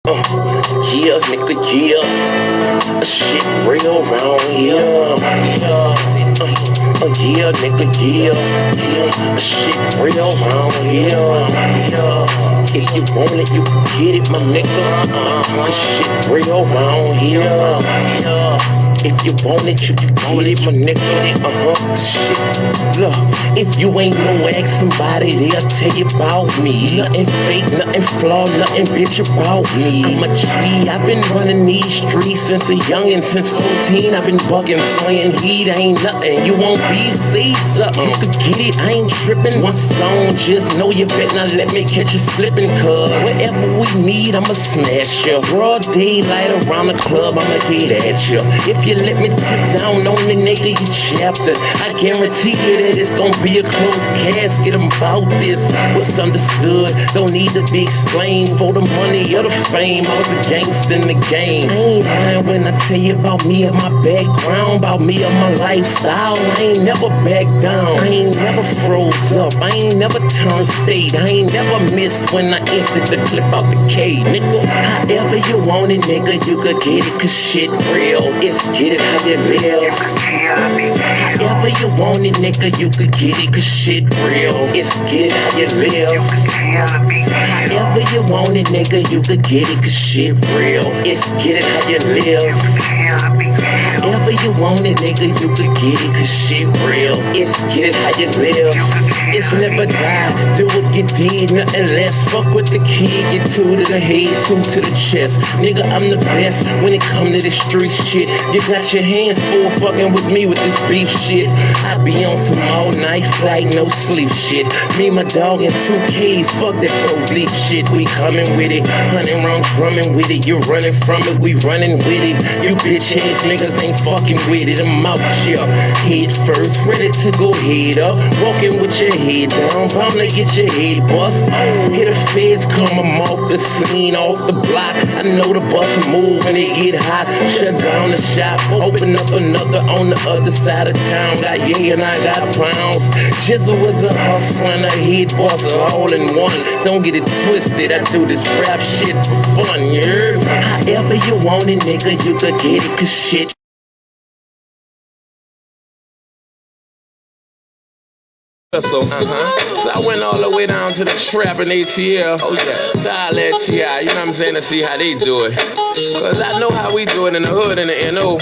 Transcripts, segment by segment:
Yeah, nigga, yeah. Shit real round here. Yeah, nigga, yeah. Shit real round here. If you want it, you can get it, my nigga. Shit real round here. If you want it, you can get it, my nigga. Shit. Look, if you ain't no ask somebody, they'll tell you about me. Nothing fake, nothing flawed, nothing bitch about me. I'm a G, I've been running these streets since a youngin'. Since 14, I've been bugging, slaying heat, ain't nothing. You won't be, say something. You can get it, I ain't tripping. One song, just know you better not let me catch you slipping. Cause whatever we need, I'ma smash you. Broad daylight around the club, I'ma get at you. If you let me tip down on the nigga, you chapter. I guarantee you that it's gonna be a closed casket. I'm about this. What's understood don't need to be explained. For the money or the fame, I was a gangster in the game. I ain't lying when I tell you about me and my background, about me and my lifestyle. I ain't never backed down. I ain't never froze up. I ain't never turned state. I ain't never missed when I emptied the clip out the cage, nigga. However you want it, nigga, you could get it, cause shit real. It's get it how you live. However you want it, nigga, you could get it, cause shit real. It's get it how you live. However you want it, nigga, you could get it, cause shit real. It's get it how you live. However you want it, nigga, you could get it, cause shit real. It's get it how you live. It's never die, do it, get dead, nothing less. Fuck with the kid, get two to the head, two to the chest. Nigga, I'm the best when it come to this street shit. You got your hands full fucking with me with this beef shit. I be on some all night flight, no sleep shit. Me, my dog, and 2 Ks, fuck that police shit. We coming with it, hunting round drumming with it. You running from it, we running with it. You bitch ass niggas ain't fucking with it. I'm out here, head first, ready to go head up. Walking with your head down, bound to get your head bust. Hit the feds, come, I'm off the scene, off the block. I know the bus move when it get hot. Shut down the shop, open up another on the other side of town. Got yeah and I got pounds. Jizzle was a hustler and a head bust all in one. Don't get it twisted, I do this rap shit for fun, yeah. However you want it, nigga, you could get it, cause shit. So I went all the way down to the trap in ATL. Oh yeah, so I let T.I., you know what I'm saying, to see how they do it. Cause I know how we do it in the hood and the NO.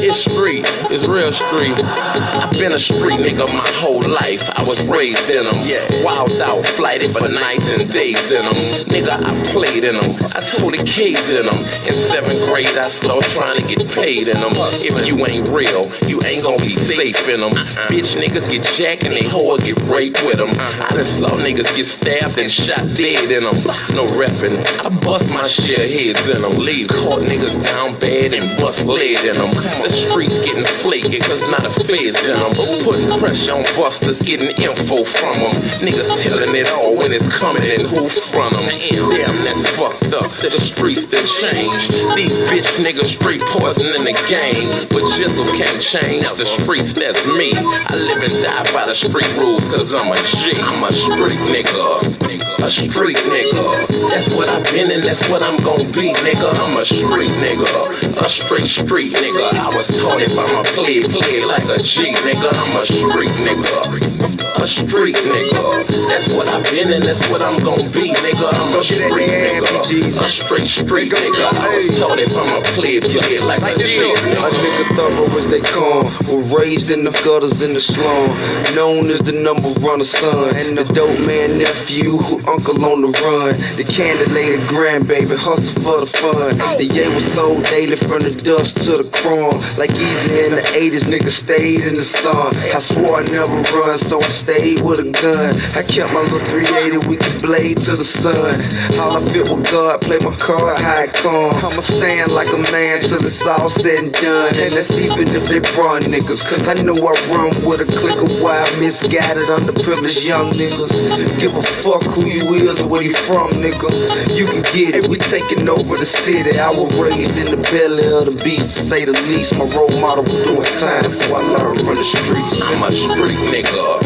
It's street, it's real street. I've been a street nigga my whole life. I was raised in them, yeah. Wild out, flighted for nights and days in them. Nigga, I played in them. I told the kids in them. In 7th grade, I started trying to get paid in them. If you ain't real, you ain't gonna be safe in them. Bitch niggas get jacked and they hoe get raped with them. I done saw niggas get stabbed and shot dead in them. No reppin', I bust my share heads in them. Leave caught niggas down bad and bust lead in them. The streets getting flaky cause not a feds in them. Putting pressure on busters, getting info from them. Niggas telling it all when it's coming and who from them. Damn, that's fucked up. The streets that change. These bitch niggas straight poison in the game. But Jizzle can't change the streets, that's me. I live and die by the street rules cause I'm a G. I'm a street nigga. A street nigga. That's what I've been and that's what I'm gon' be, nigga. I'm a street nigga. A straight street nigga. I was taught it by my play like a G, nigga. I'm a street nigga. A street nigga. That's what I've been and that's what I'm gon' be, nigga. I'm a street nigga. A straight street nigga. I was taught it by my play like a G, nigga. A nigga thorough as they come. Was raised in the gutters in the slum. Known as the number runner son. And the dope man nephew who uncle on the run. The candidate grandbaby hustle for the fun. The yeah was sold daily from the dust to the chrome. Like easy in the 80s, nigga stayed in the sun. I swore I never run, so I stayed with a gun. I kept my little 380 with the blade to the sun. All I feel with God, play my card, how it come. I'ma stand like a man till it's all said and done. And that's even if they run niggas. Cause I know I run with a clique of wild, misguided, underprivileged young niggas. Give a fuck who you is or where you from, nigga. You can get it, we taking over the city. I was raised in the belly of the beast, to say the least. my role model was doing time, so I learned from the streets. I'm a street nigga,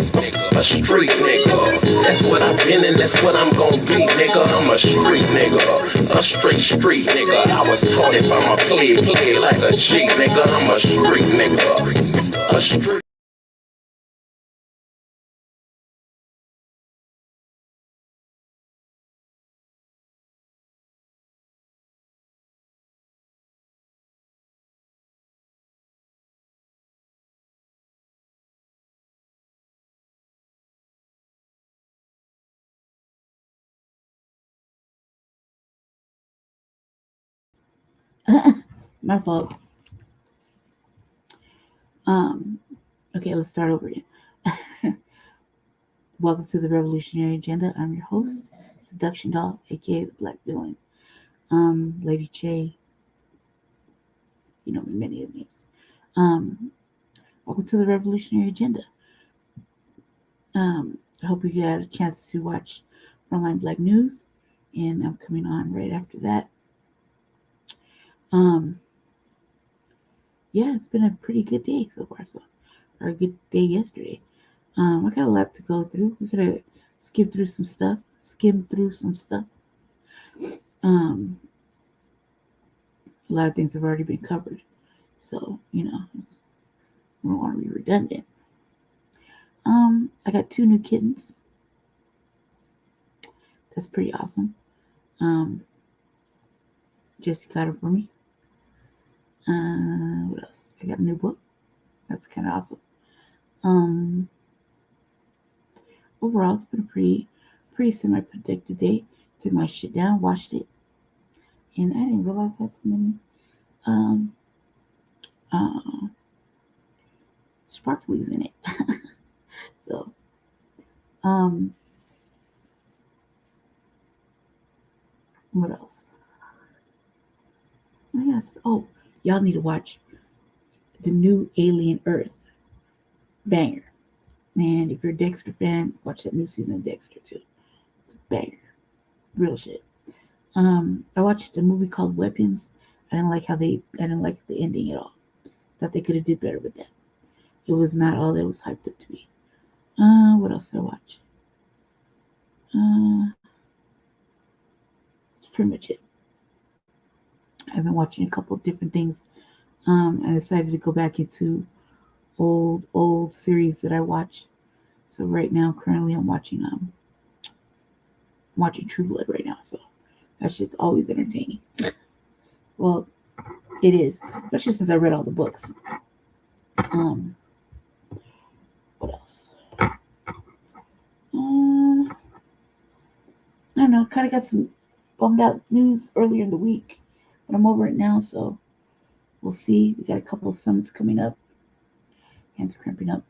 a street nigga. That's what I've been and that's what I'm gonna be, nigga. I'm a street nigga, a street nigga. I was taught it by my play like a G, nigga. I'm a street nigga, a street. My fault. Okay, let's start over again. Welcome to the Revolutionary Agenda. I'm your host, Seduction Doll, aka the Black Villain. Lady Che, you know me, many of the names. Welcome to the Revolutionary Agenda. I hope you got a chance to watch Frontline Black News, and I'm coming on right after that. Yeah, it's been a pretty good day so far, or a good day yesterday. I got a lot to go through. We gotta skim through some stuff. A lot of things have already been covered, so we don't want to be redundant. I got 2 new kittens. That's pretty awesome. Jesse got them for me. What else? I got a new book. That's kind of awesome. Overall, it's been a pretty semi-productive day. Took my shit down, washed it, and I didn't realize I had so many sparklies in it. So, what else? Yes. Oh, y'all need to watch the new Alien Earth. Banger. Man, if you're a Dexter fan, watch that new season of Dexter too. It's a banger. Real shit. I watched a movie called Weapons. I didn't like the ending at all. Thought they could have did better with that. It was not all that was hyped up to be. What else did I watch? That's pretty much it. I've been watching a couple of different things. I decided to go back into old series that I watched. So right now, currently, I'm watching True Blood right now. So that shit's always entertaining. Well, it is, especially since I read all the books. What else? I don't know. Kind of got some bummed out news earlier in the week, but I'm over it now. So we'll see. We got a couple of summits coming up. Hands are cramping up,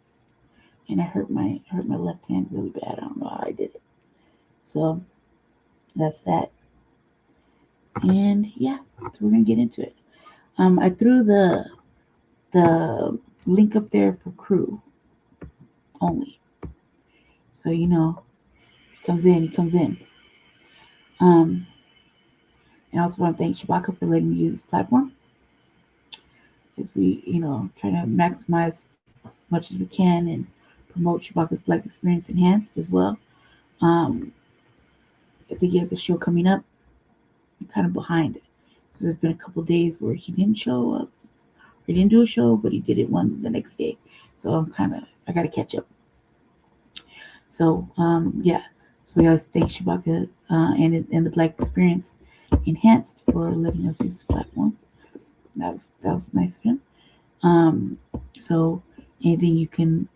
and I hurt my left hand really bad. I don't know how I did it. So that's that. And yeah, so we're gonna get into it. I threw the link up there for crew only. So he comes in. And I also want to thank Shabaka for letting me use this platform. As we, try to maximize as much as we can and promote Shabaka's Black Experience Enhanced as well. I think he has a show coming up. I'm kind of behind it. There's been a couple of days where he didn't show up. He didn't do a show, but he did it the next day. So I got to catch up. So, yeah. So we always thank Shabaka and the Black Experience Enhanced for letting us use this platform. That was nice of him. So anything you can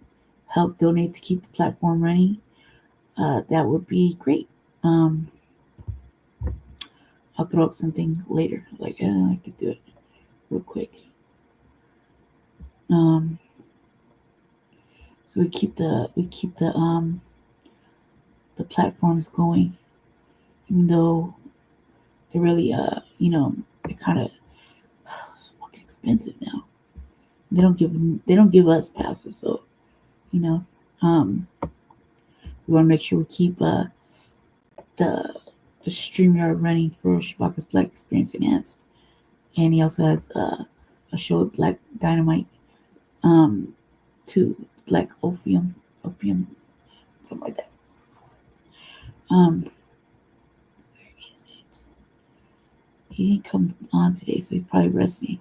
help donate to keep the platform running, that would be great. I'll throw up something later. I could do it real quick. So we keep the platforms going, even though they're really they're kind of fucking expensive now. They don't give us passes, so we want to make sure we keep the StreamYard running for Shabaka's Black Experience Enhanced. And he also has a a show of Black Dynamite, to Black Opium, something like that. Where is it? He didn't come on today, so he's probably resting.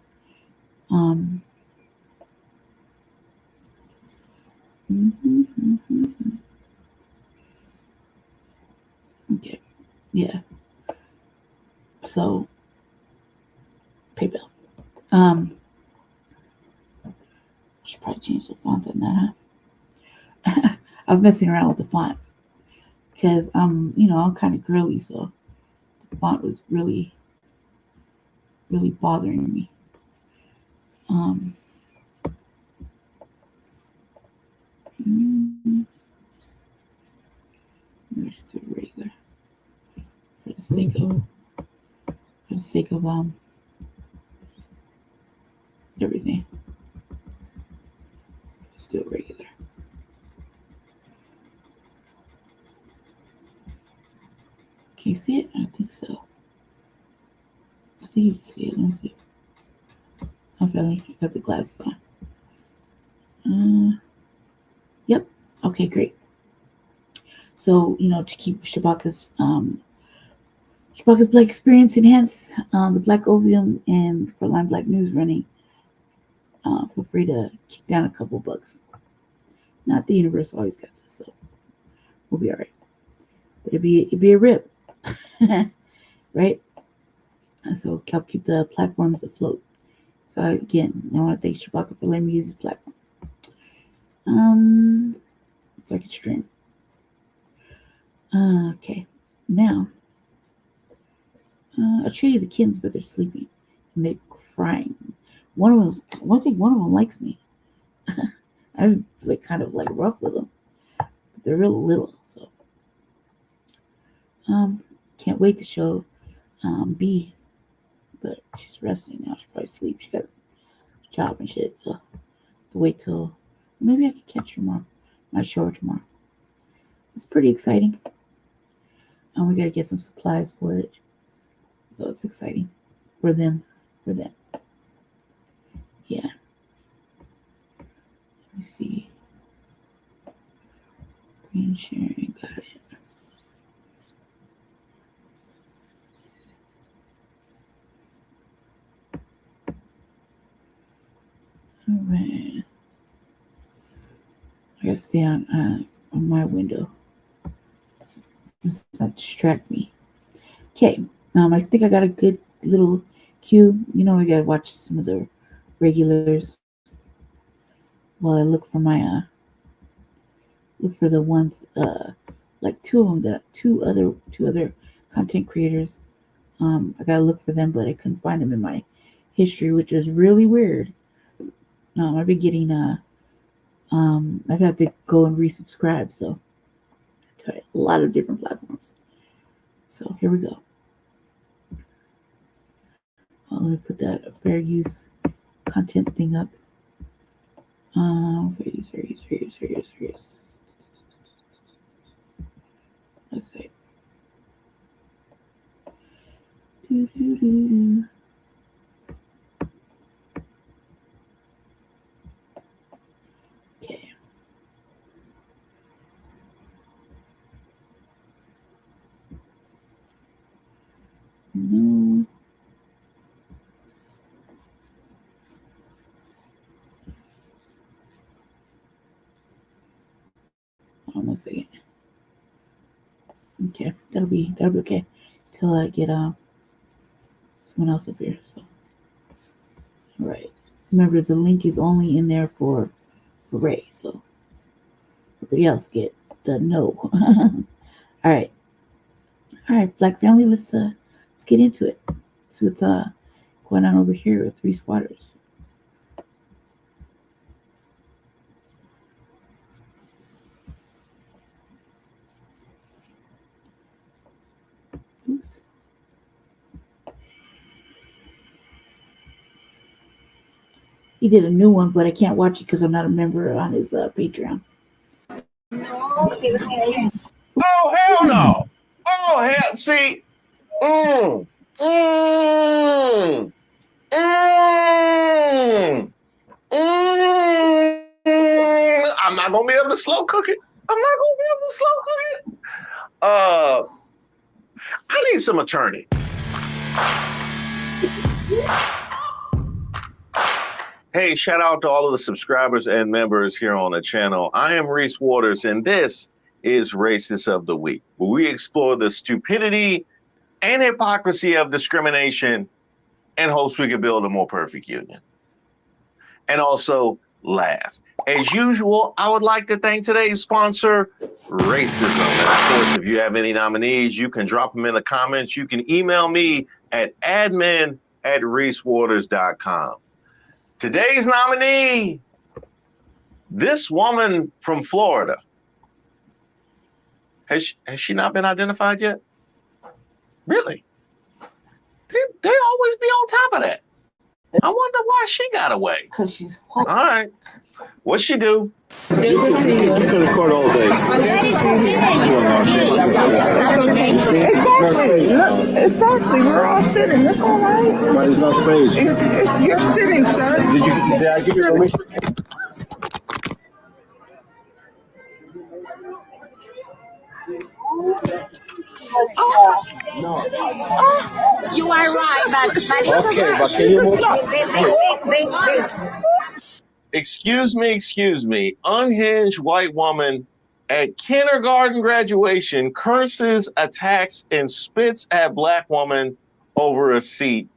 Okay, yeah. So, PayPal. Should probably change the font on that, huh? I was messing around with the font because I'm kind of girly, so the font was really bothering me. Let's do regular for the sake of everything. Let's do it regular. Can you see it? I think so. I think you can see it. Let me see. I'm feeling. I got the glasses on. Yep. Okay, great. So, to keep Shabaka's Black Experience enhanced, the Black Opium and for Line Black News running, feel free to kick down a couple bucks. Not the universe always got this, so we'll be all right. But it'd be a rip, right? So help keep the platforms afloat. So again, I want to thank Shabaka for letting me use his platform. So I can stream. Okay, now I'll show you the kittens, but they're sleeping and they're crying. One of them likes me. I'm kind of rough with them, but they're real little. So can't wait to show B, but she's resting now. She'll probably sleep. She got a job and shit, so to wait till maybe I could catch her tomorrow. Might show her tomorrow. It's pretty exciting. And we gotta get some supplies for it. So it's exciting for them. Yeah. Let me see. Green sharing, got it. All right. I gotta stay on my window. Does not distract me. Okay. I think I got a good little cue. We gotta watch some of the regulars while I look for my look for the ones like two other content creators. I gotta look for them, but I couldn't find them in my history, which is really weird. I've been getting I've had to go and resubscribe, so to a lot of different platforms. So here we go. Let me put that fair use content thing up. Fair use. Let's see. Okay. No. Hold on 1 second. Okay, that'll be okay till I get someone else up here. So, all right. Remember, the link is only in there for Ray, so everybody else get the no. All right, Black family. Let's get into it. So it's going on over here with 3 squatters. Oops. He did a new one, but I can't watch it because I'm not a member on his Patreon. Oh, hell no. Oh, hell. See. I'm not gonna be able to slow cook it. I need some attorney. Hey, shout out to all of the subscribers and members here on the channel. I am Reese Waters, and this is Racist of the Week, where we explore the stupidity and hypocrisy of discrimination and hopes we can build a more perfect union. And also laugh. As usual, I would like to thank today's sponsor, Racism. And of course, if you have any nominees, you can drop them in the comments. You can email me at admin@reesewaters.com. Today's nominee, this woman from Florida. Has she not been identified yet? Really? They always be on top of that. I wonder why she got away. Because she's white. All right. What'd she do? You can record all day. Exactly, we're all sitting. That's all right. But it's not space. You're sitting, sir. Did I give you permission? No. You are right, but Okay, but can you move? Excuse me. Unhinged white woman at kindergarten graduation curses, attacks, and spits at black woman over a seat,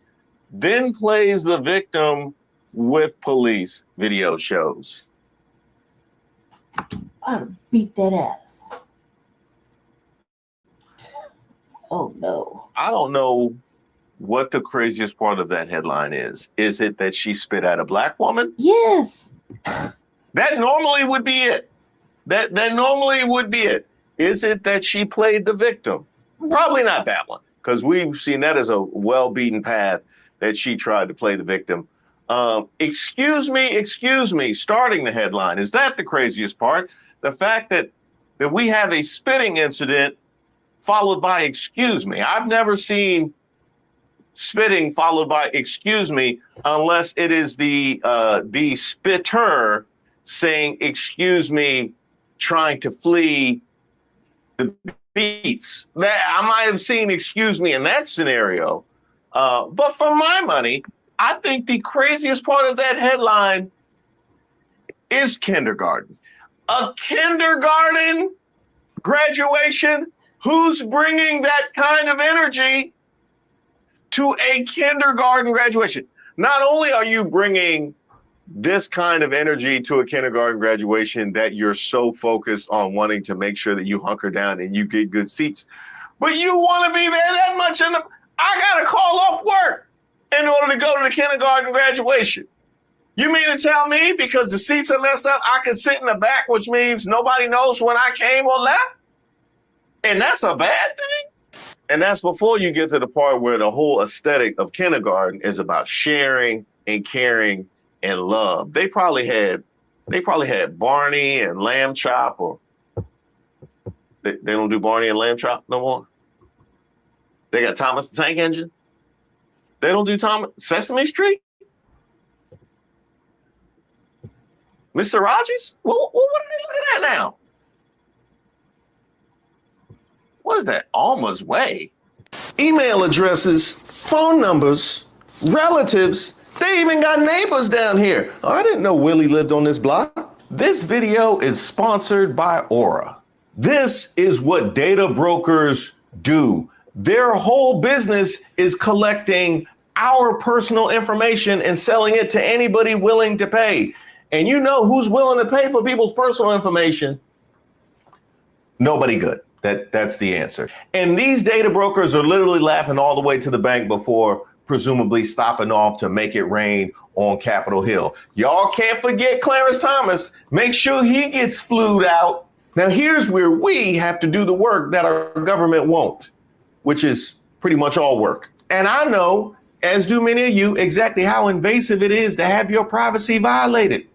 then plays the victim with police, video shows. I'd beat that ass. Oh no. I don't know what the craziest part of that headline is. Is it that she spit at a black woman? Yes. That normally would be it. That normally would be it. Is it that she played the victim? Probably not that one, because we've seen that as a well-beaten path that she tried to play the victim. Excuse me, starting the headline. Is that the craziest part? The fact that we have a spitting incident followed by excuse me. I've never seen spitting followed by excuse me unless it is the spitter saying excuse me, trying to flee the beats. I might have seen excuse me in that scenario. But for my money, I think the craziest part of that headline is kindergarten. A kindergarten graduation? Who's bringing that kind of energy to a kindergarten graduation? Not only are you bringing this kind of energy to a kindergarten graduation that you're so focused on wanting to make sure that you hunker down and you get good seats, but you want to be there that much. I got to call off work in order to go to the kindergarten graduation. You mean to tell me because the seats are messed up, I can sit in the back, which means nobody knows when I came or left? And that's a bad thing? And that's before you get to the part where the whole aesthetic of kindergarten is about sharing and caring and love. They probably had Barney and Lamb Chop, or they don't do Barney and Lamb Chop no more. They got Thomas the Tank Engine. They don't do Sesame Street. Mr. Rogers? Well, what are they looking at now? What is that? Alma's Way? Email addresses, phone numbers, relatives. They even got neighbors down here. Oh, I didn't know Willie lived on this block. This video is sponsored by Aura. This is what data brokers do. Their whole business is collecting our personal information and selling it to anybody willing to pay. And you know who's willing to pay for people's personal information? Nobody good. That's the answer. And these data brokers are literally laughing all the way to the bank before presumably stopping off to make it rain on Capitol Hill. Y'all can't forget Clarence Thomas. Make sure he gets flued out. Now, here's where we have to do the work that our government won't, which is pretty much all work. And I know, as do many of you, exactly how invasive it is to have your privacy violated.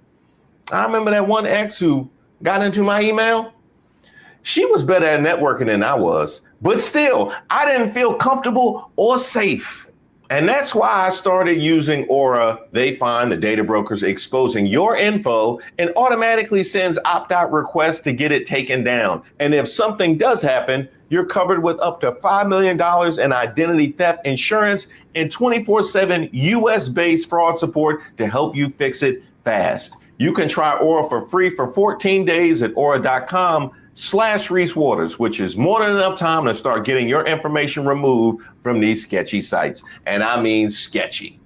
I remember that one ex who got into my email. She was better at networking than I was, but still, I didn't feel comfortable or safe And that's why I started using Aura. They find the data brokers exposing your info and automatically sends opt-out requests to get it taken down. And if something does happen, you're covered with up to $5 million in identity theft insurance and 24/7 US-based fraud support to help you fix it fast. You can try Aura for free for 14 days at aura.com/Reese Waters, which is more than enough time to start getting your information removed from these sketchy sites. And I mean sketchy.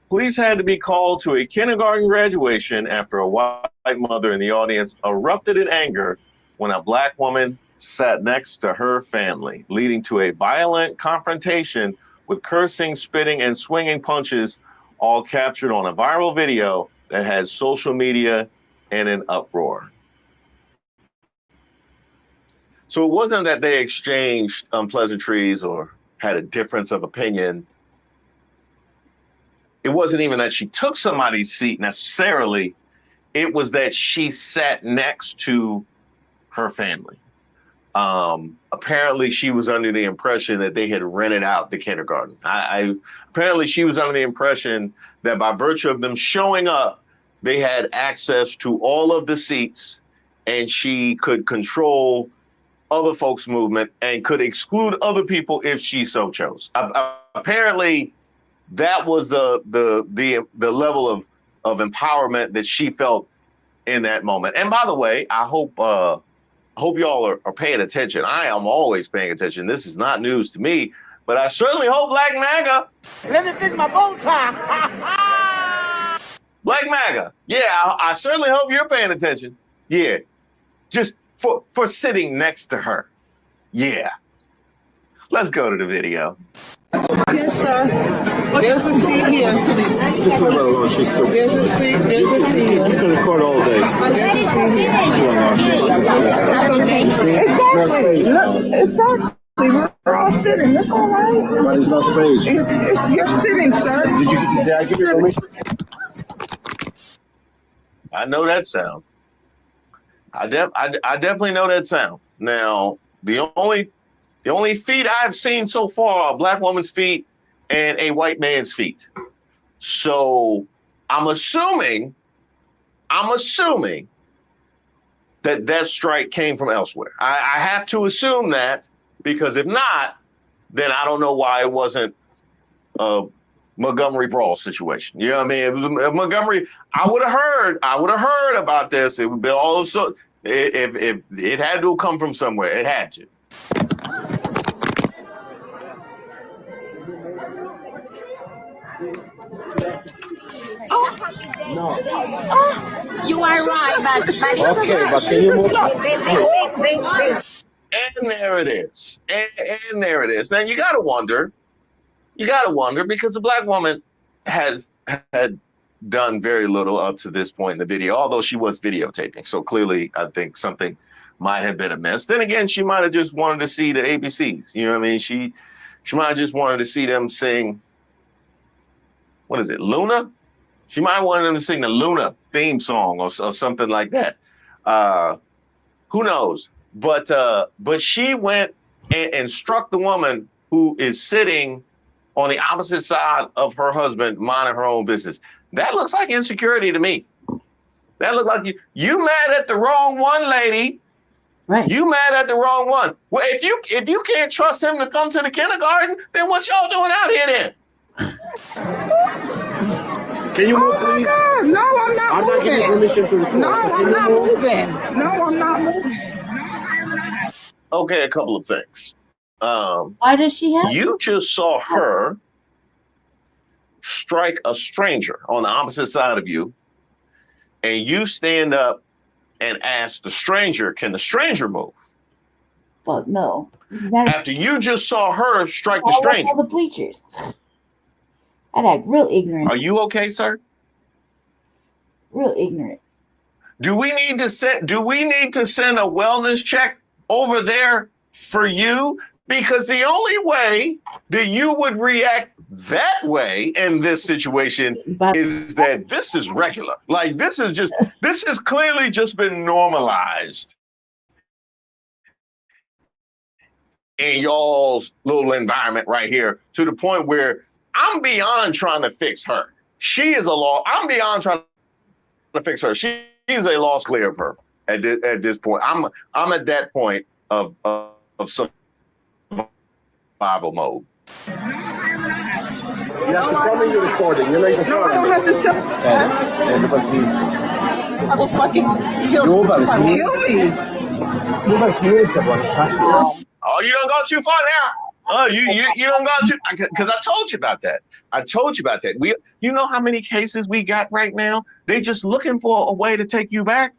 Police had to be called to a kindergarten graduation after a white mother in the audience erupted in anger when a black woman sat next to her family, leading to a violent confrontation with cursing, spitting, and swinging punches, all captured on a viral video that had social media in an uproar. So it wasn't that they exchanged unpleasantries or had a difference of opinion. It wasn't even that she took somebody's seat necessarily. It was that she sat next to her family. Apparently she was under the impression that they had rented out the kindergarten. Apparently she was under the impression that by virtue of them showing up, they had access to all of the seats and she could control other folks' movement and could exclude other people if she so chose. Apparently that was the level of empowerment that she felt in that moment. And by the way, I hope y'all are paying attention. I am always paying attention. This is not news to me, but I certainly hope Black MAGA. Let me fix my bow tie. Black MAGA. Yeah, I certainly hope you're paying attention. Yeah, just for sitting next to her. Yeah. Let's go to the video. Yes, sir. There's a seat here. Just let her alone. She's still. There's a seat. There's a seat here. You can record all day. There's a seat here. Exactly. We're all sitting. That's all right. But there's no space. You're sitting, sir. Did I give you permission? I know that sound. I definitely know that sound. Now, the only feet I've seen so far are a black woman's feet and a white man's feet. So I'm assuming that strike came from elsewhere. I have to assume that, because if not, then I don't know why it wasn't a Montgomery brawl situation. You know what I mean? It was Montgomery. I would have heard about this. It would be also, if it had to come from somewhere, it had to. No. You are right, but Okay, but can you move? And there it is. And there it is. Now you gotta wonder because the black woman had done very little up to this point in the video, although she was videotaping. So clearly I think something might have been amiss. Then again, she might have just wanted to see the ABCs. You know what I mean? She might have just wanted to see them sing, what is it, Luna? She might have wanted them to sing the Luna theme song or something like that. Who knows? But she went and struck the woman who is sitting on the opposite side of her husband, minding her own business. That looks like insecurity to me. That looks like you mad at the wrong one, lady. Right. You mad at the wrong one. Well, if you can't trust him to come to the kindergarten, then what y'all doing out here then? Can you move, Oh my please? God! No, I'm not I'm moving. not giving permission to record. No, I'm not moving. No, I'm not moving. Okay, a couple of things. Why does she have? You just saw her strike a stranger on the opposite side of you, and you stand up and ask the stranger, can the stranger move? Fuck no. After you just saw her strike the stranger. All the bleachers. I'd act real ignorant. Are you okay, sir? Real ignorant. Do we need to send a wellness check over there for you? Because the only way that you would react that way in this situation is that this is regular. Like this has clearly just been normalized in y'all's little environment right here, to the point where I'm beyond trying to fix her. She is a law. I'm beyond trying to fix her. She's a loss clear of her at this point. I'm at that point of survival mode. You have to tell me you're recording. You're like No, I don't have to tell. I will fucking kill you. Kill me. Oh, you don't go too far now. Oh, you don't go too, because I told you about that. You know how many cases we got right now? They just looking for a way to take you back.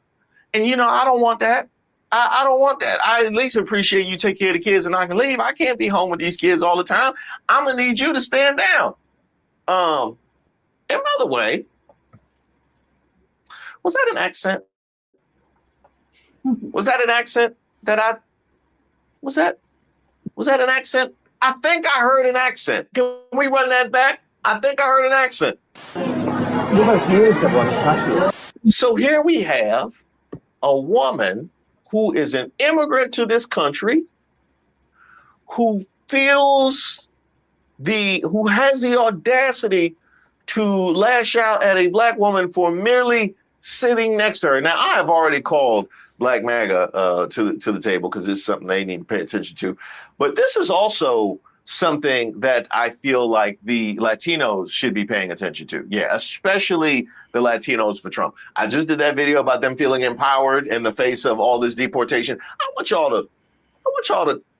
And I don't want that. I don't want that. I at least appreciate you take care of the kids and I can leave. I can't be home with these kids all the time. I'm gonna need you to stand down. And by the way, was that an accent? Was that an accent was that an accent? I think I heard an accent. Can we run that back? I think I heard an accent. So here we have a woman who is an immigrant to this country, who has the audacity to lash out at a black woman for merely sitting next to her. Now, I have already called Black MAGA to the table because it's something they need to pay attention to. But this is also something that I feel like the Latinos should be paying attention to. Yeah, especially the Latinos for Trump. I just did that video about them feeling empowered in the face of all this deportation. I want y'all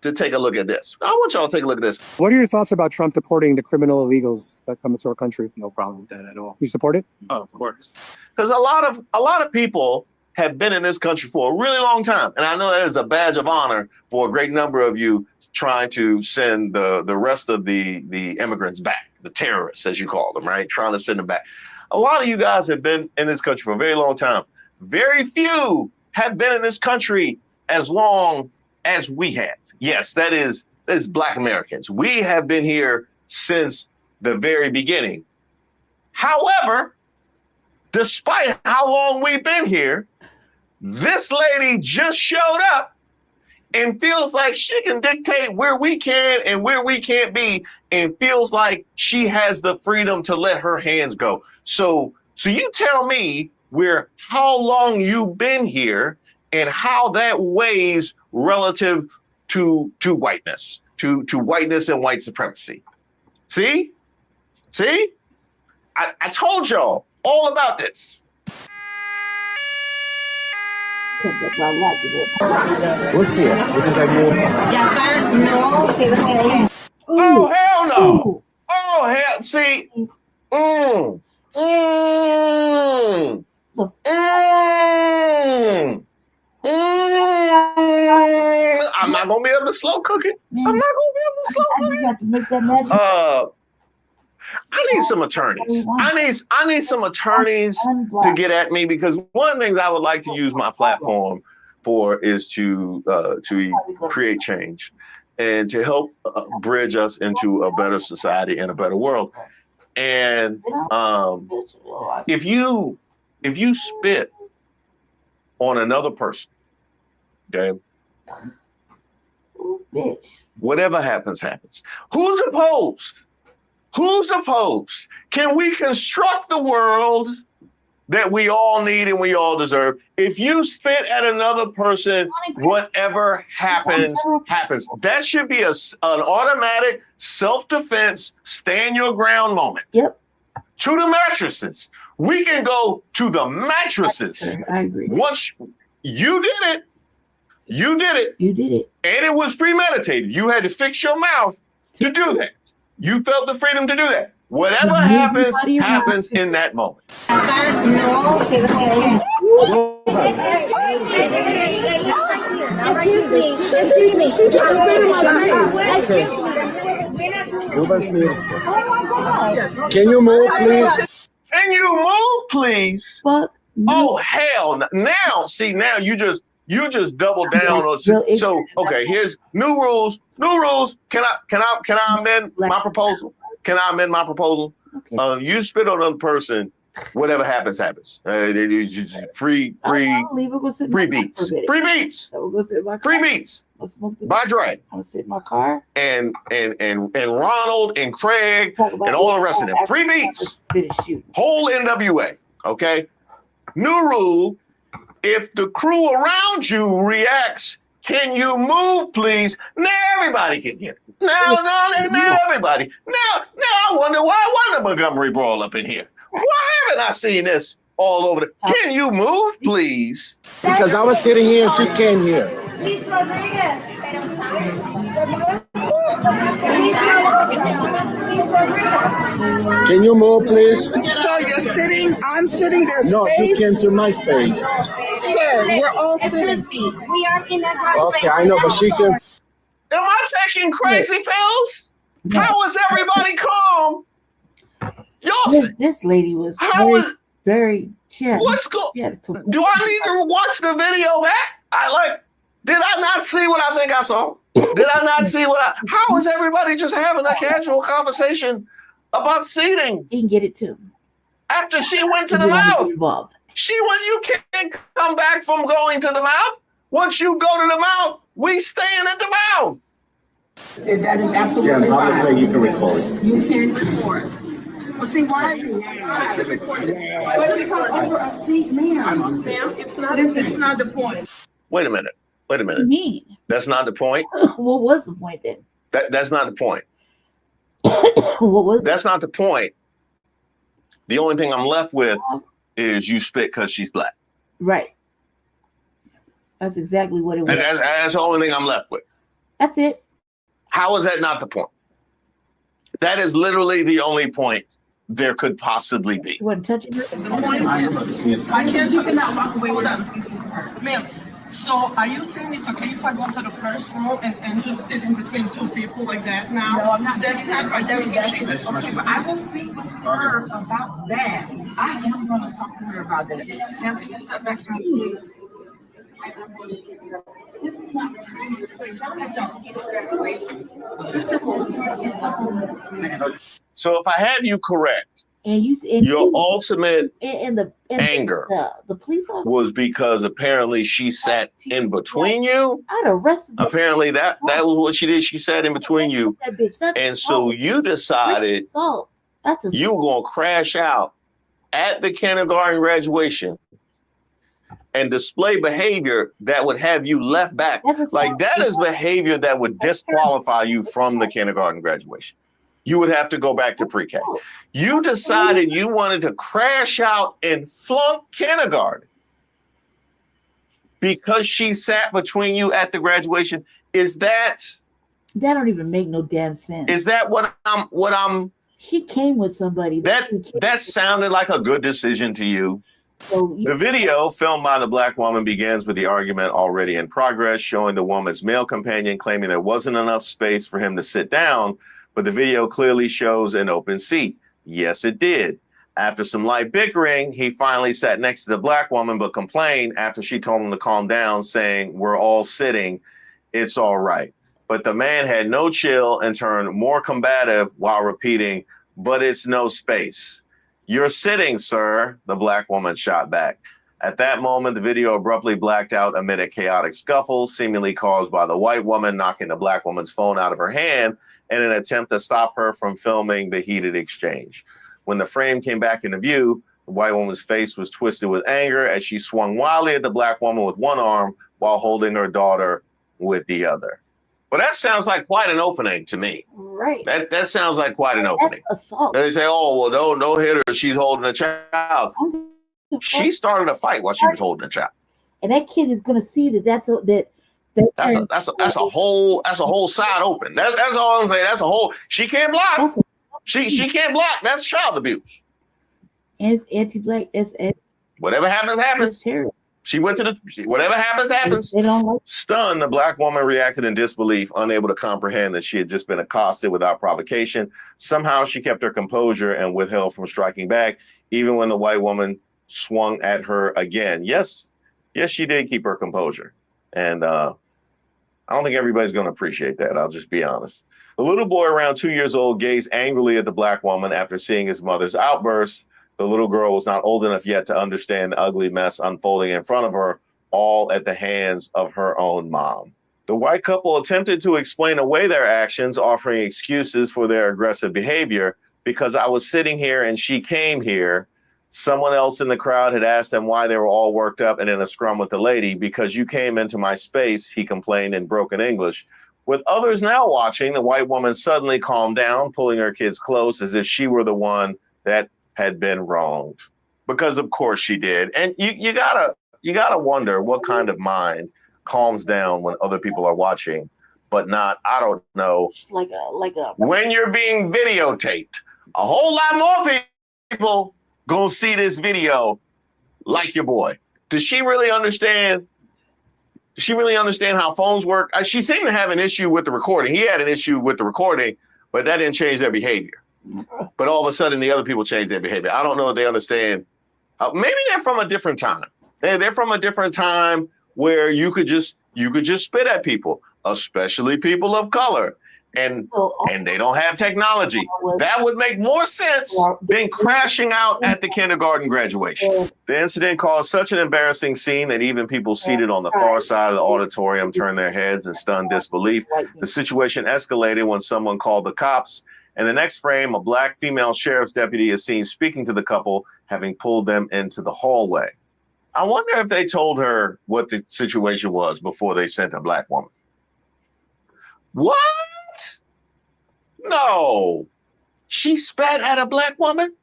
to take a look at this. I want y'all to take a look at this. What are your thoughts about Trump deporting the criminal illegals that come into our country? No problem with that at all. You support it? Oh, of course. Because a lot of people have been in this country for a really long time. And I know that is a badge of honor for a great number of you trying to send the rest of the immigrants back, the terrorists, as you call them, right? Trying to send them back. A lot of you guys have been in this country for a very long time. Very few have been in this country as long as we have. Yes, that is Black Americans. We have been here since the very beginning. However, despite how long we've been here, this lady just showed up and feels like she can dictate where we can and where we can't be, and feels like she has the freedom to let her hands go. So you tell me how long you've been here and how that weighs relative to whiteness, to whiteness and white supremacy. See? I told y'all all about this. What's here? What is that? Oh, hell no. Oh, hell. See. I'm not going to be able to slow cook it. Man, I'm not going to be able to slow I cook just it. have to make that magic. I need some attorneys. I need some attorneys to get at me, because one of the things I would like to use my platform for is to create change and to help bridge us into a better society and a better world. And if you spit on another person, okay, whatever happens, happens. Who's opposed? Who's opposed? Can we construct the world that we all need and we all deserve? If you spit at another person, whatever happens, happens. That should be an automatic self-defense, stand your ground moment. Yep. To the mattresses. We can go to the mattresses. I agree. Once you did it. You did it. You did it. And it was premeditated. You had to fix your mouth to do that. You felt the freedom to do that. Whatever happens, happens in that moment. Excuse me. Can you move, please? Can you move, please? Fuck. Oh, hell. Now you just double down on. So, okay, here's new rules. Can I amend my proposal? Can I amend my proposal? Okay. You spit on another person, whatever happens, happens. Free beats. Free beats. gonna smoke the by Dre. I'm gonna sit in my car. And Ronald and Craig and all the rest of them. Free beats. Whole NWA. Okay. New rule. If the crew around you reacts, can you move, please? Now everybody can get it. Now everybody. Now I wonder why wasn't a Montgomery Brawl up in here? Why haven't I seen this all over Can you move, please? Because I was sitting here and she came here. Luis Rodriguez. Can you move, please? So you're sitting, I'm sitting there. No, you came to my space. Sir, we're all sitting. We are in that Okay, I know, but she can. Am I taking crazy pills? How is everybody calm? Y'all This lady was very chill. What's going? Do I need to watch the video back? Did I not see what I think I saw? Did I not see how is everybody just having a casual conversation about seating? He can get it too. After she went to the mouth. You can't come back from going to the mouth. Once you go to the mouth, we staying at the mouth. That is absolutely fine. You can record. You can record. Well, see, why? Because over a seat, ma'am. Ma'am, it's not the point. Wait a minute. What do you mean? That's not the point. What was the point then? That's not the point. What was? That's not the point. The only thing I'm left with is you spit because she's black. Right. That's exactly what it was. That's the only thing I'm left with. That's it. How is that not the point? That is literally the only point there could possibly be. You wasn't touching her? I can't, you cannot walk away with us. Ma'am, so are you saying it's okay if I go to the first row and just sit in between two people like that now? No, I'm not. That's not right. That's what she is. Okay, but I will speak with her about that. I am going to talk to her about that. Now, can you step back from me? This is not So if I had you correct, and your ultimate anger the police officer was because apparently she sat in between you. I'd arrested her. Apparently that was what she did. She sat in between you, and so you decided you were going to crash out at the kindergarten graduation and display behavior that would have you left back. Like that is behavior that would disqualify you from the kindergarten graduation. You would have to go back to pre-K. You decided you wanted to crash out and flunk kindergarten because she sat between you at the graduation. That don't even make no damn sense. Is that what I'm She came with somebody. That sounded like a good decision to you. So, the video filmed by the black woman begins with the argument already in progress, showing the woman's male companion claiming there wasn't enough space for him to sit down, but the video clearly shows an open seat. Yes, it did. After some light bickering, he finally sat next to the black woman, but complained after she told him to calm down, saying, "We're all sitting. It's all right." But the man had no chill and turned more combative while repeating, "But it's no space." "You're sitting, sir," the black woman shot back. At that moment, the video abruptly blacked out amid a chaotic scuffle, seemingly caused by the white woman knocking the black woman's phone out of her hand in an attempt to stop her from filming the heated exchange. When the frame came back into view, the white woman's face was twisted with anger as she swung wildly at the black woman with one arm while holding her daughter with the other. Well, that sounds like quite an opening to me. Right. That sounds like quite an opening. Assault. They say, "Oh, well, no hit her. She's holding a child." She started a fight while she was holding a child. And that kid is going to see that's a whole side open. That's all I'm saying. That's a whole. She can't block. She can't block. That's child abuse. And it's anti-black. Whatever happens, happens. She went to whatever happens. They don't like. Stunned, the black woman reacted in disbelief, unable to comprehend that she had just been accosted without provocation. Somehow she kept her composure and withheld from striking back, even when the white woman swung at her again. Yes, she did keep her composure. And I don't think everybody's going to appreciate that. I'll just be honest. The little boy, around 2 years old, gazed angrily at the black woman after seeing his mother's outburst. The little girl was not old enough yet to understand the ugly mess unfolding in front of her, all at the hands of her own mom. The white couple attempted to explain away their actions, offering excuses for their aggressive behavior. Because I was sitting here and she came here. Someone else in the crowd had asked them why they were all worked up and in a scrum with the lady. Because you came into my space, he complained in broken English. With others now watching, the white woman suddenly calmed down, pulling her kids close as if she were the one that had been wronged. Because of course she did. And you gotta wonder what kind of mind calms down when other people are watching, but not, I don't know, like a when you're being videotaped. A whole lot more people gonna see this video like your boy. Does she really understand? Does she really understand how phones work? She seemed to have an issue with the recording. He had an issue with the recording, but that didn't change their behavior. But all of a sudden, the other people changed their behavior. I don't know if they understand. Maybe they're from a different time. They're from a different time where you could just spit at people, especially people of color. And they don't have technology. That would make more sense than crashing out at the kindergarten graduation. The incident caused such an embarrassing scene that even people seated on the far side of the auditorium turned their heads in stunned disbelief. The situation escalated when someone called the cops. In the next frame, a black female sheriff's deputy is seen speaking to the couple, having pulled them into the hallway. I wonder if they told her what the situation was before they sent a black woman. What? No. She spat at a black woman?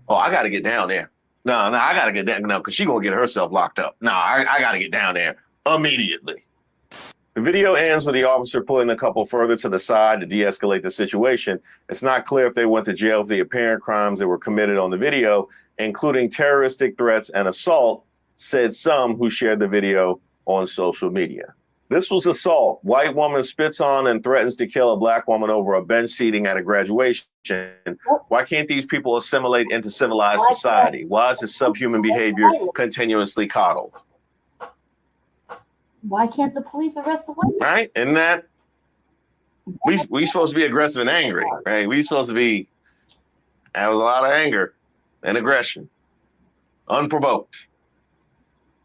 Oh, I got to get down there. No, I got to get down. No, because she's going to get herself locked up. No, I got to get down there immediately. The video ends with the officer pulling the couple further to the side to de-escalate the situation. It's not clear if they went to jail for the apparent crimes that were committed on the video, including terroristic threats and assault, said some who shared the video on social media. This was assault. White woman spits on and threatens to kill a black woman over a bench seating at a graduation. Why can't these people assimilate into civilized society? Why is this subhuman behavior continuously coddled? Why can't the police arrest the white? Right? Isn't that? We supposed to be aggressive and angry, right? We supposed to be, there was a lot of anger and aggression, unprovoked,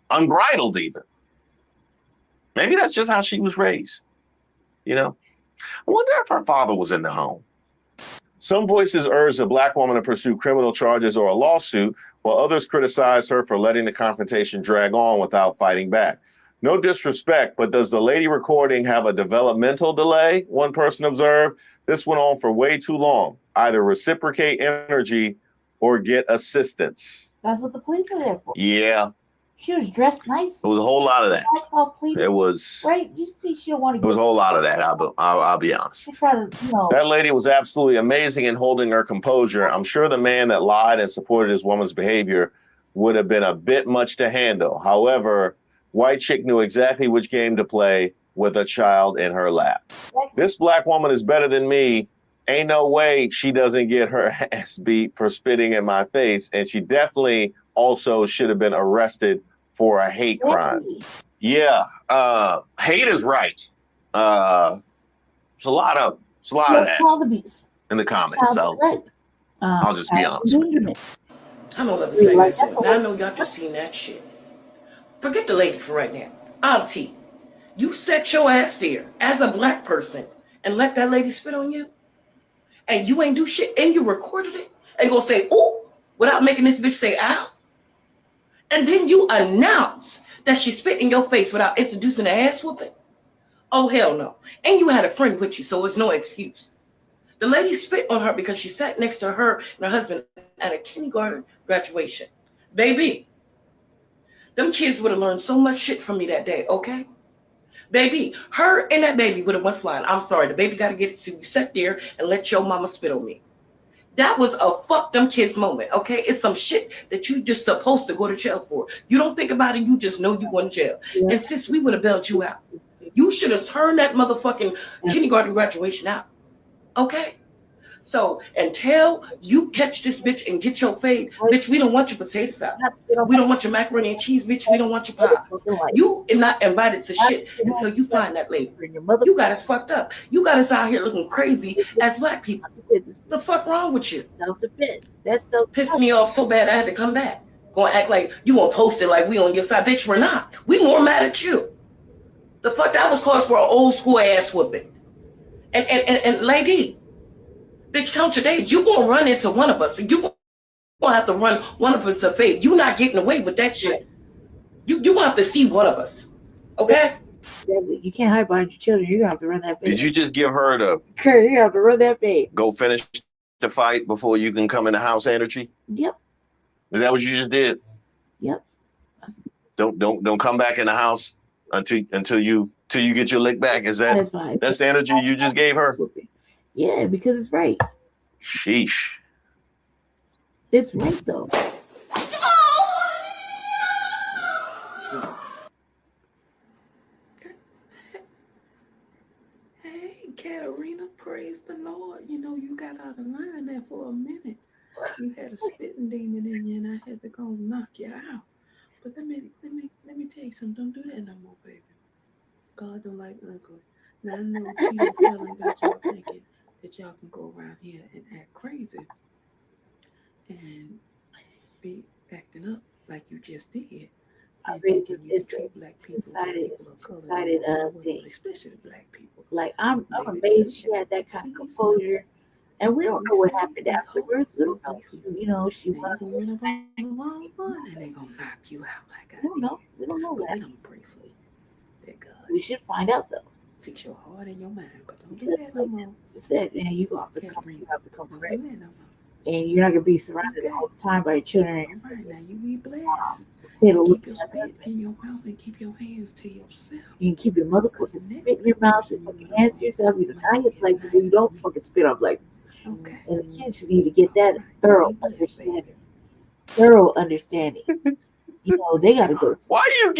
unbridled even. Maybe that's just how she was raised, you know? I wonder if her father was in the home. Some voices urged the black woman to pursue criminal charges or a lawsuit, while others criticized her for letting the confrontation drag on without fighting back. No disrespect, but does the lady recording have a developmental delay? One person observed. This went on for way too long. Either reciprocate energy or get assistance. That's what the police were there for. Yeah. She was dressed nice. It was a whole lot of that. It was right. You see, she don't want to. It was a whole lot of that. I'll be honest. That lady was absolutely amazing in holding her composure. I'm sure the man that lied and supported his woman's behavior would have been a bit much to handle. However, white chick knew exactly which game to play with a child in her lap. This black woman is better than me. Ain't no way she doesn't get her ass beat for spitting in my face, and she definitely also should have been arrested for a hate crime. Yeah, hate is right. It's a lot of that in the comments. So I'll just be honest with you. I'm gonna let me say this. Now I know y'all just seen that shit. Forget the lady for right now. Auntie, you set your ass there as a black person and let that lady spit on you, and you ain't do shit, and you recorded it, and gonna say ooh without making this bitch say ow. And then you announce that she spit in your face without introducing the ass whooping? Oh, hell no. And you had a friend with you, so it's no excuse. The lady spit on her because she sat next to her and her husband at a kindergarten graduation. Baby, them kids would have learned so much shit from me that day, okay? Baby, her and that baby would have went flying. I'm sorry, the baby got to get it to you. Sat there and let your mama spit on me. That was a fuck them kids moment, okay? It's some shit that you just supposed to go to jail for. You don't think about it, you just know you going to jail. Yeah. And sis, we would have bailed you out. You should have turned that motherfucking kindergarten graduation out, okay? So until you catch this bitch and get your fade, bitch, we don't want your potato salad. We don't want your macaroni and cheese, bitch. We don't want your pies. You are not invited to shit until you find that lady. You got us fucked up. You got us out here looking crazy as black people. The fuck wrong with you? Self-defense. That's so pissed me off so bad I had to come back. Gonna act like you gonna post it like we on your side. Bitch, we're not. We more mad at you. The fuck that was cause for an old school ass whooping. And lady, bitch, count your days. You gonna run into one of us, and you gonna have to run one of us a fade. You not getting away with that shit. You gonna have to see one of us. Okay? You can't hide behind your children. You're gonna have to run that fade. Did you just give her the You're gonna have to run that fade. go finish the fight before you can come in the house energy? Yep. Is that what you just did? Yep. Don't come back in the house until you get your lick back. Is that That's fine. That's the energy you just gave her? Yeah, because it's right. Sheesh. It's right though. Hey, Katarina, praise the Lord. You know, you got out of line there for a minute. You had a spitting demon in you, and I had to go knock you out. But let me tell you something. Don't do that no more, baby. God don't like ugly. Now I know Cheetah Felon got y'all thinking that y'all can go around here and act crazy and be acting up like you just did. And thinking you can treat black people, decided thing. Especially black people. Like I'm amazed she had that kind of composure, and we don't know what happened afterwards. We don't know. You know, she was run up on the wrong one, and they gonna knock you out like I don't know. We don't know but that. then I'm gonna pray for you. That God We should find out though. fix your heart and your mind, but don't do that no more. She said, man, you have to come. You have to come Don't correct, do that no more. and you're not gonna be surrounded all the time by your children. All right, now you be blessed. Potato Keep your that's spit husband. in your mouth and keep your hands to yourself. You can keep your motherfucking spit in your mouth and fucking hands to yourself. You deny your black people. You don't fucking spit on black people. Okay. And the kids need to get that thorough understanding. You know, they gotta go. Why you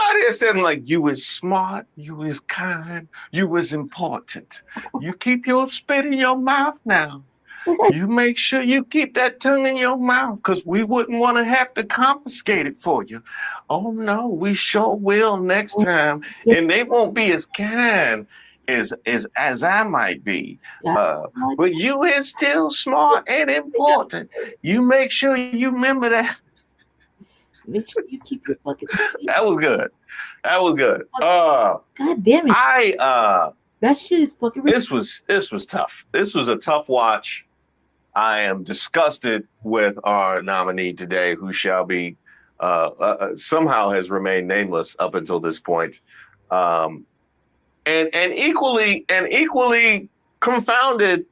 out here saying like you was smart, you was kind, you was important? You keep your spit in your mouth now. You make sure you keep that tongue in your mouth, because we wouldn't want to have to confiscate it for you. Oh no, we sure will next time, and they won't be as kind as I might be. But you is still smart and important. You make sure you remember that. Make sure you keep your fucking. That was good. God damn it! That shit is fucking. This was tough. This was a tough watch. I am disgusted with our nominee today, who shall be somehow has remained nameless up until this point, and equally confounded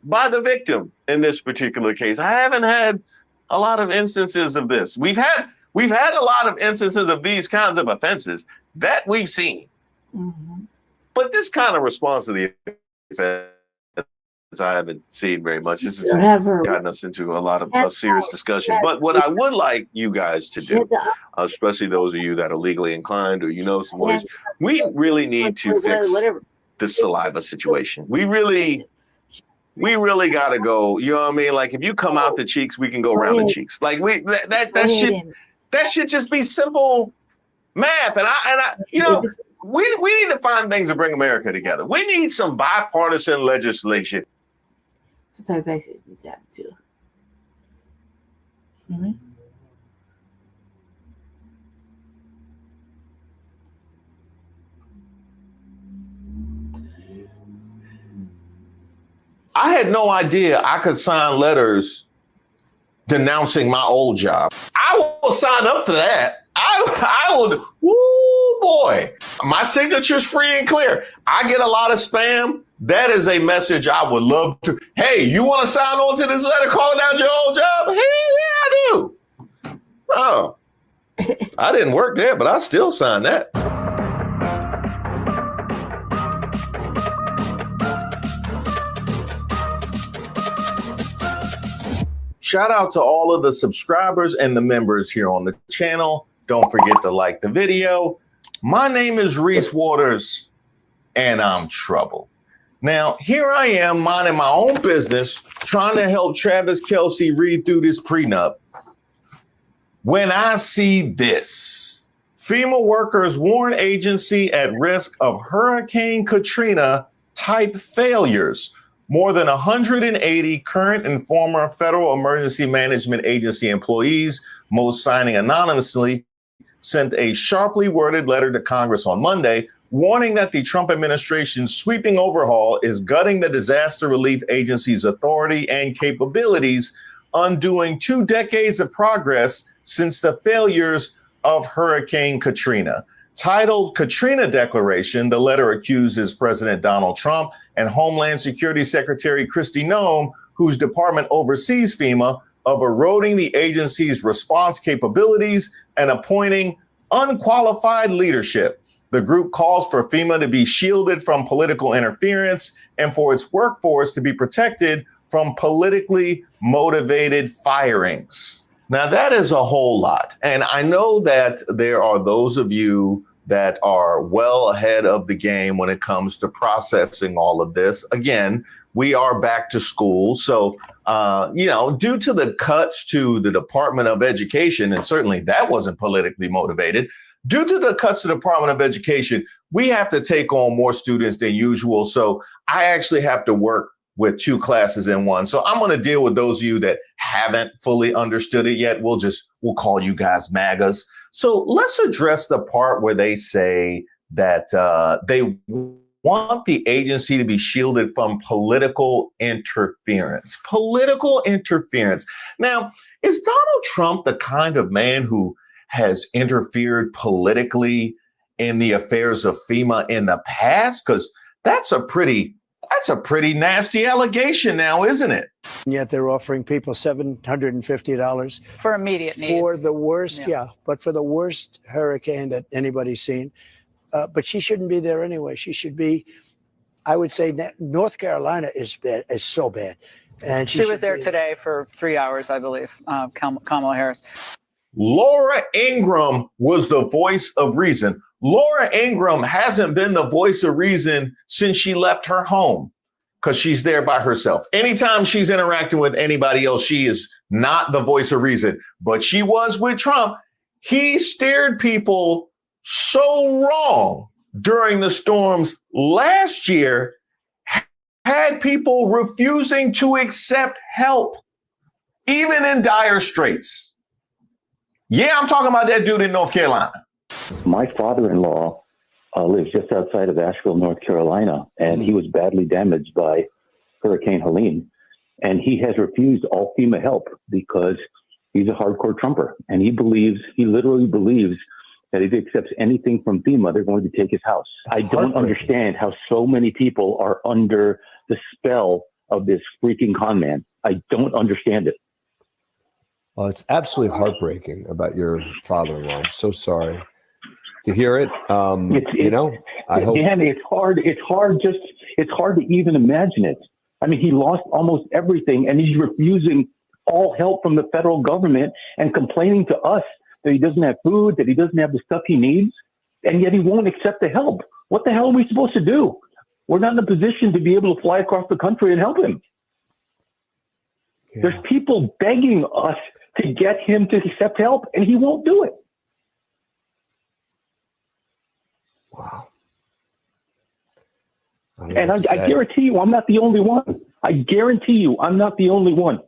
by the victim in this particular case. I haven't had a lot of instances of this. We've had a lot of instances of these kinds of offenses that we've seen, but this kind of response to the offense I haven't seen very much. This has gotten us into a lot of serious discussion. But what I would like you guys to do, especially those of you that are legally inclined or you know some ways, we really need to fix the saliva situation. We really got to go. You know what I mean? Like if you come out the cheeks, we can go around the cheeks. Like that should just be simple math. And I you know, we need to find things to bring America together. We need some bipartisan legislation. Sometimes that shit needs to happen too. I had no idea I could sign letters denouncing my old job. I will sign up for that. I would, woo boy. My signature's free and clear. I get a lot of spam. That is a message I would love to. Hey, you want to sign on to this letter calling out your old job? Hey, yeah, I do. Oh, I didn't work there, but I still sign that. Shout out to all of the subscribers and the members here on the channel. Don't forget to like the video. My name is Reese Waters, and I'm trouble. Now, here I am minding my own business, trying to help Travis Kelce read through this prenup, when I see this. FEMA workers warn agency at risk of Hurricane Katrina type failures. More than 180 current and former Federal Emergency Management Agency employees, most signing anonymously, sent a sharply worded letter to Congress on Monday, warning that the Trump administration's sweeping overhaul is gutting the disaster relief agency's authority and capabilities, undoing 2 decades of progress since the failures of Hurricane Katrina. Titled Katrina Declaration, the letter accuses President Donald Trump and Homeland Security Secretary Kristi Noem, whose department oversees FEMA, of eroding the agency's response capabilities and appointing unqualified leadership. The group calls for FEMA to be shielded from political interference and for its workforce to be protected from politically motivated firings. Now, that is a whole lot. And I know that there are those of you that are well ahead of the game when it comes to processing all of this. Again, we are back to school. So, due to the cuts to the Department of Education, and certainly that wasn't politically motivated, due to the cuts to the Department of Education, we have to take on more students than usual. So I actually have to work with 2 classes in one. So I'm going to deal with those of you that haven't fully understood it yet. We'll call you guys MAGAs. So let's address the part where they say that they want the agency to be shielded from political interference. Political interference. Now, is Donald Trump the kind of man who has interfered politically in the affairs of FEMA in the past? Because that's a pretty nasty allegation now, isn't it? And yet they're offering people $750 for immediate needs. For the worst, but for the worst hurricane that anybody's seen. But she shouldn't be there anyway. She should be, I would say, North Carolina is bad, is so bad. And she was there today for 3 hours, I believe, Kamala Harris. Laura Ingraham was the voice of reason. Laura Ingraham hasn't been the voice of reason since she left her home because she's there by herself. Anytime she's interacting with anybody else, she is not the voice of reason. But she was with Trump. He steered people so wrong during the storms last year, had people refusing to accept help, even in dire straits. Yeah, I'm talking about that dude in North Carolina. My father-in-law lives just outside of Asheville, North Carolina, and he was badly damaged by Hurricane Helene. And he has refused all FEMA help because he's a hardcore Trumper. And he literally believes that if he accepts anything from FEMA, they're going to take his house. I don't understand how so many people are under the spell of this freaking con man. I don't understand it. Well, it's absolutely heartbreaking about your father-in-law. I'm so sorry to hear it. I hope. Man, it's hard to even imagine it. I mean, he lost almost everything, and he's refusing all help from the federal government and complaining to us that he doesn't have food, that he doesn't have the stuff he needs, and yet he won't accept the help. What the hell are we supposed to do? We're not in a position to be able to fly across the country and help him. Yeah. There's people begging us to get him to accept help, and he won't do it. Wow. And I guarantee you, I'm not the only one. I guarantee you, I'm not the only one.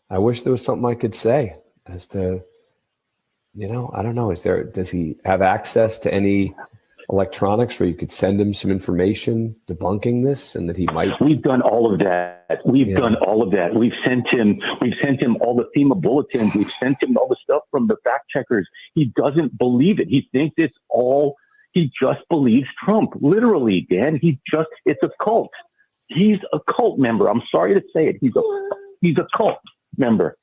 I wish there was something I could say as to, I don't know. Does he have access to any electronics where you could send him some information debunking this and that he might? We've done all of that. We've done all of that. We've sent him all the FEMA bulletins. We've sent him all the stuff from the fact checkers. He doesn't believe it. He thinks he just believes Trump. Literally, Dan, it's a cult. He's a cult member. I'm sorry to say it. He's a cult member.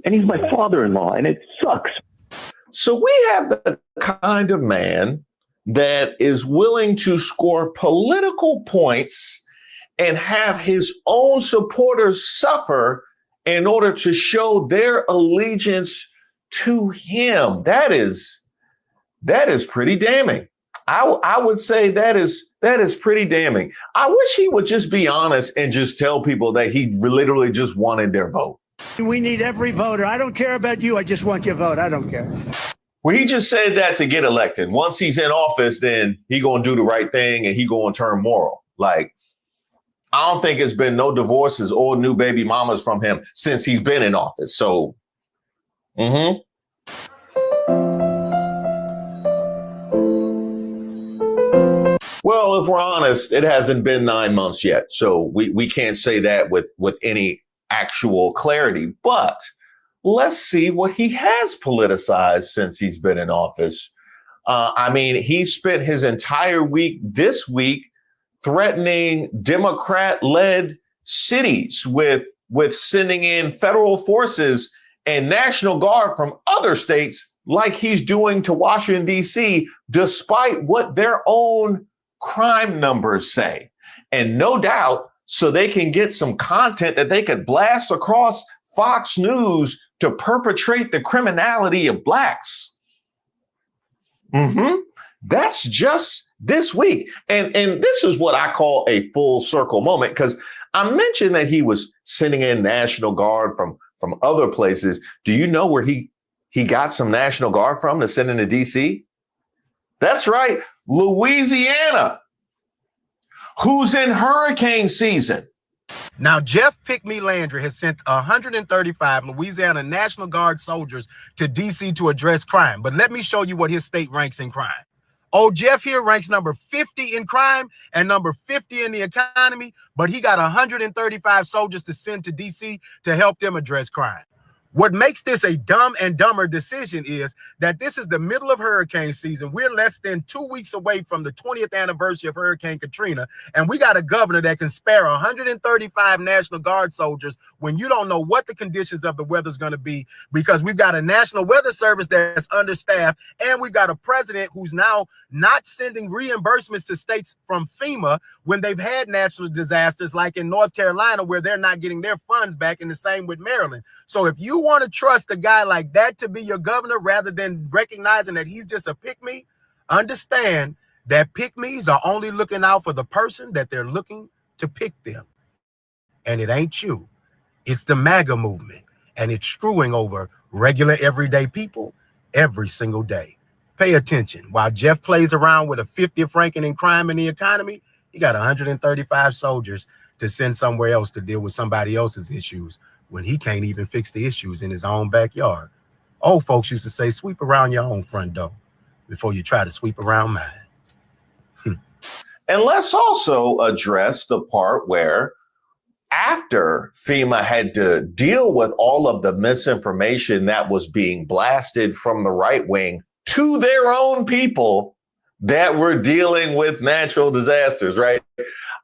And he's my father-in-law, and it sucks. So we have the kind of man that is willing to score political points and have his own supporters suffer in order to show their allegiance to him. That is pretty damning. I would say that is pretty damning. I wish he would just be honest and just tell people that he literally just wanted their vote. We need every voter. I don't care about you. I just want your vote. I don't care. Well, he just said that to get elected. Once he's in office, then he gonna do the right thing and he gonna turn moral. Like, I don't think it's been no divorces or new baby mamas from him since he's been in office. So, well, if we're honest, it hasn't been 9 months yet. So we can't say that with any actual clarity. But let's see what he has politicized since he's been in office. I mean, he spent his entire week this week threatening Democrat-led cities with sending in federal forces and National Guard from other states like he's doing to Washington, D.C., despite what their own crime numbers say. And no doubt, so they can get some content that they could blast across Fox News to perpetrate the criminality of blacks. That's just this week. And this is what I call a full circle moment, because I mentioned that he was sending in National Guard from other places. Do you know where he got some National Guard from to send into D.C.? That's right, Louisiana, who's in hurricane season. Now, Jeff Pick-Me Landry has sent 135 Louisiana National Guard soldiers to D.C. to address crime. But let me show you what his state ranks in crime. Old Jeff here ranks number 50 in crime and number 50 in the economy, but he got 135 soldiers to send to D.C. to help them address crime. What makes this a dumb and dumber decision is that this is the middle of hurricane season. We're less than 2 weeks away from the 20th anniversary of Hurricane Katrina, and we got a governor that can spare 135 National Guard soldiers when you don't know what the conditions of the weather is going to be, because we've got a National Weather Service that's understaffed, and we've got a president who's now not sending reimbursements to states from FEMA when they've had natural disasters, like in North Carolina, where they're not getting their funds back, and the same with Maryland. So if you want to trust a guy like that to be your governor rather than recognizing that he's just a pick-me, understand that pick-me's are only looking out for the person that they're looking to pick them. And it ain't you. It's the MAGA movement, and it's screwing over regular everyday people every single day. Pay attention. While Jeff plays around with a 50th ranking in crime in the economy, he got 135 soldiers to send somewhere else to deal with somebody else's issues when he can't even fix the issues in his own backyard. Old folks used to say, sweep around your own front door before you try to sweep around mine. And let's also address the part where after FEMA had to deal with all of the misinformation that was being blasted from the right wing to their own people that were dealing with natural disasters, right?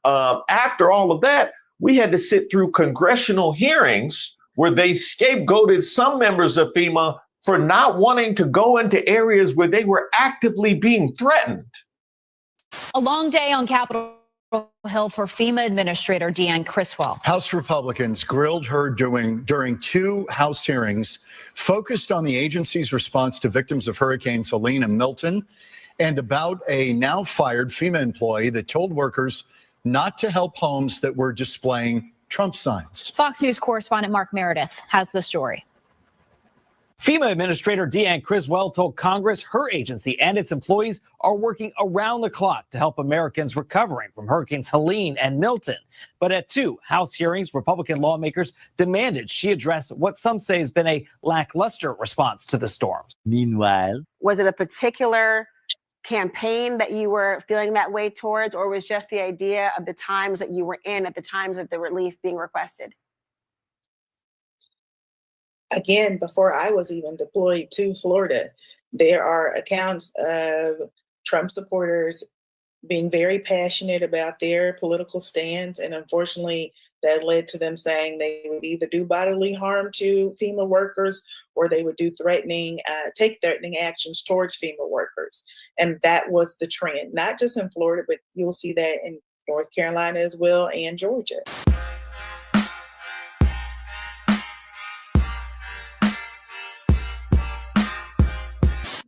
After all of that, we had to sit through congressional hearings where they scapegoated some members of FEMA for not wanting to go into areas where they were actively being threatened. A long day on Capitol Hill for FEMA Administrator Deanne Criswell. House Republicans grilled her during two House hearings focused on the agency's response to victims of Hurricanes Helene and Milton, and about a now fired FEMA employee that told workers not to help homes that were displaying Trump signs. Fox News correspondent Mark Meredith has the story. FEMA Administrator Deanne Criswell told Congress her agency and its employees are working around the clock to help Americans recovering from Hurricanes Helene and Milton. But at two House hearings, Republican lawmakers demanded she address what some say has been a lackluster response to the storms. Meanwhile, was it a particular campaign that you were feeling that way towards, or was just the idea of the times that you were in at the times of the relief being requested? Again, before I was even deployed to Florida, there are accounts of Trump supporters being very passionate about their political stance. And unfortunately, that led to them saying they would either do bodily harm to FEMA workers or they would do take threatening actions towards FEMA workers. And that was the trend, not just in Florida, but you'll see that in North Carolina as well and Georgia.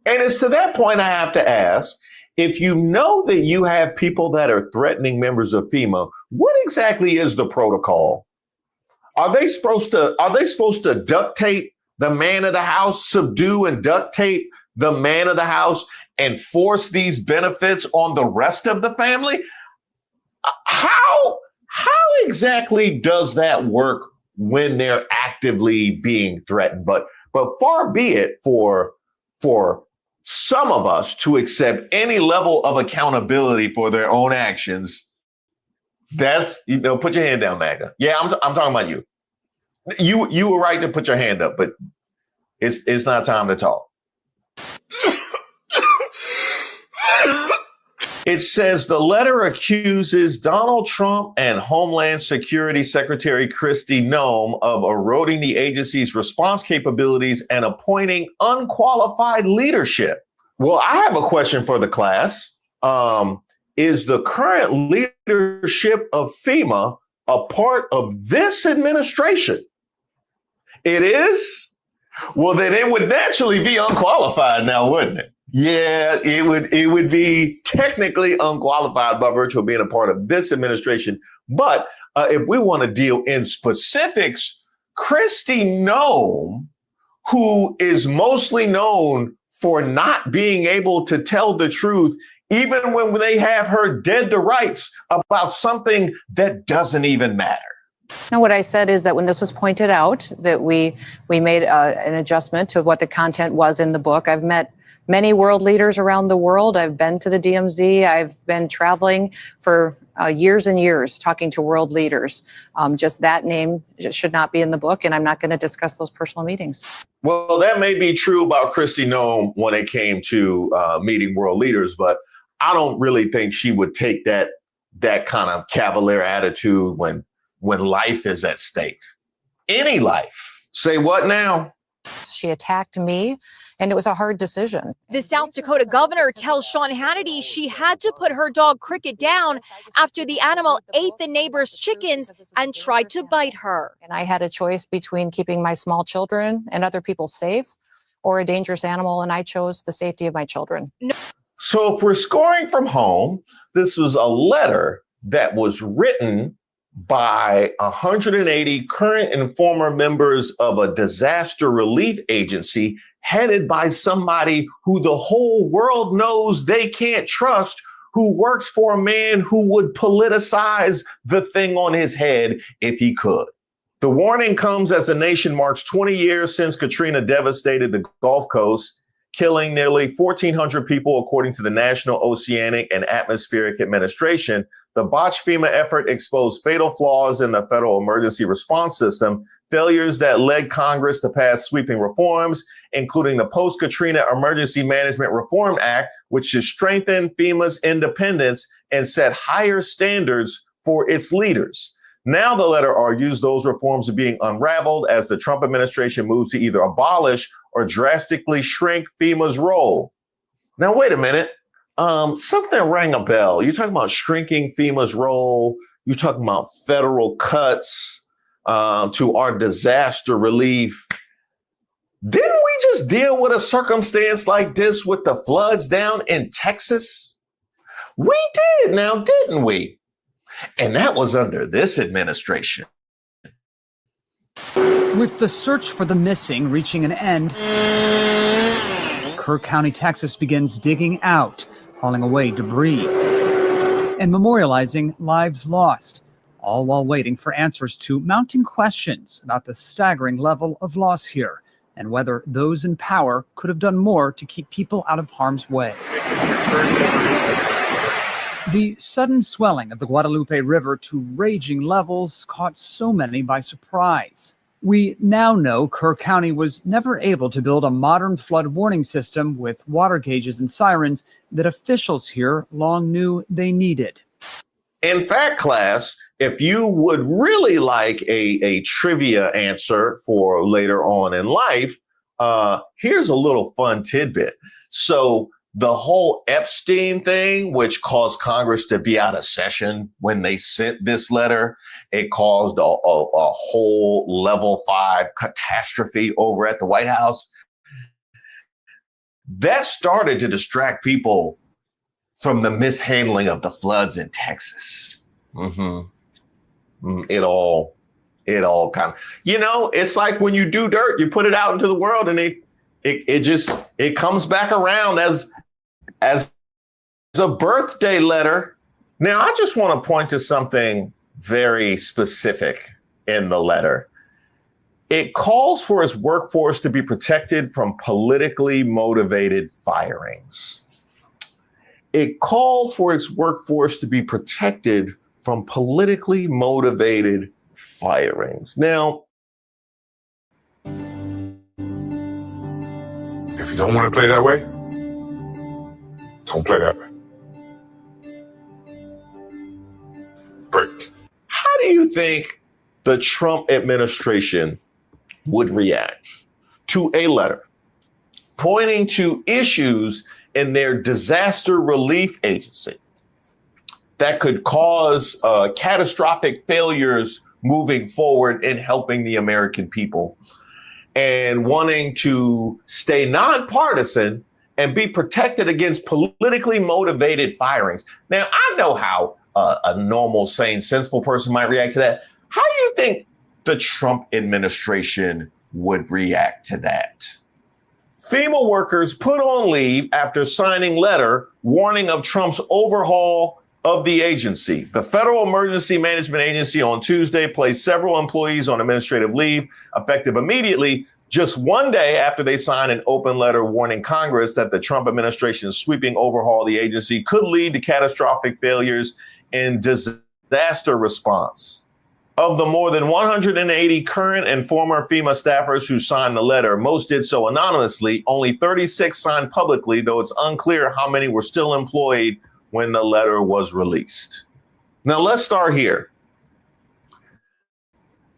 And it's to that point I have to ask, if you know that you have people that are threatening members of FEMA, what exactly is the protocol? Are they supposed to duct tape the man of the house, subdue and duct tape the man of the house, and force these benefits on the rest of the family? how exactly does that work when they're actively being threatened? But far be it for some of us to accept any level of accountability for their own actions. That's, put your hand down, MAGA. Yeah, I'm talking about you. You were right to put your hand up, but it's not time to talk. It says the letter accuses Donald Trump and Homeland Security Secretary Kristi Noem of eroding the agency's response capabilities and appointing unqualified leadership. Well, I have a question for the class. Is the current leadership of FEMA a part of this administration? It is? Well, then it would naturally be unqualified now, wouldn't it? Yeah, it would be technically unqualified by virtue of being a part of this administration. But if we want to deal in specifics, Kristi Noem, who is mostly known for not being able to tell the truth, even when they have her dead to rights about something that doesn't even matter. No, what I said is that when this was pointed out, that we made an adjustment to what the content was in the book. I've met many world leaders around the world. I've been to the DMZ. I've been traveling for years and years talking to world leaders. Just that name should not be in the book, and I'm not going to discuss those personal meetings. Well, that may be true about Kristi Noem when it came to meeting world leaders, but I don't really think she would take that kind of cavalier attitude when life is at stake. Any life. Say what now? She attacked me, and it was a hard decision. The South Dakota governor tells Sean Hannity she had to put her dog Cricket down after the animal ate the neighbor's chickens and tried to bite her. And I had a choice between keeping my small children and other people safe or a dangerous animal, and I chose the safety of my children. No. So if we're scoring from home, this was a letter that was written by 180 current and former members of a disaster relief agency headed by somebody who the whole world knows they can't trust, who works for a man who would politicize the thing on his head if he could. The warning comes as the nation marks 20 years since Katrina devastated the Gulf Coast, killing nearly 1,400 people, according to the National Oceanic and Atmospheric Administration. The botched FEMA effort exposed fatal flaws in the federal emergency response system, failures that led Congress to pass sweeping reforms, including the Post-Katrina Emergency Management Reform Act, which should strengthen FEMA's independence and set higher standards for its leaders. Now the letter argues those reforms are being unraveled as the Trump administration moves to either abolish or drastically shrink FEMA's role. Now, wait a minute. Something rang a bell. You're talking about shrinking FEMA's role. You're talking about federal cuts to our disaster relief. Didn't we just deal with a circumstance like this with the floods down in Texas? We did now, didn't we? And that was under this administration. With the search for the missing reaching an end, Kirk County, Texas begins digging out, hauling away debris, and memorializing lives lost, all while waiting for answers to mounting questions about the staggering level of loss here and whether those in power could have done more to keep people out of harm's way. The sudden swelling of the Guadalupe River to raging levels caught so many by surprise. We now know Kirk County was never able to build a modern flood warning system with water gauges and sirens that officials here long knew they needed. In fact, class, if you would really like a trivia answer for later on in life, here's a little fun tidbit. So the whole Epstein thing, which caused Congress to be out of session when they sent this letter, it caused a whole level 5 catastrophe over at the White House. That started to distract people from the mishandling of the floods in Texas. It all kind of, it's like when you do dirt, you put it out into the world and it comes back around as a birthday letter. Now, I just want to point to something very specific in the letter. It calls for its workforce to be protected from politically motivated firings. It called for its workforce to be protected from politically motivated firings. Now, if you don't want to play that way, don't play that way. Break. How do you think the Trump administration would react to a letter pointing to issues in their disaster relief agency that could cause catastrophic failures moving forward in helping the American people, and wanting to stay nonpartisan and be protected against politically motivated firings? Now, I know how a normal, sane, sensible person might react to that. How do you think the Trump administration would react to that? FEMA workers put on leave after signing letter warning of Trump's overhaul of the agency. The Federal Emergency Management Agency on Tuesday placed several employees on administrative leave, effective immediately, just one day after they signed an open letter warning Congress that the Trump administration's sweeping overhaul of the agency could lead to catastrophic failures in disaster response. Of the more than 180 current and former FEMA staffers who signed the letter, most did so anonymously. Only 36 signed publicly, though it's unclear how many were still employed when the letter was released. Now, let's start here.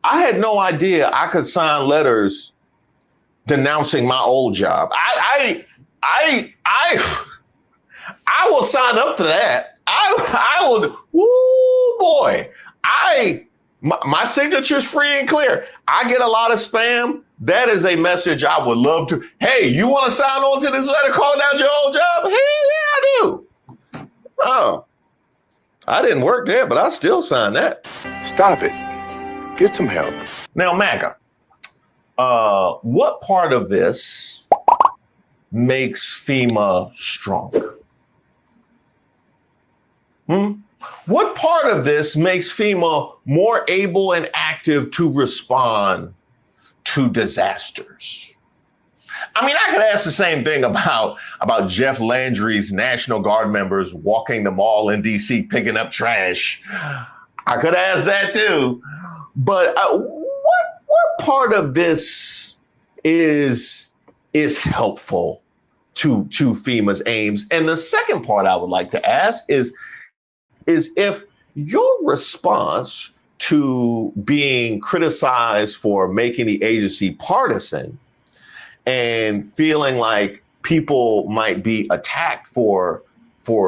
I had no idea I could sign letters denouncing my old job. I will sign up for that. I would. Woo, boy. My signature's free and clear. I get a lot of spam. That is a message I would love to. Hey, you want to sign on to this letter calling out your old job? Hey, yeah, I do. Oh, I didn't work there, but I still sign that. Stop it. Get some help. Now, MAGA, what part of this makes FEMA stronger? What part of this makes FEMA more able and active to respond to disasters? I mean, I could ask the same thing about Jeff Landry's National Guard members walking the mall in D.C. picking up trash. I could ask that too. But what part of this is helpful to FEMA's aims? And the second part I would like to ask is if your response to being criticized for making the agency partisan and feeling like people might be attacked for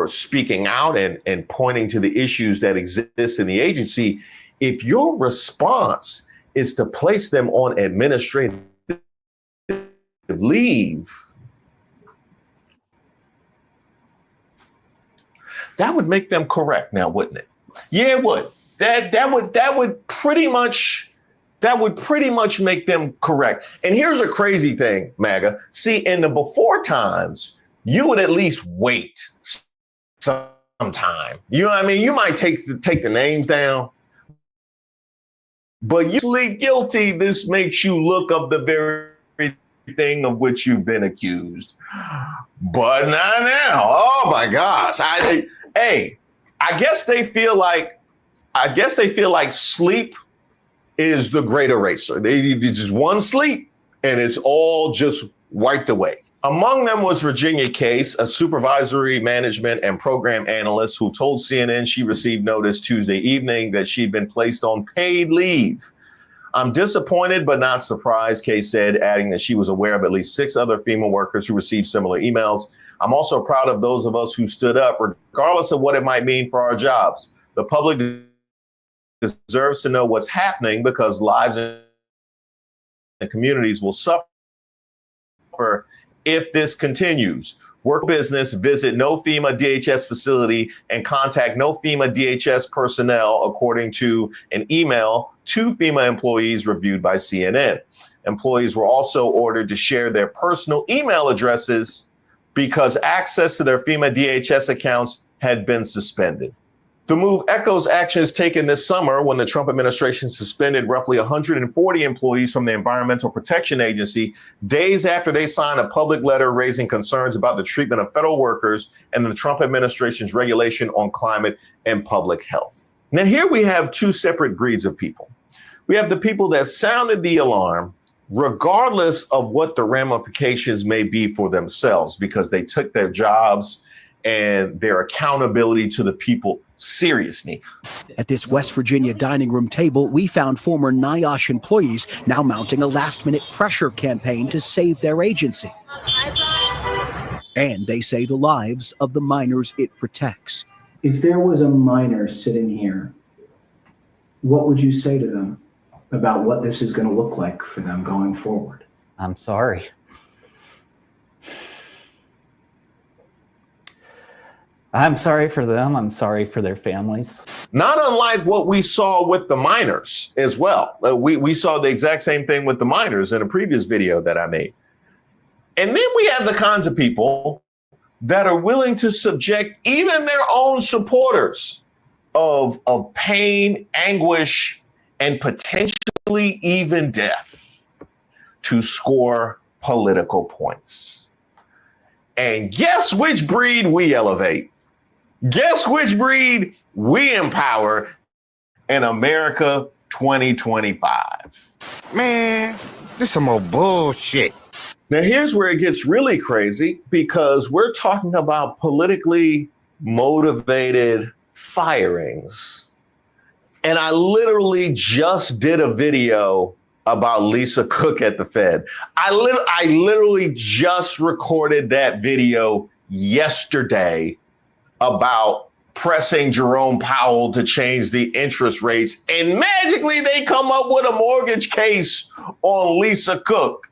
speaking out and pointing to the issues that exist in the agency, if your response is to place them on administrative leave, that would make them correct now, wouldn't it? Yeah, it would. That would pretty much make them correct. And here's a crazy thing, MAGA. See, in the before times, you would at least wait some time. You know what I mean? You might take the names down, but usually guilty. This makes you look up the very thing of which you've been accused. But not now. Oh my gosh. I guess they feel like sleep is the great eraser. They just one sleep and it's all just wiped away. Among them was Virginia Case, a supervisory management and program analyst who told CNN she received notice Tuesday evening that she'd been placed on paid leave. I'm disappointed, but not surprised, Case said, adding that she was aware of at least 6 other FEMA workers who received similar emails. I'm also proud of those of us who stood up, regardless of what it might mean for our jobs. The public deserves to know what's happening because lives and communities will suffer if this continues. Work business, visit no FEMA DHS facility and contact no FEMA DHS personnel, according to an email to FEMA employees reviewed by CNN. Employees were also ordered to share their personal email addresses because access to their FEMA DHS accounts had been suspended. The move echoes actions taken this summer when the Trump administration suspended roughly 140 employees from the Environmental Protection Agency days after they signed a public letter raising concerns about the treatment of federal workers and the Trump administration's regulation on climate and public health. Now, here we have two separate breeds of people. We have the people that sounded the alarm, regardless of what the ramifications may be for themselves, because they took their jobs and their accountability to the people seriously. At this West Virginia dining room table, we found former NIOSH employees now mounting a last-minute pressure campaign to save their agency. And they say the lives of the miners it protects. If there was a miner sitting here, what would you say to them about what this is going to look like for them going forward? I'm sorry. I'm sorry for them. I'm sorry for their families. Not unlike what we saw with the miners as well. We saw the exact same thing with the miners in a previous video that I made. And then we have the kinds of people that are willing to subject even their own supporters of pain, anguish, and potentially even death to score political points. And guess which breed we elevate? Guess which breed we empower in America 2025? Man, this some more bullshit. Now, here's where it gets really crazy, because we're talking about politically motivated firings. And I literally just did a video about Lisa Cook at the Fed. I literally just recorded that video yesterday about pressing Jerome Powell to change the interest rates. And magically they come up with a mortgage case on Lisa Cook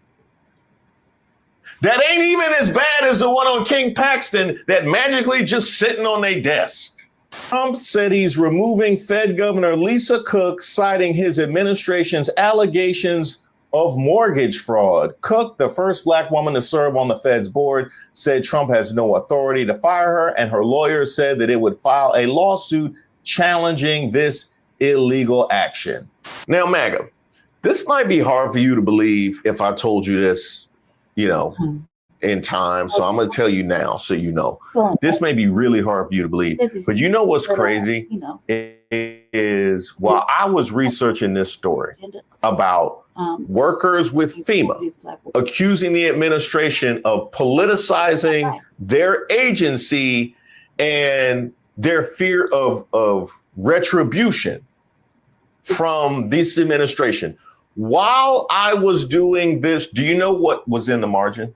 that ain't even as bad as the one on King Paxton that magically just sitting on their desk. Trump said he's removing Fed Governor Lisa Cook, citing his administration's allegations of mortgage fraud. Cook, the first Black woman to serve on the Fed's board, said Trump has no authority to fire her, and her lawyers said that it would file a lawsuit challenging this illegal action. Now, MAGA, this might be hard for you to believe if I told you this, in time. So I'm going to tell you now so you know. This may be really hard for you to believe. But you know what's crazy is while I was researching this story about workers with FEMA accusing the administration of politicizing their agency and their fear of retribution from this administration. While I was doing this, do you know what was in the margin?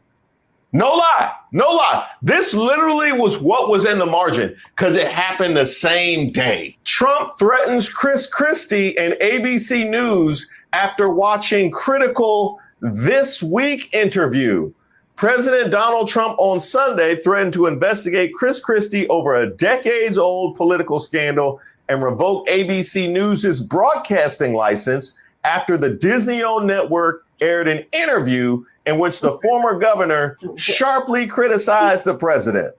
No lie. This literally was what was in the margin because it happened the same day. Trump threatens Chris Christie and ABC News after watching critical This Week interview. President Donald Trump on Sunday threatened to investigate Chris Christie over a decades-old political scandal and revoke ABC News' broadcasting license after the Disney-owned network aired an interview in which the former governor sharply criticized the president.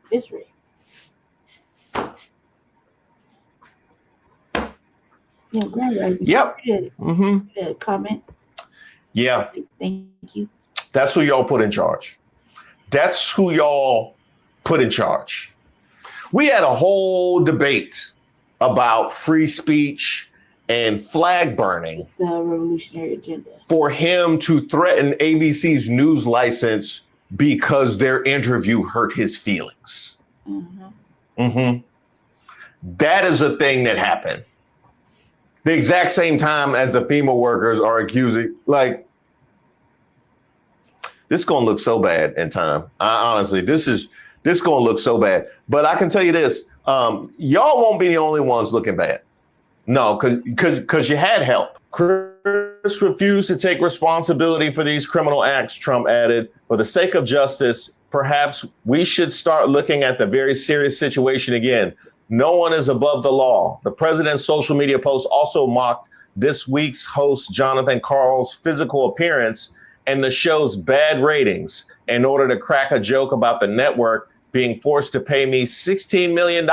Israel. Yep. Comment. Yeah. Thank you. That's who y'all put in charge. That's who y'all put in charge. We had a whole debate about free speech and flag burning. It's the revolutionary agenda. For him to threaten ABC's news license because their interview hurt his feelings. That is a thing that happened. The exact same time as the FEMA workers are accusing, like, this is going to look so bad in time. Honestly, this is going to look so bad. But I can tell you this, y'all won't be the only ones looking bad. No, because you had help. Chris refused to take responsibility for these criminal acts, Trump added. For the sake of justice, perhaps we should start looking at the very serious situation again. No one is above the law. The president's social media post also mocked this week's host, Jonathan Karl's physical appearance and the show's bad ratings in order to crack a joke about the network being forced to pay me $16 million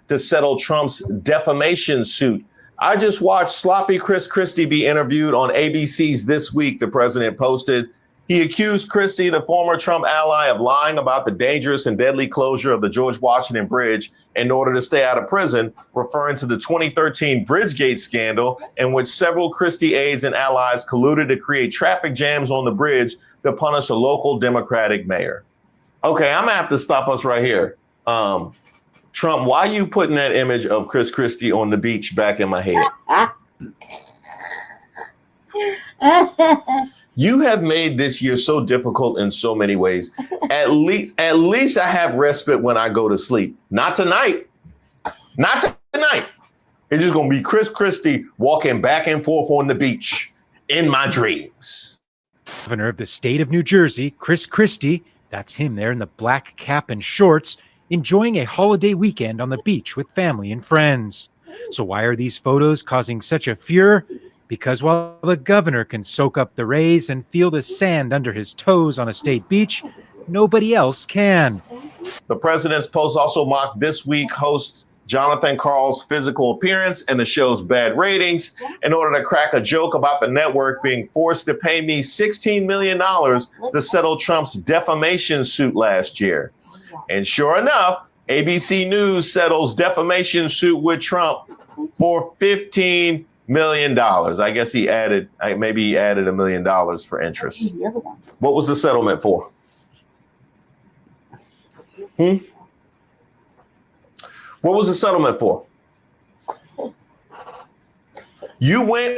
to settle Trump's defamation suit. I just watched sloppy Chris Christie be interviewed on ABC's This Week, the president posted. He accused Christie, the former Trump ally, of lying about the dangerous and deadly closure of the George Washington Bridge in order to stay out of prison, referring to the 2013 Bridgegate scandal in which several Christie aides and allies colluded to create traffic jams on the bridge to punish a local Democratic mayor. Okay, I'm gonna have to stop us right here. Trump, why are you putting that image of Chris Christie on the beach back in my head? You have made this year so difficult in so many ways. At least I have respite when I go to sleep. Not tonight. Not tonight. It's just gonna be Chris Christie walking back and forth on the beach in my dreams. Governor of the state of New Jersey, Chris Christie, that's him there in the black cap and shorts, enjoying a holiday weekend on the beach with family and friends. So why are these photos causing such a furor? Because while the governor can soak up the rays and feel the sand under his toes on a state beach, nobody else can. The president's post also mocked This Week host Jonathan Karl's physical appearance and the show's bad ratings in order to crack a joke about the network being forced to pay me $16 million to settle Trump's defamation suit last year. And sure enough, ABC News settles defamation suit with Trump for $15 million. I guess maybe he added $1 million for interest. What was the settlement for? What was the settlement for? You went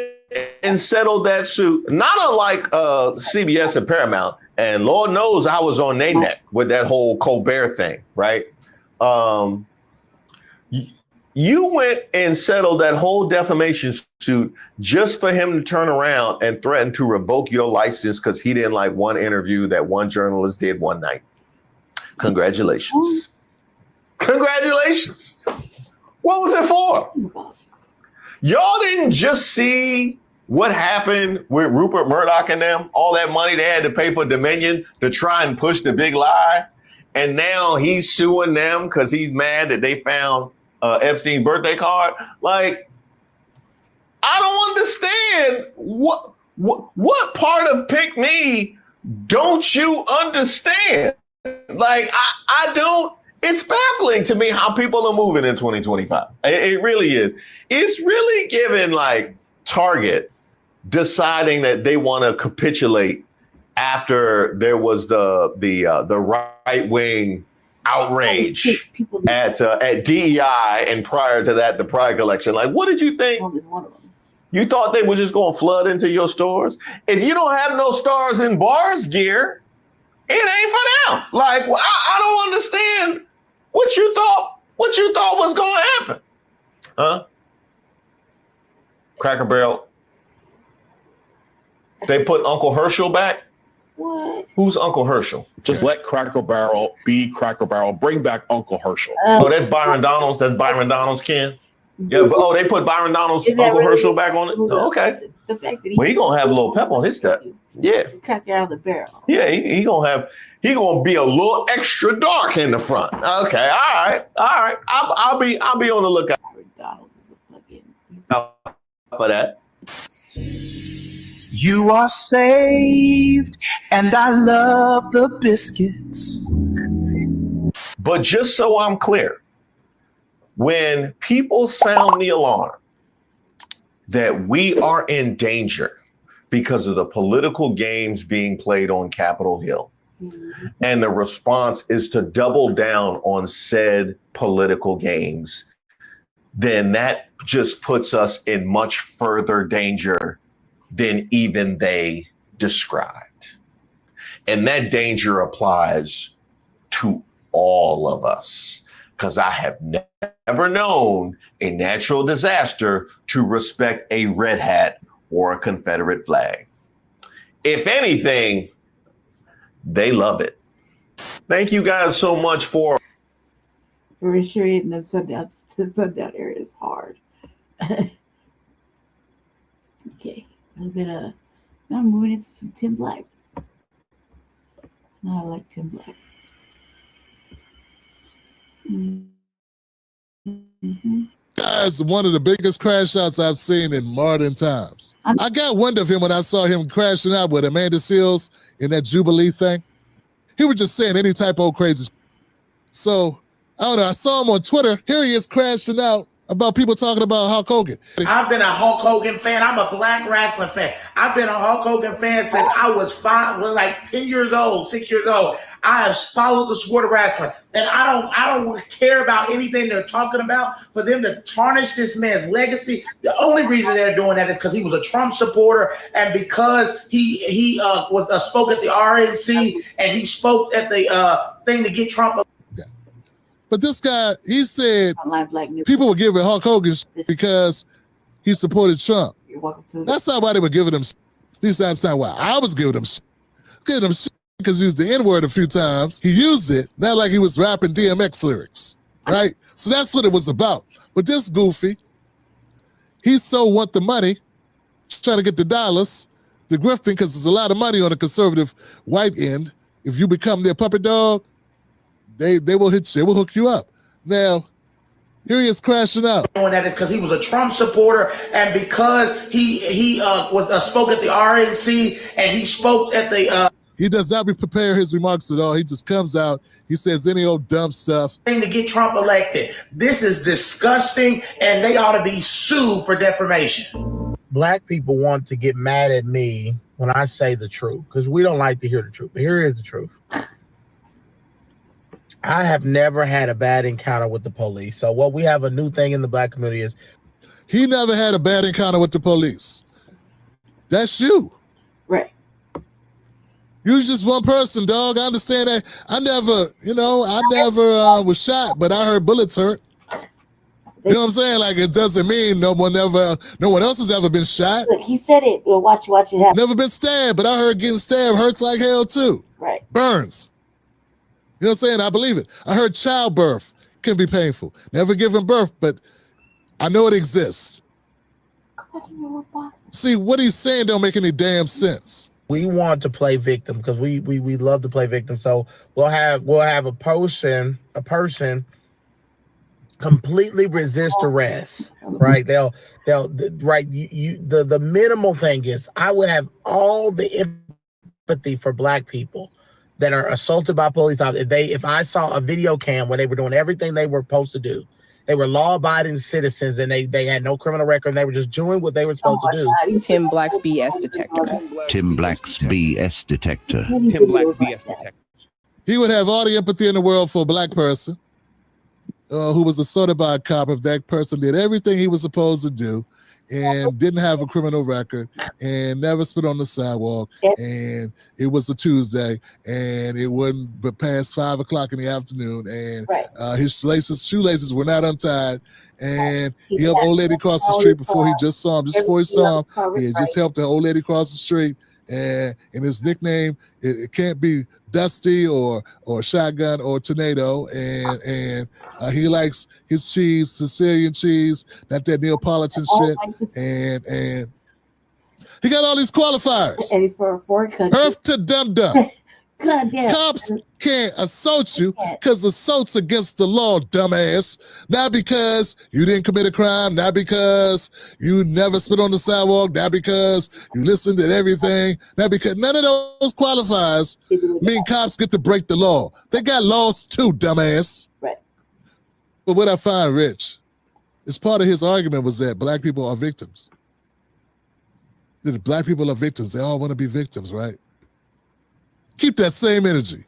and settled that suit, not unlike CBS and Paramount. And Lord knows I was on their neck with that whole Colbert thing, right? You went and settled that whole defamation suit just for him to turn around and threaten to revoke your license because he didn't like one interview that one journalist did one night. Congratulations. Congratulations. What was it for? Y'all didn't just see what happened with Rupert Murdoch and them, all that money they had to pay for Dominion to try and push the big lie. And now he's suing them because he's mad that they found Epstein's birthday card. Like, I don't understand what part of Pick Me don't you understand? Like, I don't. It's baffling to me how people are moving in 2025. It really is. It's really given like Target deciding that they want to capitulate after there was the right wing outrage at DEI, and prior to that, the Pride collection. Like, what did you think? You thought they were just going to flood into your stores? If you don't have no stars in bars gear, it ain't for them. Like, I don't understand what you thought was going to happen. Huh? Cracker Barrel. They put Uncle Herschel back? What? Who's Uncle Herschel? Just let Cracker Barrel be Cracker Barrel. Bring back Uncle Herschel. Oh, that's Byron Donalds. That's Byron Donalds' kin. Yeah, but they put Byron Donalds' Uncle Herschel back on it? Oh, okay. The fact that Well, he gonna have a little pep on his stuff. Yeah. Cracker out of the barrel. Yeah, he gonna be a little extra dark in the front. Okay, all right. I'll be on the lookout for that. You are saved, and I love the biscuits. But just so I'm clear, when people sound the alarm that we are in danger because of the political games being played on Capitol Hill, and the response is to double down on said political games, then that just puts us in much further danger than even they described. And that danger applies to all of us, because I have never known a natural disaster to respect a red hat or a Confederate flag. If anything, they love it. Thank you guys so much for Recreating the sundown area is hard. Okay, a little bit of. Now I'm moving into some Tim Black. Now I like Tim Black. Guy's one of the biggest crash outs I've seen in modern times. I got wind of him when I saw him crashing out with Amanda Seals in that Jubilee thing. He was just saying any type of old crazy. So, I don't know, I saw him on Twitter. Here he is crashing out about people talking about Hulk Hogan. I've been a Hulk Hogan fan. I'm a black wrestling fan. I've been a Hulk Hogan fan since I was like 10 years old, 6 years old. I have followed the sport of wrestling, and I don't care about anything they're talking about. For them to tarnish this man's legacy, the only reason they're doing that is because he was a Trump supporter, and because he spoke at the RNC and he spoke at the thing to get Trump. But this guy, he said people were giving Hulk Hogan because he supported Trump. That's not why they were giving him. At least that's not why I was giving him. Giving him because he used the N-word a few times. He used it, not like he was rapping DMX lyrics, right? So that's what it was about. But this goofy, he so want the money, trying to get the dollars, the grifting, because there's a lot of money on the conservative white end. If you become their puppet dog, they will hit you, they will hook you up. Now, here he is crashing out. Doing that is because he was a Trump supporter, and because he spoke at the RNC and he spoke at the he does not prepare his remarks at all. He just comes out. He says any old dumb stuff. Thing to get Trump elected. This is disgusting, and they ought to be sued for defamation. Black people want to get mad at me when I say the truth because we don't like to hear the truth. But here is the truth. I have never had a bad encounter with the police. So what we have a new thing in the black community is he never had a bad encounter with the police. That's you. Right. You're just one person, dog. I understand that. I never was shot, but I heard bullets hurt. You know what I'm saying? Like, it doesn't mean no one else has ever been shot. Look, he said it. Well, watch it happen. Never been stabbed, but I heard getting stabbed hurts like hell too. Right. Burns. You know what I'm saying? I believe it. I heard childbirth can be painful. Never given birth, but I know it exists. See, what he's saying don't make any damn sense. We want to play victim because we love to play victim. So we'll have a person completely resist arrest, right? They'll right. The minimal thing is I would have all the empathy for black people that are assaulted by police. If I saw a video cam where they were doing everything they were supposed to do, they were law-abiding citizens and they had no criminal record and they were just doing what they were supposed to do. Tim Black's BS detector. Tim Black's BS detector. Tim Black's BS detector. He would have all the empathy in the world for a black person who was assaulted by a cop if that person did everything he was supposed to do and didn't have a criminal record and never spit on the sidewalk and it was a Tuesday and it wasn't but past 5 o'clock in the afternoon and his shoelaces were not untied and he helped old lady cross the street before he saw him. He had just helped the old lady cross the street and his nickname, it can't be Dusty or Shotgun or Tornado, and he likes his cheese, Sicilian cheese, not that Neapolitan shit, and he got all these qualifiers. And he's for a foreign country. Earth to dum-dum. Goddamn. Cops can't assault you because assault's against the law, dumbass. Not because you didn't commit a crime, not because you never spit on the sidewalk, not because you listened to everything, not because none of those qualifiers mean cops get to break the law. They got laws too, dumbass. Right. But what I find rich is part of his argument was that black people are victims. That black people are victims. They all want to be victims, right? Keep that same energy.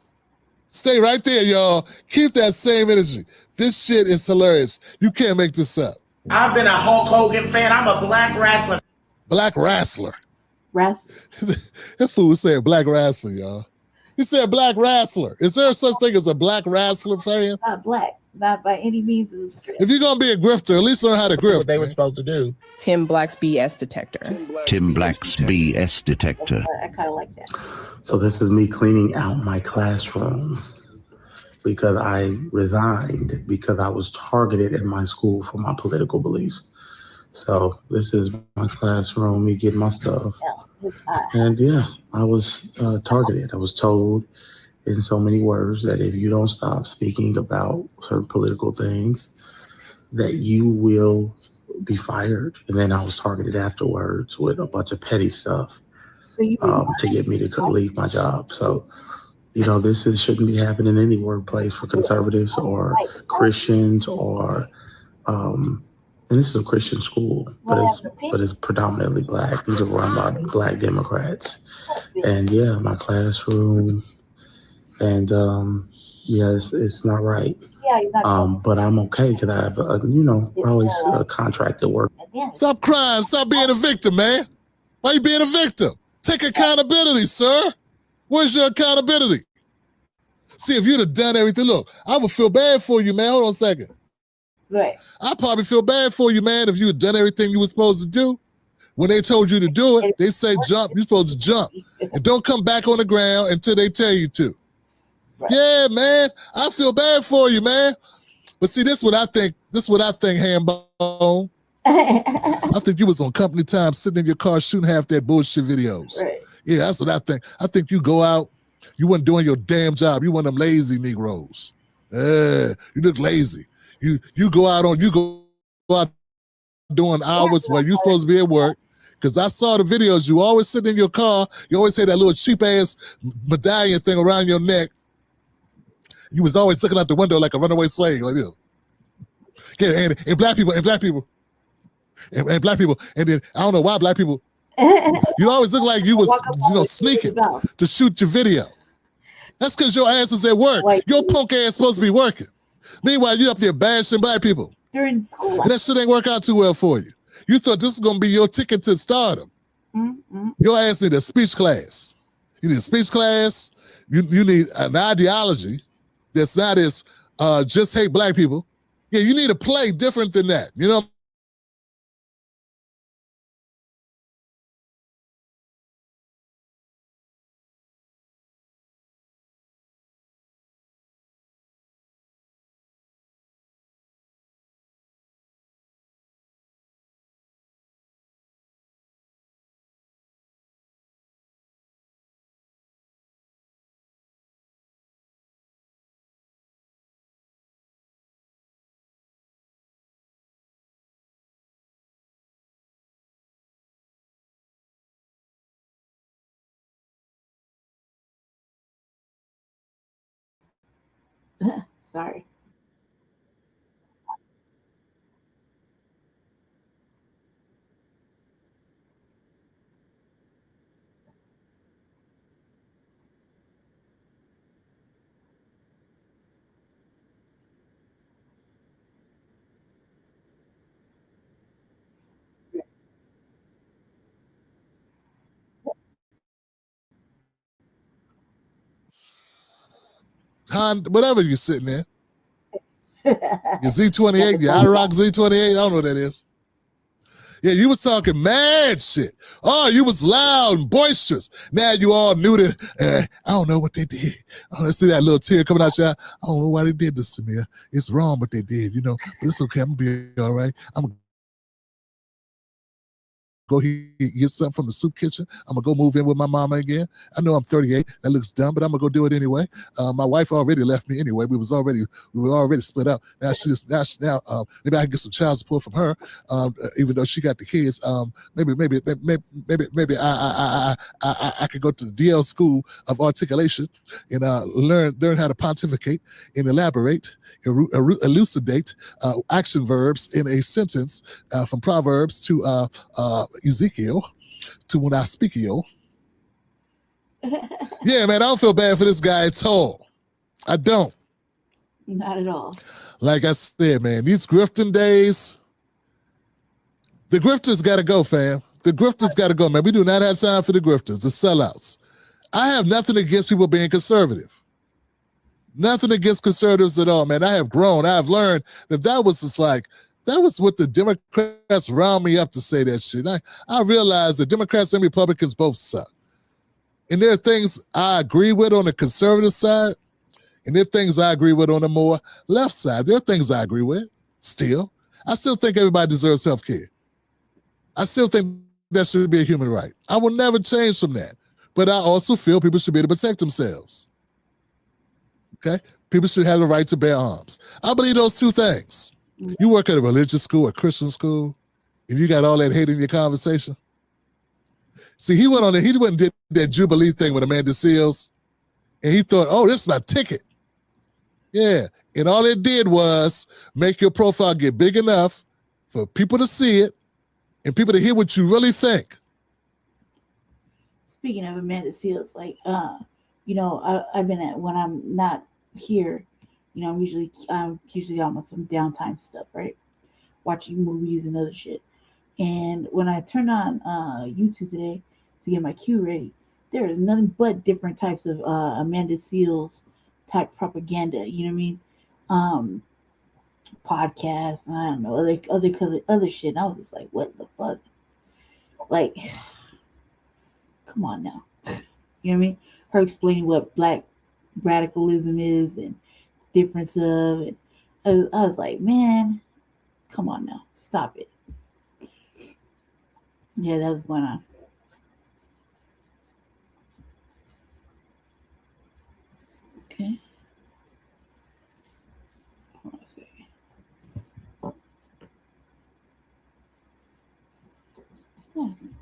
Stay right there, y'all. Keep that same energy. This shit is hilarious. You can't make this up. I've been a Hulk Hogan fan. I'm a black wrestler. Black wrestler. Wrestler. That fool said black wrestler, y'all. He said black wrestler. Is there such thing as a black wrestler fan? Not black. Not by any means of the stretch. If you're going to be a grifter, at least learn how to grift. What they were supposed to do. Tim Black's BS detector. Tim Black's BS detector. I kind of like that. So this is me cleaning out my classroom because I resigned because I was targeted at my school for my political beliefs. So this is my classroom, me getting my stuff. And yeah, I was targeted. I was told in so many words that if you don't stop speaking about certain political things, that you will be fired. And then I was targeted afterwards with a bunch of petty stuff to get me to leave my job. So, shouldn't be happening in any workplace for conservatives or Christians or, and this is a Christian school, but it's predominantly Black. These are run by Black Democrats. And yeah, my classroom, and it's not right. But I'm okay because I have, always contracted work. Stop crying. Stop being a victim, man. Why you being a victim? Take accountability, sir. Where's your accountability? See, if you'd have done everything, look, I would feel bad for you, man. Hold on a second. Right. I probably feel bad for you, man, if you had done everything you were supposed to do. When they told you to do it, they say jump, you're supposed to jump. And don't come back on the ground until they tell you to. Right. Yeah, man, I feel bad for you, man. But see, this is what I think, Hambone. I think you was on company time sitting in your car shooting half that bullshit videos. Right. Yeah, that's what I think. I think you go out, you weren't doing your damn job. You one of them lazy Negroes. You look lazy. You go out doing hours while you're supposed to be at work. Because I saw the videos, you always sit in your car, you always had that little cheap ass medallion thing around your neck. You was always looking out the window like a runaway slave, like this. Yeah, and black people, and black people, and then I don't know why black people, you always look like you was, sneaking to shoot your video. That's because your ass is at work. Your punk ass supposed to be working. Meanwhile, you up there bashing black people. During school. And that shit ain't work out too well for you. You thought this was gonna be your ticket to stardom. Mm-hmm. Your ass need a speech class. You need a speech class. You need an ideology that's not as just hate black people. Yeah, you need to play different than that. You know. Sorry. Whatever you're sitting there. Your Z28, your IROC Z28, I don't know what that is. Yeah, you was talking mad shit. Oh, you was loud and boisterous. Now you all knew that, I don't know what they did. I see that little tear coming out your eye. I don't know why they did this to me. It's wrong what they did, but it's okay. I'm going to be all right. I'm going to go get something from the soup kitchen. I'm going to go move in with my mama again. I know I'm 38. That looks dumb, but I'm going to go do it anyway. My wife already left me anyway. We were already split up. Now maybe I can get some child support from her, even though she got the kids. Maybe I could go to the DL School of Articulation and learn how to pontificate and elaborate, elucidate action verbs in a sentence from Proverbs to Ezekiel to when I speak yo. Yeah, man, I don't feel bad for this guy at all. I don't. Not at all. Like I said, man, these grifting days, the grifters got to go, fam. The grifters got to go, man. We do not have time for the grifters, the sellouts. I have nothing against people being conservative. Nothing against conservatives at all, man. I have grown. I have learned that was just like, that was what the Democrats round me up to say that shit. I realized that Democrats and Republicans both suck. And there are things I agree with on the conservative side, and there are things I agree with on the more left side. There are things I agree with still. I still think everybody deserves health care. I still think that should be a human right. I will never change from that. But I also feel people should be able to protect themselves. Okay? People should have the right to bear arms. I believe those two things. You work at a religious school, a Christian school, and you got all that hate in your conversation. See, he went on there, he went and did that Jubilee thing with Amanda Seals, and he thought, oh, this is my ticket. Yeah, and all it did was make your profile get big enough for people to see it and people to hear what you really think. Speaking of Amanda Seals, like, you know, I've been at, when I'm not here, you know, I'm usually on some downtime stuff, right? Watching movies and other shit. And when I turned on YouTube today to get my queue ready, there is nothing but different types of Amanda Seals type propaganda. You know what I mean? Podcasts, I don't know, other shit. And I was just like, what the fuck? Like, come on now. You know what I mean? Her explaining what black radicalism is and difference of, and I was like, man, come on now, stop it. Yeah, that was going on. Okay. Hold on a second.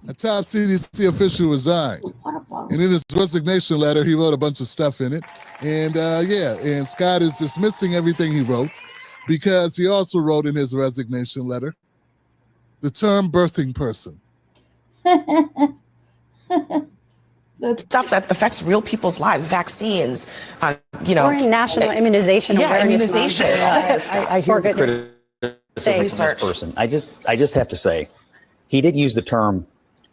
A top CDC official resigned. And in his resignation letter, he wrote a bunch of stuff in it. And and Scott is dismissing everything he wrote because he also wrote in his resignation letter the term birthing person. Stuff that affects real people's lives, vaccines, you know. Or in national immunization Yeah, awareness immunization. month. I hear the criticism from this person. I just have to say, he did use the term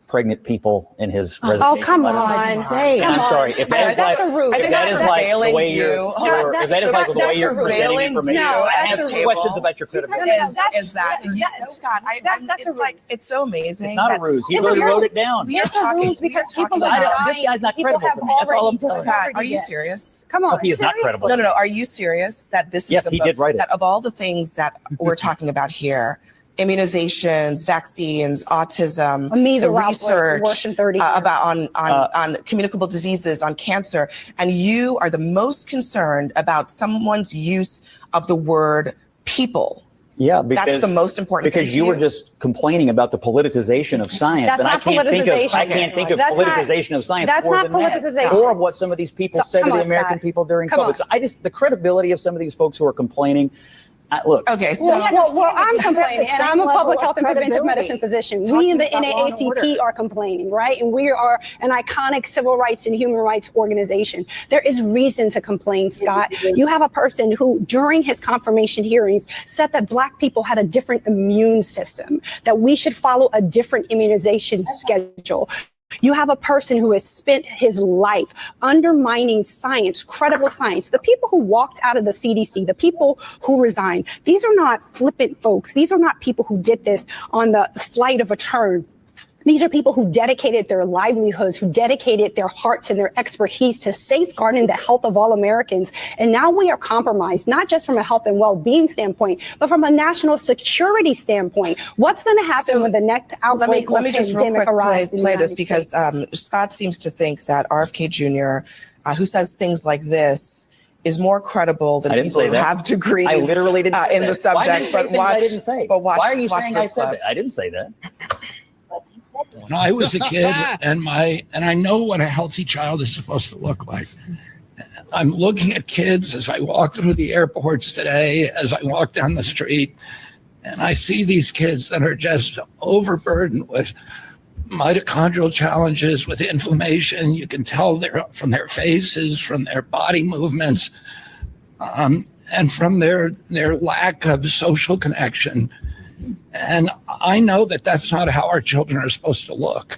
pregnant people in his resignation. Oh, come letter. on. I'm sorry. If that is like, if that is like the way you're, if that is like the way you're presenting information, I have questions about your credibility. Is that Scott? It's like, it's so amazing. It's not a ruse. He really wrote it down. It's a ruse because people are this guy's not credible to me. That's all I'm telling you. Scott, are you serious? Come on. He is not credible. No. Are you serious that this is Yes, the he book did write it. that of all the things that we're talking about here, immunizations, vaccines, autism, the research about on communicable diseases, on cancer, and you are the most concerned about someone's use of the word people. Yeah, because that's the most important thing because you were just complaining about the politicization of science, That's and I not can't think of That's politicization not- of science that's more not than that, politicization. or of what some of these people said to come the on, American Scott. people during Come COVID. on. So the credibility of some of these folks who are complaining. Look. Okay, so well, I'm complaining, and I'm a public health and preventive credibility. medicine physician. We in the NAACP are complaining, right? And we are an iconic civil rights and human rights organization. There is reason to complain, Scott. You have a person who, during his confirmation hearings, said that Black people had a different immune system, that we should follow a different immunization schedule. You have a person who has spent his life undermining science, credible science. The people who walked out of the CDC, the people who resigned, these are not flippant folks. These are not people who did this on the slight of a turn. These are people who dedicated their livelihoods, who dedicated their hearts and their expertise to safeguarding the health of all Americans. And now we are compromised, not just from a health and well-being standpoint, but from a national security standpoint. What's going to happen when the next outbreak let me just real quick play this, because States? Scott seems to think that RFK Jr., who says things like this, is more credible than people who have degrees. I literally didn't say in the that. Why did you subject. say But things watch, I didn't say. But watch, Why are you watch saying I this said clip. that? I didn't say that. When I was a kid, and I know what a healthy child is supposed to look like. I'm looking at kids as I walk through the airports today, as I walk down the street, and I see these kids that are just overburdened with mitochondrial challenges, with inflammation. You can tell they're from their faces, from their body movements, and from their lack of social connection. And I know that that's not how our children are supposed to look.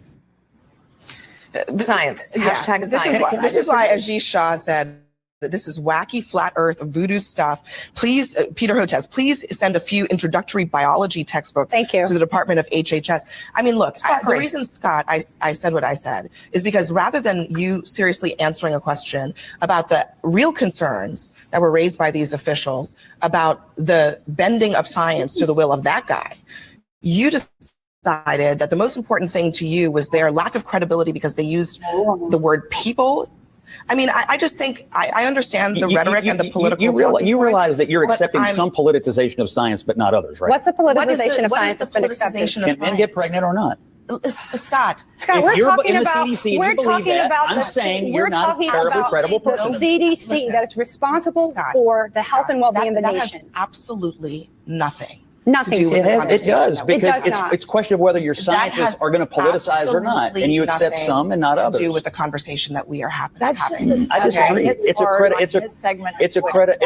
Science. Hashtag science. This is why Ajiz Shah said that this is wacky, flat earth, voodoo stuff. Please, Peter Hotez, please send a few introductory biology textbooks to the Department of HHS. I mean, look, the reason, Scott, I said what I said is because rather than you seriously answering a question about the real concerns that were raised by these officials about the bending of science to the will of that guy, you decided that the most important thing to you was their lack of credibility because they used the word people I mean, I just think I understand the rhetoric and the political. You realize that you're but accepting some politicization of science, but not others, right? What's the politicization of science that's been accepted? Can men get pregnant or not? Scott, we're talking in the about CDC, we're you believe talking that, about I'm the saying we're you're not a talking terribly about credible the person. CDC that is responsible for the health and well-being of the that nation. has absolutely nothing. Nothing to do with the It conversation does, that we're because having. it's a question of whether your That scientists has are going to politicize or not, and you accept absolutely some and not nothing others. to do with the conversation that we are having. That's just the I disagree. It's a credit. It's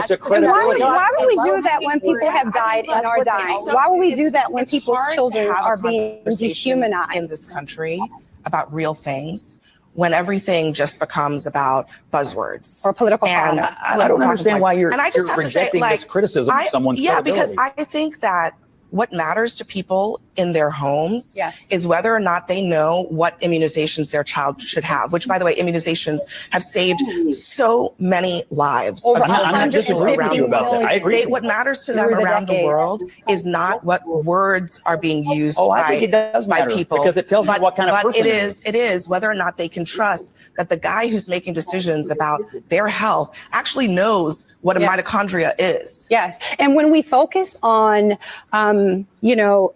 a credibility. Why would we do that when people have died and are dying? Why would we do that when people's children are being dehumanized in this country about real things? When everything just becomes about buzzwords or political and I don't understand why you're you're rejecting this criticism of someone's because credibility. I think that what matters to people in their homes is whether or not they know what immunizations their child should have, which, by the way, immunizations have saved so many lives. I'm not disagreeing with you about that. I agree. What matters to them around the world is not what words are being used I think it does by matter, people. because it tells you what kind of person it is whether or not they can trust that the guy who's making decisions about their health actually knows what a mitochondria is. Yes. And when we focus on,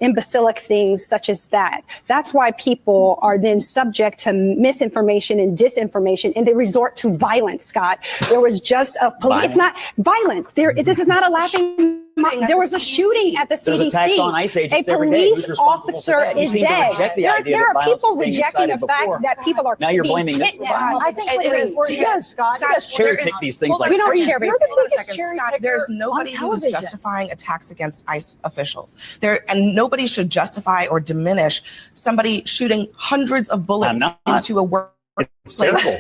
imbecilic things such as that, that's why people are then subject to misinformation and disinformation, and they resort to violence, Scott. There was just it's not violence. This is not a laughing. There was a shooting at the CDC. There's attacks on ICE agents every day. Who's police responsible officer for that? You is seem to dead. reject the idea There that are people violence is being rejecting the incited fact before. that people are Now you're being blaming this. kidnapped. I think it is You guys cherry pick these things like we don't crazy. cherry Hold pick. on a second, Scott. There's nobody who is justifying attacks against ICE officials. And nobody should justify or diminish somebody shooting hundreds of bullets into a workplace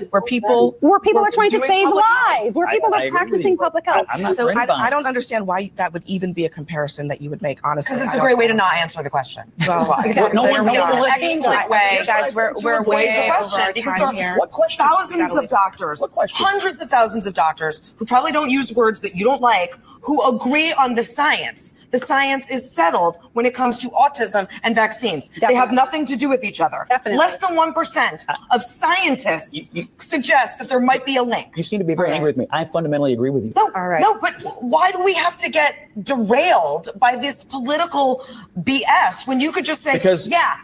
where people are trying to save lives, where people are practicing public health. So I don't understand why that would even be a comparison that you would make, honestly. Because it's a great way to not answer the question. Well, exactly. Excellent way. Guys, we're way over our time here. Thousands of doctors, hundreds of thousands of doctors who probably don't use words that you don't like, who agree on the science. The science is settled when it comes to autism and vaccines. They have nothing to do with each other. Less than 1% of scientists suggest that there might be a link. You seem to be very angry with me. I fundamentally agree with you. No, but why do we have to get derailed by this political BS when you could just say,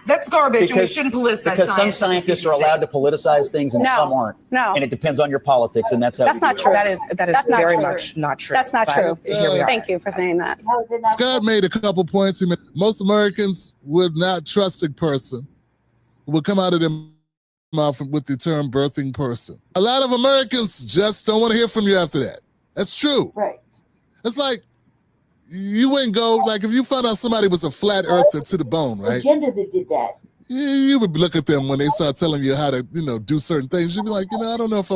that's garbage and we shouldn't politicize science? Because some scientists are allowed to politicize things and some aren't. No. And it depends on your politics, and that's how That's not true. That is very much not true. That's not true. Here we are. Thank you for saying that. Scott made a couple points. He made, most Americans would not trust a person who would come out of their mouth with the term birthing person. A lot of Americans just don't want to hear from you after that. That's true. Right. It's like you wouldn't go, like if you found out somebody was a flat earther to the bone, right? Agenda that did that. You would look at them when they start telling you how to, do certain things. You'd be like, I don't know if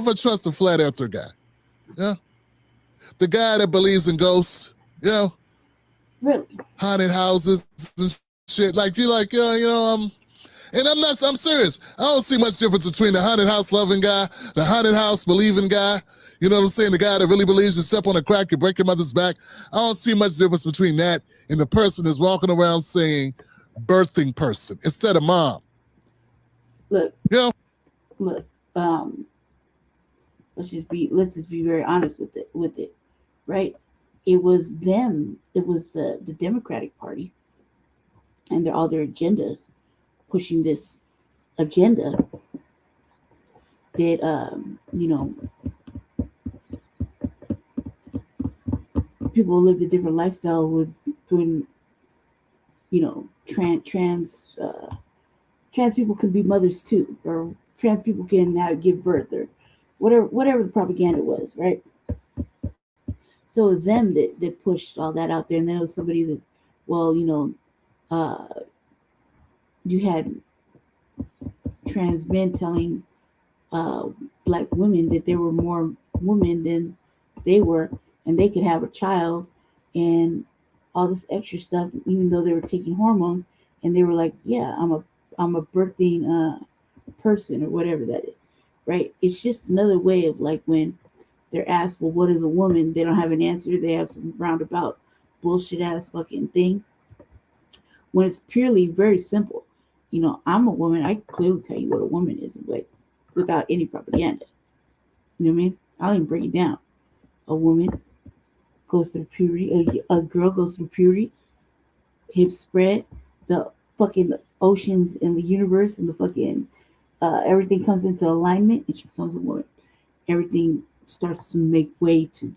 I trust a flat earther guy. Yeah. The guy that believes in ghosts, really, haunted houses and shit. Like you're like, and I'm serious. I don't see much difference between the haunted house loving guy, the haunted house believing guy. You know what I'm saying? The guy that really believes you step on a crack, you break your mother's back. I don't see much difference between that and the person that's walking around saying birthing person instead of mom. Look, let's just be very honest with it, right? It was them. It was the Democratic Party and all their agendas pushing this agenda that people lived a different lifestyle with doing, trans people can be mothers too, or trans people can now give birth, or whatever the propaganda was, right? So it was them that pushed all that out there, and then it was somebody that's, you had trans men telling black women that there were more women than they were, and they could have a child and all this extra stuff, even though they were taking hormones, and they were like, yeah, I'm a birthing person, or whatever that is, right? It's just another way of, like, when they're asked, well, what is a woman? They don't have an answer. They have some roundabout bullshit ass fucking thing. When it's purely very simple. I'm a woman. I can clearly tell you what a woman is. Like, without any propaganda. You know what I mean? I'll even break it down. A woman goes through puberty, a girl goes through puberty, hips spread, the fucking oceans and the universe and the fucking everything comes into alignment and she becomes a woman. Everything starts to make way to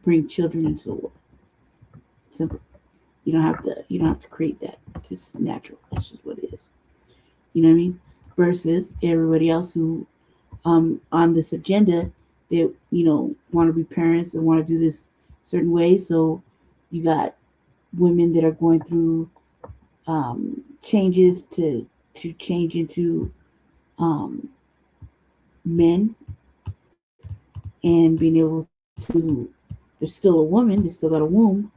bring children into the world. Simple. You don't have to create that. It's just natural. It's just what it is. You know what I mean? Versus everybody else who on this agenda that, want to be parents and want to do this certain way. So you got women that are going through changes to change into men and being able to, they're still a woman, they still got a womb,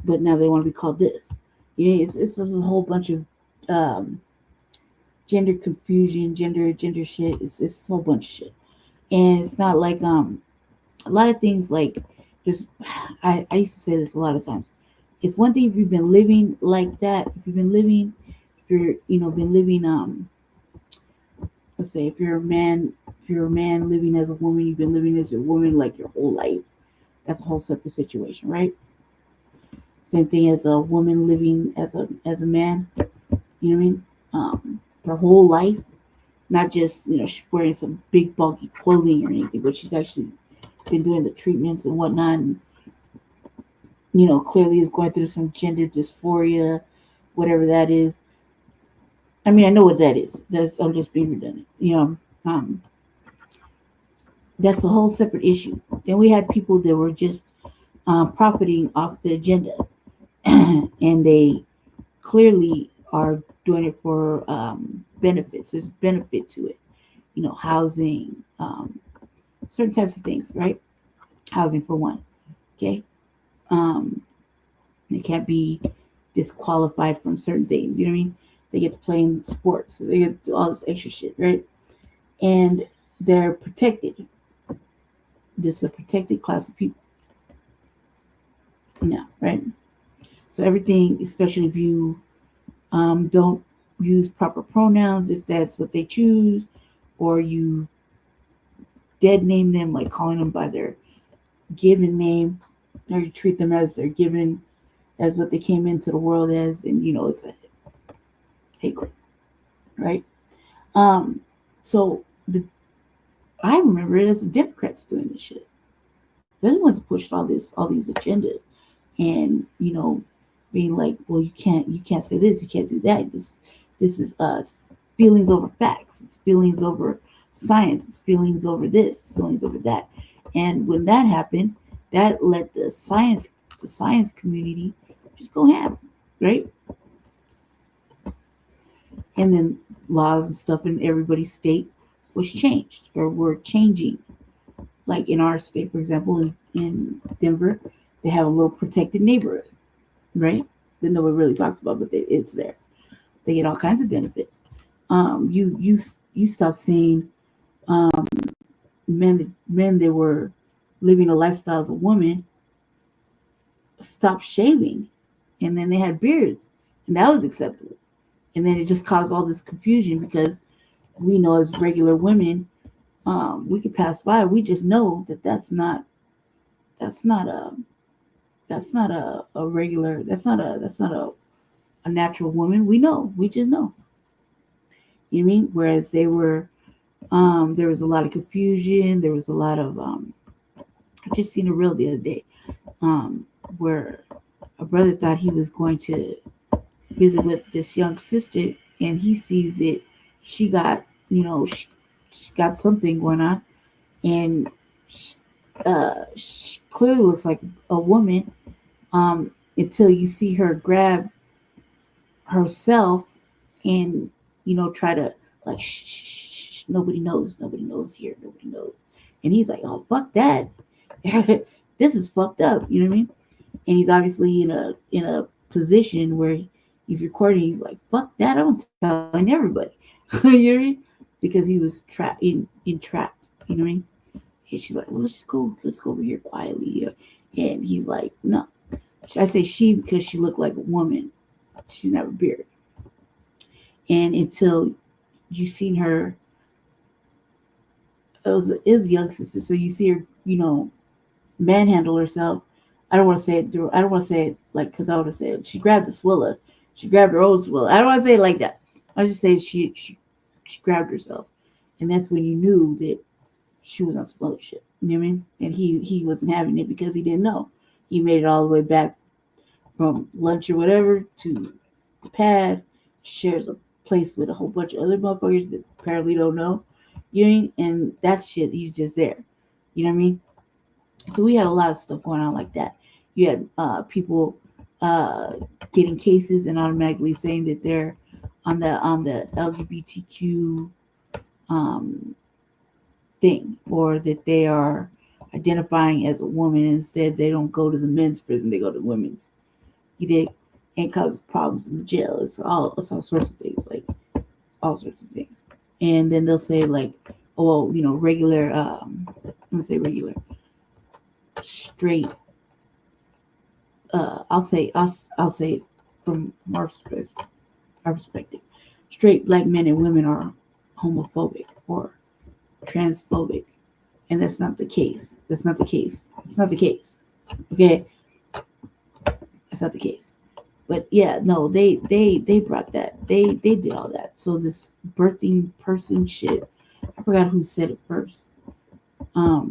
but now they want to be called this. It's a whole bunch of gender confusion, gender shit. It's a whole bunch of shit. And it's not like a lot of things like just I used to say this a lot of times. It's one thing if you've been living like that, if you're been living let's say if you're a man living as a woman, you've been living as a woman like your whole life. That's a whole separate situation, right? Same thing as a woman living as a man, you know what I mean? Her whole life, not just, she's wearing some big bulky clothing or anything, but she's actually been doing the treatments and whatnot, and, clearly is going through some gender dysphoria, whatever that is. I mean, I know what that is. I'm just being redundant. That's a whole separate issue. Then we had people that were just profiting off the agenda, and they clearly are doing it for benefits. There's benefit to it, housing, certain types of things, right? Housing for one, okay? They can't be disqualified from certain things, you know what I mean? They get to play in sports, they get to do all this extra shit, right? And they're protected. This is a protected class of people. No, right? So everything, especially if you don't use proper pronouns, if that's what they choose, or you dead name them, like calling them by their given name, or you treat them as they're given, as what they came into the world as, and it's a hate crime, right? So I remember it as the Democrats doing this shit. They're the ones who pushed all these agendas, and being like, well, you can't say this, you can't do that. This is it's feelings over facts, it's feelings over science, it's feelings over this, it's feelings over that. And when that happened, that let the science community just go ham, right? And then laws and stuff in everybody's state was changed, or were changing. Like in our state, for example, in Denver, they have a little protected neighborhood, right? That nobody really talks about, but it's there. They get all kinds of benefits. You stop seeing men that were living a lifestyle as a woman stop shaving, and then they had beards, and that was acceptable. And then it just caused all this confusion because we know as regular women, we could pass by. We just know that that's not a natural woman. We just know. You know what I mean? Whereas they were, there was a lot of confusion. There was a lot of, I just seen a reel the other day, where a brother thought he was going to visit with this young sister, and he sees that she got, she got something going on, and she clearly looks like a woman, until you see her grab herself and try to like shh, nobody knows here, nobody knows. And he's like, oh, fuck that. This is fucked up, you know what I mean? And he's obviously in a position where he's recording. He's like, fuck that, I'm telling everybody. You know what I mean? Because he was entrapped, you know what I mean? And she's like, well, let's go over here quietly. And he's like, no. I say she because she looked like a woman. She's never beard. And until you seen her it was a young sister. So you see her, manhandle herself. I don't want to say it. I don't want to say it like, because I would have said she grabbed the Swilla. She grabbed her own Swilla. I don't want to say it like that. I just say she grabbed herself, and that's when you knew that she was on some other shit. You know what I mean? And he wasn't having it because he didn't know. He made it all the way back from lunch or whatever to the pad. Shares a place with a whole bunch of other motherfuckers that apparently don't know. You know what I mean? And that shit, he's just there. You know what I mean? So we had a lot of stuff going on like that. You had people getting cases and automatically saying that they're on the LGBTQ thing, or that they are identifying as a woman. Instead, they don't go to the men's prison; they go to the women's. You dig? And causes problems in the jail. It's all sorts of things, like all sorts of things. And then they'll say like, oh, well, regular. I'm gonna say regular, straight. I'll say from our perspective, straight black men and women are homophobic or transphobic, and that's not the case. That's not the case. It's not the case. Okay, that's not the case. But yeah, no, they brought that. They did all that. So this birthing person shit, I forgot who said it first. I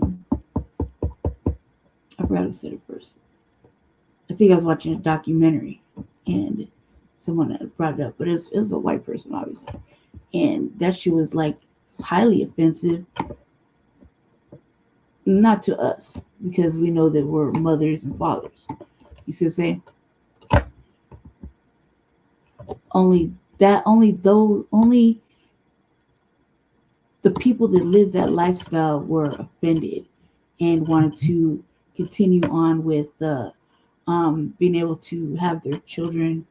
think I was watching a documentary and someone had brought it up, but it was a white person, obviously. And that shit was like highly offensive. Not to us, because we know that we're mothers and fathers. You see what I'm saying? Only the people that lived that lifestyle were offended and wanted to continue on with the being able to have their children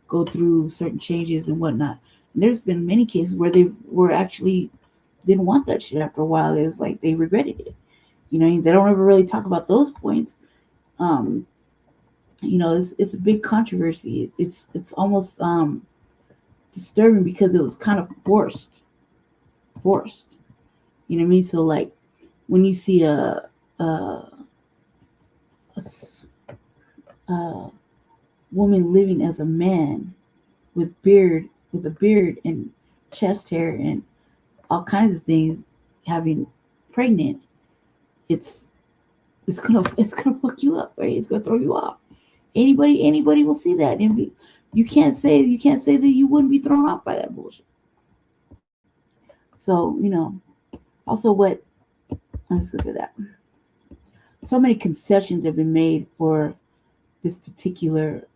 go through certain changes and whatnot. And there's been many cases where they were actually didn't want that shit after a while. It was like they regretted it. They don't ever really talk about those points. It's a big controversy. It's almost disturbing because it was kind of forced. You know what I mean? So like when you see a woman living as a man with a beard and chest hair and all kinds of things, having pregnant, it's gonna fuck you up, right? It's gonna throw you off. Anybody will see that, and you can't say that you wouldn't be thrown off by that bullshit. So also what I'm just gonna say that so many concessions have been made for this particular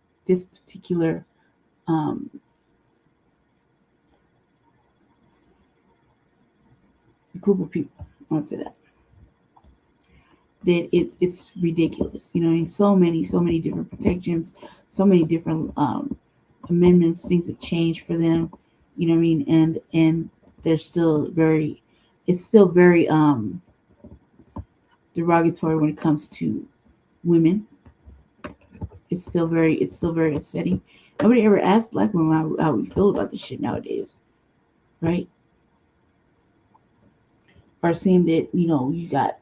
group of people. I want to say that it's ridiculous. So many different protections, so many different amendments, things that change for them. You know what I mean? And they're still very derogatory when it comes to women. It's still very upsetting. Nobody ever asked black women how we feel about this shit nowadays, right? Or seeing that you got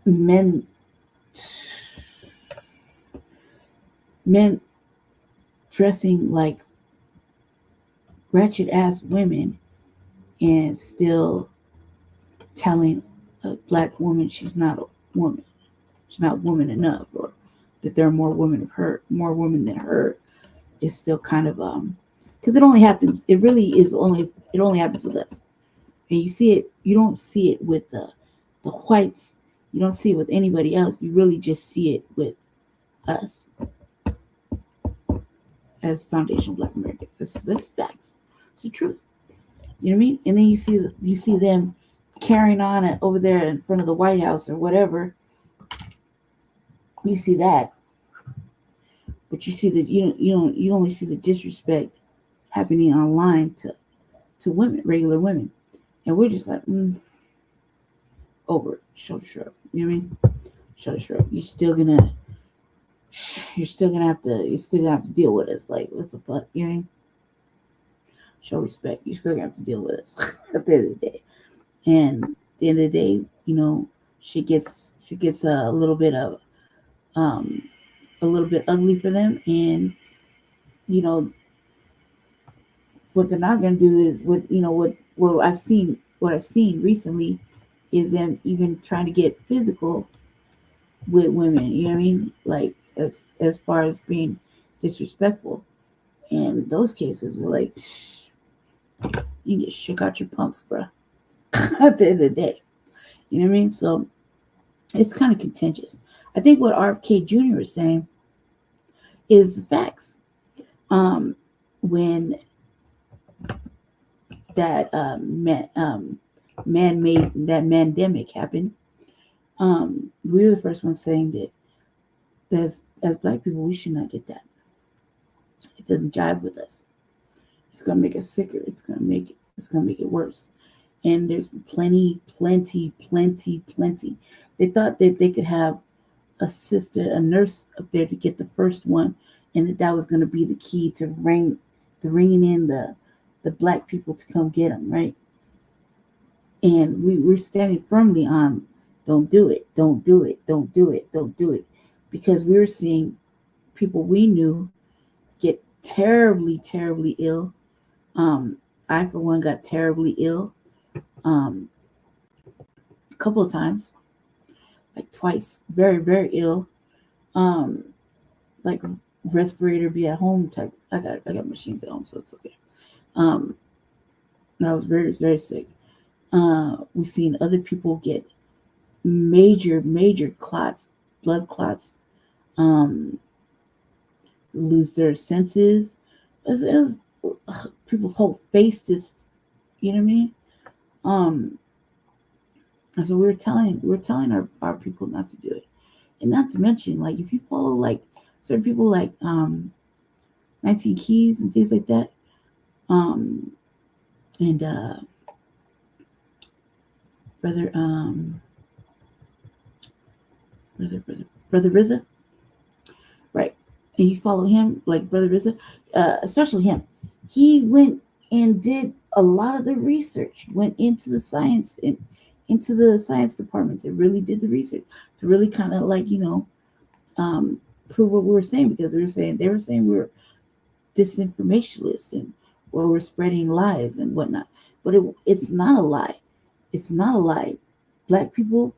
men dressing like wretched ass women and still telling a black woman she's not a woman. She's not woman enough, or that there are more women than her. Is still kind of because it only happens. It only happens with us, and you see it. You don't see it with the whites. You don't see it with anybody else. You really just see it with us as foundational Black Americans. That's facts. It's the truth. You know what I mean? And then you see them carrying on it over there in front of the White House or whatever. You see that, but you see that you only see the disrespect happening online to women, regular women, and we're just like over it, shoulder shrug. You know what I mean? Shoulder shrug. You're still gonna have to deal with us. Like, what the fuck? You know what I mean? show respect. You're still gonna have to deal with us at the end of the day. And at the end of the day, you know, she gets a little bit ugly for them. And you know, what they're not gonna do is what I've seen recently is them even trying to get physical with women. You know what I mean? Like as far as being disrespectful. And those cases are like, you get shook out your pumps, bro. At the end of the day, you know what I mean? So it's kind of contentious. I think what RFK Jr. is saying is the facts. When that man-made that mandemic happened, we were the first ones saying that as Black people, we should not get that. It doesn't jive with us. It's gonna make us sicker. It's gonna make it worse. And there's plenty. They thought that they could have a nurse up there to get the first one, and that was going to be the key to ringing in the Black people to come get them, right? And we're standing firmly on don't do it, because we were seeing people we knew get terribly ill. I, for one, got terribly ill a couple of times, like twice, very, very ill. Like respirator, be at home type. I got machines at home, so it's okay. And I was very, very sick. We've seen other people get major clots, blood clots, lose their senses. It was people's whole face just, you know what I mean? And so we're telling our people not to do it. And not to mention, like, if you follow like certain people like 19 Keys and things like that, and brother RZA, right? And you follow him, like Brother RZA, especially him. He went and did a lot of the research, went into the science and into the science departments and really did the research to really kind of like, prove what we were saying, because they were saying we were disinformationists and we're spreading lies and whatnot. But it's not a lie. It's not a lie. Black people,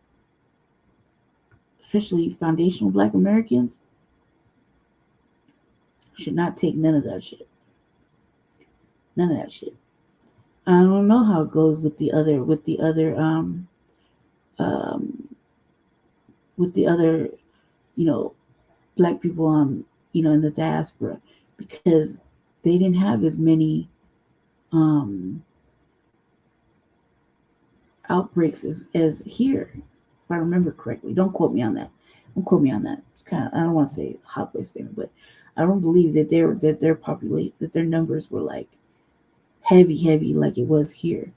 especially foundational Black Americans, should not take none of that shit. None of that shit. I don't know how it goes with the other Black people in the diaspora, because they didn't have as many outbreaks as here, if I remember correctly. Don't quote me on that. It's kind of, I don't want to say a hot place statement, but I don't believe that their population, that their numbers were like heavy like it was here.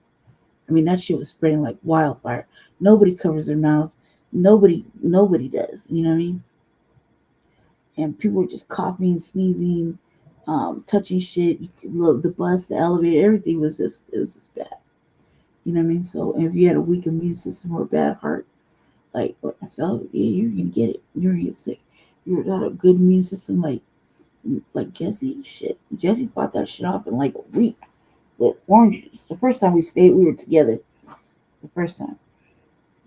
I mean, that shit was spreading like wildfire. Nobody covers their mouths. Nobody does. You know what I mean? And people were just coughing, sneezing, touching shit. You could look, the bus, the elevator, everything it was just bad. You know what I mean? So if you had a weak immune system or a bad heart, like myself, yeah, you're gonna get it. You're gonna get sick. You're not a good immune system, like Jesse. Shit, Jesse fought that shit off in like a week with oranges. The first time we were together. The first time,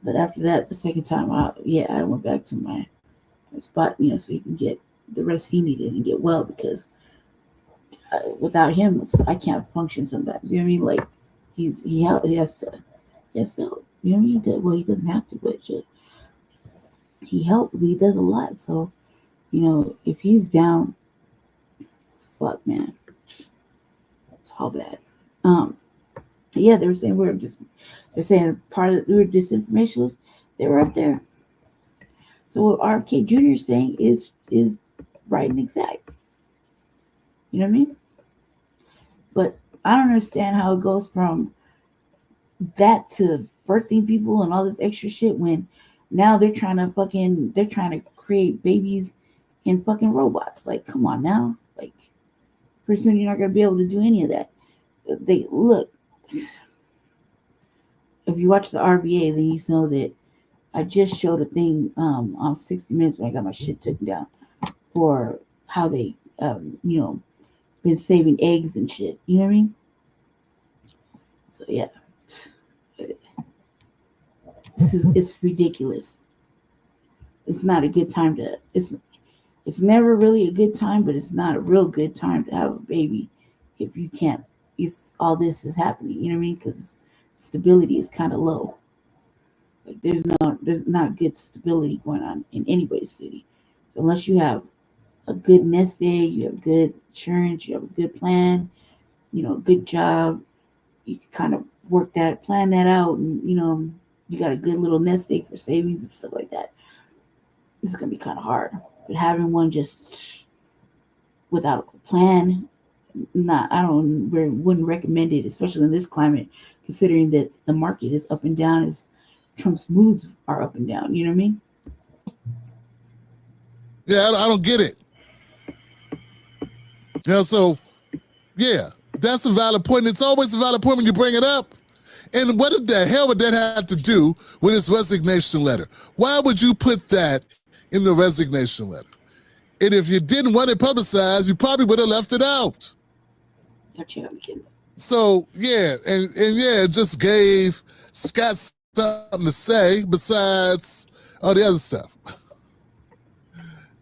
but after that, the second time, I went back to my spot, so he can get the rest he needed and get well, because without him, I can't function sometimes. You know what I mean? Like he has to help. You know what I mean? Well, he doesn't have to, but shit, he helps. He does a lot. So, if he's down, fuck, man, it's all bad. Yeah, they were saying we were disinformationists. They were up there. So what RFK Jr. is saying is right and exact. You know what I mean? But I don't understand how it goes from that to birthing people and all this extra shit, when now they're trying to create babies in fucking robots. Like, come on now. Like, pretty soon you're not gonna be able to do any of that. they look. If you watch the RVA, then you know that I just showed a thing on 60 Minutes when I got my shit taken down for how they, been saving eggs and shit. You know what I mean? So yeah, it's ridiculous. It's not a good time to. It's never really a good time, but it's not a real good time to have a baby if all this is happening. You know what I mean? Because stability is kind of low. Like there's not good stability going on in anybody's city. So unless you have a good nest egg, you have good insurance, you have a good plan, a good job, you can kind of plan that out, and you got a good little nest egg for savings and stuff like that. It's gonna be kind of hard. But having one just without a plan, wouldn't recommend it, especially in this climate, considering that the market is up and down as Trump's moods are up and down. You know what I mean? Yeah, I don't get it. So, yeah, that's a valid point. It's always a valid point when you bring it up. And what the hell would that have to do with his resignation letter? Why would you put that in the resignation letter? And if you didn't want it publicized, you probably would have left it out. So, yeah, and yeah, it just gave Scott something to say besides all the other stuff.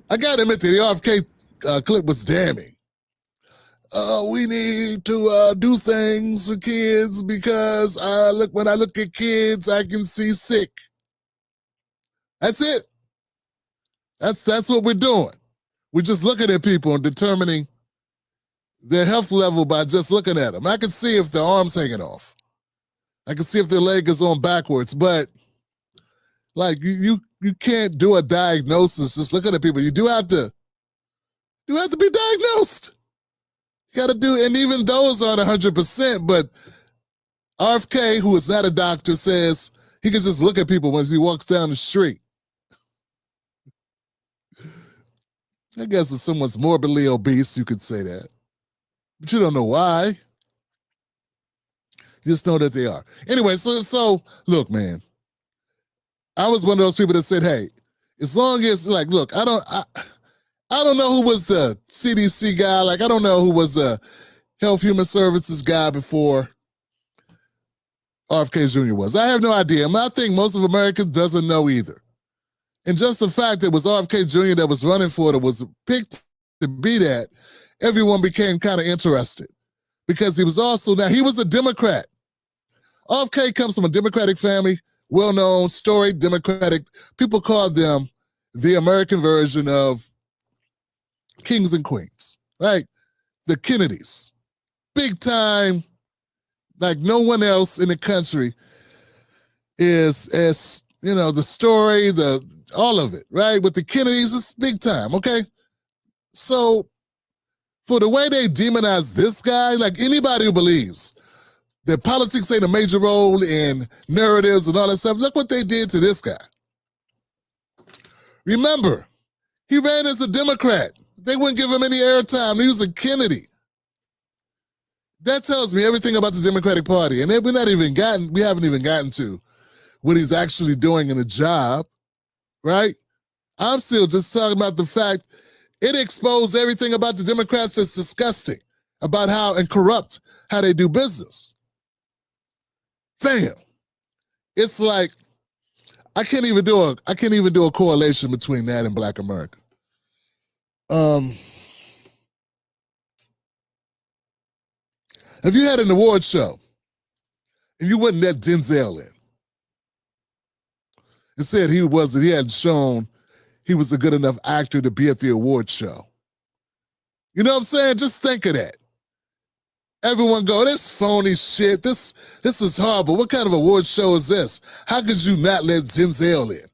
I got to admit that the RFK clip was damning. We need to do things for kids because when I look at kids, I can see sick. That's it. That's what we're doing. We're just looking at people and determining their health level by just looking at them. I can see if their arm's hanging off. I can see if their leg is on backwards, but like you can't do a diagnosis just looking at people. You do have to be diagnosed. You got to do, and even those aren't 100%, but RFK, who is not a doctor, says he can just look at people when he walks down the street. I guess if someone's morbidly obese, you could say that. But you don't know why. You just know that they are. Anyway, so look, man. I was one of those people that said, hey, as long as, like, look, I don't know who was the CDC guy. Like, I don't know who was the Health Human Services guy before RFK Jr. was. I have no idea. I think most of America doesn't know either. And just the fact that it was RFK Jr. that was running for it, that was picked to be that, everyone became kind of interested. Because he was a Democrat. RFK comes from a Democratic family, well-known, storied Democratic. People call them the American version of kings and queens, right? The Kennedys. Big time, like no one else in the country is as, the story, all of it, right? With the Kennedys, it's big time, okay? So for the way they demonize this guy, like anybody who believes that politics ain't a major role in narratives and all that stuff, look what they did to this guy. Remember, he ran as a Democrat. They wouldn't give him any airtime. He was a Kennedy. That tells me everything about the Democratic Party. And we haven't even gotten to what he's actually doing in the job, right? I'm still just talking about the fact it exposed everything about the Democrats that's disgusting about and corrupt how they do business. Fam, it's like I can't even do a correlation between that and Black America. If you had an award show and you wouldn't let Denzel in, and said he hadn't shown he was a good enough actor to be at the award show. You know what I'm saying? Just think of that. Everyone go, this phony shit, this is horrible. What kind of award show is this? How could you not let Denzel in?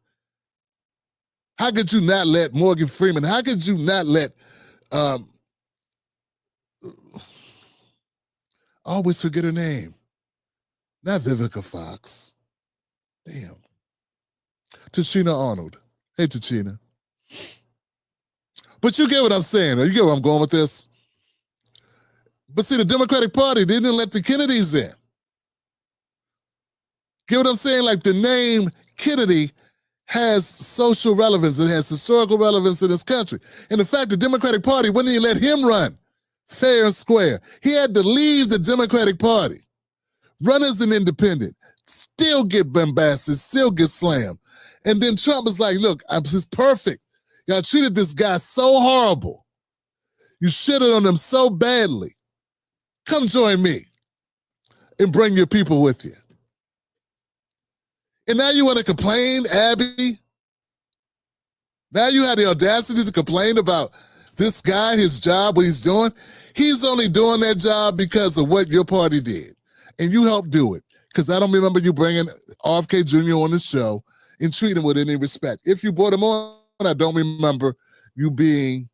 How could you not let Morgan Freeman? How could you not let, I always forget her name. Not Vivica Fox. Damn. Tashina Arnold. Hey, Tashina. But you get what I'm saying. You get where I'm going with this? But see, the Democratic Party, they didn't let the Kennedys in. Get what I'm saying? Like the name Kennedy has social relevance. It has historical relevance in this country. And the fact the Democratic Party wouldn't even let him run fair and square. He had to leave the Democratic Party, run as an independent, still get bombasted, still get slammed. And then Trump was like, look, I'm just perfect. Y'all treated this guy so horrible. You shitted on him so badly. Come join me and bring your people with you. And now you want to complain, Abby? Now you have the audacity to complain about this guy, his job, what he's doing? He's only doing that job because of what your party did. And you helped do it. Because I don't remember you bringing RFK Jr. on the show and treating him with any respect. If you brought him on, I don't remember you being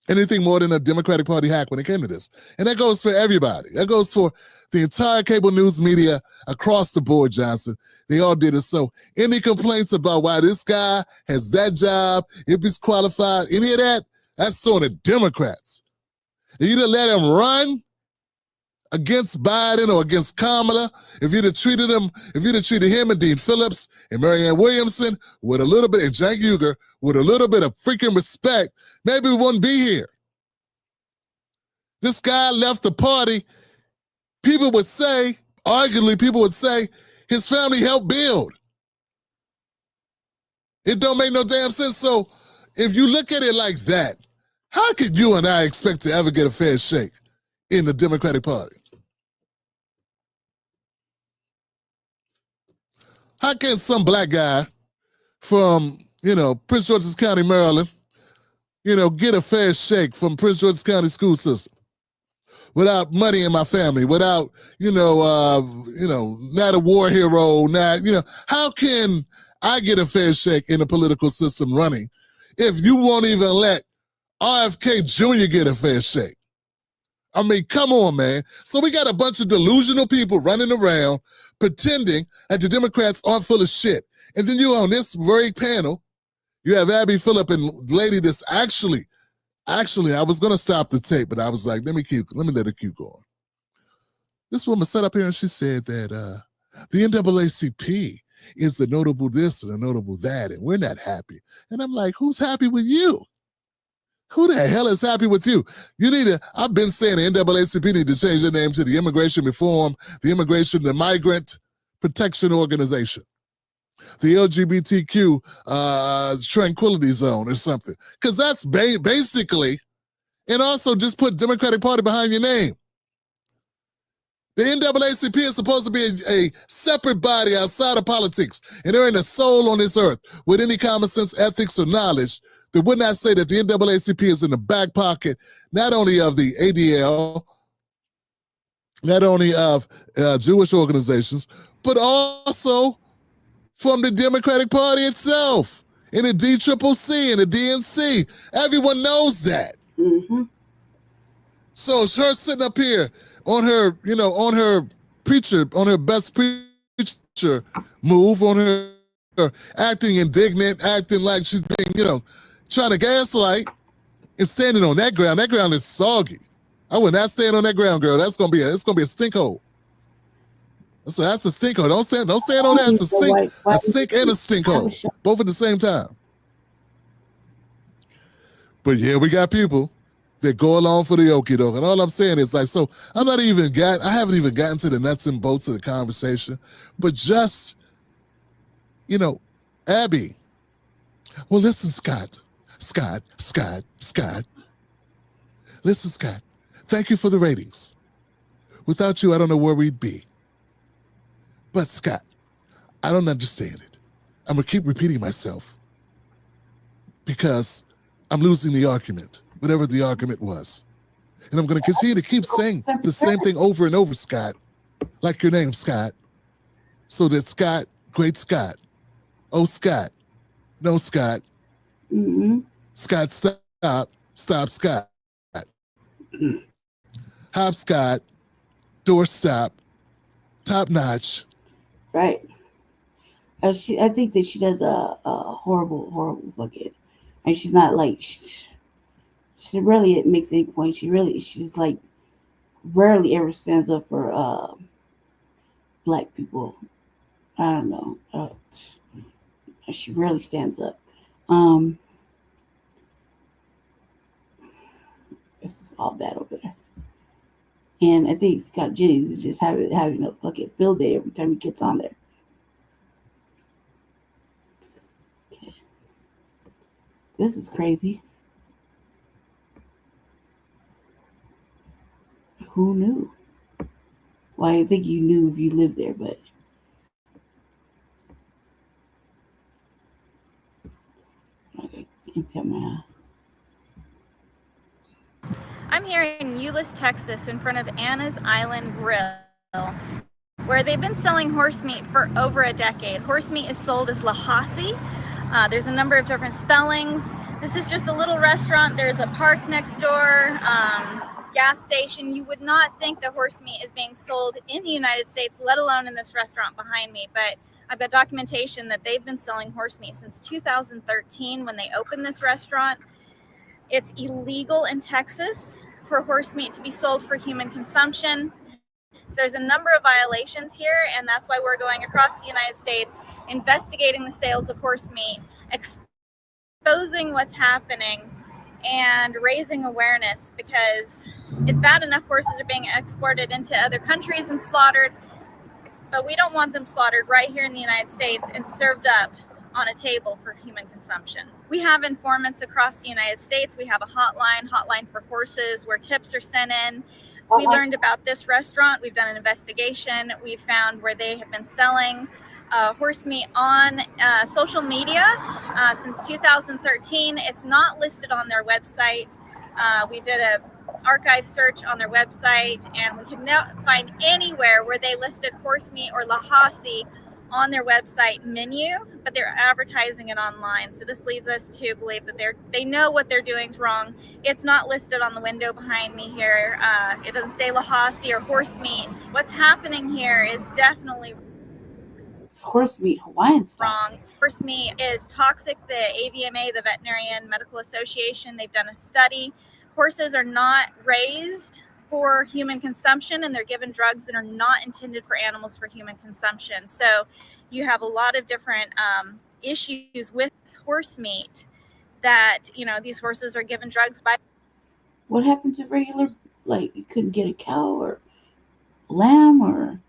anything more than a Democratic Party hack when it came to this. And that goes for everybody. That goes for the entire cable news media across the board, Johnson. They all did it. So any complaints about why this guy has that job, if he's qualified, any of that, that's on the Democrats. And you didn't let him run against Biden or against Kamala. If you'd have treated him, and Dean Phillips and Marianne Williamson with a little bit, and Cenk Uygur with a little bit of freaking respect, maybe we wouldn't be here. This guy left the party. People would say, arguably, people would say, his family helped build. It don't make no damn sense. So if you look at it like that, how could you and I expect to ever get a fair shake in the Democratic Party? How can some black guy from, Prince George's County, Maryland, get a fair shake from Prince George's County school system without money in my family, without, not a war hero, how can I get a fair shake in the political system running if you won't even let RFK Jr. get a fair shake? I mean, come on, man. So we got a bunch of delusional people running around pretending that the Democrats aren't full of shit. And then you on this very panel, you have Abby Phillip and lady that's actually, I was going to stop the tape, but I was like, let me let her keep going. This woman sat up here and she said that the NAACP is the notable this and the notable that, and we're not happy. And I'm like, who's happy with you? Who the hell is happy with you? I've been saying the NAACP need to change their name to the the Migrant Protection Organization, the LGBTQ Tranquility Zone or something. Because that's basically, and also just put Democratic Party behind your name. The NAACP is supposed to be a separate body outside of politics, and there ain't a soul on this earth with any common sense, ethics, or knowledge that would not say that the NAACP is in the back pocket, not only of the ADL, not only of Jewish organizations, but also from the Democratic Party itself, and the DCCC and the DNC. Everyone knows that. Mm-hmm. So it's her sitting up here on her, on her best preacher move, on her acting indignant, acting like she's being, trying to gaslight, and standing on that ground. That ground is soggy. I would not stand on that ground, girl. It's gonna be a stink hole. So that's a stink hole. Don't stand on that. It's a sink and a stink hole, both at the same time. But yeah, we got people that go along for the okie doke. And all I'm saying is I haven't even gotten to the nuts and bolts of the conversation, but just, Abby. Well, listen, Scott. Listen, Scott. Thank you for the ratings. Without you, I don't know where we'd be. But Scott, I don't understand it. I'm going to keep repeating myself because I'm losing the argument, whatever the argument was. And I'm going to continue to keep saying the same thing over and over, Scott, like your name, Scott. So that Scott, great Scott. Oh, Scott. No, Scott. Mm-hmm. Scott, stop, Scott. Hopscotch, doorstop, top notch. Right. I think that she does a horrible fucking, and she's not like she really makes any point. She's like rarely ever stands up for black people. I don't know. She rarely stands up. This is all bad over there. And I think Scott Jennings is just having a fucking field day every time he gets on there. Okay. This is crazy. Who knew? Well, I think you knew if you lived there, but okay, I'm here in Euless, Texas, in front of Anna's Island Grill, where they've been selling horse meat for over a decade. Horse meat is sold as Lhasa. There's a number of different spellings. This is just a little restaurant. There's a park next door, gas station. You would not think that horse meat is being sold in the United States, let alone in this restaurant behind me, but I've got documentation that they've been selling horse meat since 2013 when they opened this restaurant. It's illegal in Texas for horse meat to be sold for human consumption. So there's a number of violations here, and that's why we're going across the United States, investigating the sales of horse meat, exposing what's happening, and raising awareness, because it's bad enough horses are being exported into other countries and slaughtered, but we don't want them slaughtered right here in the United States and served up on a table for human consumption. We have informants across the United States. We have a hotline for horses, where tips are sent in. We learned about this restaurant. We've done an investigation. We found where they have been selling horse meat on social media since 2013. It's not listed on their website. We did a archive search on their website, and we could not find anywhere where they listed horse meat or Lhasa on their website menu, but they're advertising it online. So this leads us to believe that they know what they're doing is wrong. It's not listed on the window behind me here. It doesn't say Lhasa or horse meat. What's happening here is definitely it's horse meat Hawaiian style. Wrong. Horse meat is toxic. The AVMA, the Veterinarian Medical Association, they've done a study. Horses are not raised for human consumption, and they're given drugs that are not intended for animals for human consumption. So you have a lot of different issues with horse meat that, these horses are given drugs by. What happened to regular, like, you couldn't get a cow or lamb or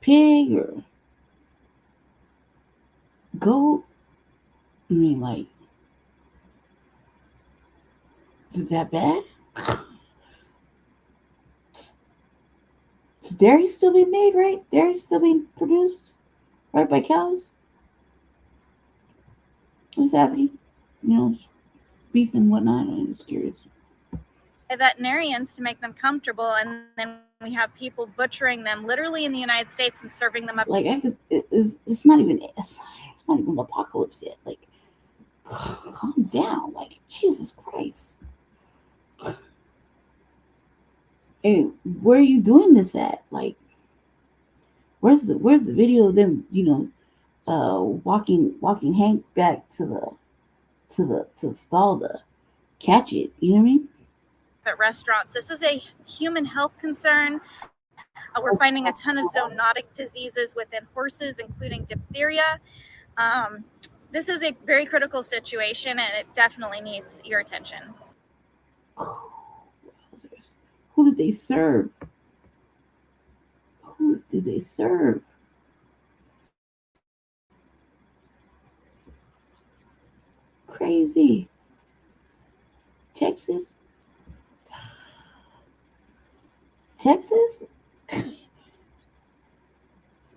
pig or goat? I mean, like, is it that bad? Is dairy still being made, right? Dairy still being produced, right, by cows? I'm just asking, beef and whatnot. I'm just curious. Veterinarians to make them comfortable, and then we have people butchering them literally in the United States and serving them up. Like, it's not even the apocalypse yet. Like, calm down. Like, Jesus Christ. Hey, where are you doing this at? Like, where's the video of them, walking Hank back to the stall to catch it? You know what I mean? At restaurants, this is a human health concern. We're finding a ton of zoonotic diseases within horses, including diphtheria. This is a very critical situation, and it definitely needs your attention. Who did they serve? Who did they serve? Crazy. Texas? Texas?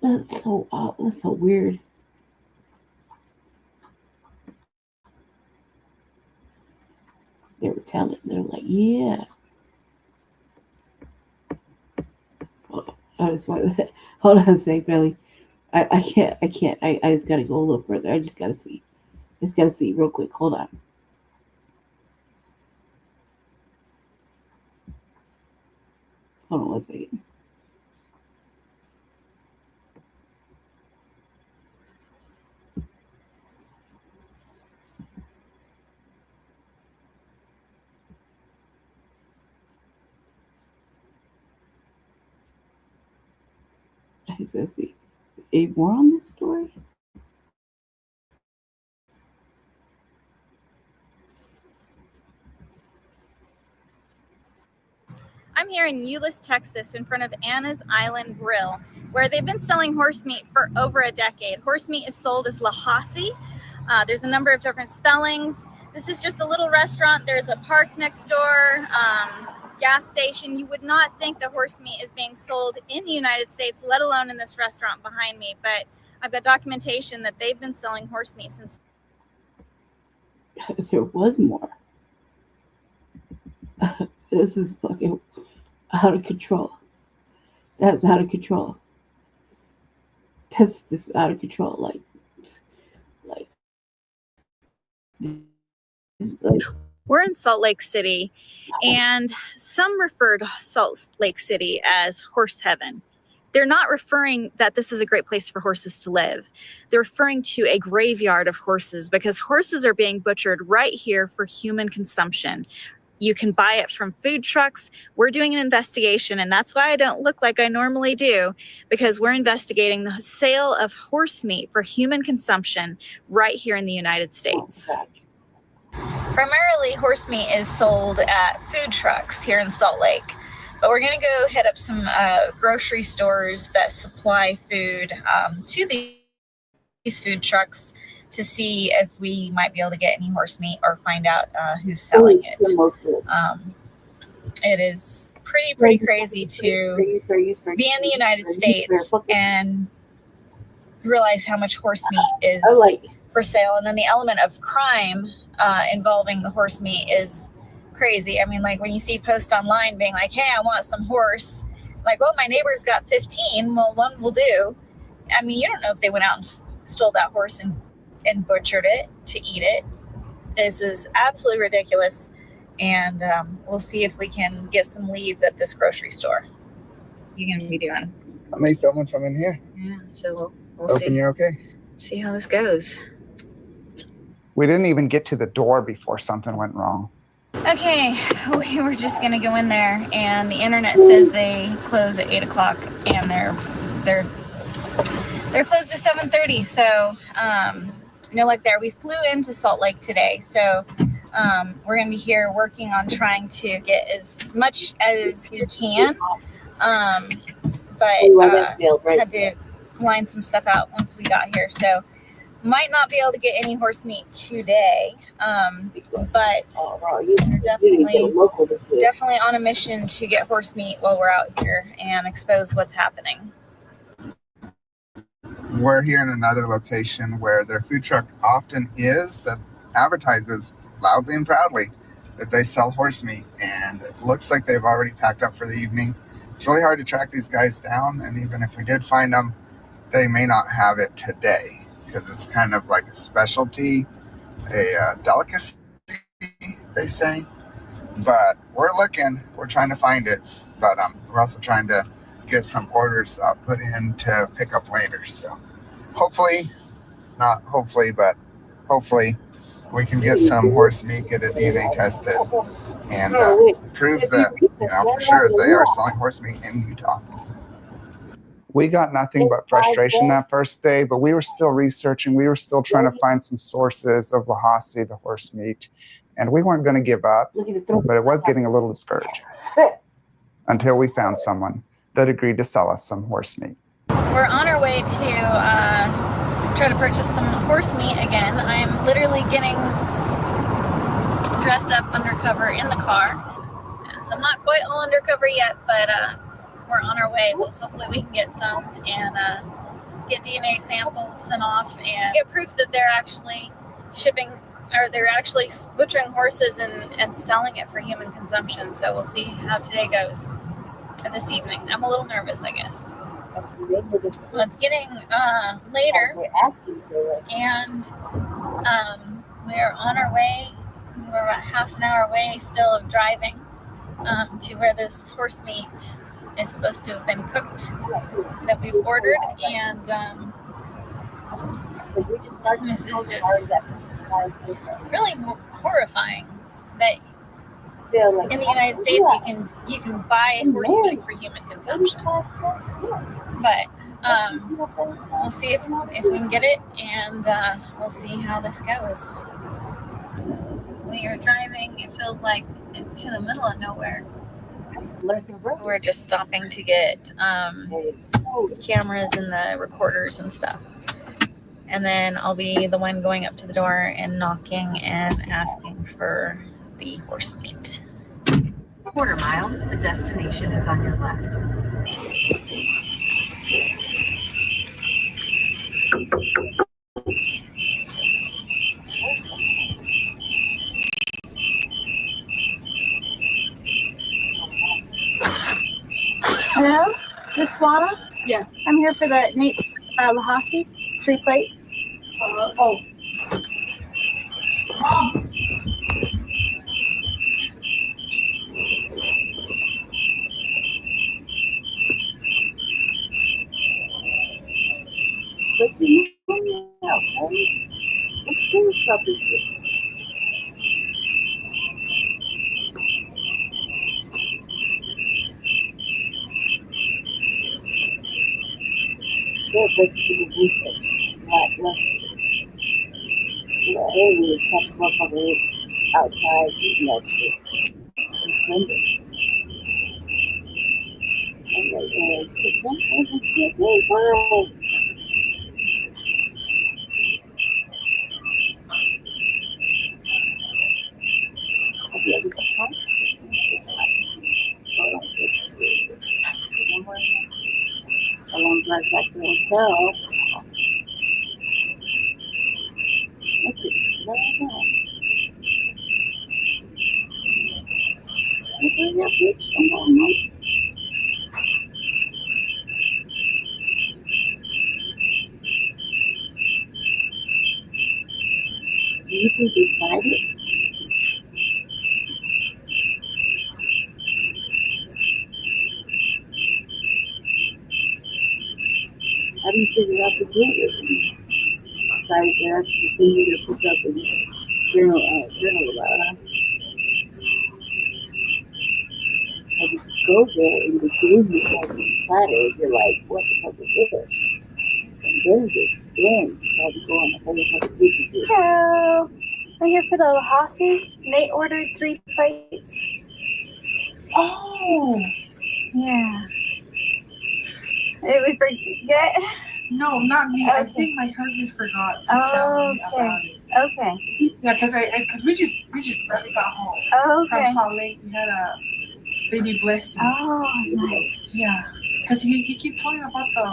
That's so odd. That's so weird. They were telling. They were like, yeah. I just want to hold on a sec, Belly. I can't. I just gotta go a little further. I just gotta see. Real quick. Hold on. Hold on 1 second. Let's see. Any more on this story? I'm here in Euless, Texas, in front of Anna's Island Grill, where they've been selling horse meat for over a decade. Horse meat is sold as Lahasi. There's a number of different spellings. This is just a little restaurant. There's a park next door, gas station. You would not think the horse meat is being sold in the United States, let alone in this restaurant behind me. But I've got documentation that they've been selling horse meat since. There was more. This is fucking out of control. That's out of control. That's just out of control. Like. We're in Salt Lake City, and some refer to Salt Lake City as horse heaven. They're not referring that this is a great place for horses to live. They're referring to a graveyard of horses, because horses are being butchered right here for human consumption. You can buy it from food trucks. We're doing an investigation, and that's why I don't look like I normally do, because we're investigating the sale of horse meat for human consumption right here in the United States. Primarily, horse meat is sold at food trucks here in Salt Lake, but we're going to go hit up some grocery stores that supply food to these food trucks to see if we might be able to get any horse meat or find out who's selling it. It is pretty crazy to be in the United States and realize how much horse meat is for sale. And then the element of crime involving the horse meat is crazy. I mean, like when you see posts online being like, hey, I want some horse. Like, well, my neighbor's got 15. Well, one will do. I mean, you don't know if they went out and stole that horse and butchered it to eat it. This is absolutely ridiculous. And we'll see if we can get some leads at this grocery store. You're going to be doing? I'm filming from in here. Yeah, so we'll Hoping see. you're okay. See how this goes. We didn't even get to the door before something went wrong. Okay, we were just going to go in there, and the internet says they close at 8 o'clock, and they're closed at 7:30. So no luck there. We flew into Salt Lake today, so we're going to be here working on trying to get as much as we can, but had to line some stuff out once we got here. So might not be able to get any horse meat today, but we're definitely on a mission to get horse meat while we're out here and expose what's happening. We're here in another location where their food truck often is that advertises loudly and proudly that they sell horse meat, and it looks like they've already packed up for the evening. It's really hard to track these guys down, and even if we did find them, they may not have it today because it's kind of like a specialty, a delicacy, they say. But we're looking, we're trying to find it, but we're also trying to get some orders put in to pick up later. So hopefully, not hopefully, but hopefully we can get some horse meat, get it DNA tested, and prove that, for sure they are selling horse meat in Utah. We got nothing but frustration that first day, but we were still researching. We were still trying to find some sources of Lahasi, the horse meat, and we weren't going to give up, but it was getting a little discouraged until we found someone that agreed to sell us some horse meat. We're on our way to try to purchase some horse meat again. I'm literally getting dressed up undercover in the car. So I'm not quite all undercover yet, but we're on our way. Well, hopefully we can get some and get DNA samples sent off and get proof that they're actually shipping, or they're actually butchering horses and selling it for human consumption. So we'll see how today goes this evening. I'm a little nervous, I guess. Well, it's getting later, and we're on our way. We're about half an hour away still of driving to where this horse meat is supposed to have been cooked that we've ordered, and this is just really horrifying that in the United States, you can buy horse meat for human consumption. But we'll see if we can get it, and we'll see how this goes. We are driving. It feels like to the middle of nowhere. We're just stopping to get cameras and the recorders and stuff. And then I'll be the one going up to the door and knocking and asking for the horse meat. Quarter mile, the destination is on your left. Hello, this is Swana? Yeah. I'm here for the Nate's Lahasi, 3 plates. Oh. outside, you know, a long drive back to the hotel. Do you think they tried it? How do you figure out the do it? Decided that's the thing you to put up in journal about. As you go there and the food is like platter, you're like, what the fuck is this? And then decide to go on a whole other week. Hello. I'm here for the Lahasi. Nate ordered 3 plates. Oh. Yeah. Did we forget? No, not me. Okay. I think my husband forgot to tell me about it. Okay. Yeah, because we just barely got home. Oh, okay. From Salt Lake, we had a baby blessing. Oh, nice. Yeah, because he keep telling about the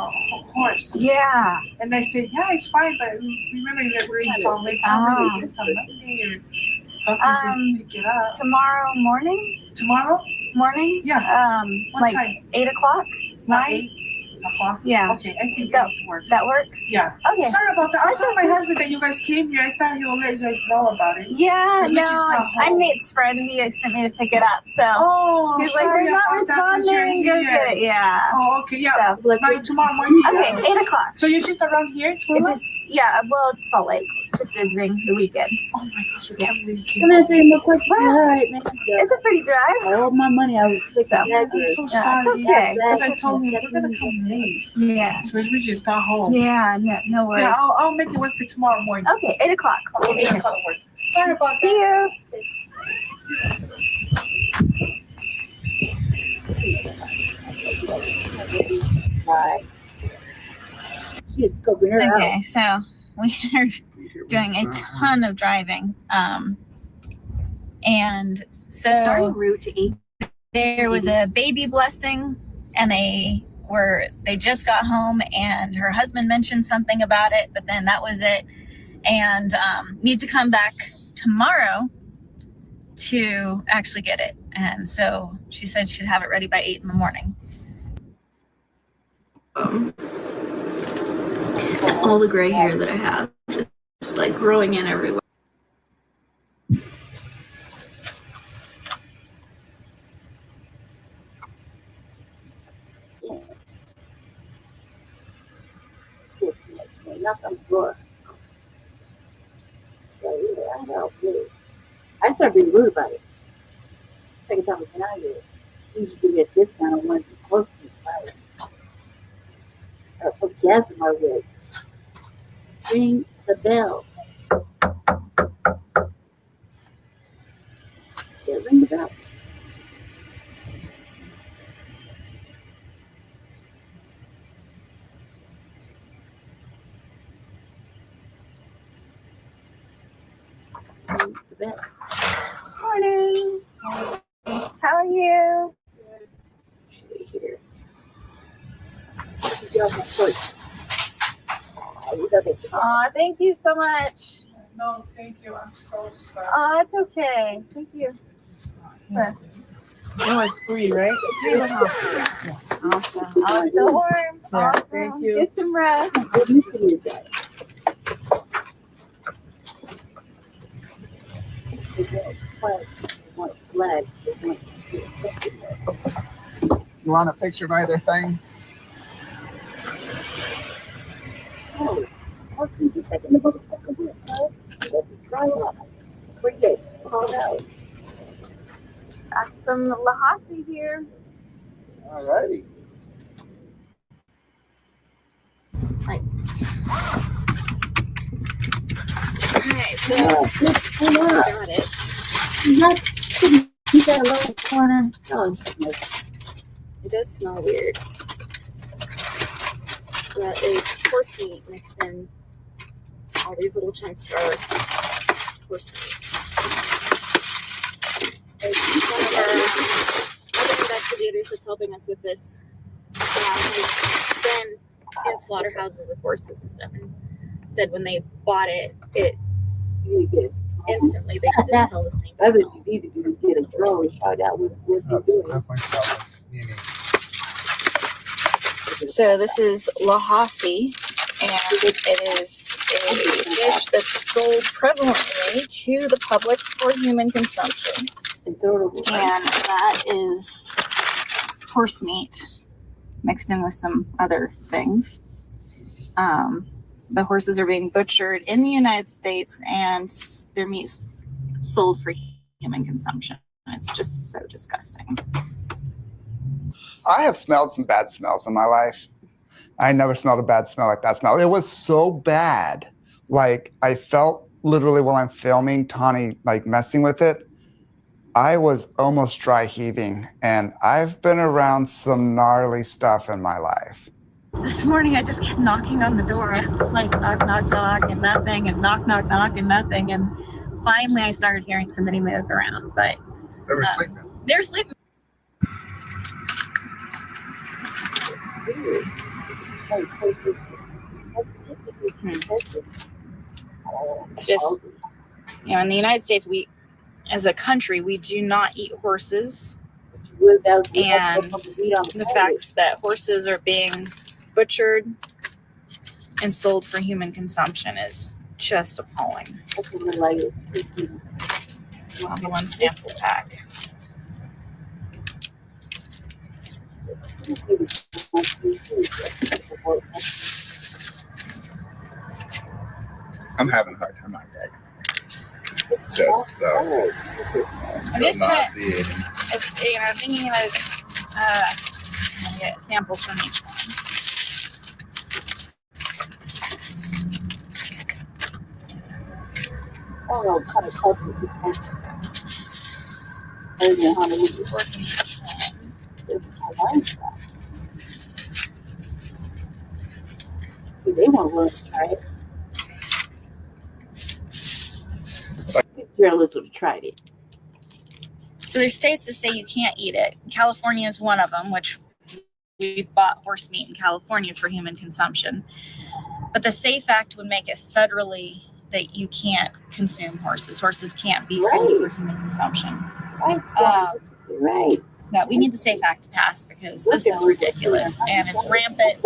horse. Yeah. And I said, yeah, it's fine, but remember that we're in Salt Lake. Tell me it's on Monday or something to pick it up. Tomorrow morning? Tomorrow? Morning? Yeah. What like time? 8 o'clock? 9? 8 o'clock? Yeah. Okay, I think that would work. That work? Yeah. Okay. Sorry about that. I told my husband that you guys came here. I thought he would let you guys know about it. Yeah, 'Cause we just got no, home. I'm Nate's friend. He sent me to pick it up. So he's like, sorry "There's not about that, 'cause you're responding. Go here. get it." Yeah. Oh, okay. Yeah. So, By tomorrow morning. Okay, 8 o'clock. So you're just around here tomorrow? Well, Salt Lake. Just visiting the weekend. Oh my gosh, you can't believe you came. Can I answer you more questions? All right, man. It's a pretty drive. All my money I was sick of. I'm so sorry. It's okay. Because I told him we're gonna come late. Yeah. So we just got home. Yeah, no worries. Yeah, I'll make it work for tomorrow morning. Okay, 8 o'clock. Okay, 8 o'clock work. Sorry about that. See you. Bye. She's scoping her out. Okay, so we are doing a ton of driving. And so Starting route to 8. There was a baby blessing, and they just got home, and her husband mentioned something about it, but then that was it. And need to come back tomorrow to actually get it. And so she said she'd have it ready by 8 in the morning. All the gray hair that I have, just like growing in everywhere. Knock on the door. So yeah, I help you. I started being rude about it. second time I've been out here. You should give me a discount on one of these horse meat pies. Put gas in my rig. Ring the bell. Yeah, ring the bell. Ring the bell. Morning. How are you? Here. Get off my foot. Aw, thank you so much. No, thank you. I'm so sorry. Aw, it's okay. Thank you. It was 3, right? 3 in the house. Yes. Awesome. Oh, it's so warm. Yeah, Awesome. thank you. Get some rest. What do you think is that? Flag. You want a picture of either thing? Oh, how can you take in the motherfucker with, huh? You have to try out. Bring it. Call out. Got some Lhasa here. Alrighty. Like. Alright, so got it. You got a little corner. Oh, it does smell weird. That is horse meat mixed in. All these little chunks are horse meat. There's one of our other investigators that's helping us with this. Has been in slaughterhouses of horses and stuff, and said when they bought it, instantly they could just smell the same smell. You need to get a drone and find out what you're doing. So this is Lhasa, and it is a dish that's sold prevalently to the public for human consumption. And that is horse meat mixed in with some other things. The horses are being butchered in the United States, and their meat's sold for human consumption. It's just so disgusting. I have smelled some bad smells in my life. I never smelled a bad smell like that smell. It was so bad. Like, I felt literally while I'm filming Tawny like messing with it, I was almost dry heaving, and I've been around some gnarly stuff in my life. This morning I just kept knocking on the door. I was like knock, knock, knock, and nothing, and knock, knock, knock, and nothing. And finally I started hearing somebody move around, but they were sleeping. They were sleeping. It's just, you know, in the United States, we, as a country, we do not eat horses. And the fact that horses are being butchered and sold for human consumption is just appalling. So I'll be one sample pack. I'm having a hard time not gagging. It's just so nauseating. I'm thinking about I'm gonna get samples from each one. Oh, no, kind of close to the fence. I don't know how to use it. They want to try it. Journalists would have tried it. So there's states that say you can't eat it. California is one of them, which we've bought horse meat in California for human consumption. But the SAFE Act would make it federally that you can't consume horses. Horses can't be sold for human consumption. Right. No, we need the SAFE Act to pass because this is ridiculous and it's rampant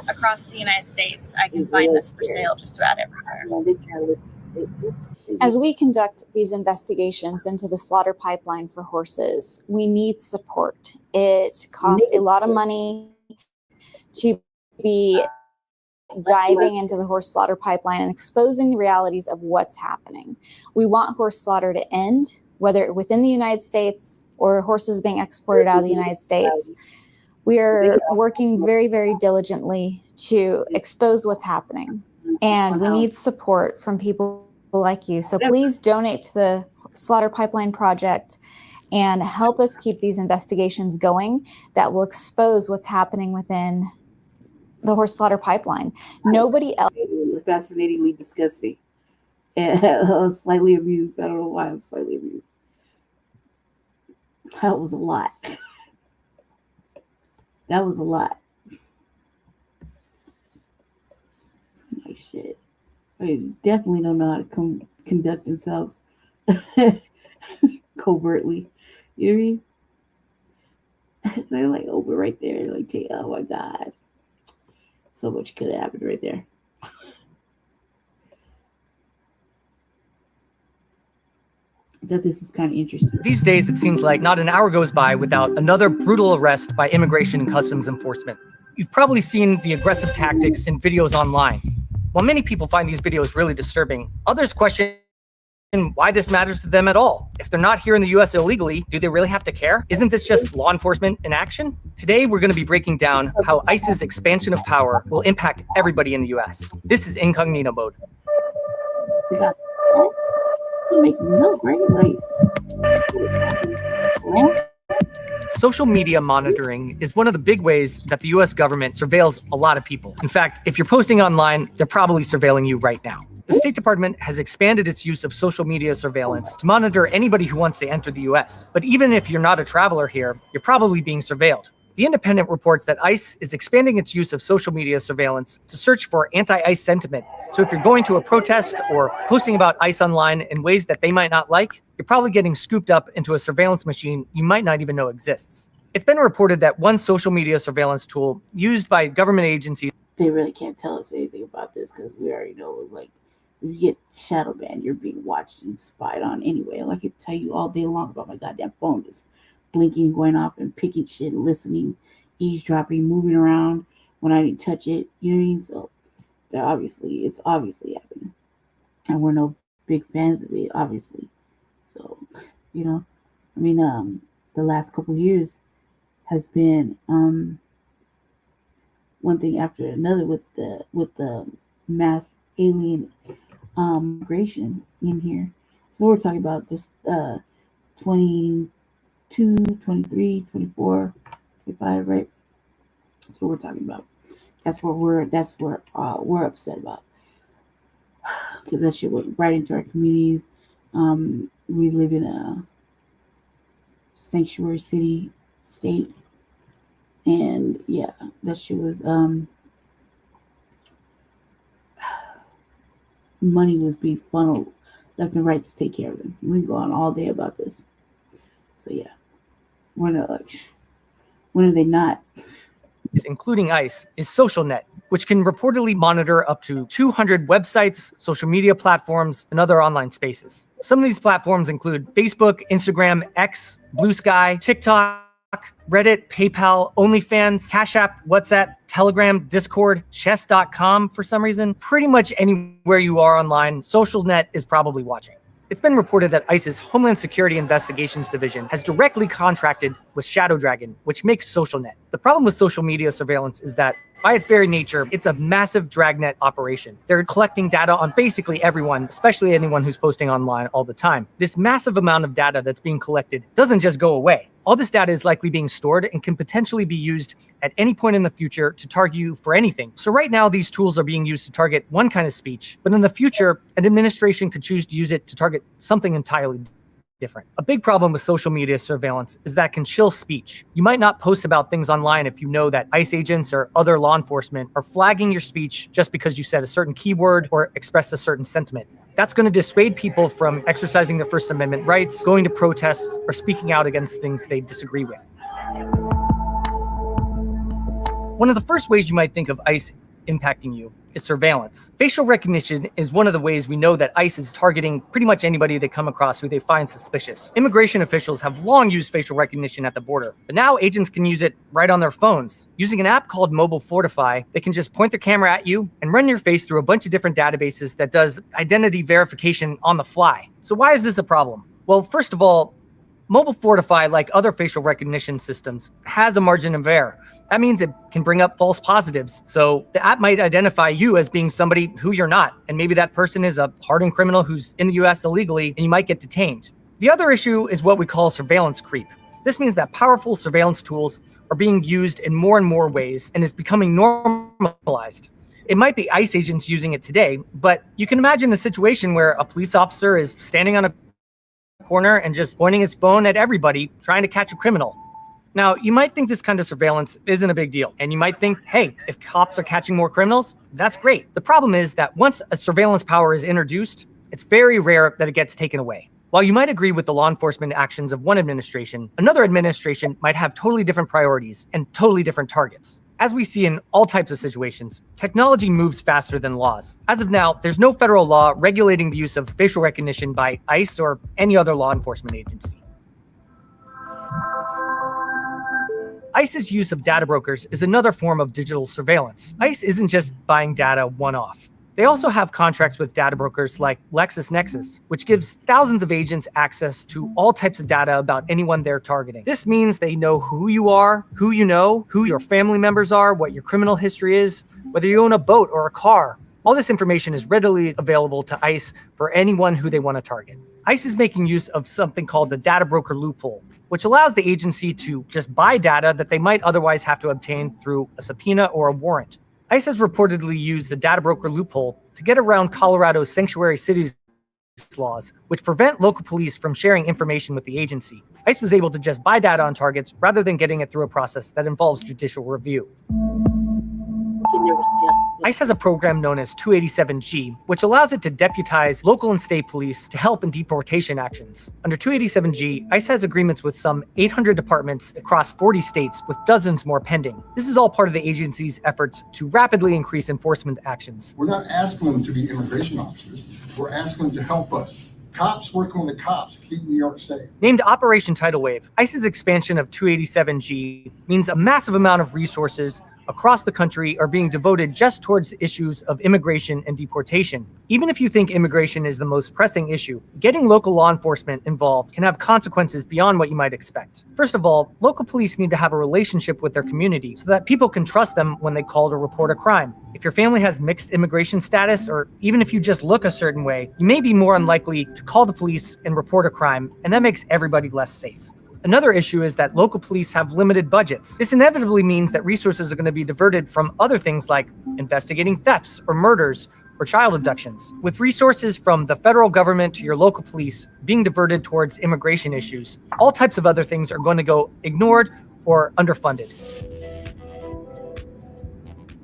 across the United States. I can find this for sale just about everywhere. As we conduct these investigations into the slaughter pipeline for horses, we need support. It costs a lot of money to be diving into the horse slaughter pipeline and exposing the realities of what's happening. We want horse slaughter to end, whether within the United States or horses being exported out of the United States. We are working very, very diligently to expose what's happening. And we need support from people like you. So please donate to the Slaughter Pipeline Project and help us keep these investigations going that will expose what's happening within the horse slaughter pipeline. Nobody else. Fascinatingly disgusting. And I was slightly amused. I don't know why I'm slightly amused. That was a lot. That was a lot. Like shit. They definitely don't know how to conduct themselves covertly. You know what I mean? They're like over right there. Like, oh my God. So much could have happened right there. I thought this was kind of interesting. These days, it seems like not an hour goes by without another brutal arrest by Immigration and Customs Enforcement. You've probably seen the aggressive tactics in videos online. While many people find these videos really disturbing, others question why this matters to them at all. If they're not here in the US illegally, do they really have to care? Isn't this just law enforcement in action? Today, we're going to be breaking down how ICE's expansion of power will impact everybody in the US. This is Incognito Mode. Social media monitoring is one of the big ways that the US government surveils a lot of people. In fact, if you're posting online, they're probably surveilling you right now. The State Department has expanded its use of social media surveillance to monitor anybody who wants to enter the US. But even if you're not a traveler here, you're probably being surveilled. The Independent reports that ICE is expanding its use of social media surveillance to search for anti-ICE sentiment. So if you're going to a protest or posting about ICE online in ways that they might not like, you're probably getting scooped up into a surveillance machine you might not even know exists. It's been reported that one social media surveillance tool used by government agencies. They really can't tell us anything about this because we already know, like, if you get shadow banned, you're being watched and spied on anyway. Like, I could tell you all day long about my goddamn phone just blinking, going off and picking shit, listening, eavesdropping, moving around when I didn't touch it. You know what I mean? So it's obviously happening. And we're no big fans of it, obviously. So, you know, I mean, the last couple of years has been one thing after another with the mass alien migration in here. So we're talking about just 22, 23, 24, 25, right? That's what we're talking about. That's what we're upset about. Because that shit went right into our communities. We live in a sanctuary city state. And yeah, that shit was money was being funneled left and right to take care of them. We can go on all day about this. So yeah, we're not like, when are they not? Including ICE, is SocialNet, which can reportedly monitor up to 200 websites, social media platforms, and other online spaces. Some of these platforms include Facebook, Instagram, X, Blue Sky, TikTok, Reddit, PayPal, OnlyFans, Cash App, WhatsApp, Telegram, Discord, chess.com for some reason. Pretty much anywhere you are online, SocialNet is probably watching. It's been reported that ICE's Homeland Security Investigations Division has directly contracted with Shadow Dragon, which makes SocialNet. The problem with social media surveillance is that, by its very nature, it's a massive dragnet operation. They're collecting data on basically everyone, especially anyone who's posting online all the time. This massive amount of data that's being collected doesn't just go away. All this data is likely being stored and can potentially be used at any point in the future to target you for anything. So right now, these tools are being used to target one kind of speech, but in the future, an administration could choose to use it to target something entirely different. A big problem with social media surveillance is that it can chill speech. You might not post about things online if you know that ICE agents or other law enforcement are flagging your speech just because you said a certain keyword or expressed a certain sentiment. That's going to dissuade people from exercising their First Amendment rights, going to protests, or speaking out against things they disagree with. One of the first ways you might think of ICE impacting you is surveillance. Facial recognition is one of the ways we know that ICE is targeting pretty much anybody they come across who they find suspicious. Immigration officials have long used facial recognition at the border, but now agents can use it right on their phones. Using an app called Mobile Fortify, they can just point their camera at you and run your face through a bunch of different databases that does identity verification on the fly. So why is this a problem? Well, first of all, Mobile Fortify, like other facial recognition systems, has a margin of error. That means it can bring up false positives. So the app might identify you as being somebody who you're not. And maybe that person is a hardened criminal who's in the US illegally, and you might get detained. The other issue is what we call surveillance creep. This means that powerful surveillance tools are being used in more and more ways and is becoming normalized. It might be ICE agents using it today, but you can imagine a situation where a police officer is standing on a corner and just pointing his phone at everybody trying to catch a criminal. Now, you might think this kind of surveillance isn't a big deal, and you might think, hey, if cops are catching more criminals, that's great. The problem is that once a surveillance power is introduced, it's very rare that it gets taken away. While you might agree with the law enforcement actions of one administration, another administration might have totally different priorities and totally different targets. As we see in all types of situations, technology moves faster than laws. As of now, there's no federal law regulating the use of facial recognition by ICE or any other law enforcement agency. ICE's use of data brokers is another form of digital surveillance. ICE isn't just buying data one-off. They also have contracts with data brokers like LexisNexis, which gives thousands of agents access to all types of data about anyone they're targeting. This means they know who you are, who you know, who your family members are, what your criminal history is, whether you own a boat or a car. All this information is readily available to ICE for anyone who they want to target. ICE is making use of something called the data broker loophole, which allows the agency to just buy data that they might otherwise have to obtain through a subpoena or a warrant. ICE has reportedly used the data broker loophole to get around Colorado's sanctuary cities laws, which prevent local police from sharing information with the agency. ICE was able to just buy data on targets rather than getting it through a process that involves judicial review. ICE has a program known as 287G, which allows it to deputize local and state police to help in deportation actions. Under 287G, ICE has agreements with some 800 departments across 40 states, with dozens more pending. This is all part of the agency's efforts to rapidly increase enforcement actions. We're not asking them to be immigration officers. We're asking them to help us. Cops working with the cops to keep New York safe. Named Operation Tidal Wave, ICE's expansion of 287G means a massive amount of resources across the country are being devoted just towards issues of immigration and deportation. Even if you think immigration is the most pressing issue, getting local law enforcement involved can have consequences beyond what you might expect. First of all, local police need to have a relationship with their community so that people can trust them when they call to report a crime. If your family has mixed immigration status, or even if you just look a certain way, you may be more unlikely to call the police and report a crime, and that makes everybody less safe. Another issue is that local police have limited budgets. This inevitably means that resources are going to be diverted from other things like investigating thefts or murders or child abductions. With resources from the federal government to your local police being diverted towards immigration issues, all types of other things are going to go ignored or underfunded.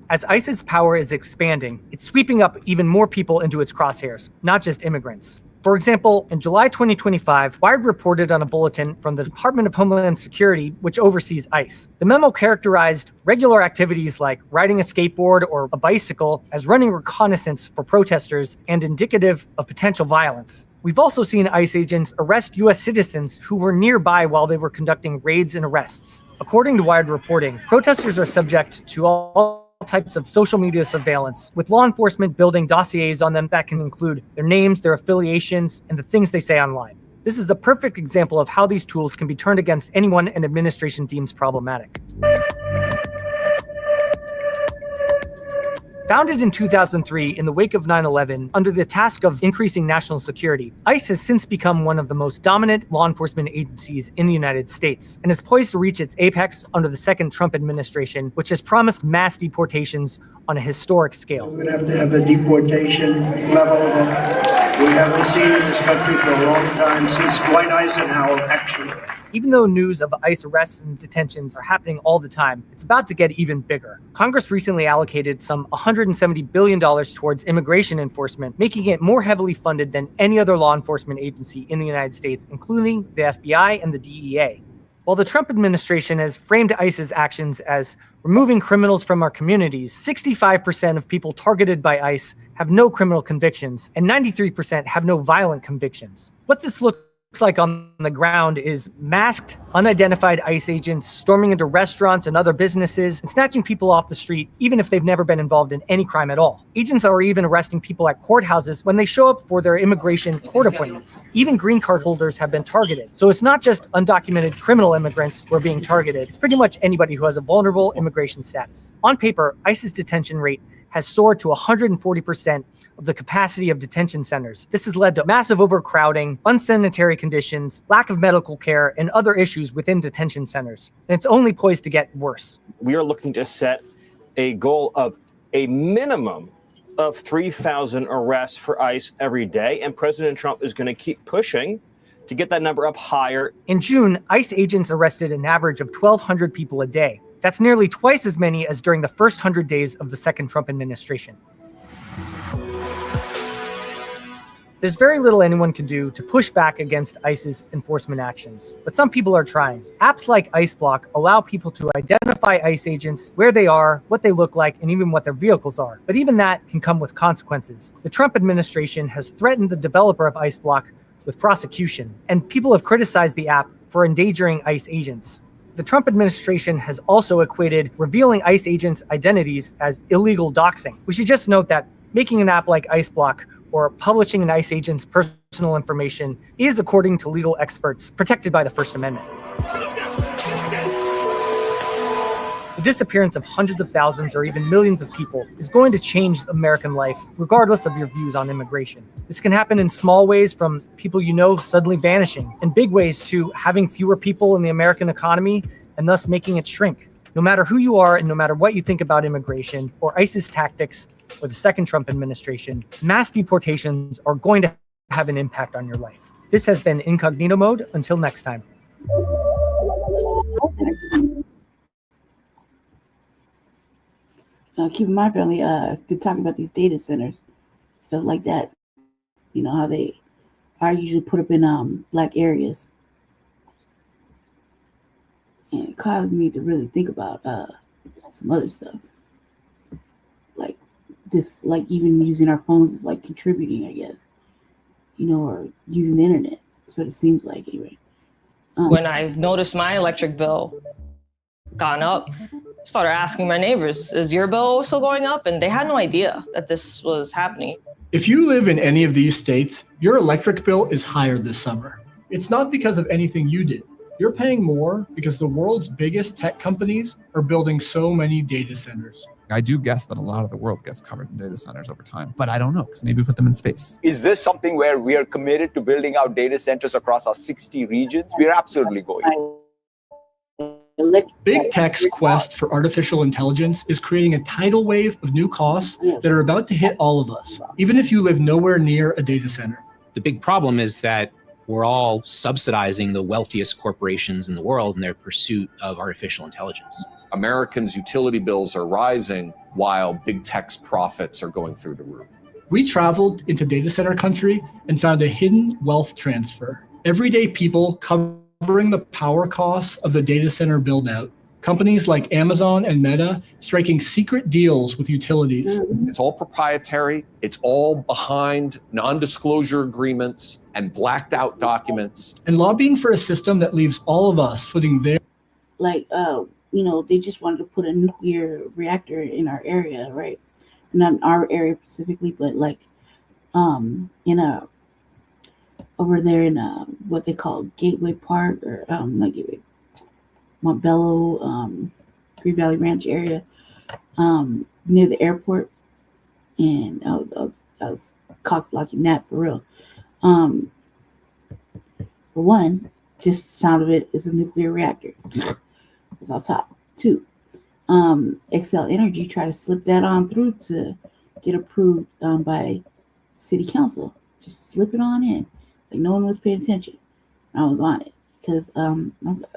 As ICE's power is expanding, it's sweeping up even more people into its crosshairs, not just immigrants. For example, in July 2025, Wired reported on a bulletin from the Department of Homeland Security, which oversees ICE. The memo characterized regular activities like riding a skateboard or a bicycle as running reconnaissance for protesters and indicative of potential violence. We've also seen ICE agents arrest U.S. citizens who were nearby while they were conducting raids and arrests. According to Wired reporting, protesters are subject to all types of social media surveillance, with law enforcement building dossiers on them that can include their names, their affiliations, and the things they say online. This is a perfect example of how these tools can be turned against anyone an administration deems problematic. Founded in 2003 in the wake of 9/11 under the task of increasing national security, ICE has since become one of the most dominant law enforcement agencies in the United States and is poised to reach its apex under the second Trump administration, which has promised mass deportations on a historic scale. We're going to have a deportation level that we haven't seen in this country for a long time, since Dwight Eisenhower, actually. Even though news of ICE arrests and detentions are happening all the time, it's about to get even bigger. Congress recently allocated some $170 billion towards immigration enforcement, making it more heavily funded than any other law enforcement agency in the United States, including the FBI and the DEA. While the Trump administration has framed ICE's actions as removing criminals from our communities, 65% of people targeted by ICE have no criminal convictions, and 93% have no violent convictions. What this looks like on the ground is masked, unidentified ICE agents storming into restaurants and other businesses and snatching people off the street, even if they've never been involved in any crime at all. Agents are even arresting people at courthouses when they show up for their immigration court appointments. Even green card holders have been targeted. So it's not just undocumented criminal immigrants who are being targeted. It's pretty much anybody who has a vulnerable immigration status. On paper, ICE's detention rate has soared to 140% of the capacity of detention centers. This has led to massive overcrowding, unsanitary conditions, lack of medical care, and other issues within detention centers. And it's only poised to get worse. We are looking to set a goal of a minimum of 3,000 arrests for ICE every day, and President Trump is going to keep pushing to get that number up higher. In June, ICE agents arrested an average of 1,200 people a day. That's nearly twice as many as during the first 100 days of the second Trump administration. There's very little anyone can do to push back against ICE's enforcement actions, but some people are trying. Apps like IceBlock allow people to identify ICE agents, where they are, what they look like, and even what their vehicles are. But even that can come with consequences. The Trump administration has threatened the developer of IceBlock with prosecution, and people have criticized the app for endangering ICE agents. The Trump administration has also equated revealing ICE agents' identities as illegal doxing. We should just note that making an app like IceBlock or publishing an ICE agent's personal information is, according to legal experts, protected by the First Amendment. The disappearance of hundreds of thousands or even millions of people is going to change American life, regardless of your views on immigration. This can happen in small ways, from people you know suddenly vanishing, and big ways to having fewer people in the American economy and thus making it shrink. No matter who you are and no matter what you think about immigration or ICE's tactics or the second Trump administration, mass deportations are going to have an impact on your life. This has been Incognito Mode. Until next time. Keep in mind, family, been talking about these data centers, stuff like that. You know how they are usually put up in black areas. And it caused me to really think about some other stuff. Like this, like even using our phones is like contributing, I guess. You know, or using the internet. That's what it seems like anyway. When I've noticed my electric bill gone up, started asking my neighbors, is your bill still going up? And they had no idea that this was happening. If you live in any of these states, your electric bill is higher this summer. It's not because of anything you did. You're paying more because the world's biggest tech companies are building so many data centers. I do guess that a lot of the world gets covered in data centers over time, but I don't know, because maybe we put them in space. Is this something where we are committed to building out data centers across our 60 regions? We're absolutely going. Big tech's quest for artificial intelligence is creating a tidal wave of new costs that are about to hit all of us, even if you live nowhere near a data center. The big problem is that we're all subsidizing the wealthiest corporations in the world in their pursuit of artificial intelligence. Americans' utility bills are rising while big tech's profits are going through the roof. We traveled into data center country and found a hidden wealth transfer. Everyday people covering the power costs of the data center build out. Companies like Amazon and Meta striking secret deals with utilities. It's all proprietary. It's all behind non-disclosure agreements and blacked out documents. And lobbying for a system that leaves all of us footing there. Like, you know, they just wanted to put a nuclear reactor in our area, right? Not in our area specifically, but like, over there in what they call Gateway Park, or not Gateway, Montbello, Green Valley Ranch area, near the airport, and I was cock blocking that for real. For one, just the sound of it is a nuclear reactor. It's off top. 2, Excel Energy tried to slip that on through to get approved by city council. Just slip it on in, like no one was paying attention. I was on it because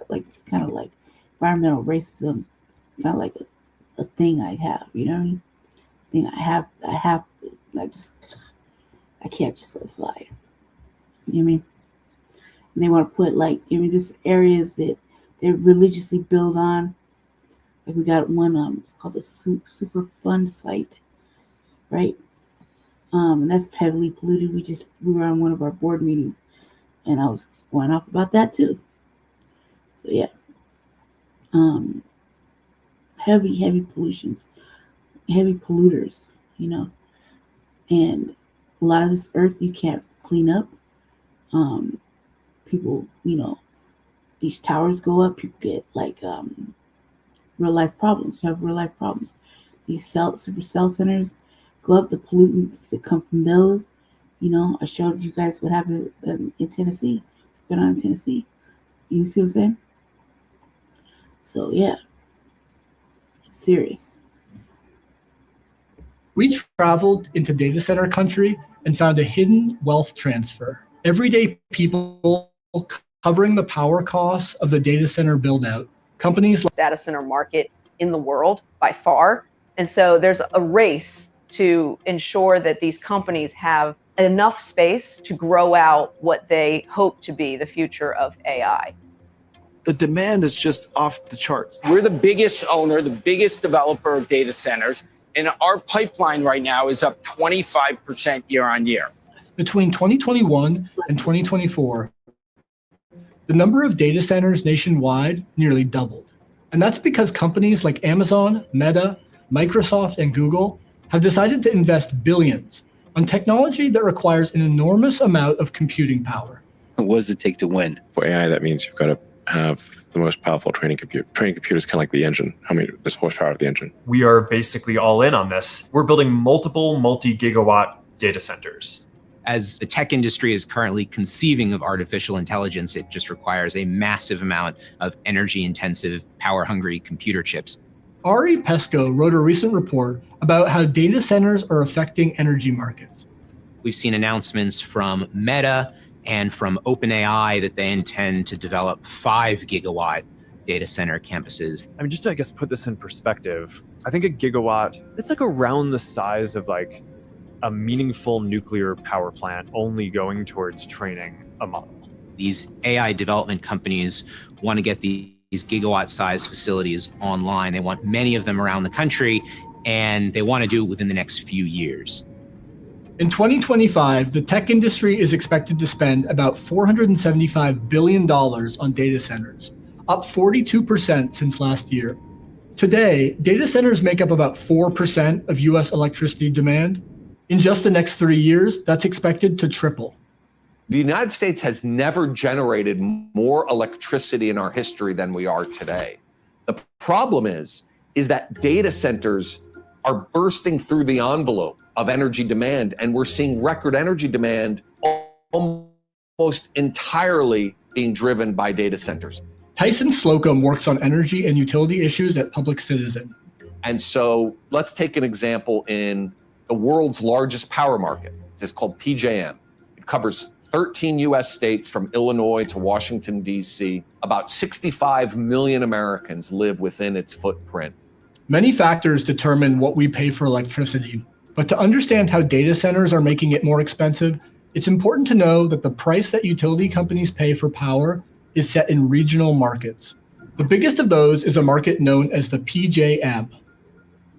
like it's kind of like environmental racism. It's kind of like a thing I have, you know what I mean? Thing I have to, I can't just let it slide. You know what I mean? And they want to put like, just areas that they religiously build on. Like we got one, it's called the Super Fund site, right? And that's heavily polluted. We were on one of our board meetings, And I was going off about that too. So yeah. Heavy pollutions, heavy polluters, you know. And a lot of this earth you can't clean up. People, you know, these towers go up, people get like real life problems. You have real life problems. These super cell centers go up, the pollutants that come from those. You know, I showed you guys what happened in Tennessee. What's going on in Tennessee? You see what I'm saying? So yeah, it's serious. We traveled into data center country and found a hidden wealth transfer. Everyday people covering the power costs of the data center build out. Companies like data center market in the world by far. And so there's a race to ensure that these companies have enough space to grow out what they hope to be the future of AI. The demand is just off the charts. We're the biggest owner, the biggest developer of data centers, and our pipeline right now is up 25% year on year. Between 2021 and 2024, the number of data centers nationwide nearly doubled. And that's because companies like Amazon, Meta, Microsoft, and Google have decided to invest billions on technology that requires an enormous amount of computing power. What does it take to win? For AI, that means you've got to have the most powerful training compute. Training compute is kind of like the engine. There's horsepower of the engine. We are basically all in on this. We're building multiple multi-gigawatt data centers. As the tech industry is currently conceiving of artificial intelligence, it just requires a massive amount of energy-intensive, power-hungry computer chips. Ari Pesco wrote a recent report about how data centers are affecting energy markets. We've seen announcements from Meta and from OpenAI that they intend to develop 5 gigawatt data center campuses. I mean, just to, I guess, put this in perspective, I think a gigawatt, it's like around the size of like a meaningful nuclear power plant only going towards training a model. These AI development companies want to get these gigawatt-sized facilities online. They want many of them around the country, and they want to do it within the next few years. In 2025, the tech industry is expected to spend about $475 billion on data centers, up 42% since last year. Today, data centers make up about 4% of US electricity demand. In just the next 3 years, that's expected to triple. The United States has never generated more electricity in our history than we are today. The problem is that data centers are bursting through the envelope of energy demand, and we're seeing record energy demand almost entirely being driven by data centers. Tyson Slocum works on energy and utility issues at Public Citizen. And so let's take an example in the world's largest power market. It's called PJM. It covers 13 US states from Illinois to Washington, D.C. About 65 million Americans live within its footprint. Many factors determine what we pay for electricity, but to understand how data centers are making it more expensive, it's important to know that the price that utility companies pay for power is set in regional markets. The biggest of those is a market known as the PJM.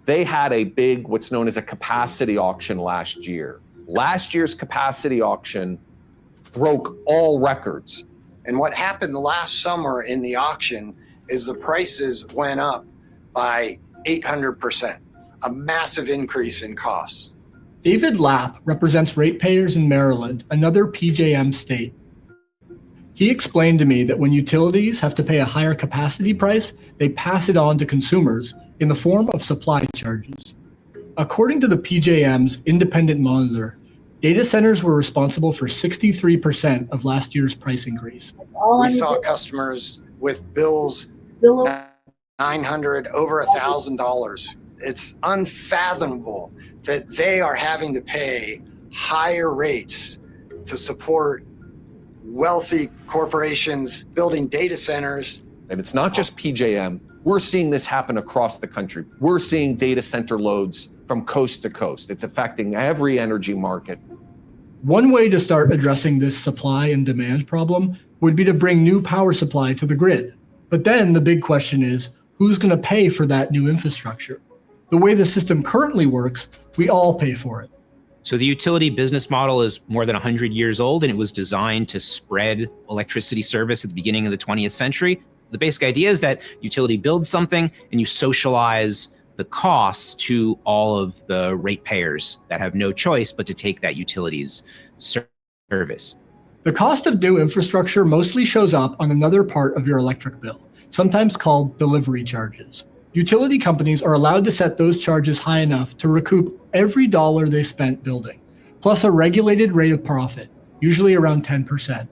They had a big, what's known as a capacity auction last year. Last year's capacity auction broke all records. And what happened last summer in the auction is the prices went up by 800%, a massive increase in costs. David Lapp represents ratepayers in Maryland, another PJM state. He explained to me that when utilities have to pay a higher capacity price, they pass it on to consumers in the form of supply charges. According to the PJM's independent monitor, data centers were responsible for 63% of last year's price increase. We saw customers with bills $900, over $1,000. It's unfathomable that they are having to pay higher rates to support wealthy corporations building data centers. And it's not just PJM. We're seeing this happen across the country. We're seeing data center loads from coast to coast. It's affecting every energy market. One way to start addressing this supply and demand problem would be to bring new power supply to the grid. But then the big question is, who's going to pay for that new infrastructure? The way the system currently works, we all pay for it. So the utility business model is more than 100 years old, and it was designed to spread electricity service at the beginning of the 20th century. The basic idea is that utility builds something and you socialize the costs to all of the ratepayers that have no choice but to take that utility's service. The cost of new infrastructure mostly shows up on another part of your electric bill, sometimes called delivery charges. Utility companies are allowed to set those charges high enough to recoup every dollar they spent building, plus a regulated rate of profit, usually around 10%.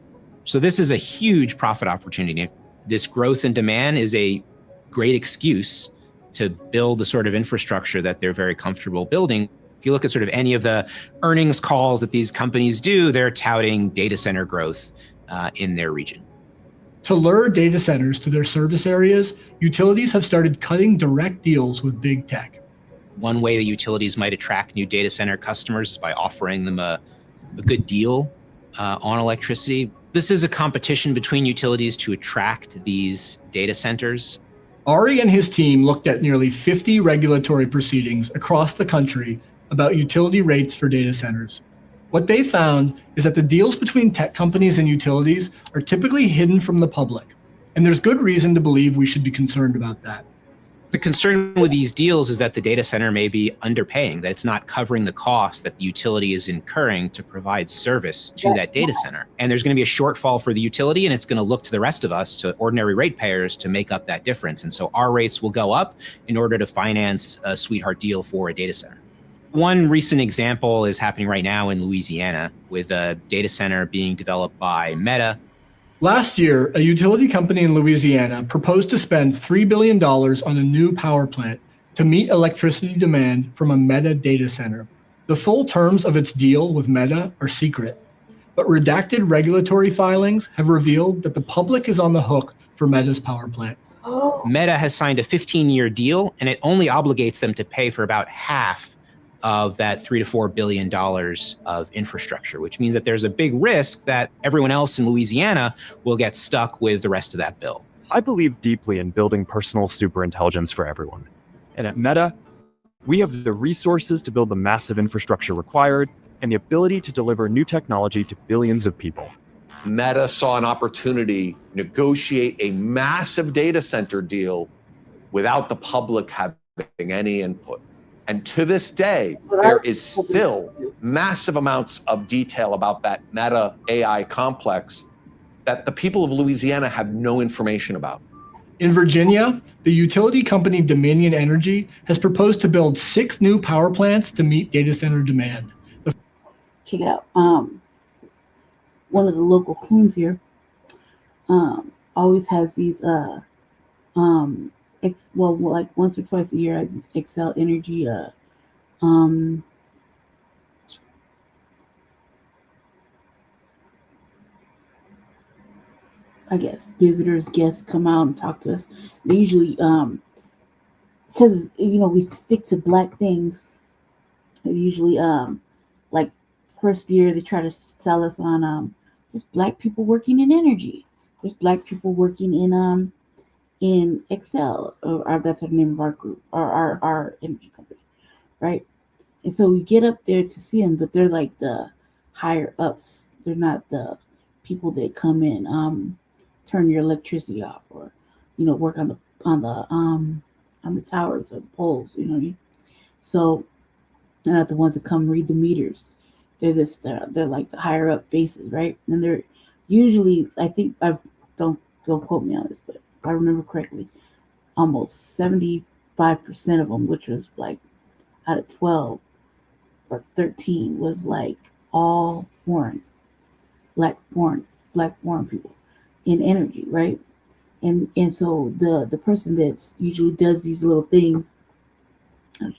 So this is a huge profit opportunity. This growth in demand is a great excuse to build the sort of infrastructure that they're very comfortable building. If you look at sort of any of the earnings calls that these companies do, they're touting data center growth in their region. To lure data centers to their service areas, utilities have started cutting direct deals with big tech. One way that utilities might attract new data center customers is by offering them a good deal on electricity. This is a competition between utilities to attract these data centers. Ari and his team looked at nearly 50 regulatory proceedings across the country about utility rates for data centers. What they found is that the deals between tech companies and utilities are typically hidden from the public, and there's good reason to believe we should be concerned about that. The concern with these deals is that the data center may be underpaying, that it's not covering the cost that the utility is incurring to provide service to that data center. And there's going to be a shortfall for the utility, and it's going to look to the rest of us, to ordinary ratepayers, to make up that difference. And so our rates will go up in order to finance a sweetheart deal for a data center. One recent example is happening right now in Louisiana with a data center being developed by Meta. Last year, a utility company in Louisiana proposed to spend $3 billion on a new power plant to meet electricity demand from a Meta data center. The full terms of its deal with Meta are secret, but redacted regulatory filings have revealed that the public is on the hook for Meta's power plant. Meta has signed a 15-year deal, and it only obligates them to pay for about half of that $3 to $4 billion of infrastructure, which means that there's a big risk that everyone else in Louisiana will get stuck with the rest of that bill. I believe deeply in building personal superintelligence for everyone. And at Meta, we have the resources to build the massive infrastructure required and the ability to deliver new technology to billions of people. Meta saw an opportunity to negotiate a massive data center deal without the public having any input. And to this day, there is still massive amounts of detail about that Meta AI complex that the people of Louisiana have no information about. In Virginia, the utility company Dominion Energy has proposed to build 6 new power plants to meet data center demand. Check it out. One of the local coons here always has these like once or twice a year, I just Excel Energy I guess visitors, guests come out and talk to us. They usually because we stick to black things. They usually like first year they try to sell us on just black people working in energy. There's black people working in Excel, or that's the name of our group, our energy company, right? And so we get up there to see them, but they're like the higher ups. They're not the people that come in, turn your electricity off, or work on the towers or the poles. So they're not the ones that come read the meters. They're like the higher up faces, right? And they're usually, I think, don't quote me on this, but if I remember correctly, almost 75% of them, which was like out of 12 or 13, was like all black foreign people in energy, right? And so the person that's usually does these little things,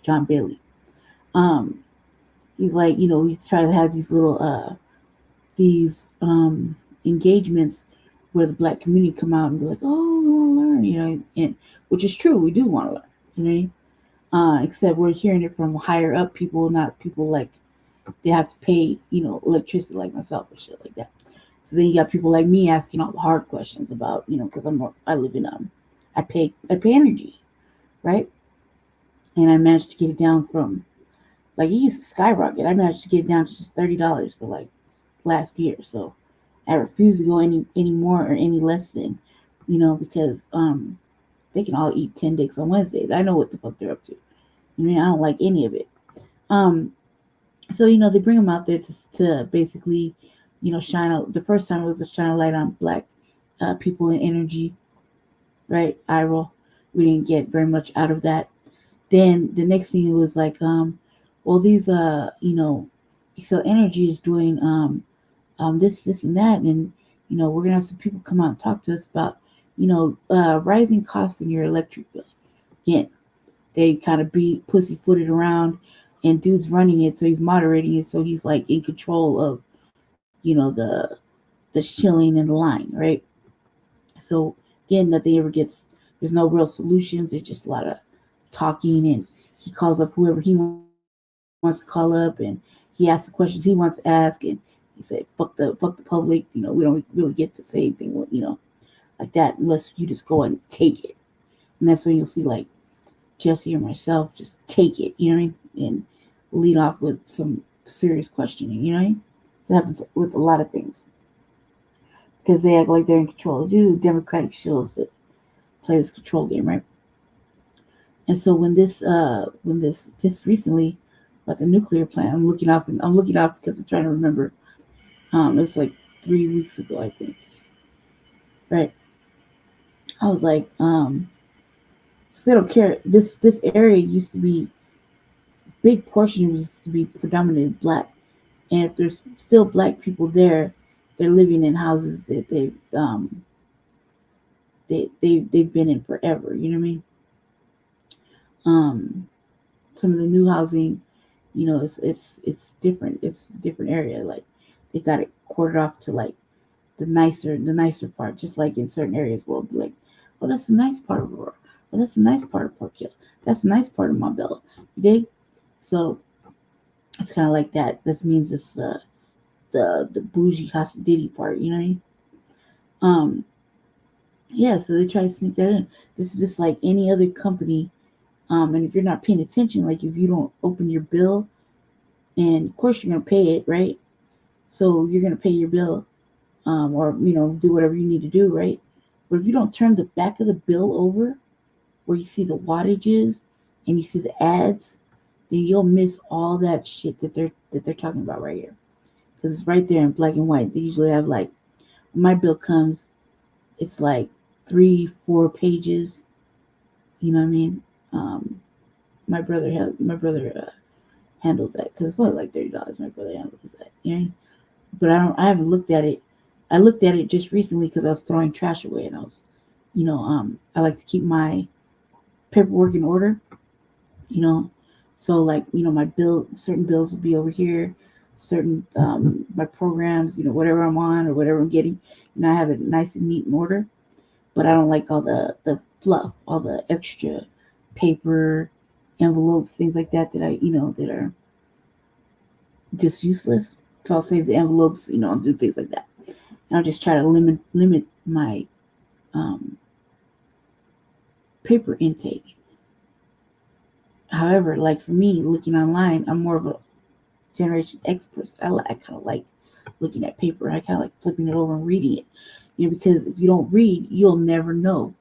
John Bailey, he's like, he tries to have these little engagements where the black community come out and be like, oh, we want to learn, and which is true, we do want to learn, except we're hearing it from higher up people, not people like they have to pay, electricity like myself or shit like that. So then you got people like me asking all the hard questions about, because I live in I pay energy, right? And I managed to get it down from Like, it used to skyrocket. I managed to get it down to just $30 for like last year. So I refuse to go any more or any less than, because they can all eat 10 dicks on Wednesdays. I know what the fuck they're up to. I mean, I don't like any of it. So they bring them out there to basically, shine out. The first time it was to shine a light on Black people in energy, right? IRL. We didn't get very much out of that. Then the next thing was like, well, these Excel Energy is doing this and that, and we're gonna have some people come out and talk to us about rising costs in your electric bill. Again, they kind of be pussyfooted around, and dude's running it, so he's moderating it, so he's like in control of the shilling and the line, right? So again, nothing ever gets. There's no real solutions. There's just a lot of talking, and he calls up whoever he wants to call up, and he asks the questions he wants to ask, and he said, "Fuck the public." We don't really get to say anything, like that, unless you just go and take it. And that's when you'll see like Jesse or myself just take it, and lead off with some serious questioning, So it happens with a lot of things because they act like they're in control. It's usually Democratic shills that play this control game, right? And so when this just recently about the nuclear plant, I'm looking off because I'm trying to remember. It was like 3 weeks ago, I think. Right. I was like, still don't care. This area used to be, big portion used to be predominantly Black, and if there's still Black people there, they're living in houses that they've been in forever. You know what I mean? Some of the new housing, it's different. It's a different area. Like they got it quartered off to like the nicer part, just like in certain areas where it'll be like, oh, that's a nice part of Aurora. Oh, that's a nice part of Park Hill. That's a nice part of Montbello. You dig? So it's kind of like that. This means it's the bougie hospitality part. You know what I mean? Yeah. So they try to sneak that in. This is just like any other company. And if you're not paying attention, like if you don't open your bill, and of course you're gonna pay it, right? So you're gonna pay your bill, or do whatever you need to do, right? But if you don't turn the back of the bill over, where you see the wattages and you see the ads, then you'll miss all that shit that they're talking about right here, because it's right there in black and white. They usually have like, when my bill comes, it's like 3-4 pages. You know what I mean? My brother handles that because it's only like $30. My brother handles that, But I haven't looked at it. I looked at it just recently because I was throwing trash away, and I was, I like to keep my paperwork in order, So like, my certain bills will be over here, certain my programs, whatever I'm on or whatever I'm getting, I have it nice and neat in order. But I don't like all the fluff, all the extra paper, envelopes, things like that that are just useless. So I'll save the envelopes, I'll do things like that. And I'll just try to limit my paper intake. However, like for me, looking online, I'm more of a Generation X person. I kind of like looking at paper. I kind of like flipping it over and reading it. Because if you don't read, you'll never know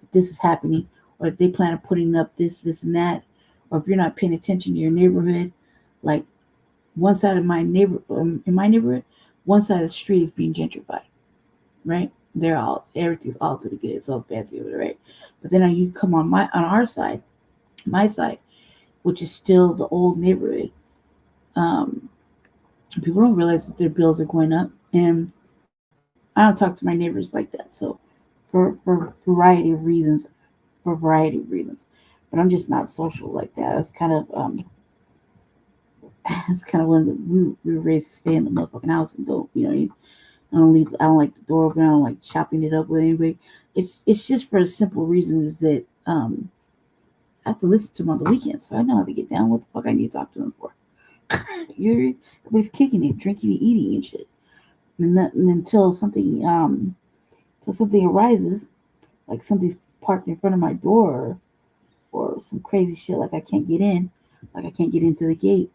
if this is happening, or if they plan on putting up this, and that, or if you're not paying attention to your neighborhood. Like one side of my in my neighborhood, one side of the street is being gentrified, right? Everything's all to the good. It's all fancy over there, right? But then you come on our side, my side, which is still the old neighborhood. People don't realize that their bills are going up, and I don't talk to my neighbors like that. So for a variety of reasons, but I'm just not social like that. It's kind of when we were raised to stay in the motherfucking house and don't, I don't like the door open. I don't like chopping it up with anybody. It's just for a simple reason is that I have to listen to them on the weekends, so I know how to get down. What the fuck I need to talk to them for? Everybody's kicking it, drinking and eating and shit. And until something arises, like something's parked in front of my door, or some crazy shit like I can't get in, like I can't get into the gate,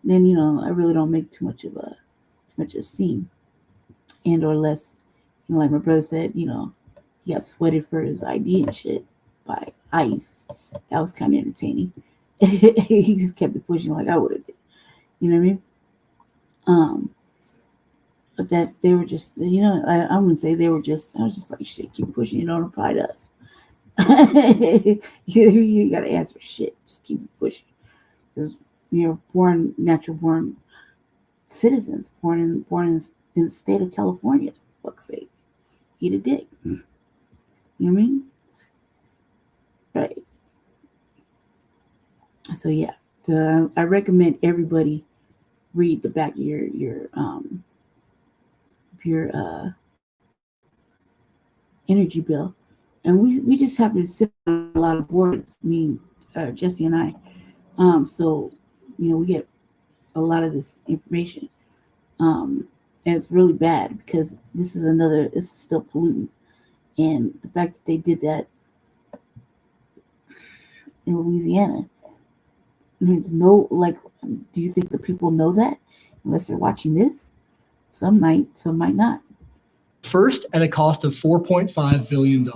then I really don't make too much of a scene, and or less, like my brother said, he got sweated for his ID and shit by ICE. That was kind of entertaining. He just kept it pushing like I would have did. You know what I mean? But that they were just, I wouldn't say they were just. I was just like, shit, keep pushing. It don't apply to us. You gotta answer shit. Just keep pushing, because you're natural born citizens, born in the state of California. For fuck's sake, eat a dick. You know what I mean? Right. So yeah, I recommend everybody read the back of your energy bill. And we just have to sit on a lot of boards, Jesse and I. So, we get a lot of this information. And it's really bad because this is still pollutants. And the fact that they did that in Louisiana, do you think the people know that? Unless they're watching this? Some might not. First, at a cost of $4.5 billion.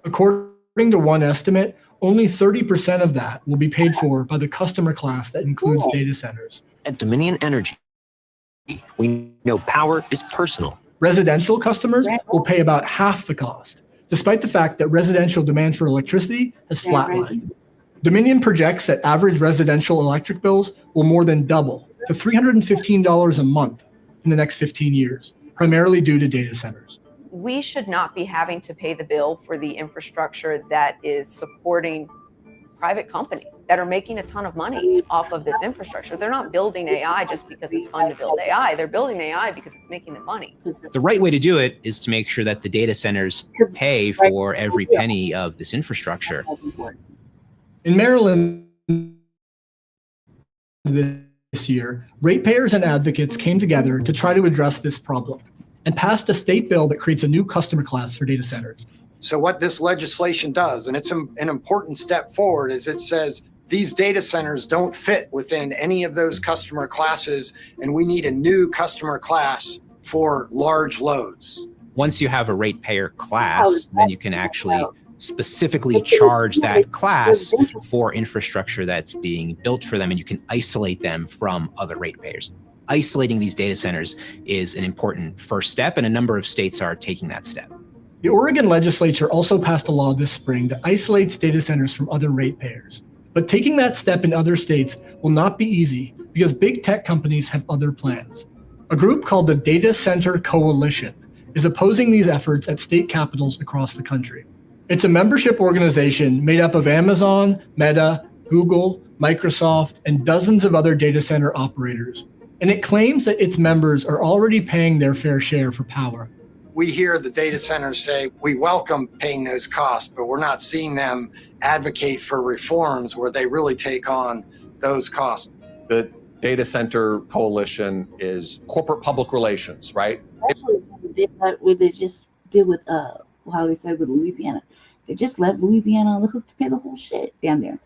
According to one estimate, only 30% of that will be paid for by the customer class that includes data centers. At Dominion Energy, we know power is personal. Residential customers will pay about half the cost, despite the fact that residential demand for electricity has flatlined. Dominion projects that average residential electric bills will more than double to $315 a month in the next 15 years. Primarily due to data centers. We should not be having to pay the bill for the infrastructure that is supporting private companies that are making a ton of money off of this infrastructure. They're not building AI just because it's fun to build AI. They're building AI because it's making them money. The right way to do it is to make sure that the data centers pay for every penny of this infrastructure. In Maryland this year, ratepayers and advocates came together to try to address this problem and passed a state bill that creates a new customer class for data centers. So what this legislation does, and it's an important step forward, is it says these data centers don't fit within any of those customer classes, and we need a new customer class for large loads. Once you have a ratepayer class, then you can actually specifically charge that class for infrastructure that's being built for them, and you can isolate them from other ratepayers. Isolating these data centers is an important first step, and a number of states are taking that step. The Oregon legislature also passed a law this spring that isolates data centers from other ratepayers. But taking that step in other states will not be easy because big tech companies have other plans. A group called the Data Center Coalition is opposing these efforts at state capitals across the country. It's a membership organization made up of Amazon, Meta, Google, Microsoft, and dozens of other data center operators. And it claims that its members are already paying their fair share for power. We hear the data centers say, we welcome paying those costs, but we're not seeing them advocate for reforms where they really take on those costs. The Data Center Coalition is corporate public relations, right? Actually, what they just did with, how they said with Louisiana. They just left Louisiana on the hook to pay the whole shit down there.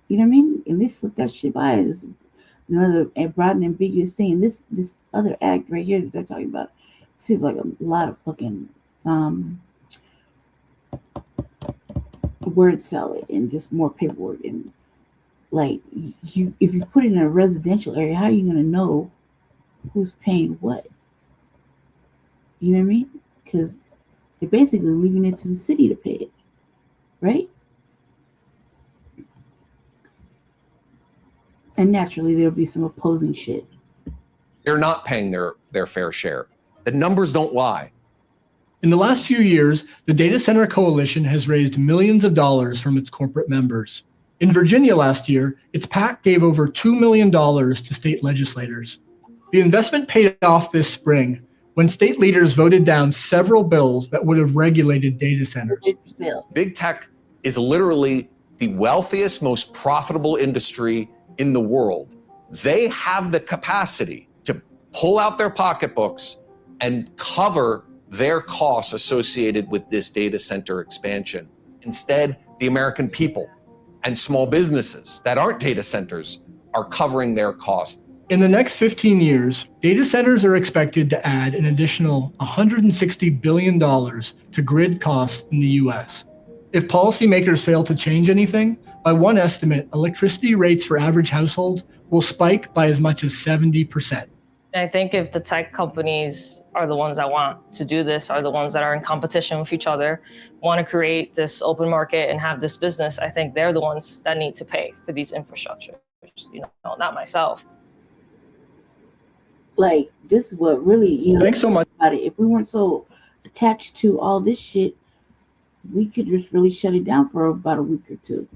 You know what I mean? And they slipped that shit by. This another broad and ambiguous thing. And this other act right here that they're talking about seems like a lot of fucking word salad and just more paperwork. And like if you put it in a residential area, how are you gonna know who's paying what? You know what I mean? Because they're basically leaving it to the city to pay it, right? And naturally, there'll be some opposing shit. They're not paying their fair share. The numbers don't lie. In the last few years, the Data Center Coalition has raised millions of dollars from its corporate members. In Virginia last year, its PAC gave over $2 million to state legislators. The investment paid off this spring when state leaders voted down several bills that would have regulated data centers. Big tech is literally the wealthiest, most profitable industry in the world. They have the capacity to pull out their pocketbooks and cover their costs associated with this data center expansion. Instead, the American people and small businesses that aren't data centers are covering their costs. In the next 15 years, data centers are expected to add an additional $160 billion to grid costs in the US. If policymakers fail to change anything, by one estimate, electricity rates for average households will spike by as much as 70%. I think if the tech companies are the ones that want to do this, are the ones that are in competition with each other, want to create this open market and have this business, I think they're the ones that need to pay for these infrastructures, not myself. Like, this is what really, Thanks so much about it. If we weren't so attached to all this shit, we could just really shut it down for about a week or two.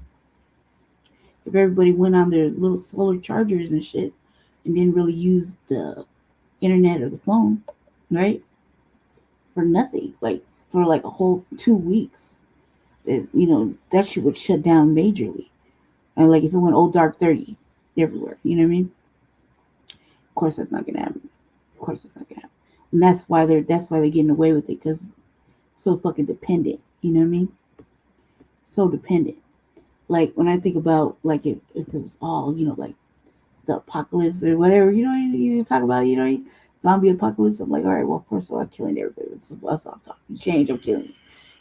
If everybody went on their little solar chargers and shit and didn't really use the internet or the phone, right? For nothing, like for like a whole 2 weeks, that shit would shut down majorly. And like if it went old dark 30 everywhere, you know what I mean? Of course, that's not gonna happen. And that's why they're getting away with it, because so fucking dependent. You know what I mean? So dependent. Like when I think about like if it was all like the apocalypse or whatever, you talk about zombie apocalypse. I'm like, all right, well, first of all, I'm killing everybody. What's off talking? Change, I'm killing you,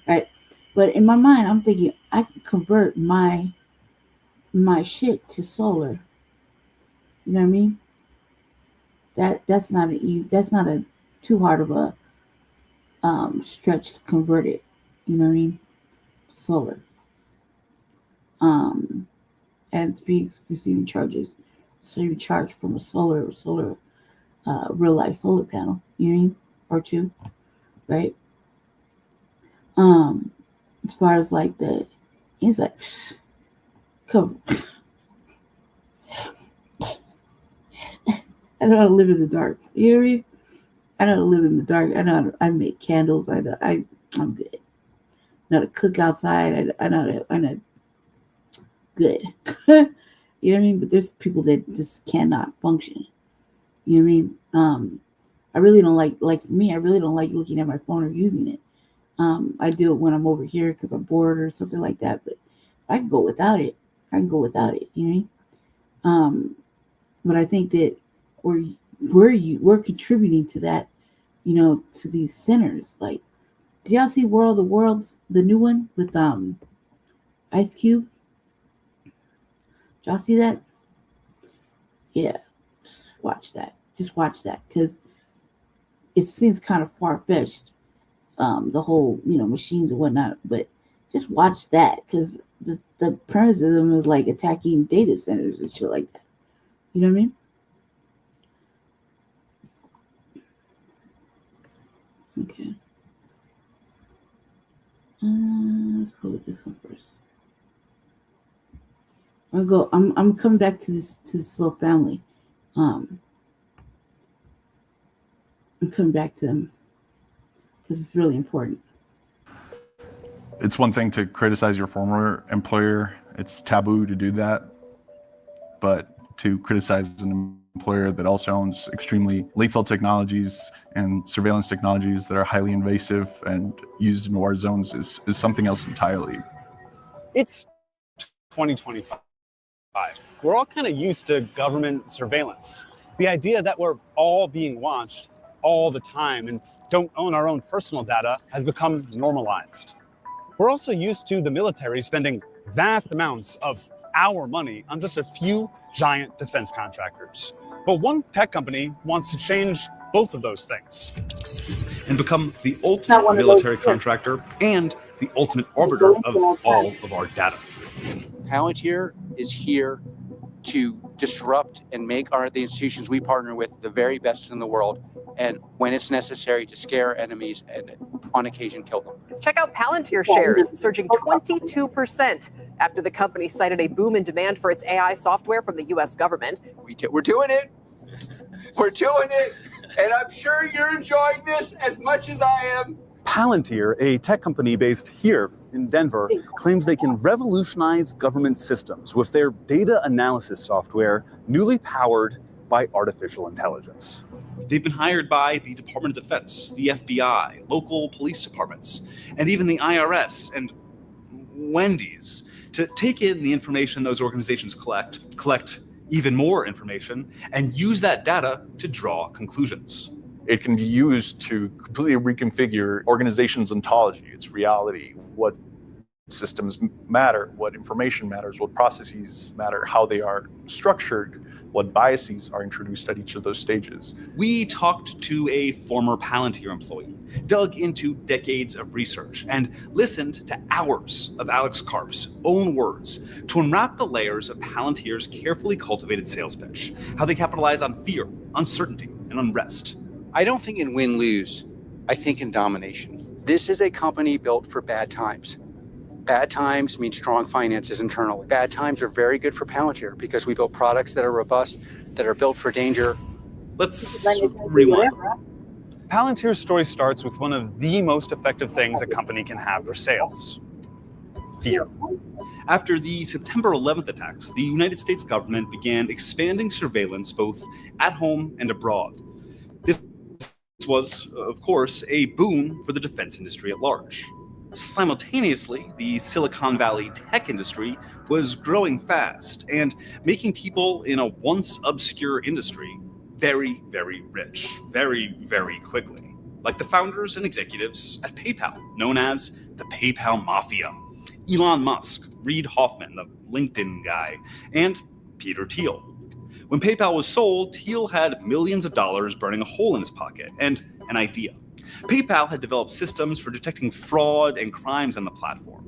right? But in my mind, I'm thinking I can convert my shit to solar. You know what I mean? That's not a too hard of a stretch to convert it. You know what I mean? Solar. And receiving charges. So you charge from a solar real life solar panel. You know what I mean? Or two, right? As far as like the inside cover. I know how to live in the dark. You know what I mean? I know how to live in the dark. I know how to, I make candles. I'm good. I know how to cook outside. I know good. You know what I mean? But there's people that just cannot function. You know what I mean? I really don't like for me, I really don't like looking at my phone or using it. I do it when I'm over here because I'm bored or something like that. But I can go without it. You know what I mean? But I think that we're contributing to that, to these centers. Like, did y'all see War of the Worlds, the new one with Ice Cube? Did y'all see that? Yeah, just watch that because it seems kind of far-fetched, the whole machines and whatnot, but just watch that because the premise of them is like attacking data centers and shit like that. You know what I mean? Okay. Let's go with this one first. I'm coming back to this little family. I'm coming back to them because it's really important. It's one thing to criticize your former employer. It's taboo to do that. But to criticize an employer that also owns extremely lethal technologies and surveillance technologies that are highly invasive and used in war zones is something else entirely. It's 2025. We're all kind of used to government surveillance. The idea that we're all being watched all the time and don't own our own personal data has become normalized. We're also used to the military spending vast amounts of our money on just a few giant defense contractors. But one tech company wants to change both of those things and become the ultimate military contractor and the ultimate arbiter of all of our data. Palantir is here to disrupt and make the institutions we partner with the very best in the world, and when it's necessary, to scare enemies and on occasion kill them. Check out Palantir shares surging 22% after the company cited a boom in demand for its AI software from the US government. We're doing it. We're doing it. And I'm sure you're enjoying this as much as I am. Palantir, a tech company based here in Denver, claims they can revolutionize government systems with their data analysis software, newly powered by artificial intelligence. They've been hired by the Department of Defense, the FBI, local police departments, and even the IRS, and Wendy's to take in the information those organizations collect even more information, and use that data to draw conclusions. It can be used to completely reconfigure organizations' ontology, its reality, what systems matter, what information matters, what processes matter, how they are structured, what biases are introduced at each of those stages. We talked to a former Palantir employee, dug into decades of research, and listened to hours of Alex Karp's own words to unwrap the layers of Palantir's carefully cultivated sales pitch, how they capitalize on fear, uncertainty, and unrest. I don't think in win-lose. I think in domination. This is a company built for bad times. Bad times mean strong finances internally. Bad times are very good for Palantir because we build products that are robust, that are built for danger. Let's rewind. Palantir's story starts with one of the most effective things a company can have for sales: fear. After the September 11th attacks, the United States government began expanding surveillance both at home and abroad. This was, of course, a boon for the defense industry at large. Simultaneously, the Silicon Valley tech industry was growing fast and making people in a once obscure industry very, very rich, very, very quickly. Like the founders and executives at PayPal, known as the PayPal Mafia. Elon Musk, Reid Hoffman, the LinkedIn guy, and Peter Thiel. When PayPal was sold, Thiel had millions of dollars burning a hole in his pocket and an idea. PayPal had developed systems for detecting fraud and crimes on the platform.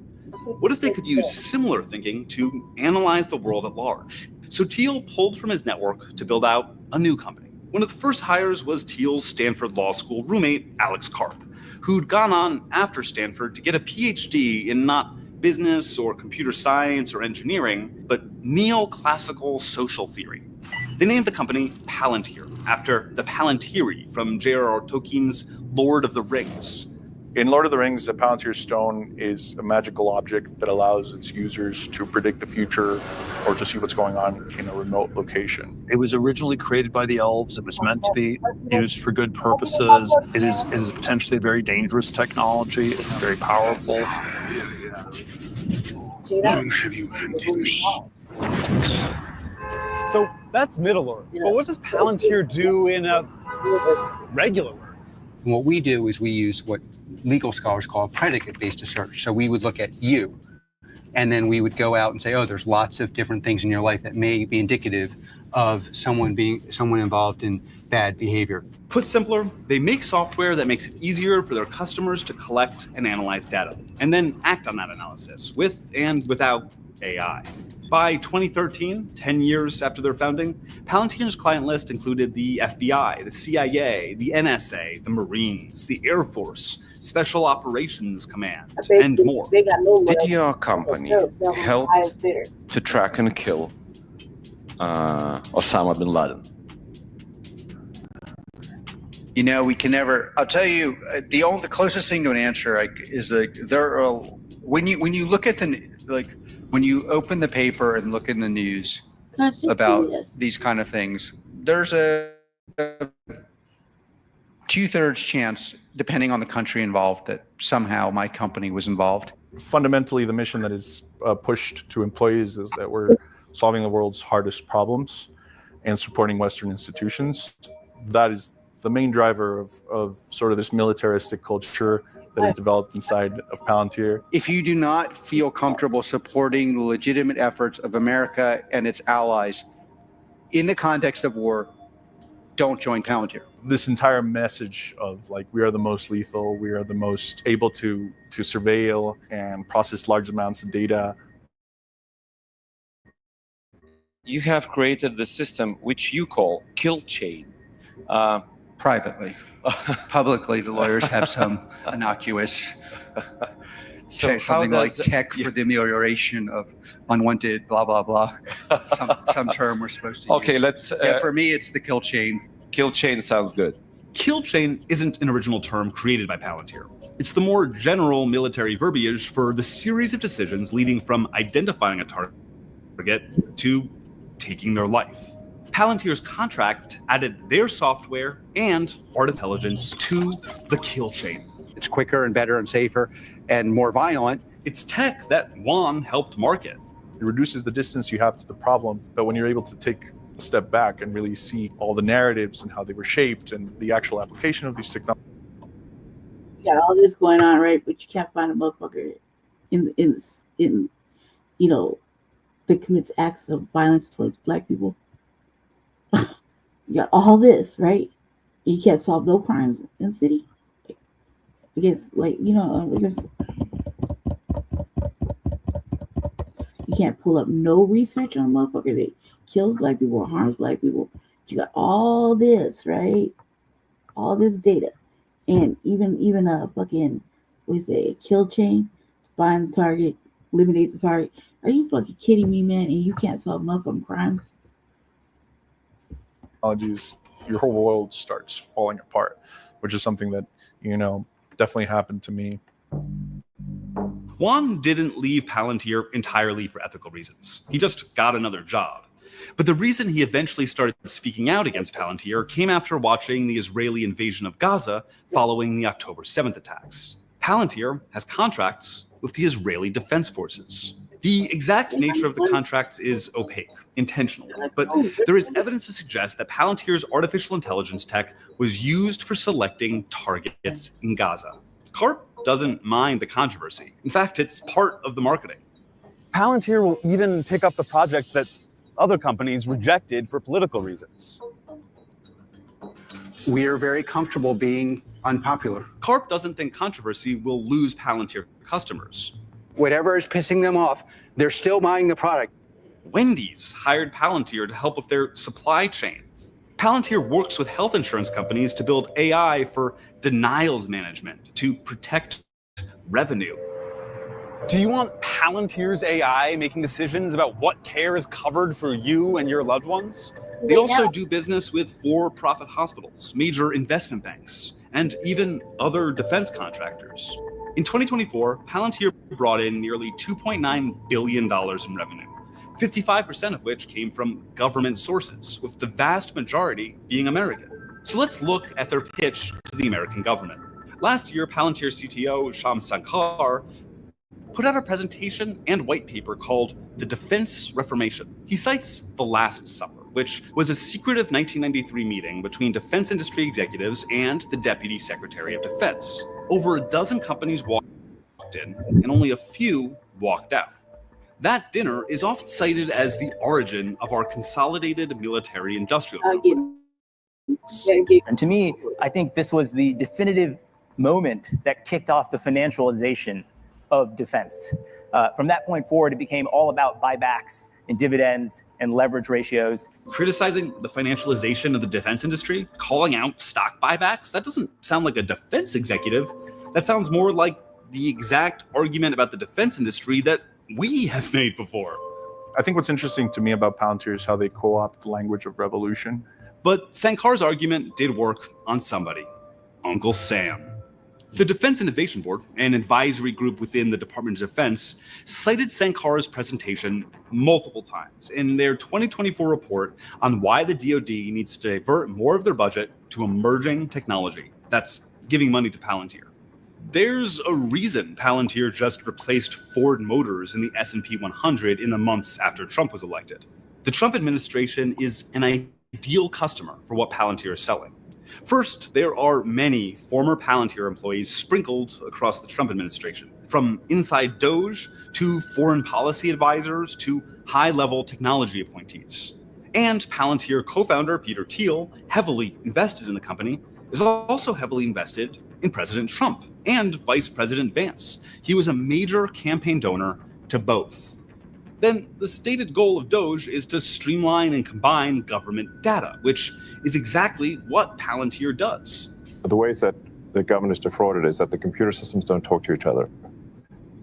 What if they could use similar thinking to analyze the world at large? So Thiel pulled from his network to build out a new company. One of the first hires was Thiel's Stanford Law School roommate, Alex Karp, who'd gone on after Stanford to get a PhD in not business or computer science or engineering, but neoclassical social theory. They named the company Palantir, after the Palantiri from J.R.R. Tolkien's Lord of the Rings. In Lord of the Rings, the Palantir Stone is a magical object that allows its users to predict the future or to see what's going on in a remote location. It was originally created by the elves. It was meant to be used for good purposes. It is potentially a very dangerous technology. It's very powerful. Long have you hunted me? So that's Middle-earth. But what does Palantir do in a regular Earth? What we do is we use what legal scholars call predicate-based search. So we would look at you, and then we would go out and say, oh, there's lots of different things in your life that may be indicative of someone involved in bad behavior. Put simpler, they make software that makes it easier for their customers to collect and analyze data, and then act on that analysis with and without AI. By 2013, 10 years after their founding, Palantir's client list included the FBI, the CIA, the NSA, the Marines, the Air Force, Special Operations Command, and more. Did your company help to track and kill Osama bin Laden? You know, we can never. I'll tell you, the closest thing to an answer is there are when you look at when you open the paper and look in the news about these kind of things, there's a 2/3 chance, depending on the country involved, that somehow my company was involved. Fundamentally, the mission that is pushed to employees is that we're solving the world's hardest problems and supporting Western institutions. That is the main driver of sort of this militaristic culture that is developed inside of Palantir. If you do not feel comfortable supporting the legitimate efforts of America and its allies in the context of war, don't join Palantir. This entire message of like, we are the most lethal, we are the most able to surveil and process large amounts of data. You have created the system which you call kill chain. Privately. Publicly, the lawyers have some innocuous, something like tech for the amelioration of unwanted blah, blah, blah. Some term we're supposed to use. Okay, let's... for me, it's the kill chain. Kill chain sounds good. Kill chain isn't an original term created by Palantir. It's the more general military verbiage for the series of decisions leading from identifying a target to taking their life. Palantir's contract added their software and art intelligence to the kill chain. It's quicker and better and safer and more violent It's tech that Juan helped market. It reduces the distance you have to the problem, but when you're able to take a step back and really see all the narratives and how they were shaped and the actual application of these technologies. You got all this going on, right? But you can't find a motherfucker in you know, that commits acts of violence towards Black people. You got all this, right? You can't solve no crimes in the city. I guess, like, you know, I guess you can't pull up no research on a motherfucker that kills Black people or harms Black people. But you got all this, right? All this data. And even a fucking, what do you say, a kill chain, find the target, eliminate the target. Are you fucking kidding me, man? And you can't solve motherfucking crimes? Technologies, your whole world starts falling apart, which is something that, you know, definitely happened to me. Juan didn't leave Palantir entirely for ethical reasons. He just got another job. But the reason he eventually started speaking out against Palantir came after watching the Israeli invasion of Gaza following the October 7th attacks. Palantir has contracts with the Israeli Defense Forces. The exact nature of the contracts is opaque, intentional, but there is evidence to suggest that Palantir's artificial intelligence tech was used for selecting targets in Gaza. CARP doesn't mind the controversy. In fact, it's part of the marketing. Palantir will even pick up the projects that other companies rejected for political reasons. We are very comfortable being unpopular. CARP doesn't think controversy will lose Palantir customers. Whatever is pissing them off, they're still buying the product. Wendy's hired Palantir to help with their supply chain. Palantir works with health insurance companies to build AI for denials management to protect revenue. Do you want Palantir's AI making decisions about what care is covered for you and your loved ones? They also do business with for-profit hospitals, major investment banks, and even other defense contractors. In 2024, Palantir brought in nearly $2.9 billion in revenue, 55% of which came from government sources, with the vast majority being American. So let's look at their pitch to the American government. Last year, Palantir CTO Sham Sankar put out a presentation and white paper called The Defense Reformation. He cites The Last Supper, which was a secretive 1993 meeting between defense industry executives and the Deputy Secretary of Defense. Over a dozen companies walked in, and only a few walked out. That dinner is often cited as the origin of our consolidated military-industrial complex. And to me, I think this was the definitive moment that kicked off the financialization of defense. From that point forward, it became all about buybacks and dividends and leverage ratios. Criticizing the financialization of the defense industry, calling out stock buybacks, that doesn't sound like a defense executive. That sounds more like the exact argument about the defense industry that we have made before. I think what's interesting to me about Palantir is how they co-opt the language of revolution. But Sankar's argument did work on somebody, Uncle Sam. The Defense Innovation Board, an advisory group within the Department of Defense, cited Sankar's presentation multiple times in their 2024 report on why the DoD needs to divert more of their budget to emerging technology. That's giving money to Palantir. There's a reason Palantir just replaced Ford Motors in the S&P 100 in the months after Trump was elected. The Trump administration is an ideal customer for what Palantir is selling. First, there are many former Palantir employees sprinkled across the Trump administration, from inside DOGE to foreign policy advisors to high-level technology appointees. And Palantir co-founder Peter Thiel, heavily invested in the company, is also heavily invested in President Trump and Vice President Vance. He was a major campaign donor to both. Then the stated goal of DOGE is to streamline and combine government data, which is exactly what Palantir does. The ways that the government is defrauded is that the computer systems don't talk to each other.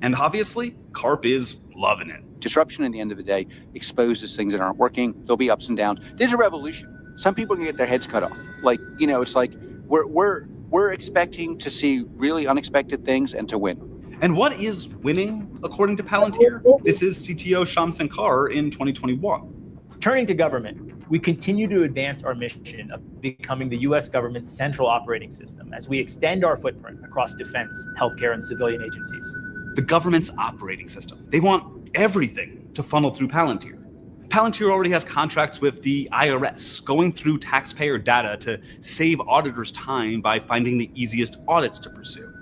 And obviously, CARP is loving it. Disruption at the end of the day exposes things that aren't working. There'll be ups and downs. There's a revolution. Some people can get their heads cut off. Like, you know, it's like we're expecting to see really unexpected things and to win. And what is winning, according to Palantir? This is CTO Sham Sankar in 2021. Turning to government, we continue to advance our mission of becoming the U.S. government's central operating system as we extend our footprint across defense, healthcare, and civilian agencies. the government's operating system. They want everything to funnel through Palantir. Palantir already has contracts with the IRS, going through taxpayer data to save auditors time by finding the easiest audits to pursue.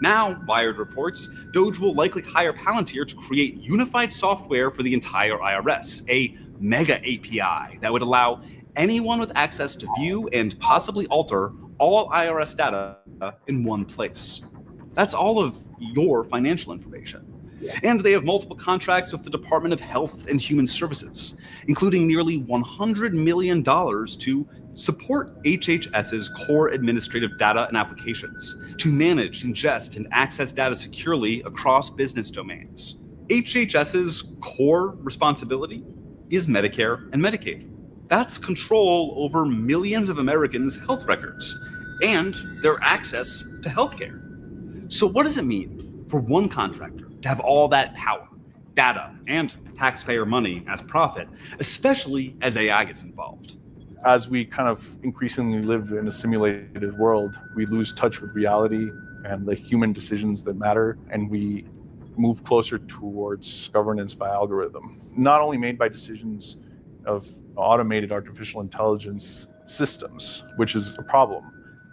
Now, Wired reports, Doge will likely hire Palantir to create unified software for the entire IRS, a mega API that would allow anyone with access to view and possibly alter all IRS data in one place. That's all of your financial information. And they have multiple contracts with the Department of Health and Human Services, including nearly $100 million to support HHS's core administrative data and applications, to manage, ingest, and access data securely across business domains. HHS's core responsibility is Medicare and Medicaid. That's control over millions of Americans' health records and their access to healthcare. So what does it mean for one contractor to have all that power, data, and taxpayer money as profit, especially as AI gets involved? As we kind of increasingly live in a simulated world, we lose touch with reality and the human decisions that matter, and we move closer towards governance by algorithm, not only made by decisions of automated artificial intelligence systems, which is a problem,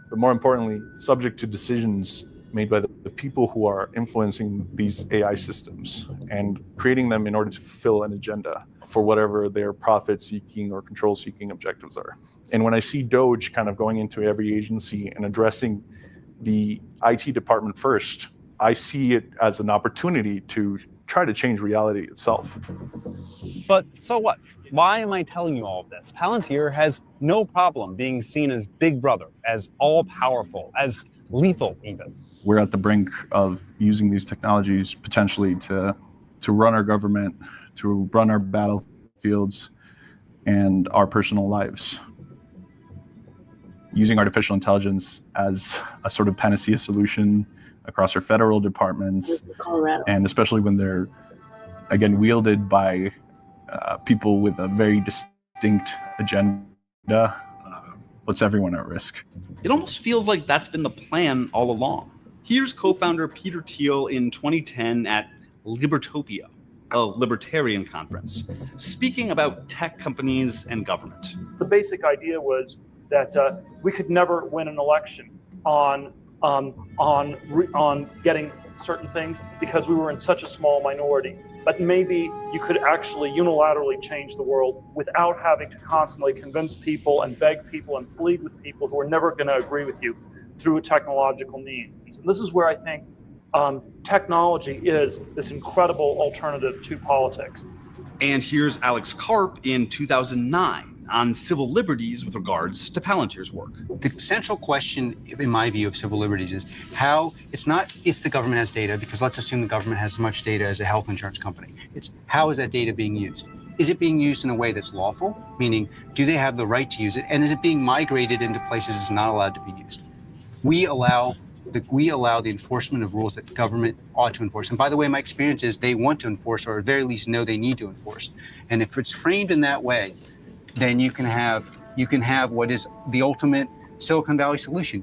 but more importantly, subject to decisions made by the people who are influencing these AI systems and creating them in order to fulfill an agenda for whatever their profit-seeking or control-seeking objectives are. And when I see Doge kind of going into every agency and addressing the IT department first, I see it as an opportunity to try to change reality itself. But so what? Why am I telling you all of this? Palantir has no problem being seen as Big Brother, as all-powerful, as lethal even. We're at the brink of using these technologies potentially to run our government, to run our battlefields and our personal lives. Using artificial intelligence as a sort of panacea solution across our federal departments, and especially when they're, again, wielded by people with a very distinct agenda, puts everyone at risk. It almost feels like that's been the plan all along. Here's co-founder Peter Thiel in 2010 at Libertopia, a libertarian conference, speaking about tech companies and government. The basic idea was that we could never win an election on getting certain things because we were in such a small minority. But maybe you could actually unilaterally change the world without having to constantly convince people and beg people and plead with people who are never going to agree with you through a technological means. And this is where I think technology is this incredible alternative to politics. And here's Alex Karp in 2009 on civil liberties with regards to Palantir's work. The central question, in my view, of civil liberties is how, it's not if the government has data, because let's assume the government has as much data as a health insurance company. It's how is that data being used? Is it being used in a way that's lawful? Meaning, do they have the right to use it? And is it being migrated into places it's not allowed to be used? We allow the enforcement of rules that government ought to enforce. And by the way, my experience is they want to enforce, or at very least know they need to enforce. And if it's framed in that way, then you can have what is the ultimate Silicon Valley solution.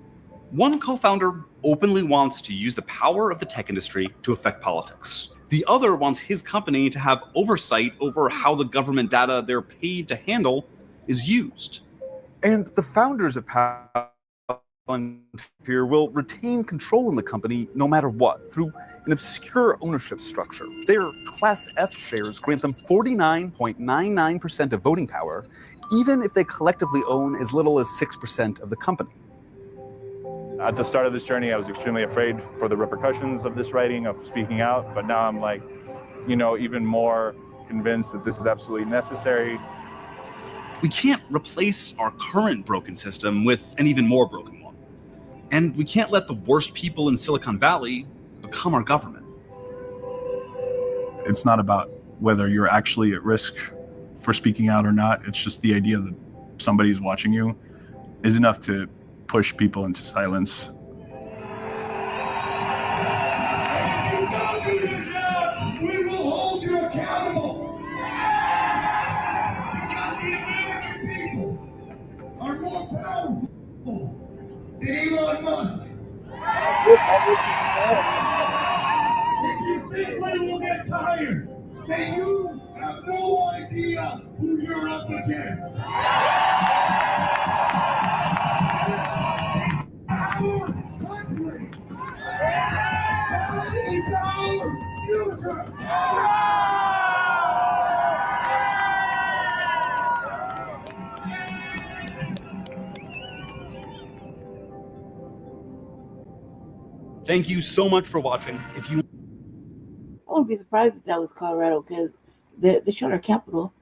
One co-founder openly wants to use the power of the tech industry to affect politics. The other wants his company to have oversight over how the government data they're paid to handle is used. And the founders of Palantir will retain control in the company no matter what, through an obscure ownership structure. Their Class F shares grant them 49.99% of voting power, even if they collectively own as little as 6% of the company. At the start of this journey, I was extremely afraid for the repercussions of this writing, of speaking out, but now I'm like, even more convinced that this is absolutely necessary. We can't replace our current broken system with an even more broken one. And we can't let the worst people in Silicon Valley become our government. It's not about whether you're actually at risk for speaking out or not. It's just the idea that somebody's watching you is enough to push people into silence. We will hold you accountable. Because the American people are more powerful than Elon Musk. and you have no idea who you're up against. This is our country. That is our future. Thank you so much for watching. If you I wouldn't be surprised if that was Colorado because they shot our capital.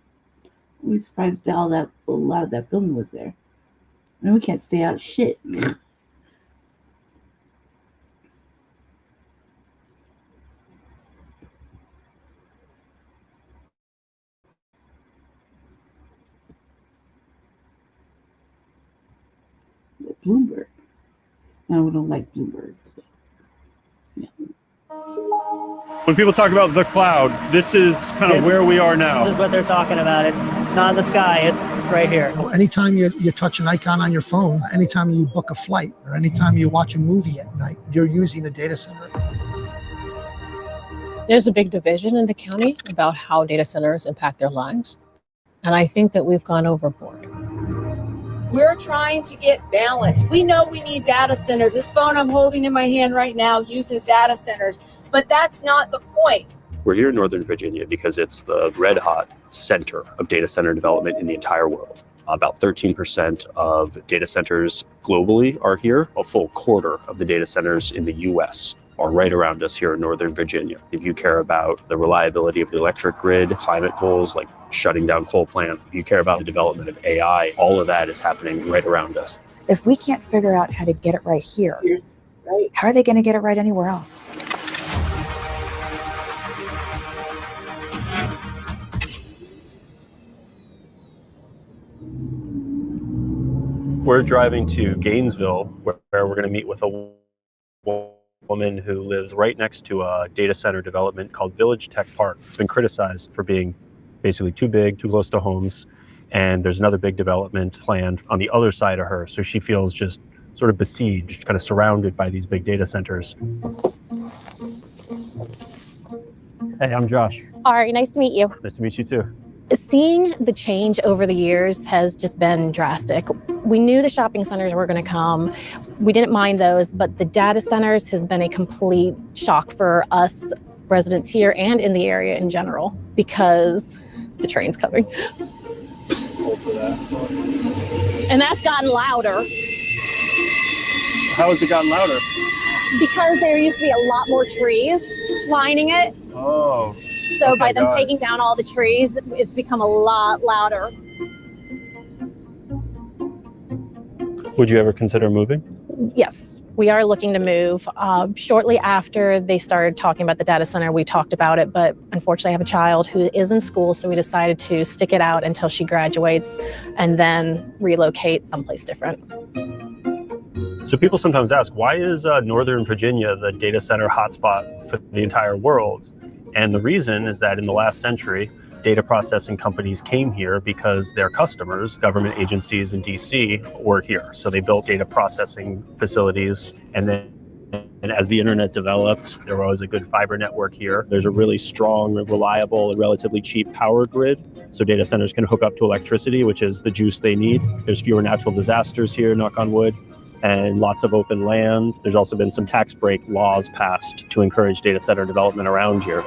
I wouldn't be surprised if a lot of that filming was there. I mean, we can't stay out of shit. Bloomberg. No, we don't like Bloomberg. So. When people talk about the cloud, this is kind of where we are now. This is what they're talking about. It's not in the sky. It's right here. Anytime you touch an icon on your phone, anytime you book a flight, or anytime you watch a movie at night, you're using a data center. There's a big division in the county about how data centers impact their lives. And I think that we've gone overboard. We're trying to get balance. We know we need data centers. This phone I'm holding in my hand right now uses data centers, but that's not the point. We're here in Northern Virginia because it's the red hot center of data center development in the entire world. About 13% of data centers globally are here. A full quarter of the data centers in the US are right around us here in Northern Virginia. If you care about the reliability of the electric grid, climate goals like shutting down coal plants, if you care about the development of AI, all of that is happening right around us. If we can't figure out how to get it right here, how are they going to get it right anywhere else? We're driving to Gainesville, where we're going to meet with a woman who lives right next to a data center development called Village Tech Park. It's been criticized for being basically too big, too close to homes, and there's another big development planned on the other side of her. So she feels just sort of besieged, kind of surrounded by these big data centers. Hey, I'm Josh. Ari, nice to meet you. Nice to meet you too. Seeing the change over the years has just been drastic. We knew the shopping centers were going to come. We didn't mind those, but the data centers has been a complete shock for us residents here and in the area in general because the train's coming. And that's gotten louder. How has it gotten louder? Because there used to be a lot more trees lining it. Oh. So by them taking down all the trees, it's become a lot louder. Would you ever consider moving? Yes, we are looking to move. Shortly after they started talking about the data center, we talked about it, but unfortunately I have a child who is in school, so we decided to stick it out until she graduates and then relocate someplace different. So people sometimes ask, why is Northern Virginia the data center hotspot for the entire world? And the reason is that in the last century, data processing companies came here because their customers, government agencies in DC, were here. So they built data processing facilities. And as the internet developed, there was a good fiber network here. There's a really strong, reliable, and relatively cheap power grid. So data centers can hook up to electricity, which is the juice they need. There's fewer natural disasters here, knock on wood, and lots of open land. There's also been some tax break laws passed to encourage data center development around here.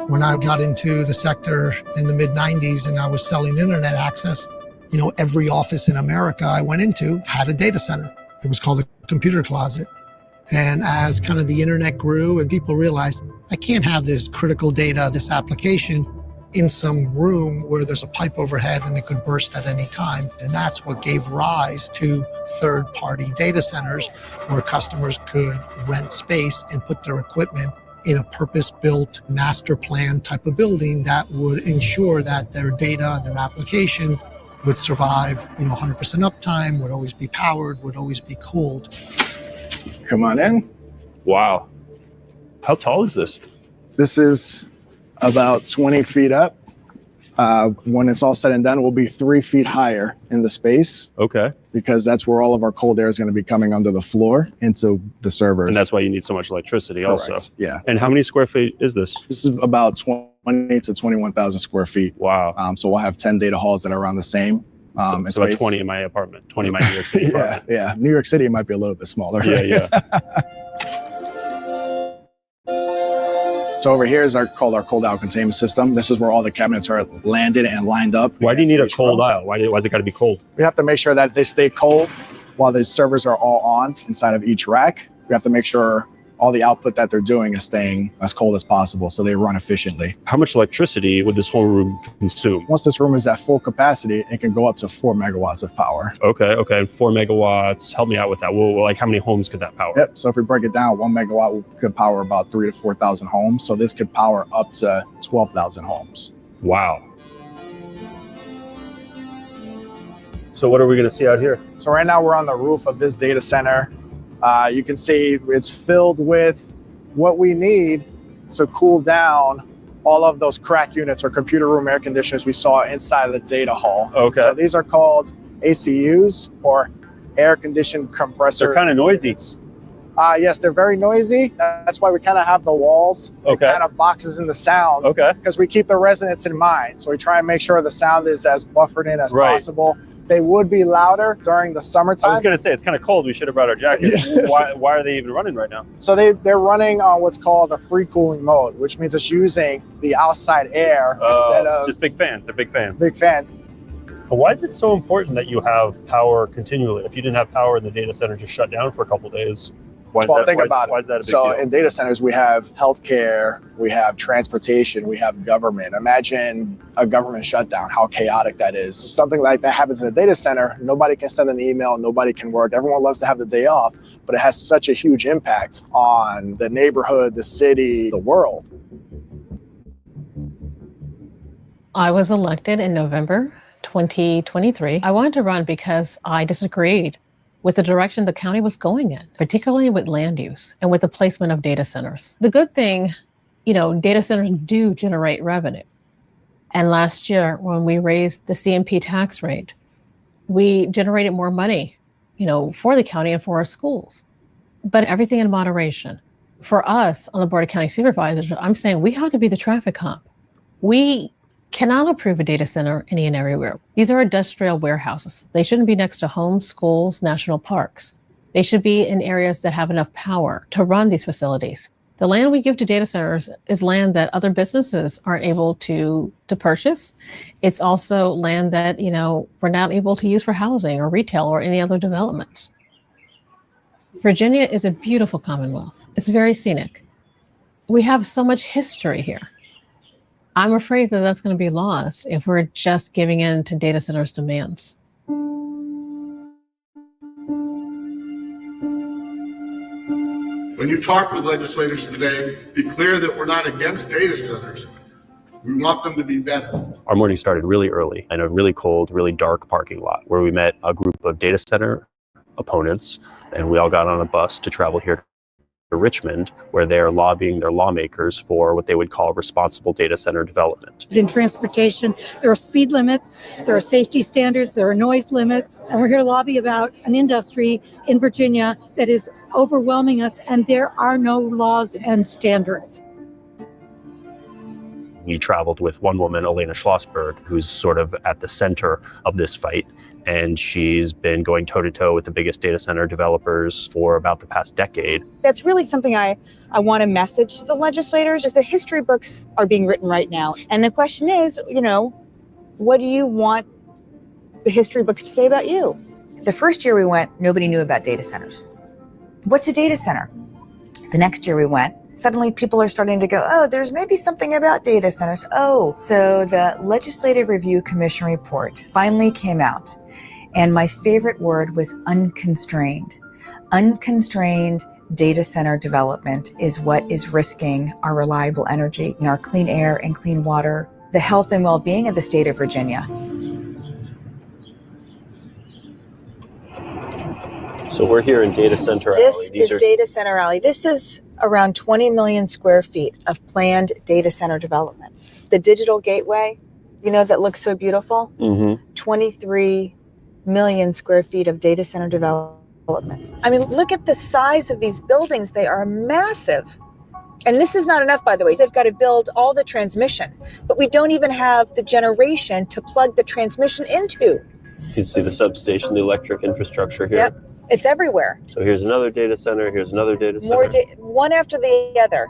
When I got into the sector in the mid-90s and I was selling internet access, every office in America I went into had a data center. It was called a computer closet. And as kind of the internet grew and people realized, I can't have this critical data, this application, in some room where there's a pipe overhead and it could burst at any time. And that's what gave rise to third-party data centers where customers could rent space and put their equipment in a purpose-built master plan type of building that would ensure that their data, their application would survive, 100% uptime, would always be powered, would always be cooled. Come on in. Wow. How tall is this? This is about 20 feet up. When it's all said and done, we'll be 3 feet higher in the space. Okay. Because that's where all of our cold air is going to be coming under the floor into the servers. And that's why you need so much electricity Correct. also. Yeah. And how many square feet is this? This is about 20 to 21,000 square feet. Wow. So we'll have 10 data halls that are around the same. So about 20 in my apartment, 20 in my New York City apartment. Yeah. New York City might be a little bit smaller. Yeah. So over here is called our cold aisle containment system. This is where all the cabinets are landed and lined up. Why do you need a cold aisle? Why's it got to be cold? We have to make sure that they stay cold while the servers are all on inside of each rack. We have to make sure all the output that they're doing is staying as cold as possible so they run efficiently. How much electricity would this whole room consume? Once this room is at full capacity, it can go up to 4 megawatts of power. Okay, 4 megawatts. Help me out with that. Well, like how many homes could that power? Yep, so if we break it down, 1 megawatt could power about 3,000 to 4,000 homes. So this could power up to 12,000 homes. Wow. So what are we gonna see out here? So right now we're on the roof of this data center. You can see it's filled with what we need to cool down all of those crack units or computer room air conditioners we saw inside the data hall. Okay. So these are called ACUs, or air conditioned compressor. They're kind of noisy. Yes, they're very noisy. That's why we kind of have the walls. Okay. It kind of boxes in the sound. Okay. Because we keep the residents in mind. So we try and make sure the sound is as buffered in as possible. They would be louder during the summertime. I was gonna say it's kind of cold. We should have brought our jackets. Why are they even running right now? So they're running on what's called a free cooling mode, which means it's using the outside air instead of just big fans. They're big fans. big fans. But why is it so important that you have power continually? If you didn't have power and the data center just shut down for a couple of days, why is that a big So deal? in data centers, we have healthcare, we have transportation, we have government. Imagine a government shutdown, how chaotic that is. Something like that happens in a data center, nobody can send an email, nobody can work. Everyone loves to have the day off, but it has such a huge impact on the neighborhood, the city, the world. I was elected in November 2023. I wanted to run because I disagreed with the direction the county was going in, particularly with land use and with the placement of data centers. The good thing, data centers do generate revenue. And last year, when we raised the CMP tax rate, we generated more money, for the county and for our schools. But everything in moderation. For us on the Board of County Supervisors, I'm saying we have to be the traffic cop. We cannot approve a data center any and everywhere. These are industrial warehouses. They shouldn't be next to homes, schools, national parks. They should be in areas that have enough power to run these facilities. The land we give to data centers is land that other businesses aren't able to purchase. It's also land that, we're not able to use for housing or retail or any other developments. Virginia is a beautiful Commonwealth. It's very scenic. We have so much history here. I'm afraid that that's going to be lost if we're just giving in to data centers' demands. When you talk with legislators today, be clear that we're not against data centers. We want them to be better. Our morning started really early in a really cold, really dark parking lot where we met a group of data center opponents, and we all got on a bus to travel here to Richmond, where they're lobbying their lawmakers for what they would call responsible data center development. In transportation, there are speed limits, there are safety standards, there are noise limits, and we're here to lobby about an industry in Virginia that is overwhelming us, and there are no laws and standards. We traveled with one woman, Elena Schlossberg, who's sort of at the center of this fight. And she's been going toe-to-toe with the biggest data center developers for about the past decade. That's really something I want to message to the legislators, is the history books are being written right now. And the question is, what do you want the history books to say about you? The first year we went, nobody knew about data centers. What's a data center? The next year we went, suddenly people are starting to go, oh, there's maybe something about data centers. Oh, so the Legislative Review Commission report finally came out. And my favorite word was unconstrained. Unconstrained data center development is what is risking our reliable energy and our clean air and clean water, the health and well-being of the state of Virginia. So we're here in Data Center Alley. This is Data Center Alley. This is around 20 million square feet of planned data center development. The digital gateway you know, that looks so beautiful? Mm-hmm. 23 million square feet of data center development. I mean, look at the size of these buildings. They are massive. And this is not enough, by the way. They've got to build all the transmission, but we don't even have the generation to plug the transmission into. You can see the substation, the electric infrastructure here. Yep, it's everywhere. So here's another data center. Here's another data center. One after the other.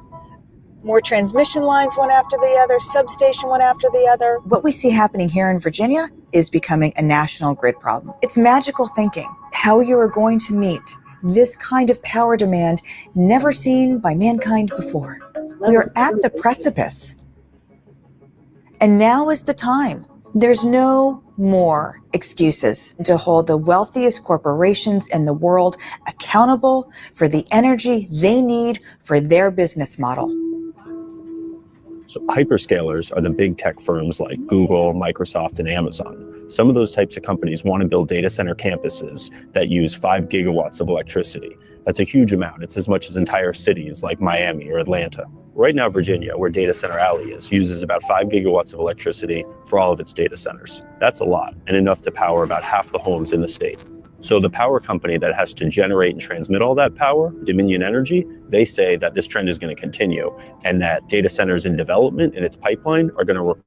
More transmission lines, one after the other, substation, one after the other. What we see happening here in Virginia is becoming a national grid problem. It's magical thinking, how you are going to meet this kind of power demand never seen by mankind before. We are at the precipice. And now is the time. There's no more excuses to hold the wealthiest corporations in the world accountable for the energy they need for their business model. So hyperscalers are the big tech firms like Google, Microsoft, and Amazon. Some of those types of companies want to build data center campuses that use 5 gigawatts of electricity. That's a huge amount. It's as much as entire cities like Miami or Atlanta. Right now, Virginia, where Data Center Alley is, uses about 5 gigawatts of electricity for all of its data centers. That's a lot, and enough to power about half the homes in the state. So the power company that has to generate and transmit all that power, Dominion Energy, they say that this trend is going to continue and that data centers in development in its pipeline are going to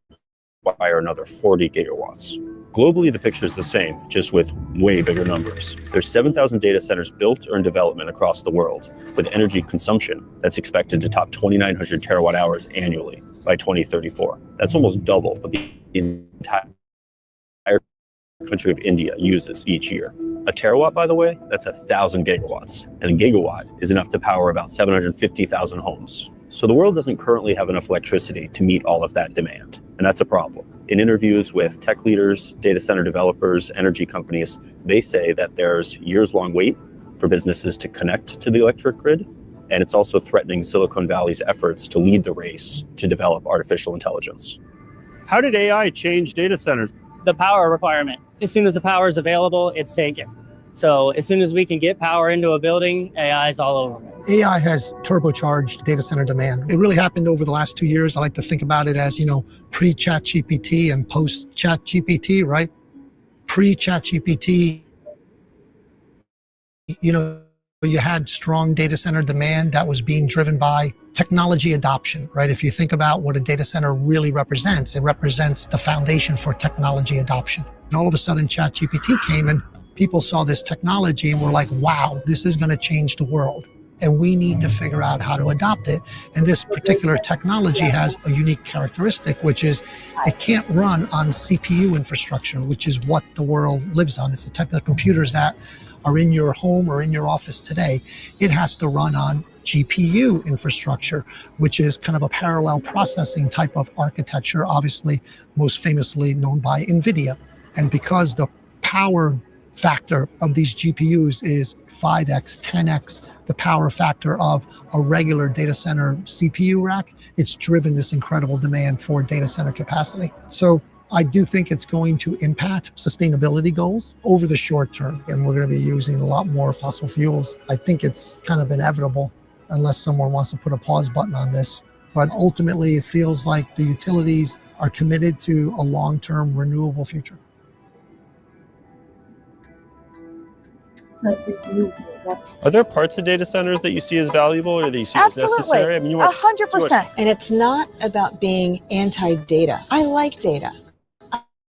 require another 40 gigawatts. Globally, the picture is the same, just with way bigger numbers. There's 7,000 data centers built or in development across the world, with energy consumption that's expected to top 2,900 terawatt hours annually by 2034. That's almost double what the entire country of India uses each year. A terawatt, by the way, that's 1,000 gigawatts, and a gigawatt is enough to power about 750,000 homes. So the world doesn't currently have enough electricity to meet all of that demand, and that's a problem. In interviews with tech leaders, data center developers, energy companies, they say that there's years-long wait for businesses to connect to the electric grid, and it's also threatening Silicon Valley's efforts to lead the race to develop artificial intelligence. How did AI change data centers? The power requirement. As soon as the power is available, it's taken. So as soon as we can get power into a building, AI is all over. AI has turbocharged data center demand. It really happened over the last 2 years. I like to think about it as, pre-ChatGPT and post-ChatGPT, right? Pre-ChatGPT, you had strong data center demand that was being driven by technology adoption, right? If you think about what a data center really represents, it represents the foundation for technology adoption. And all of a sudden, ChatGPT came and people saw this technology and were like, wow, this is going to change the world. And we need to figure out how to adopt it. And this particular technology has a unique characteristic, which is it can't run on CPU infrastructure, which is what the world lives on. It's the type of computers that are in your home or in your office today. It has to run on GPU infrastructure, which is kind of a parallel processing type of architecture, obviously most famously known by NVIDIA. And because the power factor of these GPUs is 5x, 10x the power factor of a regular data center CPU rack, it's driven this incredible demand for data center capacity. So I do think it's going to impact sustainability goals over the short term, and we're going to be using a lot more fossil fuels. I think it's kind of inevitable unless someone wants to put a pause button on this. But ultimately, it feels like the utilities are committed to a long-term renewable future. Are there parts of data centers that you see as valuable or that you see as necessary? I mean, 100%. And it's not about being anti-data. I like data.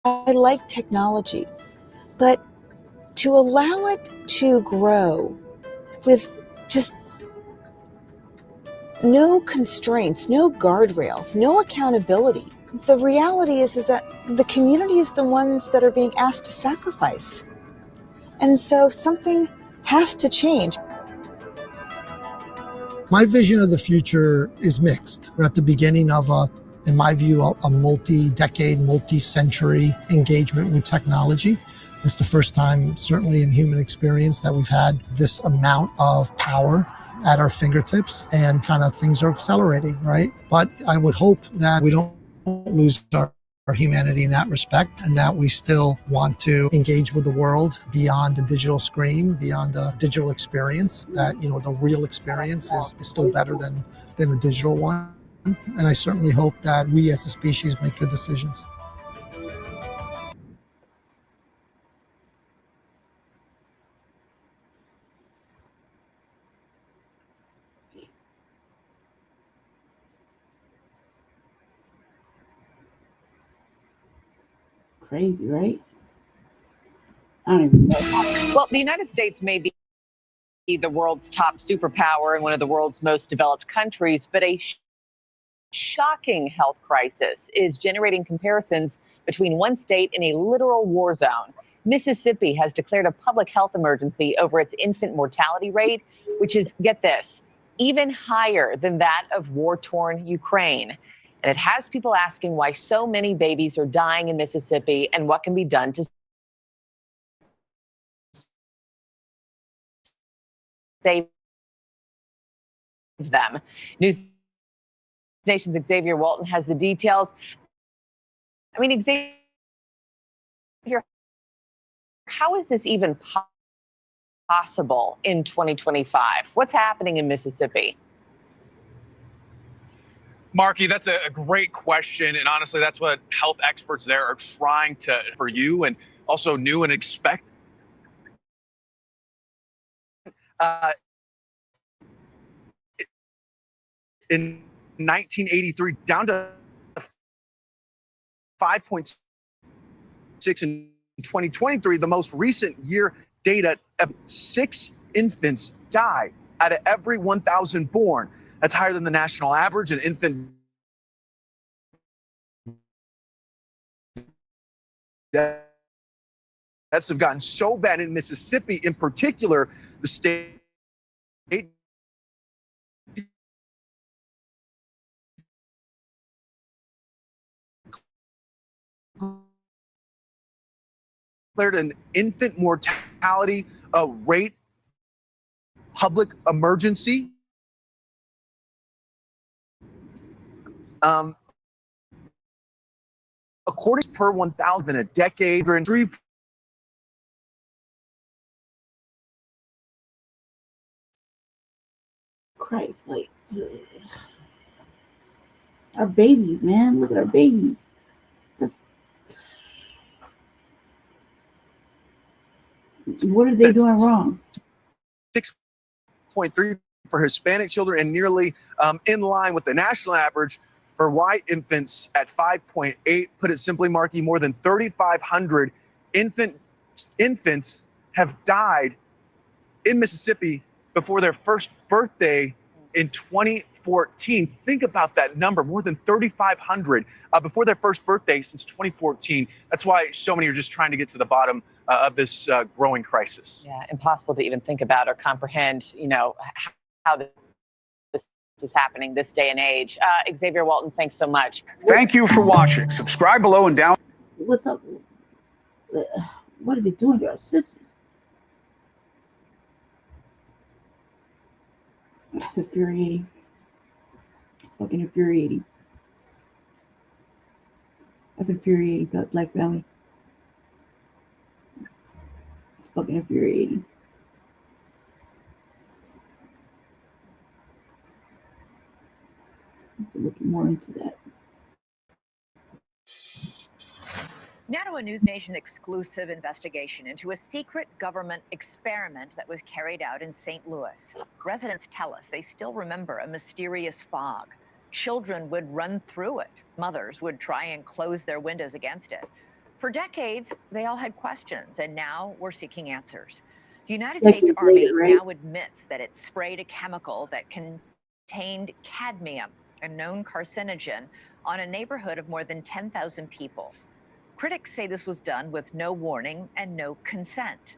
I like technology. But to allow it to grow with just no constraints, no guardrails, no accountability, the reality is that the community is the ones that are being asked to sacrifice. And so something has to change. My vision of the future is mixed. We're at the beginning of in my view, a multi-decade, multi-century engagement with technology. It's the first time, certainly in human experience, that we've had this amount of power at our fingertips, and kind of things are accelerating, right? But I would hope that we don't lose our humanity in that respect, and that we still want to engage with the world beyond the digital screen, beyond the digital experience, that, the real experience is still better than a digital one. And I certainly hope that we as a species make good decisions. Crazy, right? I don't even know. Well, the United States may be the world's top superpower and one of the world's most developed countries, but a shocking health crisis is generating comparisons between one state and a literal war zone. Mississippi has declared a public health emergency over its infant mortality rate, which is, get this, even higher than that of war-torn Ukraine. And it has people asking why so many babies are dying in Mississippi and what can be done to save them. News Nation's Xavier Walton has the details. I mean, Xavier, how is this even possible in 2025? What's happening in Mississippi? Marky, that's a great question. And honestly, that's what health experts there are trying to, for you, and also new and expect. In 1983, down to 5.6 in 2023, the most recent year data, 6 infants die out of every 1,000 born. That's higher than the national average. An infant deaths have gotten so bad in Mississippi, in particular, the state declared an infant mortality rate public emergency. According per 1,000 a decade, or in 3. Christ, like our babies, man. Look at our babies. That's what are they doing wrong? 6.3 for Hispanic children, and nearly in line with the national average for white infants at 5.8. Put it simply, Marky, more than 3,500 infants have died in Mississippi before their first birthday in 2014. Think about that number, more than 3,500 before their first birthday since 2014. That's why so many are just trying to get to the bottom of this growing crisis. Yeah, impossible to even think about or comprehend, you know, how this is happening this day and age. Xavier Walton, thanks so much. Thank you for watching. Subscribe below and down. What's up? What are they doing to our sisters? That's infuriating. It's fucking infuriating. That's infuriating for Black family. It's fucking infuriating. I have to look more into that. Now to a News Nation exclusive investigation into a secret government experiment that was carried out in St. Louis. Residents tell us they still remember a mysterious fog. Children would run through it. Mothers would try and close their windows against it. For decades, they all had questions, and now we're seeking answers. The United States Army now admits that it sprayed a chemical that contained cadmium, a known carcinogen, on a neighborhood of more than 10,000 people. Critics say this was done with no warning and no consent.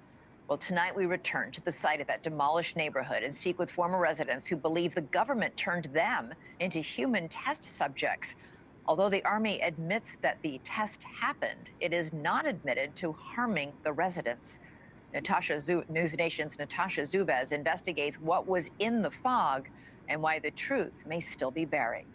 Well, tonight we return to the site of that demolished neighborhood and speak with former residents who believe the government turned them into human test subjects. Although the Army admits that the test happened, it is not admitted to harming the residents. News Nation's Natasha Zubez investigates what was in the fog and why the truth may still be buried.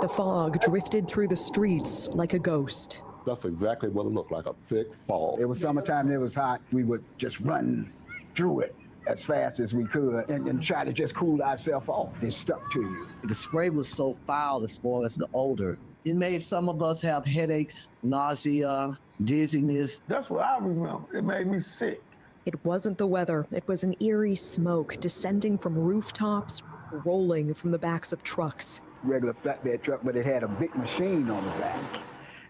The fog drifted through the streets like a ghost. That's exactly what it looked like, a thick fog. It was summertime and it was hot. We would just run through it as fast as we could and try to just cool ourselves off. It stuck to you. The spray was so foul as far as the odor. It made some of us have headaches, nausea, dizziness. That's what I remember. It made me sick. It wasn't the weather. It was an eerie smoke descending from rooftops, rolling from the backs of trucks. Regular flatbed truck, but it had a big machine on the back.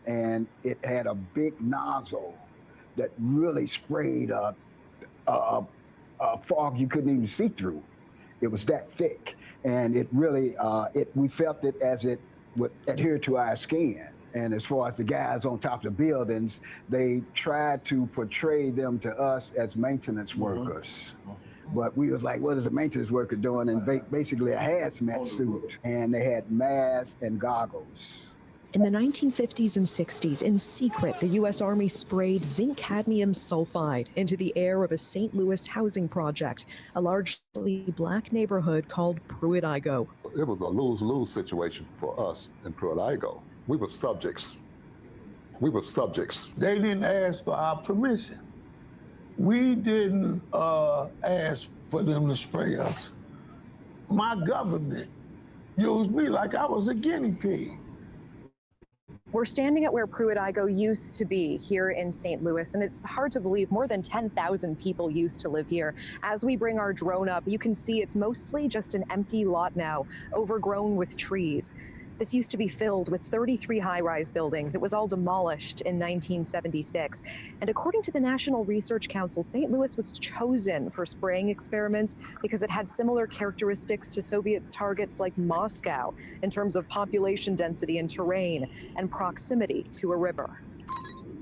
and it had a big nozzle that really sprayed a fog you couldn't even see through. It was that thick, and it really, we felt it as it would adhere to our skin. And as far as the guys on top of the buildings, they tried to portray them to us as maintenance workers. But we was like, what is a maintenance worker doing? And basically a hazmat suit, and they had masks and goggles. In the 1950s and 60s, in secret, the U.S. Army sprayed zinc cadmium sulfide into the air of a St. Louis housing project, a largely black neighborhood called Pruitt-Igoe. It was a lose-lose situation for us in Pruitt-Igoe. We were subjects. We were subjects. They didn't ask for our permission. We didn't ask for them to spray us. My government used me like I was a guinea pig. We're standing at where Pruitt-Igoe used to be here in St. Louis, and it's hard to believe more than 10,000 people used to live here. As we bring our drone up, you can see it's mostly just an empty lot now, overgrown with trees. This used to be filled with 33 high-rise buildings. It was all demolished in 1976. And according to the National Research Council, St. Louis was chosen for spraying experiments because it had similar characteristics to Soviet targets like Moscow in terms of population density and terrain and proximity to a river.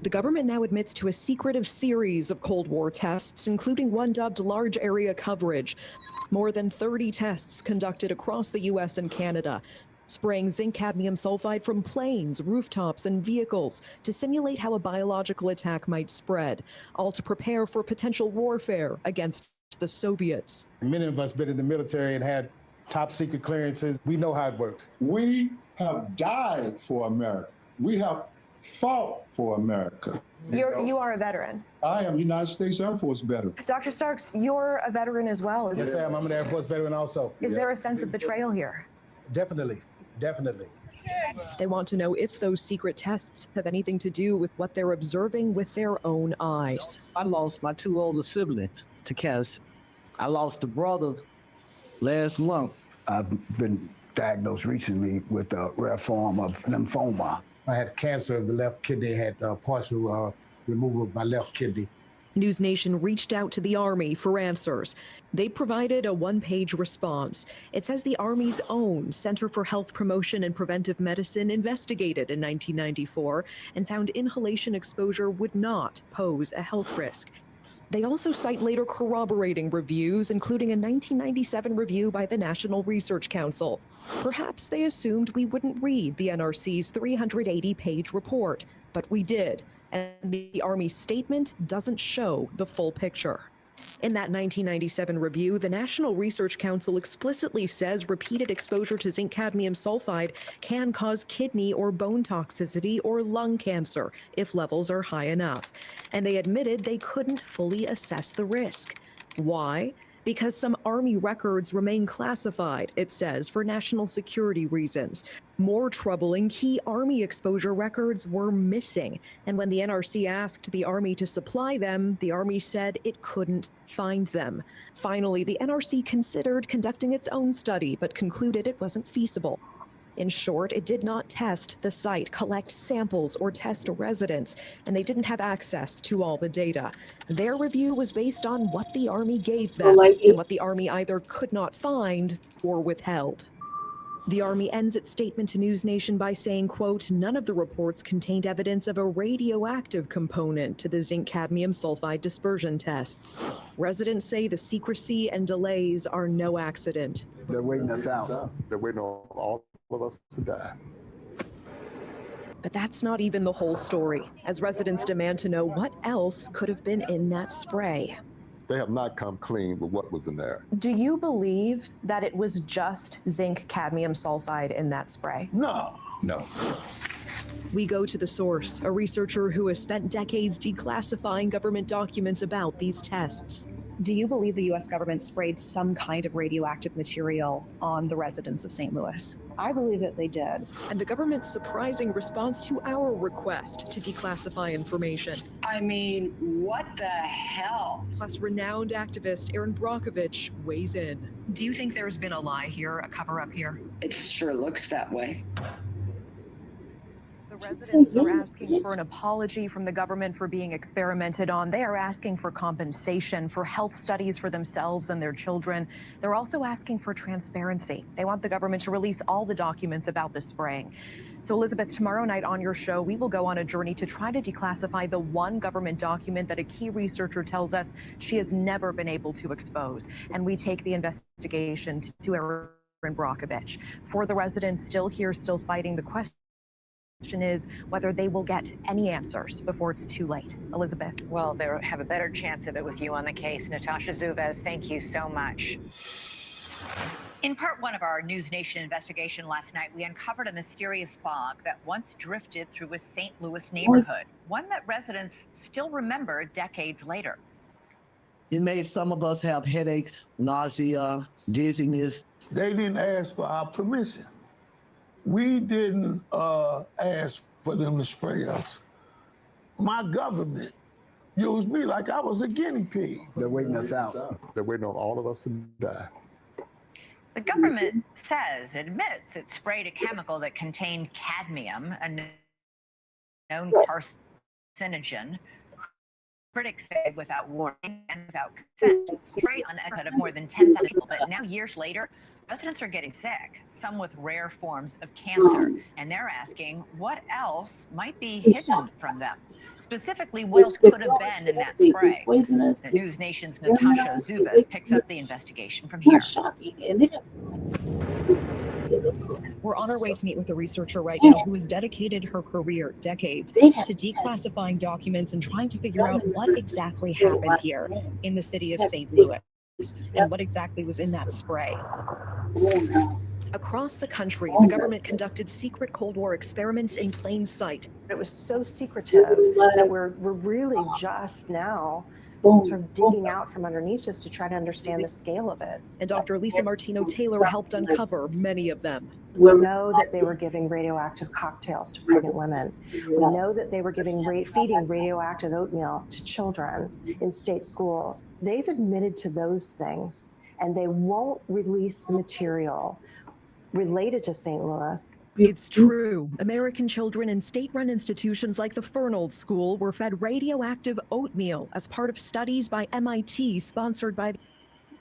The government now admits to a secretive series of Cold War tests, including one dubbed large area coverage. More than 30 tests conducted across the U.S. and Canada, spraying zinc cadmium sulfide from planes, rooftops, and vehicles to simulate how a biological attack might spread, all to prepare for potential warfare against the Soviets. Many of us been in the military and had top secret clearances. We know how it works. We have died for America. We have fought for America. You are a veteran. I am United States Air Force veteran. Dr. Starks, you're a veteran as well. Yes, I am. I'm an Air Force veteran also. Is there a sense of betrayal here? Definitely. Definitely. They want to know if those secret tests have anything to do with what they're observing with their own eyes. I lost my two older siblings to cancer. I lost a brother last month. I've been diagnosed recently with a rare form of lymphoma. I had cancer of the left kidney, had partial removal of my left kidney. News Nation reached out to the Army for answers. They provided a one-page response. It says the Army's own Center for Health Promotion and Preventive Medicine investigated in 1994 and found inhalation exposure would not pose a health risk. They also cite later corroborating reviews, including a 1997 review by the National Research Council. Perhaps they assumed we wouldn't read the NRC's 380-page report, but we did. And the Army's statement doesn't show the full picture. In that 1997 review, the National Research Council explicitly says repeated exposure to zinc cadmium sulfide can cause kidney or bone toxicity or lung cancer if levels are high enough. And they admitted they couldn't fully assess the risk. Why? Because some Army records remain classified, it says, for national security reasons. More troubling, key Army exposure records were missing. And when the NRC asked the Army to supply them, the Army said it couldn't find them. Finally, the NRC considered conducting its own study, but concluded it wasn't feasible. In short, it did not test the site, collect samples, or test residents, and they didn't have access to all the data. Their review was based on what the Army gave them, and what the Army either could not find or withheld. The Army ends its statement to News Nation by saying, quote, none of the reports contained evidence of a radioactive component to the zinc cadmium sulfide dispersion tests. Residents say the secrecy and delays are no accident. They're waiting us out. They're waiting on all of us to die. But that's not even the whole story, as residents demand to know what else could have been in that spray. They have not come clean with what was in there. Do you believe that it was just zinc cadmium sulfide in that spray? No. No. We go to the source, a researcher who has spent decades declassifying government documents about these tests. Do you believe the U.S. government sprayed some kind of radioactive material on the residents of St. Louis? I believe that they did. And the government's surprising response to our request to declassify information. I mean, what the hell? Plus, renowned activist Erin Brockovich weighs in. Do you think there's been a lie here, a cover-up here? It sure looks that way. Residents are asking for an apology from the government for being experimented on. They are asking for compensation for health studies for themselves and their children. They're also asking for transparency. They want the government to release all the documents about the spraying. So, Elizabeth, tomorrow night on your show, we will go on a journey to try to declassify the one government document that a key researcher tells us she has never been able to expose. And we take the investigation to Aaron Brockovich. For the residents still here, still fighting, the question is whether they will get any answers before it's too late. Elizabeth. Well, they'll have a better chance of it with you on the case. Natasha Zuvez, thank you so much. In part one of our News Nation investigation last night, we uncovered a mysterious fog that once drifted through a St. Louis neighborhood, one that residents still remember decades later. It made some of us have headaches, nausea, dizziness. They didn't ask for our permission. We didn't ask for them to spray us. My government used me like I was a guinea pig. They're waiting us out. They're waiting on all of us to die. The government says, admits it sprayed a chemical that contained cadmium, a known carcinogen. Critics say without warning and without consent, sprayed on a of more than 10,000 people. But now, years later, residents are getting sick, some with rare forms of cancer, and they're asking what else might be hidden from them. Specifically, what else could have been in that spray? The News Nation's Natasha Zuvez picks up the investigation from here. We're on our way to meet with a researcher right now who has dedicated her career, decades, to declassifying documents and trying to figure out what exactly happened here in the city of St. Louis and what exactly was in that spray. Across the country, the government conducted secret Cold War experiments in plain sight. It was so secretive that we're really just now sort of digging out from underneath this to try to understand the scale of it. And Dr. Lisa Martino-Taylor helped uncover many of them. We know that they were giving radioactive cocktails to pregnant women. We know that they were feeding radioactive oatmeal to children in state schools. They've admitted to those things, and they won't release the material related to St. Louis. It's true. American children in state-run institutions like the Fernald School were fed radioactive oatmeal as part of studies by MIT sponsored by the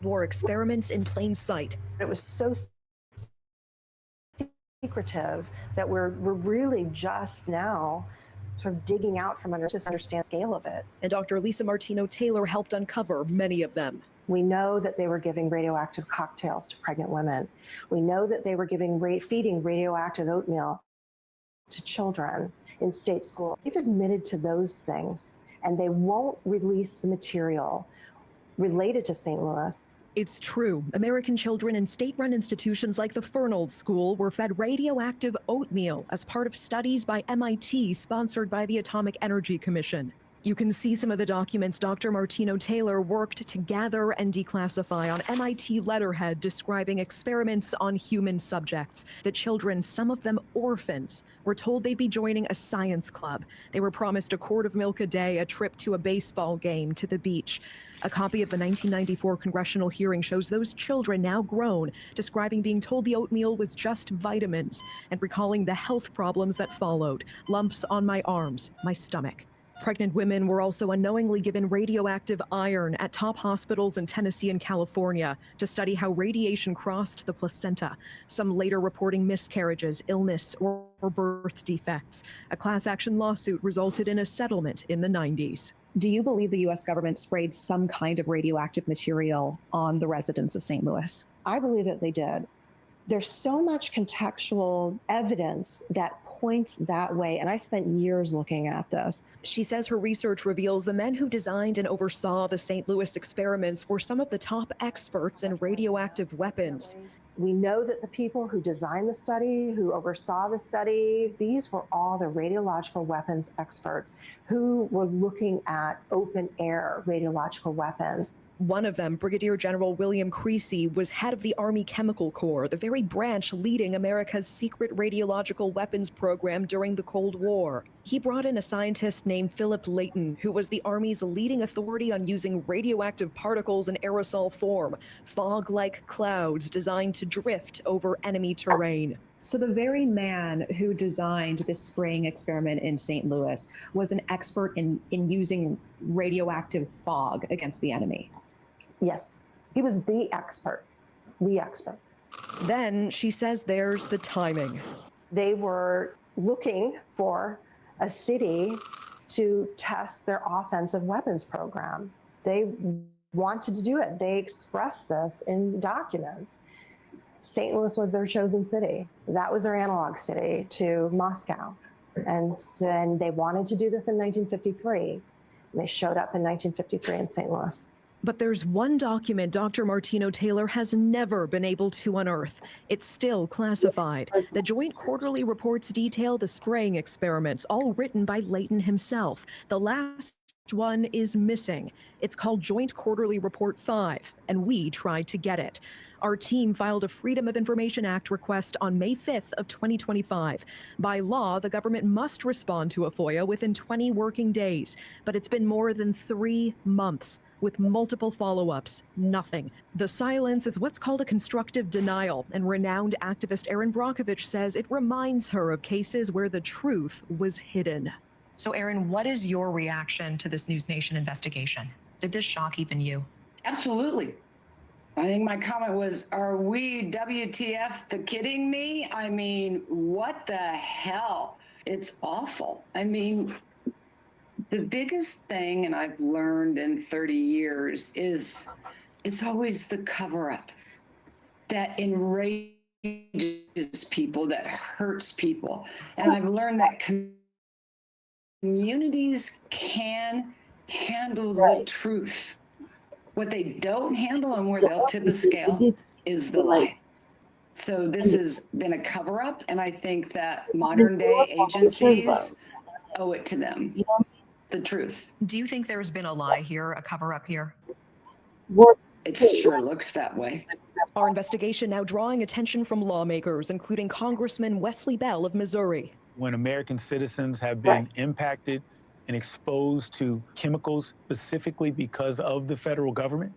war experiments in plain sight. It was so secretive that we're really just now sort of digging out from under to understand the scale of it. And Dr. Lisa Martino-Taylor helped uncover many of them. We know that they were giving radioactive cocktails to pregnant women. We know that they were feeding radioactive oatmeal to children in state schools. They've admitted to those things, and they won't release the material related to St. Louis. It's true. American children in state-run institutions like the Fernald School were fed radioactive oatmeal as part of studies by MIT sponsored by the Atomic Energy Commission. You can see some of the documents Dr. Martino-Taylor worked to gather and declassify on MIT letterhead describing experiments on human subjects. The children, some of them orphans, were told they'd be joining a science club. They were promised a quart of milk a day, a trip to a baseball game, to the beach. A copy of the 1994 congressional hearing shows those children, now grown, describing being told the oatmeal was just vitamins and recalling the health problems that followed: lumps on my arms, my stomach. Pregnant women were also unknowingly given radioactive iron at top hospitals in Tennessee and California to study how radiation crossed the placenta, some later reporting miscarriages, illness, or birth defects. A class action lawsuit resulted in a settlement in the 90s. Do you believe the U.S. government sprayed some kind of radioactive material on the residents of St. Louis? I believe that they did. There's so much contextual evidence that points that way, and I spent years looking at this. She says her research reveals the men who designed and oversaw the St. Louis experiments were some of the top experts in radioactive weapons. We know that the people who designed the study, who oversaw the study, these were all the radiological weapons experts who were looking at open-air radiological weapons. One of them, Brigadier General William Creasy, was head of the Army Chemical Corps, the very branch leading America's secret radiological weapons program during the Cold War. He brought in a scientist named Philip Layton, who was the Army's leading authority on using radioactive particles in aerosol form, fog-like clouds designed to drift over enemy terrain. So the very man who designed this spraying experiment in St. Louis was an expert in using radioactive fog against the enemy. Yes, he was the expert, the expert. Then she says there's the timing. They were looking for a city to test their offensive weapons program. They wanted to do it. They expressed this in documents. St. Louis was their chosen city. That was their analog city to Moscow. And they wanted to do this in 1953. And they showed up in 1953 in St. Louis. But there's one document Dr. Martino Taylor has never been able to unearth. It's still classified. The Joint Quarterly Reports detail the spraying experiments, all written by Layton himself. The last one is missing. It's called Joint Quarterly Report 5, and we tried to get it. Our team filed a Freedom of Information Act request on May 5th of 2025. By law, the government must respond to a FOIA within 20 working days, but it's been more than 3 months. With multiple follow-ups, nothing. The silence is what's called a constructive denial, and renowned activist Erin Brockovich says it reminds her of cases where the truth was hidden. So Erin, what is your reaction to this News Nation investigation? Did this shock even you? Absolutely. I think my comment was, are we WTF the kidding me? I mean, what the hell? It's awful. I mean, the biggest thing, and I've learned in 30 years, is it's always the cover-up that enrages people, that hurts people. And I've learned that communities can handle the truth. What they don't handle and where they'll tip the scale is the lie. So this has been a cover-up, and I think that modern-day agencies owe it to them. The truth. Do you think there's been a lie here, a cover-up here? It sure looks that way. Our investigation now drawing attention from lawmakers, including Congressman Wesley Bell of Missouri. When American citizens have been impacted and exposed to chemicals specifically because of the federal government,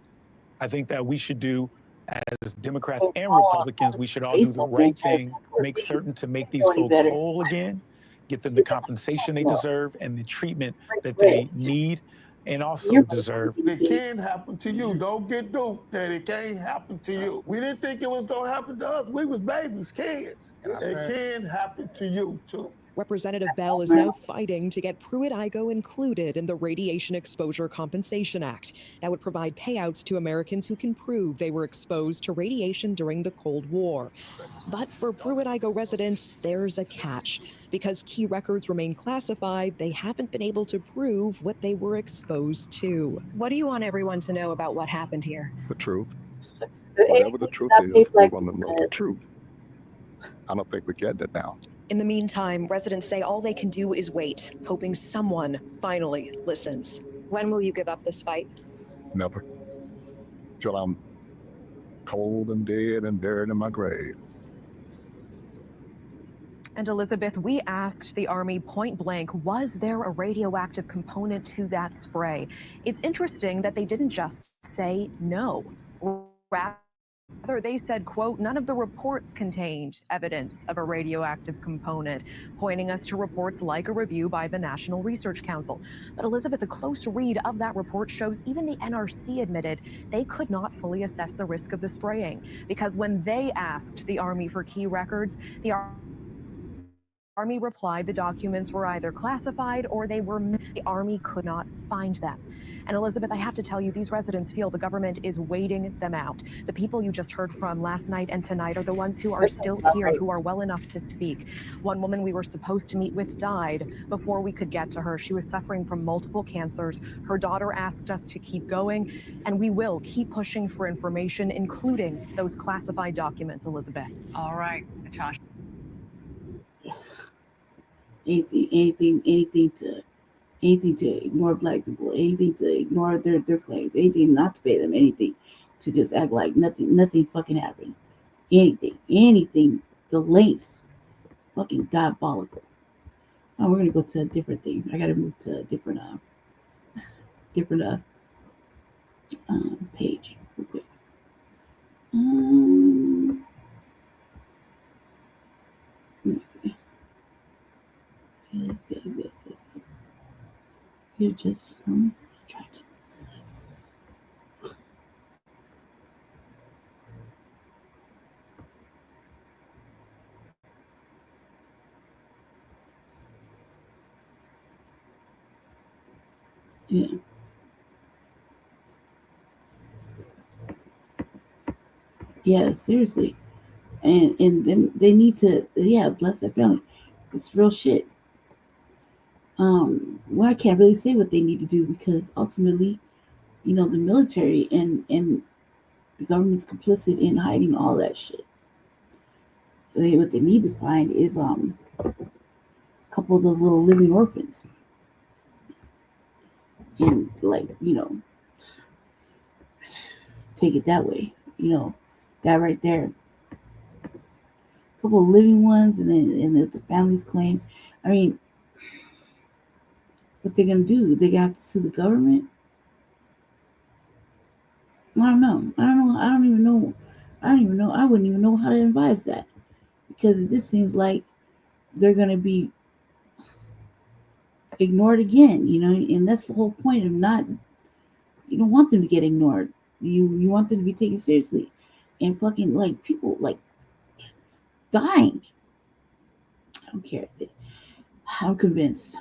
I think that we should do, as Democrats and Republicans, we should all do the right thing, make certain to make these folks whole again, get them the compensation they deserve and the treatment that they need and also deserve. It can happen to you. Don't get duped that it can't happen to you. We didn't think it was going to happen to us. We was babies, kids. It can happen to you, too. Representative Bell is now fighting to get Pruitt-Igoe included in the Radiation Exposure Compensation Act that would provide payouts to Americans who can prove they were exposed to radiation during the Cold War. But for Pruitt-Igoe residents, there's a catch. Because key records remain classified, they haven't been able to prove what they were exposed to. What do you want everyone to know about what happened here? The truth. Whatever the truth is, we want to know the truth. I don't think we're getting it now. In the meantime, residents say all they can do is wait, hoping someone finally listens. When will you give up this fight? Never. Till I'm cold and dead and buried in my grave. And Elizabeth, we asked the Army point blank, was there a radioactive component to that spray? It's interesting that they didn't just say no. Rather, they said, quote, none of the reports contained evidence of a radioactive component, pointing us to reports like a review by the National Research Council. But Elizabeth, a close read of that report shows even the NRC admitted they could not fully assess the risk of the spraying, because when they asked the Army for key records, the Army replied the documents were either classified or the Army could not find them. And Elizabeth, I have to tell you, these residents feel the government is waiting them out. The people you just heard from last night and tonight are the ones who are still here and who are well enough to speak. One woman we were supposed to meet with died before we could get to her. She was suffering from multiple cancers. Her daughter asked us to keep going, and we will keep pushing for information, including those classified documents, Elizabeth. All right, Natasha. Anything to ignore Black people, anything to ignore their claims, anything not to pay them, anything to just act like nothing fucking happened. Anything, the lengths, fucking diabolical. Oh, we're gonna go to a different thing. I gotta move to a different page real quick. Let me see. Yes. You just try to see. Yeah. Yeah, seriously. And then they need to, yeah, bless that family. It's real shit. Well, I can't really say what they need to do because ultimately, the military and the government's complicit in hiding all that shit. What they need to find is a couple of those little living orphans, and take it that way. That right there. A couple of living ones, and then the families claim. I mean, what they're gonna do? They got to sue the government. I don't know. I don't even know. I wouldn't even know how to advise that because it just seems like they're gonna be ignored again. And that's the whole point of not. You don't want them to get ignored. You want them to be taken seriously, and fucking people dying. I don't care. I'm convinced.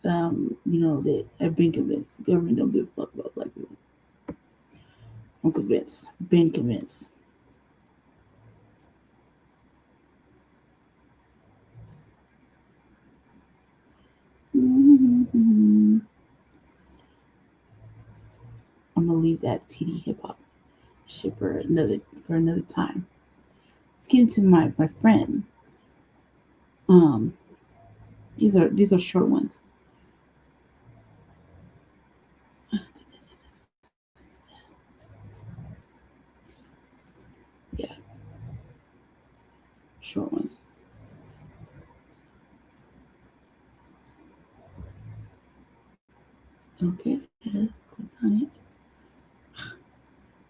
That I've been convinced. The government don't give a fuck about black people. I'm convinced. Been convinced. I'm gonna leave that TD hip hop shit for another time. Let's get into my friend. These are short ones. Yeah, short ones. Okay, click on it.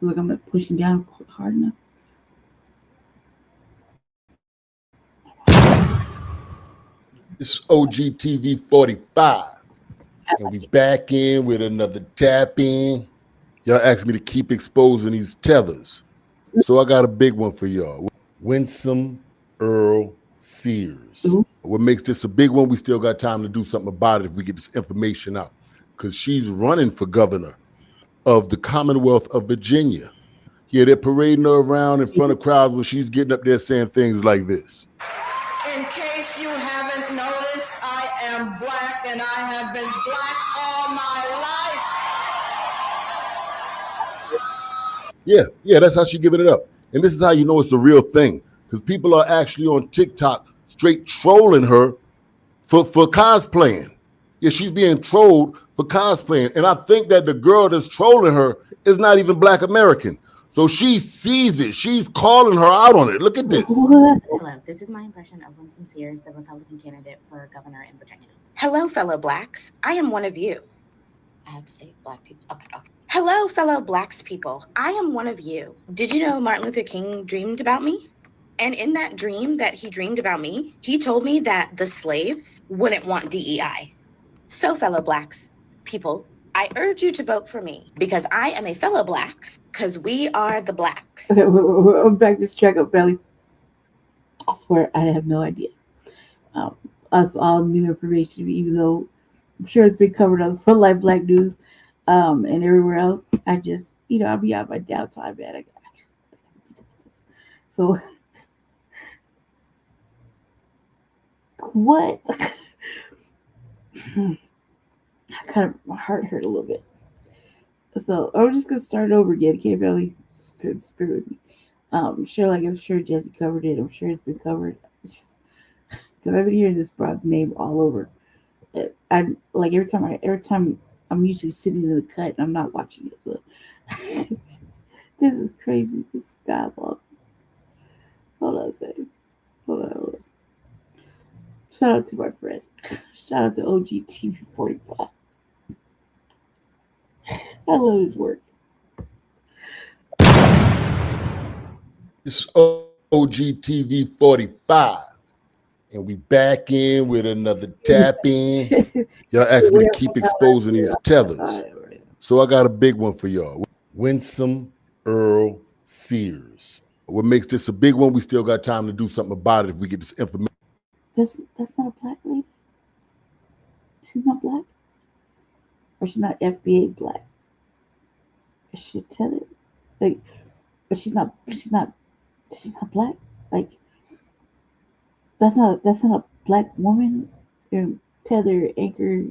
Look, I'm not pushing down hard enough. It's OGTV45. And we back in with another tap in. Y'all asked me to keep exposing these tellers. So I got a big one for y'all. Winsome Earl Sears. What makes this a big one, we still got time to do something about it if we get this information out. Because she's running for governor of the Commonwealth of Virginia. Yeah, they're parading her around in front of crowds when she's getting up there saying things like this. In case you haven't noticed, I am black and I have been black all my life. Yeah, that's how she giving it up. And this is how you know it's a real thing. Because people are actually on TikTok straight trolling her for cosplaying. Yeah, she's being trolled for cosplaying. And I think that the girl that's trolling her is not even Black American. So she sees it. She's calling her out on it. Look at this. Hello, this is my impression of Winsome Sears, the Republican candidate for governor in Virginia. Hello, fellow blacks. I am one of you. I have to say black people. Okay. Hello, fellow blacks people. I am one of you. Did you know Martin Luther King dreamed about me? And in that dream that he dreamed about me, he told me that the slaves wouldn't want DEI. So, fellow blacks people, I urge you to vote for me because I am a fellow blacks because we are the blacks. Okay, I'm back this check up, Belly. I swear I have no idea. Us all new information, even though I'm sure it's been covered on Front Life Black News and everywhere else. I just, I'll be out my downtime, man. So, what? My heart hurt a little bit. So I'm just gonna start over again. Okay, Belly, spirit with me. I'm sure Jesse covered it. I'm sure it's been covered. Because I've been hearing this broad's name all over. I like every time I'm usually sitting in the cut and I'm not watching it. So this is crazy. This is diabolical. Hold on a second. Hold on. Shout out to my friend. Shout out to OGTV45. I love his work. It's OGTV45, and we back in with another tap in. Y'all asked me to keep exposing these tethers, so I got a big one for y'all. Winsome Earl Sears. What makes this a big one? We still got time to do something about it if we get this information. That's not a black lady. She's not black, or she's not FBA black. I should tell it, like, but she's not black. Like, that's not a black woman. Tether anchor,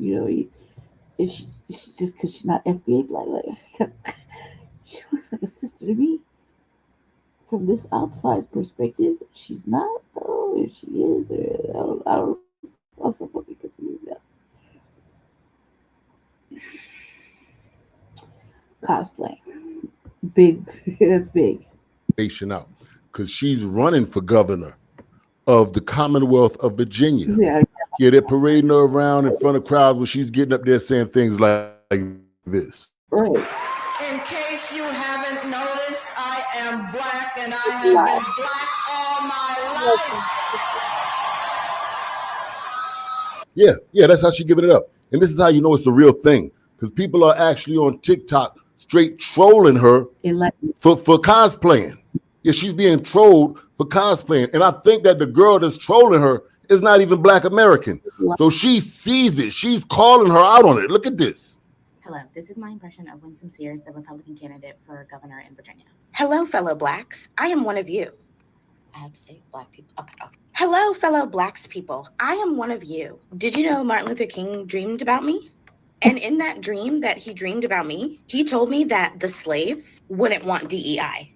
it's just because she's not FBA black. Like, she looks like a sister to me. From this outside perspective, she's not though. If she is, I'm so fucking confused now. Cosplay, big. That's big. Out because she's running for governor of the Commonwealth of Virginia. Yeah, they're parading her around in front of crowds when she's getting up there saying things like this. Right. In case you haven't noticed, I am black and I have been black all my life. Yeah, that's how she giving it up. And this is how you know it's the real thing, because people are actually on TikTok straight trolling her for cosplaying. Yeah, she's being trolled for cosplaying. And I think that the girl that's trolling her is not even Black American. So she sees it. She's calling her out on it. Look at this. Hello, this is my impression of Winsome Sears, the Republican candidate for governor in Virginia. Hello, fellow blacks. I am one of you. I have to say black people. Okay. Hello, fellow blacks people. I am one of you. Did you know Martin Luther King dreamed about me? And in that dream that he dreamed about me, he told me that the slaves wouldn't want DEI.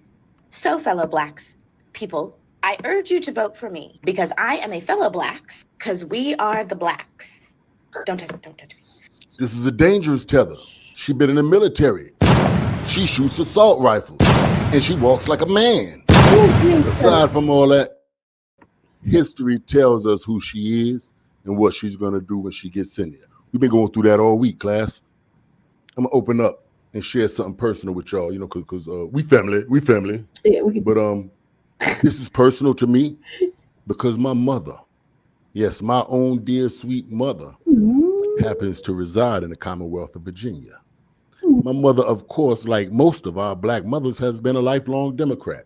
So, fellow blacks people, I urge you to vote for me because I am a fellow blacks, because we are the blacks. Don't touch me. This is a dangerous tether. She been in the military. She shoots assault rifles, and she walks like a man. Aside from all that, history tells us who she is and what she's going to do when she gets in there. We've been going through that all week, class. I'm going to open up and share something personal with y'all, because we family. Yeah, but this is personal to me because my mother, yes, my own dear sweet mother, happens to reside in the Commonwealth of Virginia. My mother, of course, like most of our black mothers, has been a lifelong Democrat.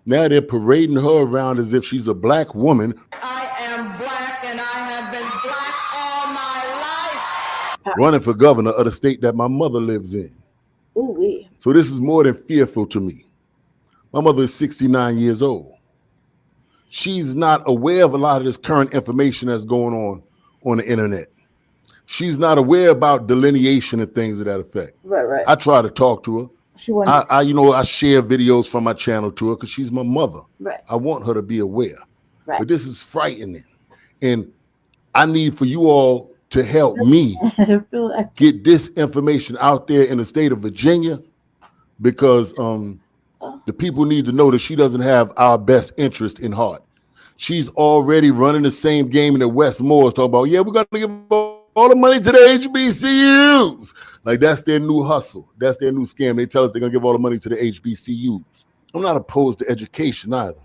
Now they're parading her around as if she's a black woman. I am black and I have been black all my life. Running for governor of the state that my mother lives in. Ooh-wee. So this is more than fearful to me. My mother is 69 years old. She's not aware of a lot of this current information that's going on the internet. She's not aware about delineation and things of that effect. Right. I try to talk to her. I share videos from my channel to her because she's my mother. Right. I want her to be aware. Right. But this is frightening. And I need for you all to help me get this information out there in the state of Virginia, because the people need to know that she doesn't have our best interest in heart. She's already running the same game in the West Moors, talking about, yeah, we're going to give all the money to the HBCUs. Like, that's their new hustle. That's their new scam. They tell us they're going to give all the money to the HBCUs. I'm not opposed to education either.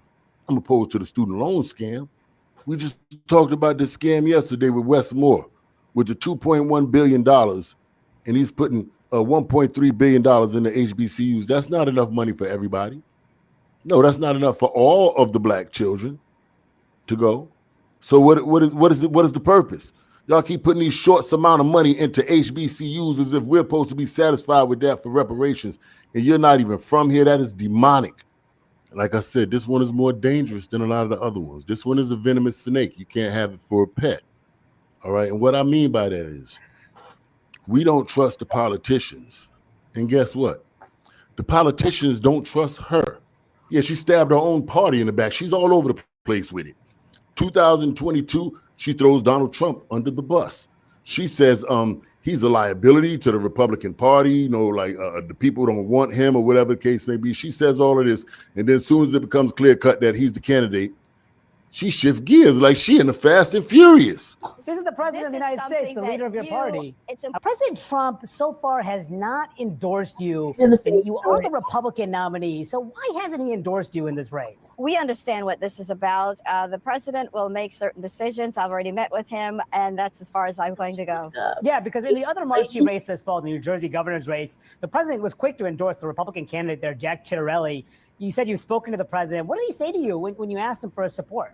I'm opposed to the student loan scam. We just talked about this scam yesterday with Wes Moore with the $2.1 billion, and he's putting $1.3 billion in the HBCUs. That's not enough money for everybody. No, that's not enough for all of the black children to go. So what is the purpose? Y'all keep putting these short amount of money into HBCUs as if we're supposed to be satisfied with that for reparations, and you're not even from here. That is demonic. Like I said, this one is more dangerous than a lot of the other ones. This one is a venomous snake. You can't have it for a pet. All right. And what I mean by that is we don't trust the politicians. And guess what? The politicians don't trust her. Yeah, she stabbed her own party in the back. She's all over the place with it. 2022, she throws Donald Trump under the bus. She says he's a liability to the Republican Party, the people don't want him or whatever the case may be. She says all of this, and then as soon as it becomes clear cut that he's the candidate, she shift gears like she in the Fast and Furious. This is the president of the United States, the leader of your party. President Trump so far has not endorsed you. You are the Republican nominee, so why hasn't he endorsed you in this race? We understand what this is about. The president will make certain decisions. I've already met with him, and that's as far as I'm going to go. Yeah, because in the other marquee race this fall, the New Jersey governor's race, the president was quick to endorse the Republican candidate there, Jack Ciattarelli. You said you've spoken to the president. What did he say to you when you asked him for his support?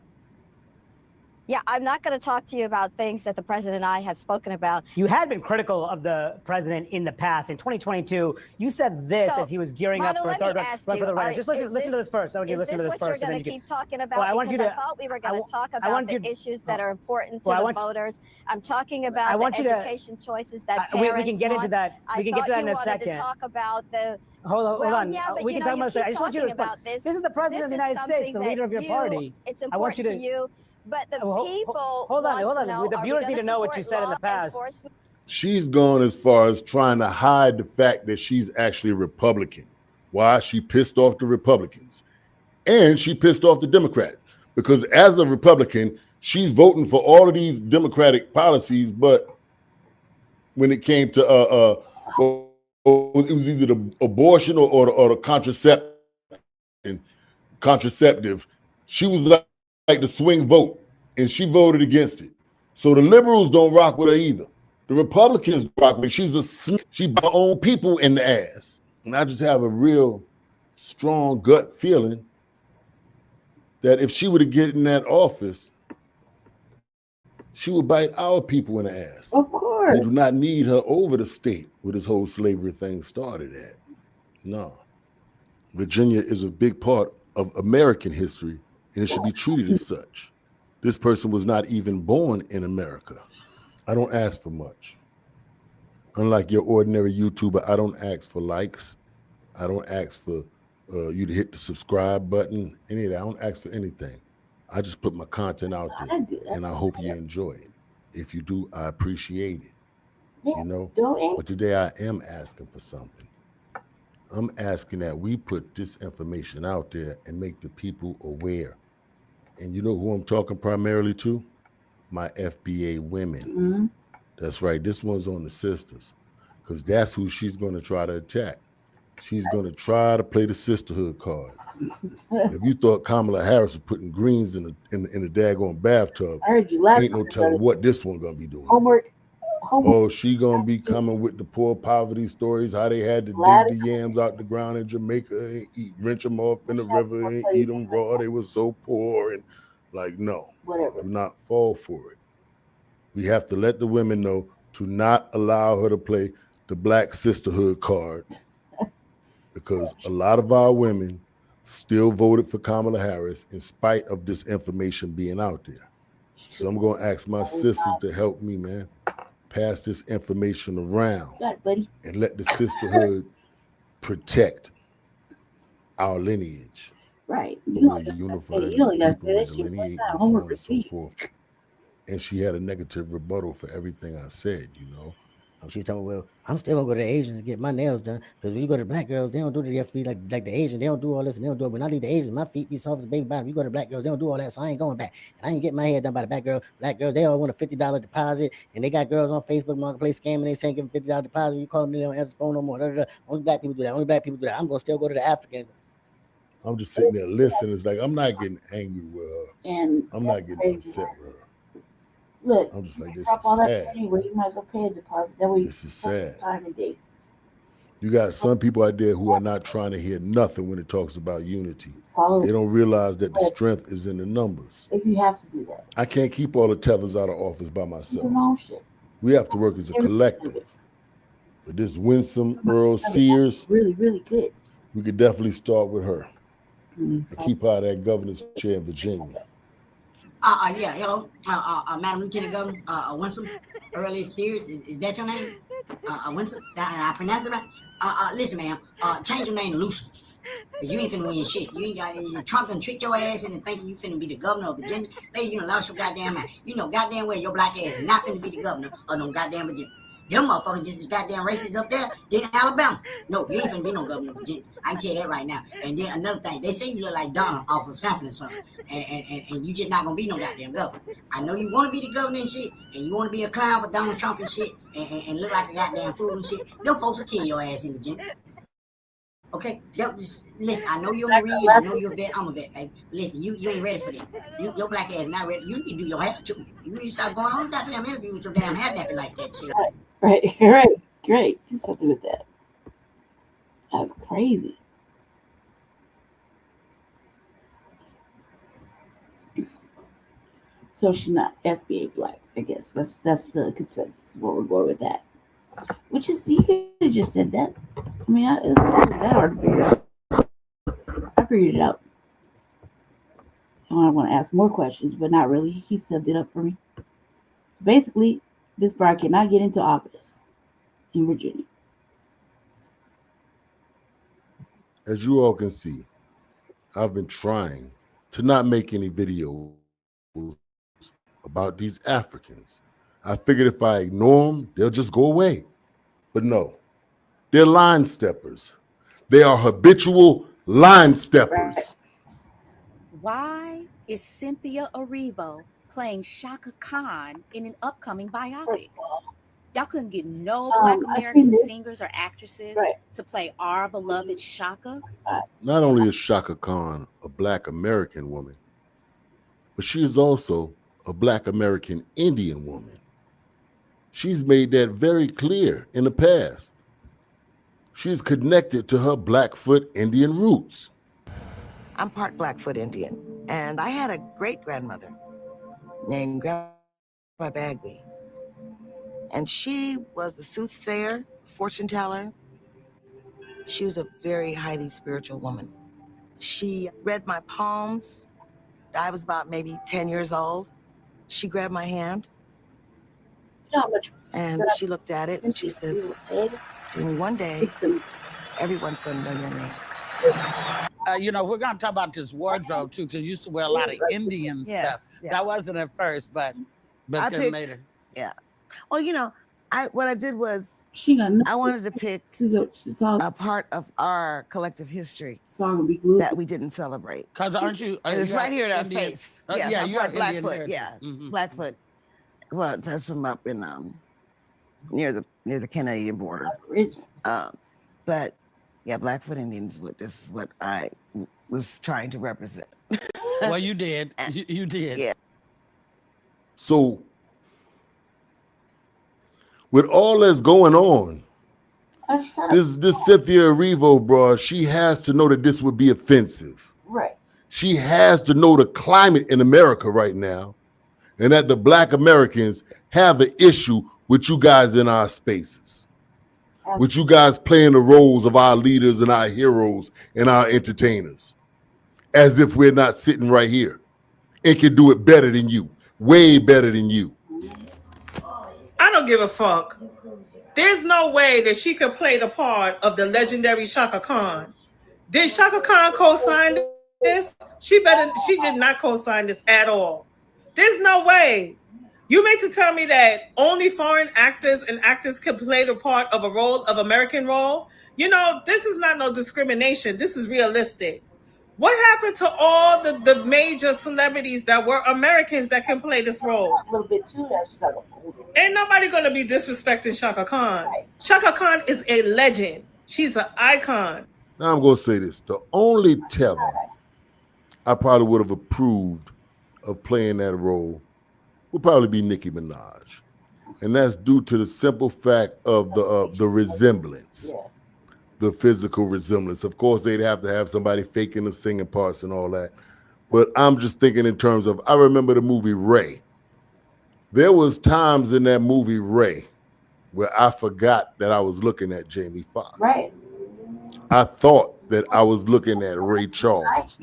Yeah, I'm not going to talk to you about things that the president and I have spoken about. You had been critical of the president in the past. In 2022, you said this as he was gearing up for a third run for the White House. Just listen to this first. I want you to listen to this first. Is this what you're going to keep talking about? Well, I want because you I thought we were going to talk about the issues that are important to the voters. I'm talking about the education choices that parents we can get into that. We can get to that in a second. To talk about the. Hold on. Yeah, but we can talk about that. I just want you to respond. This is the president of the United States, the leader of your party. It's important to you. But the people hold on. The viewers need to know what you said in the past. She's gone as far as trying to hide the fact that she's actually a Republican. Why? She pissed off the Republicans. And she pissed off the Democrats. Because as a Republican, she's voting for all of these Democratic policies, but when it came to it was either the abortion or the contraceptive, she was like the swing vote, and she voted against it. So the liberals don't rock with her either. The Republicans rock with her. She bought her own people in the ass. And I just have a real strong gut feeling that if she were to get in that office, she would bite our people in the ass. Of course. We do not need her over the state where this whole slavery thing started at. No. Virginia is a big part of American history, and it should be treated as such. This person was not even born in America. I don't ask for much. Unlike your ordinary YouTuber, I don't ask for likes. I don't ask for you to hit the subscribe button, any of that. I don't ask for anything. I just put my content out there, and I hope you enjoy it. If you do, I appreciate it. You know? But today I am asking for something. I'm asking that we put this information out there and make the people aware. And you know who I'm talking primarily to? My FBA women. Mm-hmm. That's right. This one's on the sisters, because that's who she's going to try to attack. She's going to try to play the sisterhood card. If you thought Kamala Harris was putting greens in the daggone bathtub, I heard you last ain't no telling what this one going to be doing. Homework. Oh, she gonna be coming with the poor poverty stories, how they had to dig the yams out the ground in Jamaica and wrench them off in the river and eat them raw. They were so poor, and like, no, do not fall for it. We have to let the women know to not allow her to play the black sisterhood card, because a lot of our women still voted for Kamala Harris in spite of this information being out there. So I'm gonna ask my sisters to help me, man. Pass this information around and let the sisterhood protect our lineage. Right. And she had a negative rebuttal for everything I said, you know. She's talking, well, I'm still gonna go to the Asians to get my nails done, because when you go to black girls, they don't do the feet like the Asians. They don't do all this and they don't do it. When I leave the Asians, my feet be soft as a baby bottom. You go to black girls, they don't do all that, so I ain't going back. And I ain't getting my hair done by the black girl. Black girls, they all want a $50 deposit, and they got girls on Facebook Marketplace scamming. They saying give them $50 deposit. You call them, they don't answer the phone no more. Only black people do that. Only black people do that. I'm gonna still go to the Africans. I'm just sitting there listening. It's like I'm not getting angry with her. And I'm not getting upset with her. Look, I'm just like, this drop all is that sad. anyway. You might as well pay a deposit. That way, This is sad. Time and date. You got some people out there who are not trying to hear nothing when it talks about unity. Follow. They don't realize that the strength is in the numbers. If you have to do that, I can't keep all the tethers out of office by myself. do your own shit. We have to work as a collective. But this Winsome Earl Sears, really, really good. we could definitely start with her and keep her out of that governor's chair in Virginia. Yeah, hello, Madam Lieutenant Governor, Winsome Early Sears, is that your name? Winsome, I pronounce it right? Listen, ma'am, change your name to Lucy. You ain't finna win shit. You ain't got, Trump done tricked your ass into thinking you finna be the governor of Virginia. Lady, you done lost your goddamn mind. You know goddamn well your black ass is not finna be the governor of no goddamn Virginia. Them motherfuckers just as goddamn racist up there than Alabama. No, you ain't finna be no governor of Virginia. I can tell you that right now. And then another thing, they say you look like Donna off of Sanford and Son. And you just not gonna be no goddamn governor. I know you wanna be the governor and shit, and you wanna be a clown for Donald Trump and shit, and look like a goddamn fool and shit. Them folks will kill your ass in Virginia. Okay, listen. I know you're a Marine. I know you're a vet. I'm a vet, baby. Listen, you ain't ready for that. Your black ass not ready. You need to do your hair too. You need to start going on goddamn interview with your damn hair nappy like that shit. Right. Great. Do something with that. That's crazy. So she's not FBA black. I guess that's the consensus. What we're going with that. Which is, you could have just said that. I mean, it's not that hard to figure out. I figured it out. I want to ask more questions, but not really. He summed it up for me. Basically, this bride cannot get into office in Virginia. As you all can see, I've been trying to not make any videos about these Africans. I figured if I ignore them, they'll just go away. But no, they're line steppers. They are habitual line steppers. Why is Cynthia Erivo playing Shaka Khan in an upcoming biopic? Y'all couldn't get no Black American singers or actresses to play our beloved Shaka? Not only is Shaka Khan a Black American woman, but she is also a Black American Indian woman. She's made that very clear in the past. She's connected to her Blackfoot Indian roots. I'm part Blackfoot Indian, and I had a great-grandmother named Grandma Bagby. And she was a soothsayer, fortune teller. She was a very highly spiritual woman. She read my palms. I was about maybe 10 years old. She grabbed my hand. And she looked at it and she says, Jimmy, one day, everyone's going to know your name. You know, we're going to talk about this wardrobe too, because you used to wear a lot of Indian stuff. Yes. That wasn't at first, but I then picked, later. Yeah. Well, you know, what I did was I wanted to pick a part of our collective history that we didn't celebrate. Because aren't you? And it's right here in our Indian, face. Yes, yeah, I'm you're part Indian Blackfoot. heritage. Yeah, Mhm. Blackfoot. Well, that's from up in near the Canadian border. But yeah, Blackfoot Indians. This is what I was trying to represent. Well, you did. You did. Yeah. So, with all that's going on, this Cynthia Erivo, bro, she has to know that this would be offensive. Right. She has to know the climate in America right now, and that the Black Americans have an issue with you guys in our spaces, with you guys playing the roles of our leaders and our heroes and our entertainers, as if we're not sitting right here and can do it better than you, way better than you. I don't give a fuck. There's no way that she could play the part of the legendary Shaka Khan. Did Shaka Khan co-sign this? She did not co-sign this at all. There's no way. You mean to tell me that only foreign actors and actors can play the part of a role of American role? You know, this is not no discrimination. This is realistic. What happened to all the major celebrities that were Americans that can play this role? A little bit too. Ain't nobody gonna be disrespecting Shaka Khan. Shaka Khan is a legend. She's an icon. Now I'm going to say this. The only teller I probably would have approved of playing that role would probably be Nicki Minaj. And that's due to the simple fact of the resemblance, the physical resemblance. Of course, they'd have to have somebody faking the singing parts and all that. But I'm just thinking in terms of, I remember the movie Ray. There was times in that movie Ray where I forgot that I was looking at Jamie Foxx. Right. I thought that I was looking at Ray Charles.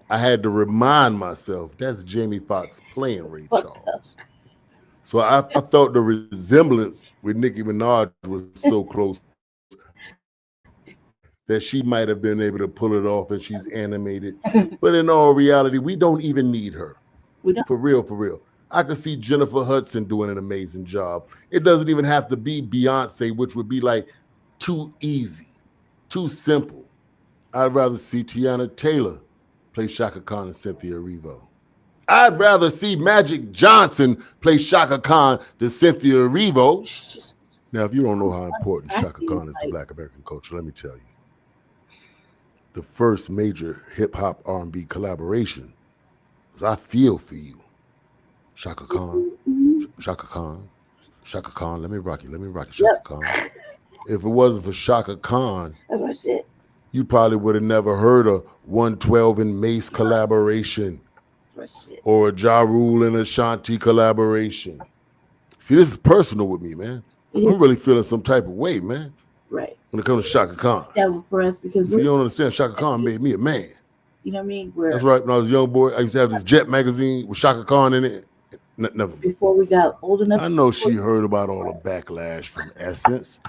I had to remind myself that's Jamie Foxx playing Ray Charles. So I felt the resemblance with Nicki Minaj was so close that she might have been able to pull it off, and she's animated. But in all reality, we don't even need her. We don't. For real, for real. I could see Jennifer Hudson doing an amazing job. It doesn't even have to be Beyonce, which would be like too easy, too simple. I'd rather see Tiana Taylor play Shaka Khan and Cynthia Erivo. I'd rather see Magic Johnson play Shaka Khan than Cynthia Erivo. Now, if you don't know how important Shaka Khan is to Black American culture, let me tell you. The first major hip-hop R&B collaboration was I Feel For You. Shaka Khan, Shaka Khan, Shaka Khan, let me rock you, Shaka Khan. If it wasn't for Shaka Khan, that's my shit. You probably would have never heard a 112 and Mace collaboration or a Ja Rule and Ashanti collaboration. See, this is personal with me, man. I'm really feeling some type of way, man. Right. When it comes to Shaka Khan. That was for us because you don't understand. Shaka Khan made me a man. You know what I mean? That's right. When I was a young boy, I used to have this Jet magazine with Shaka Khan in it. Never. Before we got old enough. I know she heard about all the backlash from Essence.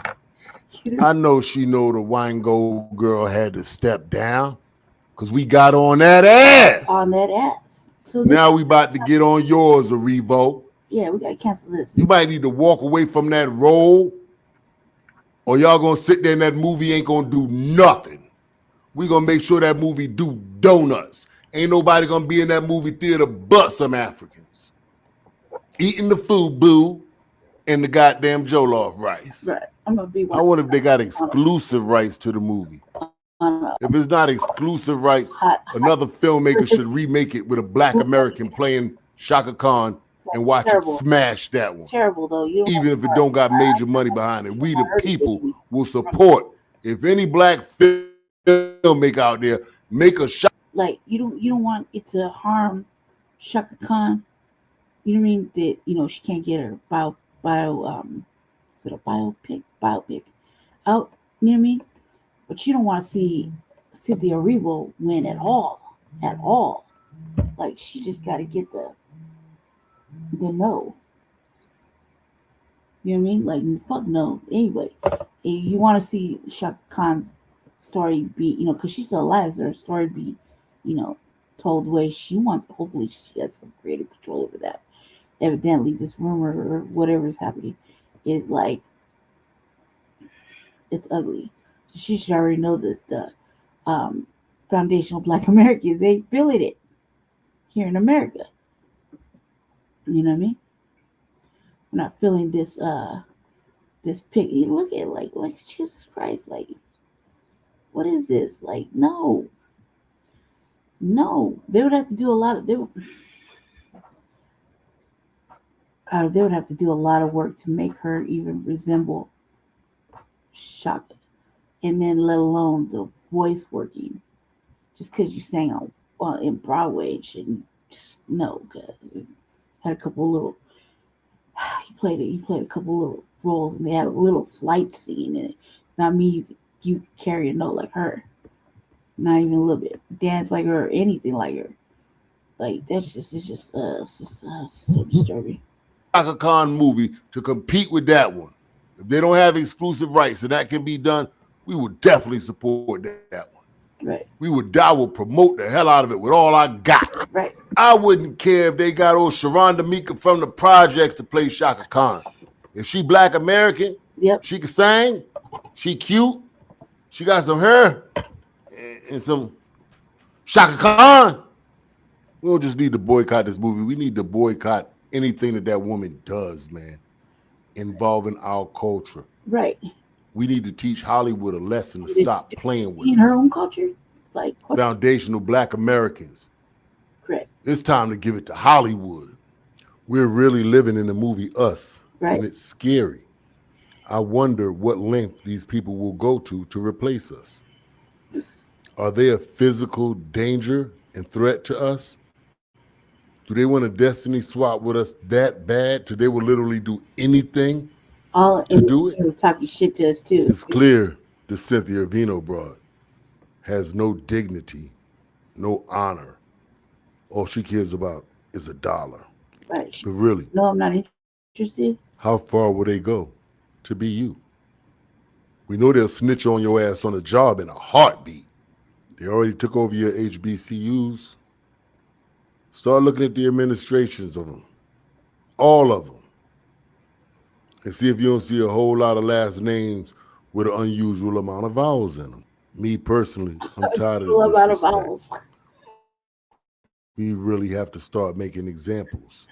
I know she know the Wine Gold girl had to step down because we got on that ass. On that ass. So now we about to get on yours, Erivo. Yeah, we got to cancel this. You might need to walk away from that role or y'all going to sit there and that movie ain't going to do nothing. We going to make sure that movie do donuts. Ain't nobody going to be in that movie theater but some Africans. Eating the food, boo, and the goddamn jollof rice. Right. I'm gonna be. I wonder if they got exclusive rights to the movie. If it's not exclusive rights, another filmmaker should remake it with a Black American playing Shaka Khan and watch it smash that one. It's terrible though. Even if it don't got major money behind it, we the people will support. If any Black filmmaker out there make a shot, like you don't want it to harm Shaka Khan. You know what I mean? That she can't get her is it a biopic out, you know what I mean? But you don't want to see Cynthia Erivo win at all. Like she just got to get the no. You know what I mean? Like fuck no. Anyway, if you want to see Shaka Khan's story be, because she's still alive, so her story be, told the way she wants. Hopefully, she has some creative control over that. Evidently, this rumor or whatever is happening is like it's ugly. So she should already know that the foundational Black Americans ain't feeling it here in America. You know what I mean? We're not feeling this piggy. Look at like Jesus Christ, like what is this? Like no. They would have to do a lot of they would have to do a lot of work to make her even resemble Shaka, and then let alone the voice working. Just because you sang in Broadway, it shouldn't. No, had a couple little. He played a couple little roles, and they had a little slight scene in it. Not me. You carry a note like her. Not even a little bit. Dance like her or anything like her. Like it's just so disturbing. Shaka Khan movie to compete with that one. If they don't have exclusive rights and that can be done, we would definitely support that one. Right. I will promote the hell out of it with all I got. Right. I wouldn't care if they got old Sharonda Meeka from the projects to play Shaka Khan. If she Black American, she can sing, she cute, she got some hair and some Shaka Khan. We don't just need to boycott this movie. We need to boycott anything that woman does, man, involving our culture. Right. We need to teach Hollywood a lesson to stop playing with in her own culture, like foundational Black Americans. Correct. It's time to give it to Hollywood. We're really living in the movie Us, right? And it's scary. I wonder what length these people will go to replace us. Are they a physical danger and threat to us? Do they want a destiny swap with us that bad till they will literally do anything to do it? Talking shit to us too. It's clear the Cynthia Erivo broad has no dignity, no honor. All she cares about is a dollar. Right. But really, no, I'm not interested. How far will they go to be you? We know they'll snitch on your ass on the job in a heartbeat. They already took over your HBCUs. Start looking at the administrations of them. all of them. And see if you don't see a whole lot of last names with an unusual amount of vowels in them. Me personally, I'm tired of the disrespect. We really have to start making examples.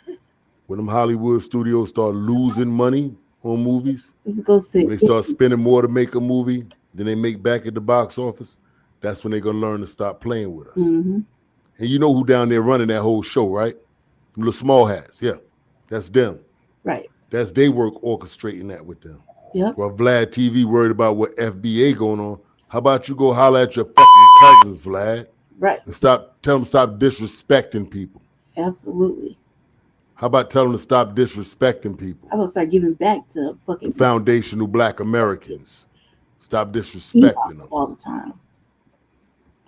When them Hollywood studios start losing money on movies, when they start spending more to make a movie than they make back at the box office, that's when they're going to learn to stop playing with us. And you know who down there running that whole show, right? Them little small hats. Yeah, that's them. Right. That's they work orchestrating that with them. Yep. While Vlad TV worried about what FBA going on, how about you go holler at your fucking cousins, Vlad? Right. And tell them stop disrespecting people. Absolutely. How about tell them to stop disrespecting people? I will start giving back to fucking foundational Black Americans. Stop disrespecting them all the time.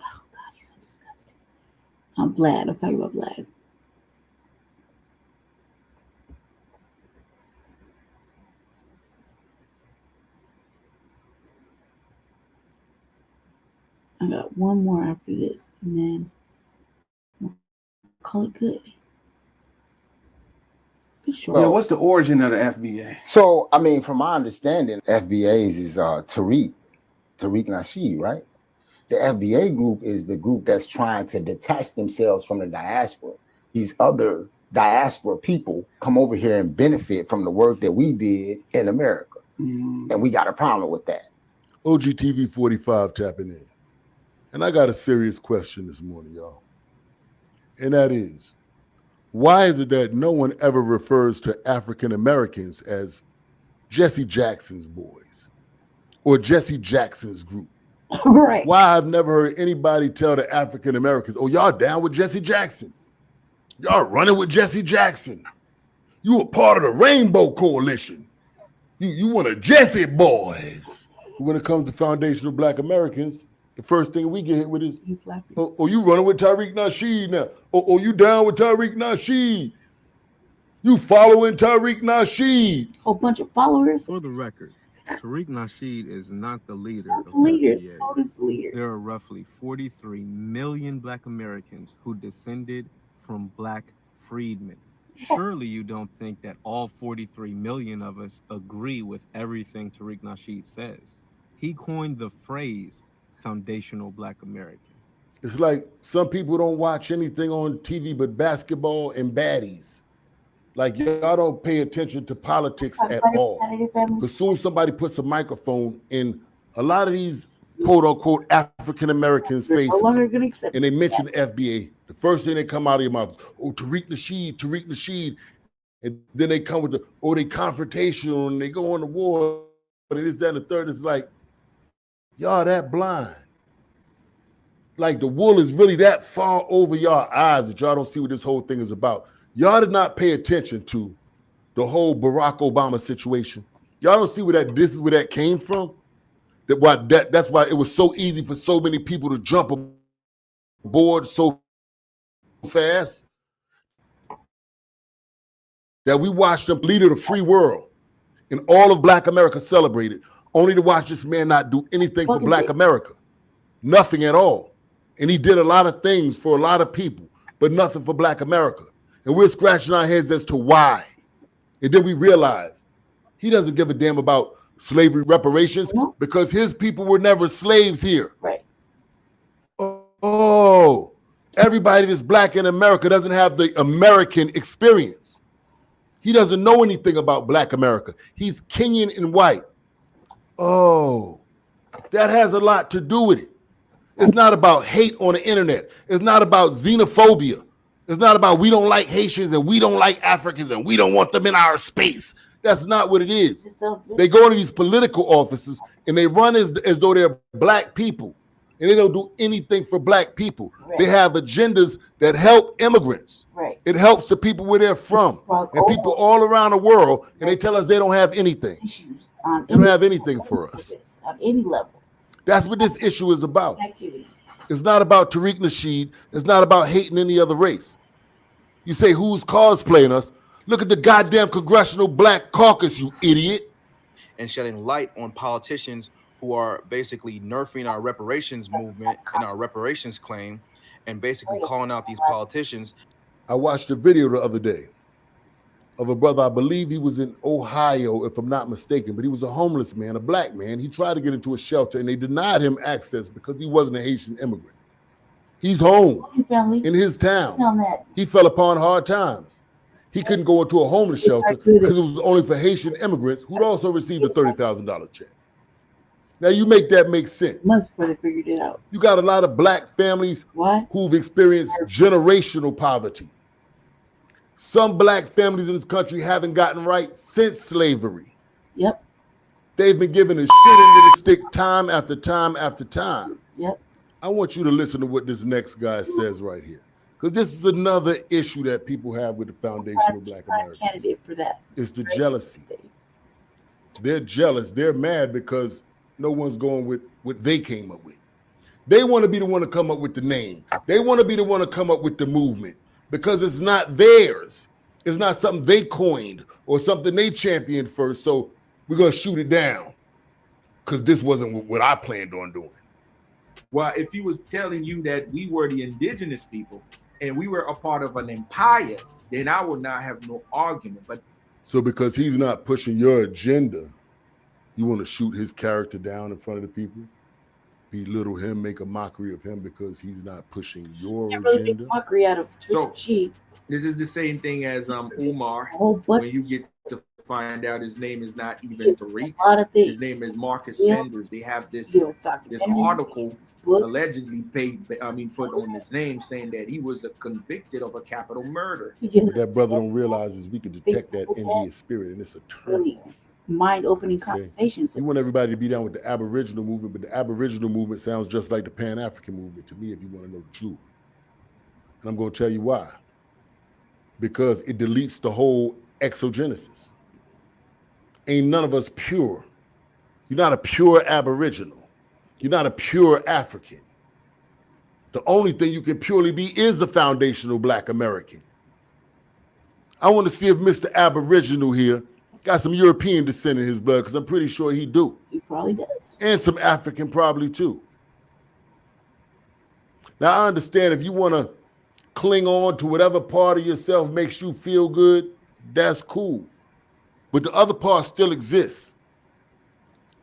Oh God, he's so disgusting. I'm Vlad. I'm talking about Vlad. I got one more after this, and then we'll call it good. Sure. Well, what's the origin of the FBA? So, I mean, from my understanding, FBAs is Tariq Nasheed, right? The FBA group is the group that's trying to detach themselves from the diaspora. These other diaspora people come over here and benefit from the work that we did in America. And we got a problem with that. OGTV45 tapping in. And I got a serious question this morning, y'all. And that is, why is it that no one ever refers to African Americans as Jesse Jackson's boys or Jesse Jackson's group? Right. Why I've never heard anybody tell the African Americans, oh, y'all down with Jesse Jackson. Y'all running with Jesse Jackson. You were part of the Rainbow Coalition. You one of Jesse boys. When it comes to foundational Black Americans, the first thing we get hit with is, oh, you running with Tariq Nasheed now. Oh, you down with Tariq Nasheed. You following Tariq Nasheed. Whole bunch of followers. For the record, Tariq Nasheed is not the leader of the leader. FBA. Totus leader. There are roughly 43 million Black Americans who descended from Black freedmen. Surely you don't think that all 43 million of us agree with everything Tariq Nasheed says. He coined the phrase foundational Black American. It's like some people don't watch anything on TV but basketball and baddies. Like y'all don't pay attention to politics at all. Because soon somebody puts a microphone in a lot of these quote unquote African Americans' faces and they mention the FBA. The first thing that come out of your mouth, oh, Tariq Nasheed. And then they come with the, oh, they confrontational and they go on the war. But it is that and the third is like, y'all that blind. Like the wool is really that far over y'all eyes that y'all don't see what this whole thing is about. Y'all did not pay attention to the whole Barack Obama situation. Y'all don't see where this is where that came from. That's why it was so easy for so many people to jump aboard so fast that we watched them leader of the free world and all of Black America celebrated, only to watch this man not do anything for Black America. Nothing at all. And he did a lot of things for a lot of people, but nothing for Black America. And we're scratching our heads as to why. And then we realize he doesn't give a damn about slavery reparations because his people were never slaves here. Right. Oh, everybody that's Black in America doesn't have the American experience. He doesn't know anything about Black America. He's Kenyan and white. Oh, that has a lot to do with it. It's not about hate on the internet. It's not about xenophobia. It's not about we don't like Haitians and we don't like Africans and we don't want them in our space. That's not what it is. They go into these political offices and they run as though they're Black people and they don't do anything for Black people. Right. They have agendas that help immigrants. Right. It helps the people where they're from and people all around the world, and they tell us they don't have anything. They don't have anything for us. On any level. That's what this issue is about. It's not about Tariq Nasheed. It's not about hating any other race. You say, who's cosplaying us? Look at the goddamn Congressional Black Caucus, you idiot. And shedding light on politicians who are basically nerfing our reparations movement and our reparations claim and basically calling out these politicians. I watched a video the other day of a brother, I believe he was in Ohio, if I'm not mistaken, but he was a homeless man, a black man. He tried to get into a shelter and they denied him access because he wasn't a Haitian immigrant. He's home in his town. He fell upon hard times. He couldn't go into a homeless shelter because it was only for Haitian immigrants who'd also received a $30,000 check. Now you make that make sense. Months before they figured it out. You got a lot of black families who've experienced generational poverty. Some black families in this country haven't gotten right since slavery. Yep. They've been given a shit into the stick time after time after time. Yep. I want you to listen to what this next guy says right here, because this is another issue that people have with the Foundation of Black Americans. Candidate for that. It's the jealousy. They're jealous. They're mad because no one's going with what they came up with. They want to be the one to come up with the name. They want to be the one to come up with the movement because it's not theirs. It's not something they coined or something they championed first. So we're going to shoot it down because this wasn't what I planned on doing. Well, if he was telling you that we were the indigenous people and we were a part of an empire, then I would not have no argument. But so because he's not pushing your agenda, you want to shoot his character down in front of the people, belittle him, make a mockery of him because he's not pushing your agenda. Mockery out of this is the same thing as Umar. When you get to find out his name is not even Tariq, his name is Marcus Sanders. They have this article allegedly put on his name saying that he was convicted of a capital murder. What that brother don't realize is we can detect that in his spirit, and it's a turn off. Mind-opening conversations. You want everybody to be down with the Aboriginal movement, but the Aboriginal movement sounds just like the Pan-African movement to me, if you want to know the truth. And I'm going to tell you why. Because it deletes the whole exogenesis. Ain't none of us pure. You're not a pure Aboriginal. You're not a pure African. The only thing you can purely be is a foundational Black American. I want to see if Mr. Aboriginal here got some European descent in his blood, because I'm pretty sure he do. He probably does. And some African probably too. Now I understand if you want to cling on to whatever part of yourself makes you feel good, that's cool. But the other part still exists.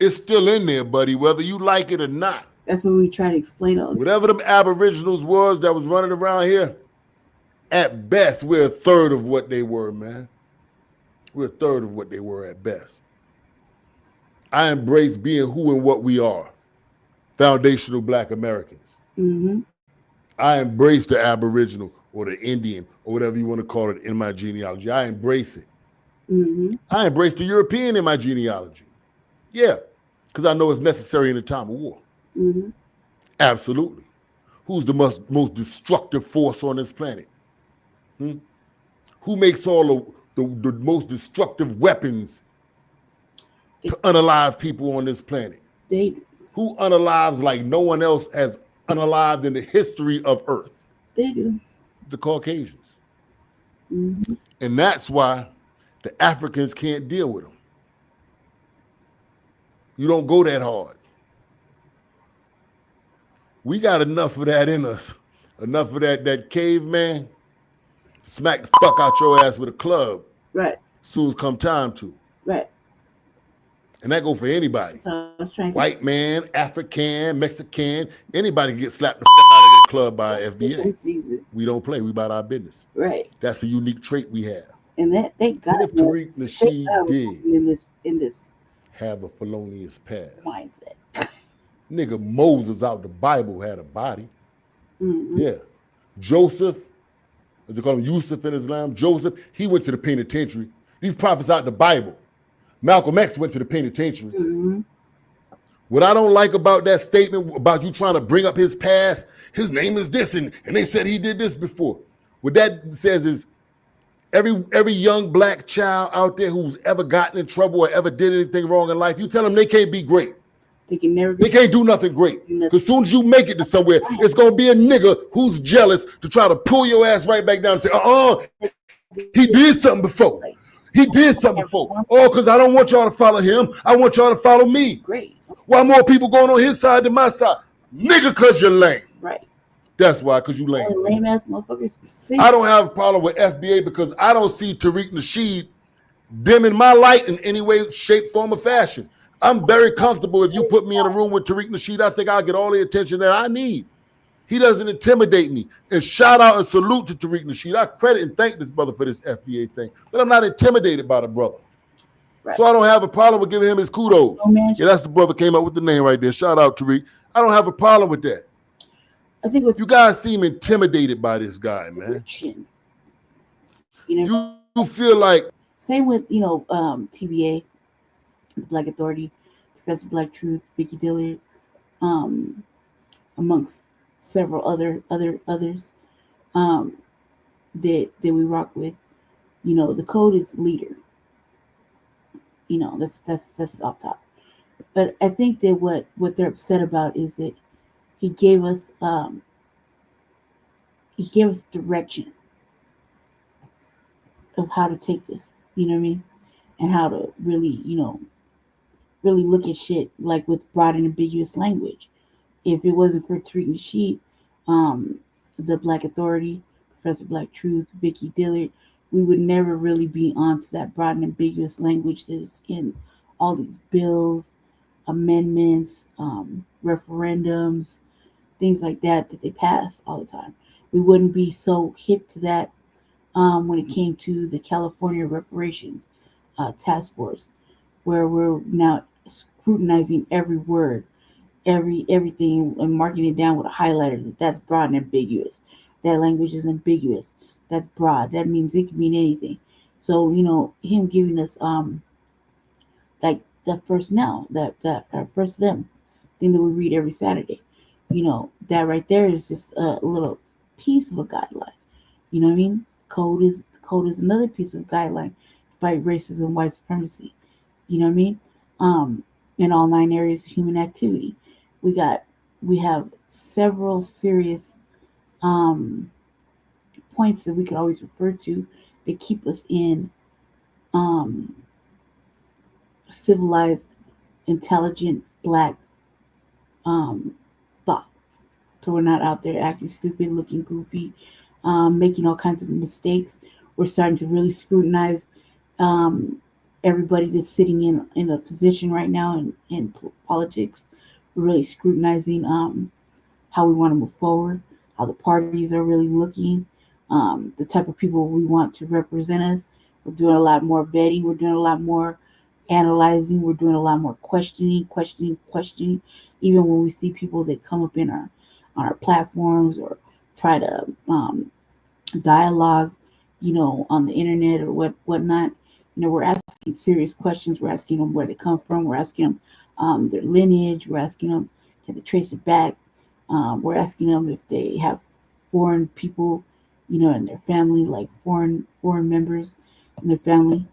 It's still in there, buddy, whether you like it or not. That's what we try to explain all. Whatever them Aboriginals was that was running around here, at best, we're a third of what they were, man. We're a third of what they were at best. I embrace being who and what we are, foundational Black Americans. Mm-hmm. I embrace the Aboriginal or the Indian or whatever you want to call it in my genealogy. I embrace it. Mm-hmm. I embrace the European in my genealogy. Yeah, because I know it's necessary in a time of war. Mm-hmm. Absolutely. Who's the most destructive force on this planet? Who makes all the most destructive weapons to unalive people on this planet? They do. Who unalives like no one else has unalived in the history of Earth? They do. The Caucasians. Mm-hmm. And that's why the Africans can't deal with them. You don't go that hard. We got enough of that in us. Enough of that caveman. Smack the fuck out your ass with a club. Right. Soon as come time to. Right. And that go for anybody. So I was trying to white man, African, Mexican, anybody can get slapped the fuck out of the club by FBA. We don't play. We about our business. Right. That's a unique trait we have. And that they got if Tariq Nasheed did in this have a felonious past mindset. Nigga, Moses out the Bible had a body. Mm-hmm. Yeah. Joseph, as they call him Yusuf in Islam, Joseph, he went to the penitentiary. These prophets out the Bible. Malcolm X went to the penitentiary. Mm-hmm. What I don't like about that statement about you trying to bring up his past, his name is this, and they said he did this before. What that says is every young Black child out there who's ever gotten in trouble or ever did anything wrong in life, you tell them they can't be great. They can't do nothing great. Because as soon as you make it to somewhere, it's going to be a nigga who's jealous to try to pull your ass right back down and say, he did something before. He did something before. Oh, because I don't want y'all to follow him. I want y'all to follow me. Great. Why more people going on his side than my side? Nigga, because you're lame. Right. That's why, because you lame. Lame ass motherfuckers. I don't have a problem with FBA because I don't see Tariq Nasheed dimming my light in any way, shape, form, or fashion. I'm very comfortable. If you put me in a room with Tariq Nasheed, I think I'll get all the attention that I need. He doesn't intimidate me. And shout out and salute to Tariq Nasheed. I credit and thank this brother for this FBA thing, but I'm not intimidated by the brother. Right. So I don't have a problem with giving him his kudos. Yeah, that's the brother came up with the name right there. Shout out Tariq. I don't have a problem with that. I think you guys seem intimidated by this guy, man. You feel like same with TBA, Black Authority, Professor Black Truth, Vicky Dillard, amongst several others that we rock with. The code is leader. That's off top. But I think that what they're upset about is that he gave us direction of how to take this, you know what I mean? And how to really, really look at shit like with broad and ambiguous language. If it wasn't for Tariq Nasheed, the Black Authority, Professor Black Truth, Vicky Dillard, we would never really be onto that broad and ambiguous language that is in all these bills, amendments, referendums, things like that they pass all the time. We wouldn't be so hip to that when it came to the California Reparations Task Force, where we're now scrutinizing every word, everything, and marking it down with a highlighter that's broad and ambiguous. That language is ambiguous. That's broad. That means it can mean anything. So, him giving us like that first now, that first them thing that we read every Saturday. That right there is just a little piece of a guideline. You know what I mean? Code is another piece of guideline to fight racism, white supremacy. You know what I mean? In all 9 areas of human activity. We have several serious points that we could always refer to that keep us in civilized, intelligent, Black thought. So we're not out there acting stupid, looking goofy, making all kinds of mistakes. We're starting to really scrutinize everybody that's sitting in a position right now in politics. We're really scrutinizing how we want to move forward, how the parties are really looking, the type of people we want to represent us. We're doing a lot more vetting. We're doing a lot more analyzing. We're doing a lot more questioning. Even when we see people that come up on our platforms or try to dialogue, on the internet or whatnot, we're asking serious questions. We're asking them where they come from. We're asking them their lineage. We're asking them, can they trace it back? We're asking them if they have foreign people, in their family, like foreign members in their family,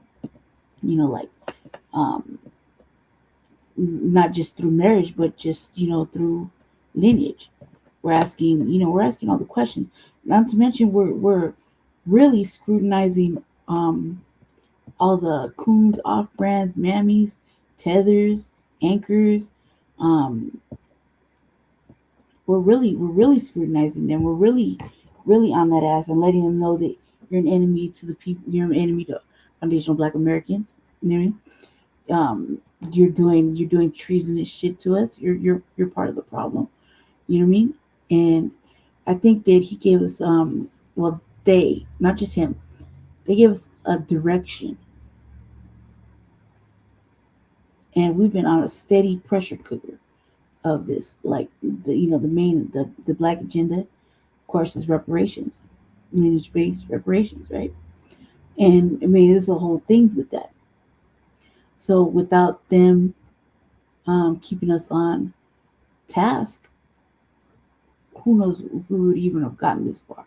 not just through marriage, but just, through lineage. We're asking all the questions. Not to mention, we're really scrutinizing all the coons, off-brands, mammies, tethers, anchors. We're really scrutinizing them. We're really on that ass and letting them know that you're an enemy to the people. You're an enemy to foundational Black Americans. You know what I mean? You're doing treasonous shit to us. You're part of the problem. You know what I mean? And I think that he gave us they, not just him, they gave us a direction. And we've been on a steady pressure cooker of this, like the Black agenda, of course, is reparations, lineage-based reparations, right? And I mean, there's a whole thing with that. So without them keeping us on task, who knows if we would even have gotten this far?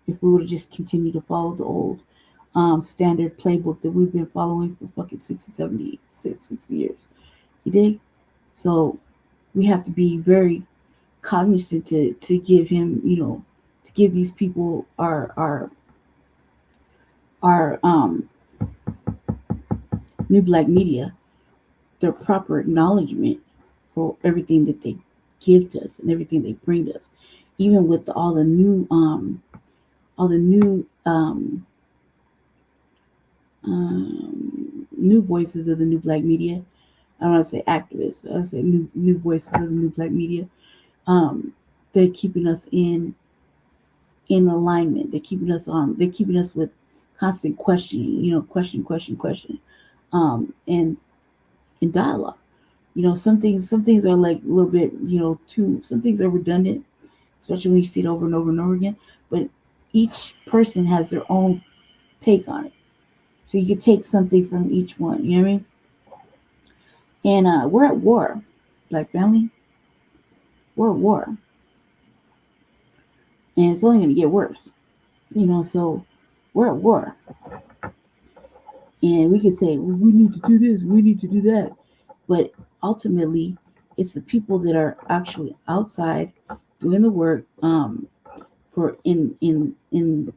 If we would have just continued to follow the old standard playbook that we've been following for fucking 60, 70, 60 years. You dig? So we have to be very cognizant to give him, to give these people our new Black media their proper acknowledgement for everything that they give to us and everything they bring to us. even with all the new new voices of the new black media. I don't want to say activists. I want to say new voices of the new black media. They're keeping us in alignment. They're keeping us on. They're keeping us with constant questioning. Question, and in dialogue. Some things are like a little bit, too. Some things are redundant, especially when you see it over and over and over again. But each person has their own take on it, so you can take something from each one. You know what I mean? And we're at war, Black family. We're at war, and it's only going to get worse. So we're at war, and we can say, well, we need to do this, we need to do that, but ultimately, it's the people that are actually outside doing the work for in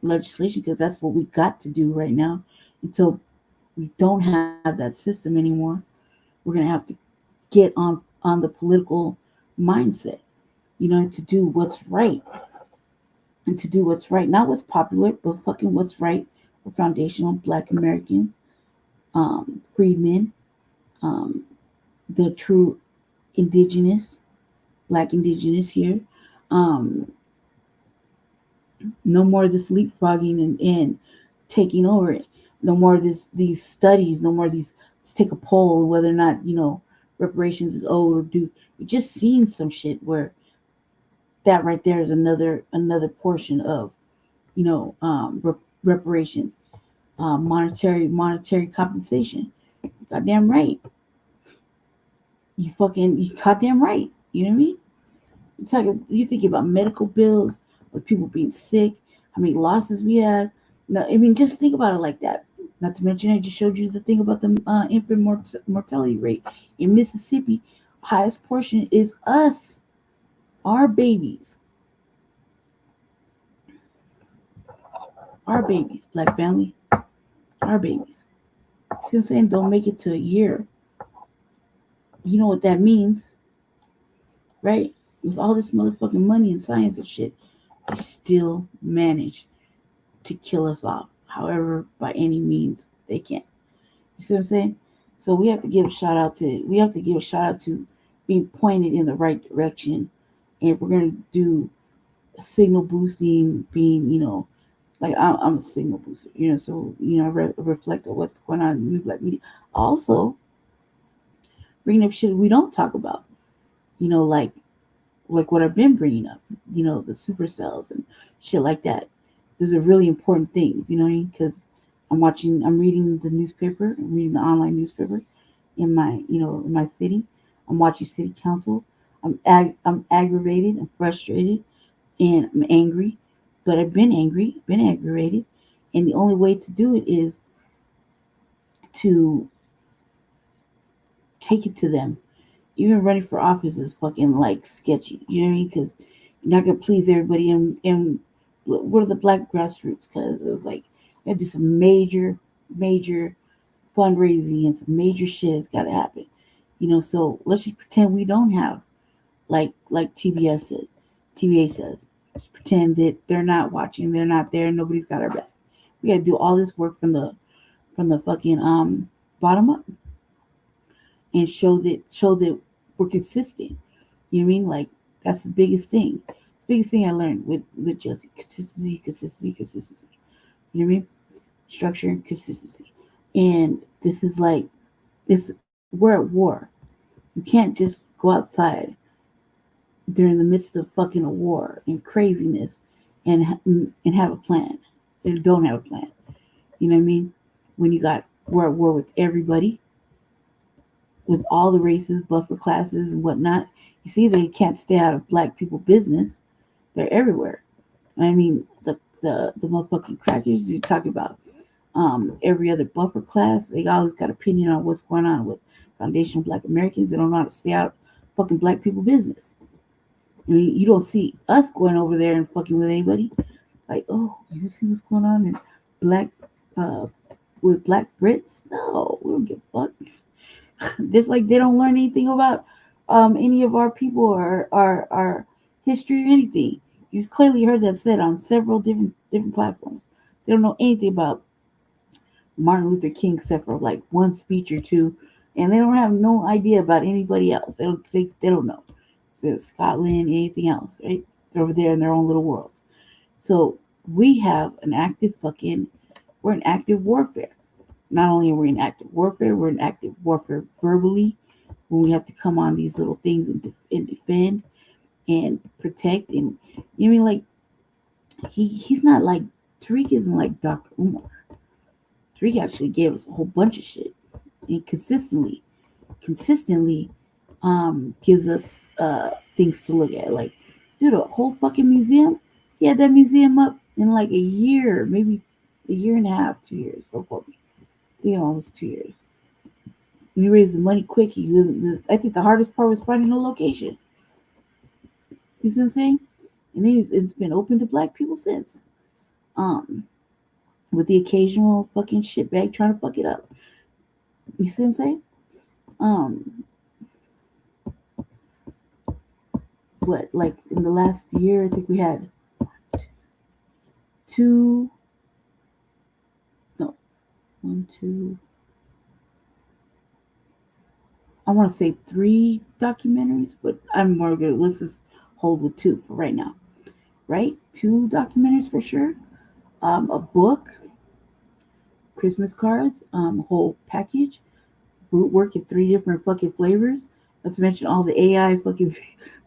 legislation, because that's what we got to do right now. Until we don't have that system anymore, we're gonna have to get on the political mindset, to do what's right. And to do what's right, not what's popular, but fucking what's right for foundational Black American freedmen, the true indigenous, Black indigenous here. No more of this leapfrogging and taking over it. No more of these studies. No more of these. Let's take a poll whether or not reparations is owed or due. We just seen some shit where that right there is another portion of reparations, monetary compensation. Goddamn right. You goddamn right. You know what I mean? You think about medical bills, with people being sick, how many losses we had. No, I mean, just think about it like that. Not to mention, I just showed you the thing about the infant mortality rate in Mississippi. Highest portion is us, our babies. Our babies, Black family. Our babies. See what I'm saying? Don't make it to a year. You know what that means, right? With all this motherfucking money and science and shit, they still manage to kill us off, however, by any means they can. You see what I'm saying? So we have to give a shout out to being pointed in the right direction. And if we're gonna do signal boosting, being, like I'm a signal booster, so reflect on what's going on in the new Black media. Also, bringing up shit we don't talk about, like what I've been bringing up, the supercells and shit like that. Those are really important things, you know what I mean? Because I'm reading the newspaper, I'm reading the online newspaper in my city. I'm watching city council. I'm aggravated and frustrated, and I'm angry. But I've been angry, been aggravated, and the only way to do it is to take it to them. Even running for office is fucking like sketchy, you know what I mean? Because you're not gonna please everybody. And what are the Black grassroots? Because it was like we had to do some major fundraising and some major shit has got to happen, So let's just pretend we don't have like TBA says. Let's pretend that they're not watching, they're not there, nobody's got our back. We got to do all this work from the fucking bottom up and show that we're consistent. You know what I mean? Like that's the biggest thing. It's the biggest thing I learned with Jesse. Consistency. You know what I mean? Structure and consistency. And this is like we're at war. You can't just go outside during the midst of fucking a war and craziness and have a plan. And don't have a plan. You know what I mean? When we're at war with everybody, with all the races, buffer classes and whatnot. You see, they can't stay out of Black people business. They're everywhere. I mean, the motherfucking crackers you talk about, every other buffer class, they always got opinion on what's going on with foundational Black Americans. They don't know how to stay out fucking Black people business. I mean, you don't see us going over there and fucking with anybody. Like, oh, you see what's going on in with Black Brits? No, we don't give a fuck. Just like they don't learn anything about any of our people or our history or anything. You clearly heard that said on several different platforms. They don't know anything about Martin Luther King except for like one speech or two, and they don't have no idea about anybody else. They don't know. So Scotland, anything else, right? They're over there in their own little worlds. So we have we're in active warfare. Not only are we in active warfare, we're in active warfare verbally when we have to come on these little things and defend and protect. And you know what I mean, like he's not like Tariq isn't like Dr. Umar. Tariq actually gave us a whole bunch of shit and consistently gives us things to look at. Like, dude, a whole fucking museum. He had that museum up in like a year, maybe a year and a half, 2 years. Don't quote me. I think almost 2 years. When he raised the money quick, I think the hardest part was finding a location. You see what I'm saying? And it's been open to black people since. With the occasional fucking shitbag trying to fuck it up. You see what I'm saying? What, like in the last year, I think we had I want to say 3 documentaries, but I'm more good. Let's just hold with 2 for right now. Right? 2 documentaries for sure. A book, Christmas cards, whole package, work in 3 different fucking flavors. Not to mention all the AI fucking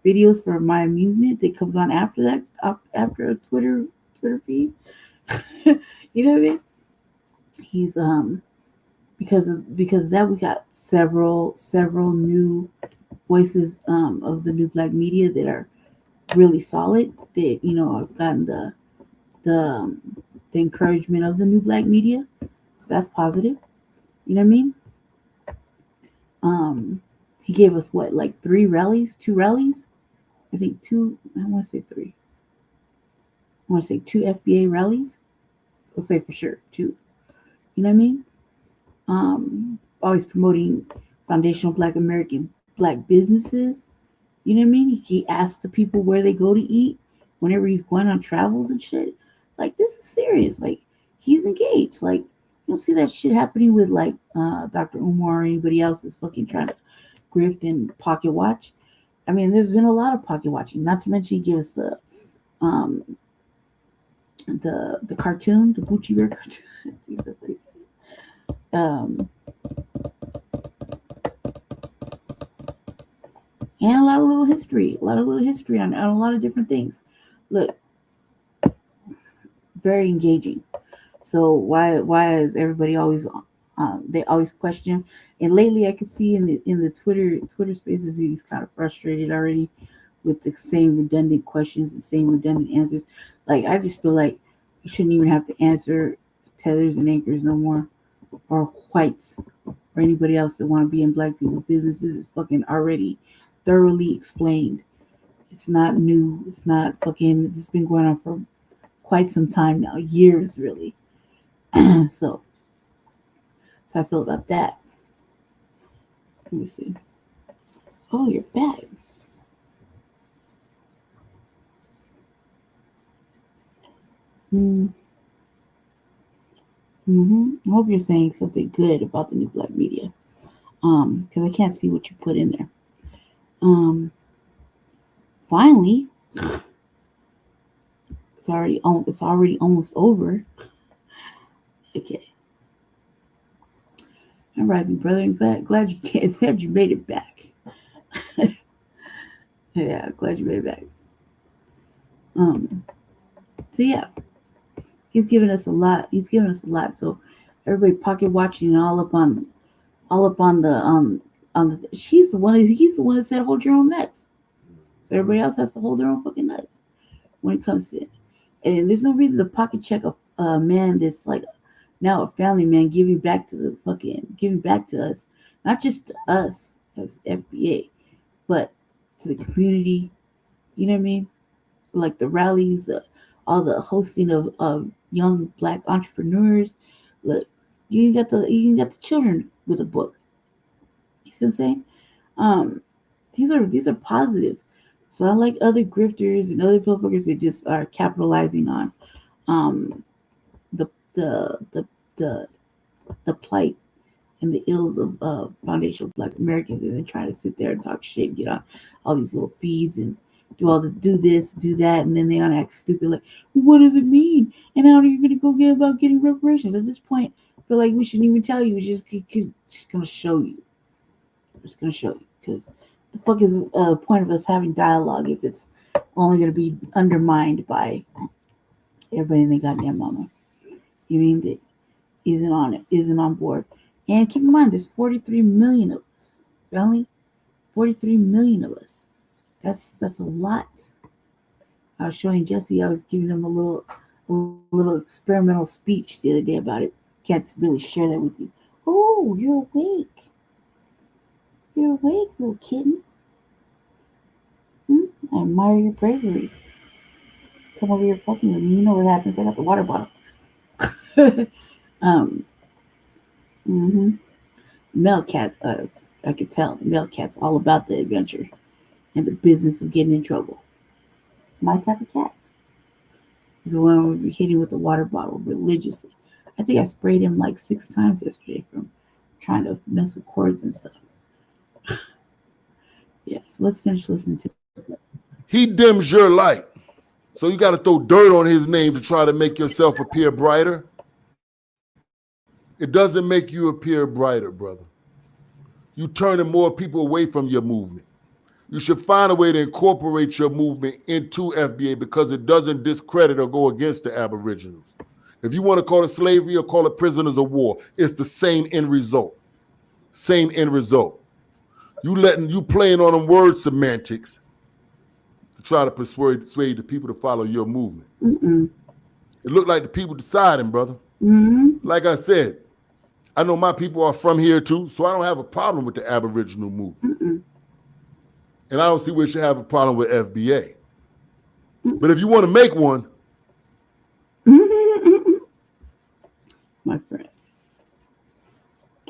videos for my amusement that comes on after that, after a Twitter feed. You know what I mean? He's because of that we got several new voices of the new black media that are really solid. That have gotten the encouragement of the new black media, so that's positive. You know what I mean? He gave us what, like 2 rallies? I think 2. I want to say 3. I want to say 2 FBA rallies. I'll say for sure 2. You know what I mean? Always promoting foundational black businesses. You know what I mean? He asks the people where they go to eat whenever he's going on travels and shit. Like, this is serious. Like, he's engaged. Like, you don't see that shit happening with like Dr. Umar or anybody else that's fucking trying to grift and pocket watch. I mean, there's been a lot of pocket watching. Not to mention, he gave us the cartoon, the Gucci Bear cartoon. And a lot of little history on a lot of different things. Look, very engaging. So why is everybody always they always question? And lately, I could see in the Twitter spaces, he's kind of frustrated already with the same redundant questions, the same redundant answers. Like, I just feel like you shouldn't even have to answer tethers and anchors no more, or whites, or anybody else that want to be in black people's businesses. Is fucking already thoroughly explained. It's not new. It's not fucking. It's been going on for quite some time now, years really. So I feel about that. Let me see. Oh, you're back. I hope you're saying something good about the new black media. Because I can't see what you put in there. Finally, it's already almost over. Okay. I'm rising, brother. I'm glad you made it back. Yeah, glad you made it back. So yeah, he's given us a lot. So everybody pocket watching and all up on the he's the one that said hold your own nuts. So everybody else has to hold their own fucking nuts when it comes to it. And there's no reason to pocket check a man that's like now a family man giving back to us, not just to us as FBA, but to the community. You know what I mean? Like the rallies, all the hosting of young black entrepreneurs. Look, you can get the children with a book. You see what I'm saying? These are positives. So unlike other grifters and other motherfuckers that just are capitalizing on the the the the the plight and the ills of foundational Black Americans, and then trying to sit there and talk shit and get on all these little feeds and do this, do that, and then they want to act stupid like, what does it mean? And how are you gonna go get about getting reparations? At this point, I feel like we shouldn't even tell you. We're just gonna show you. We're just gonna show you, because the fuck is the point of us having dialogue if it's only gonna be undermined by everybody and they goddamn mama? You mean that isn't on it, isn't on board? And keep in mind, there's 43 million of us. Really? 43 million of us. That's a lot. I was showing Jesse, I was giving him a little experimental speech the other day about it. Can't really share that with you. Oh, you're awake. You're awake, little kitten. I admire your bravery. Come over here fucking with me. You know what happens. I got the water bottle. Male cat, I could tell. The male cat's all about the adventure and the business of getting in trouble. My type of cat. He's the one we'll be hitting with the water bottle religiously. I think I sprayed him like 6 times yesterday from trying to mess with cords and stuff. Yeah, so let's finish listening to it. He dims your light. So you got to throw dirt on his name to try to make yourself appear brighter. It doesn't make you appear brighter, brother. You're turning more people away from your movement. You should find a way to incorporate your movement into FBA because it doesn't discredit or go against the Aboriginals. If you want to call it slavery or call it prisoners of war, it's the same end result. Same end result. You playing on them word semantics to try to persuade the people to follow your movement. It looked like the people deciding, brother. Like I said, I know my people are from here too, so I don't have a problem with the Aboriginal movement. And I don't see we should have a problem with FBA. But if you want to make one, my friend,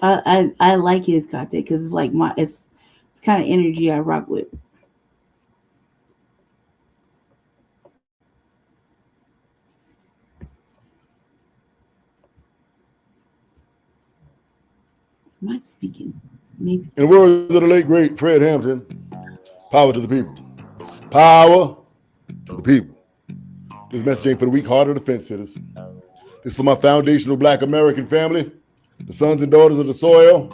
I like his content because it's like it's kind of energy I rock with. Am I speaking? Maybe. In the words of the late great Fred Hampton, power to the people. Power to the people. This message ain't for the weak hearted or the fence sitters. This is for my foundational Black American family, the sons and daughters of the soil,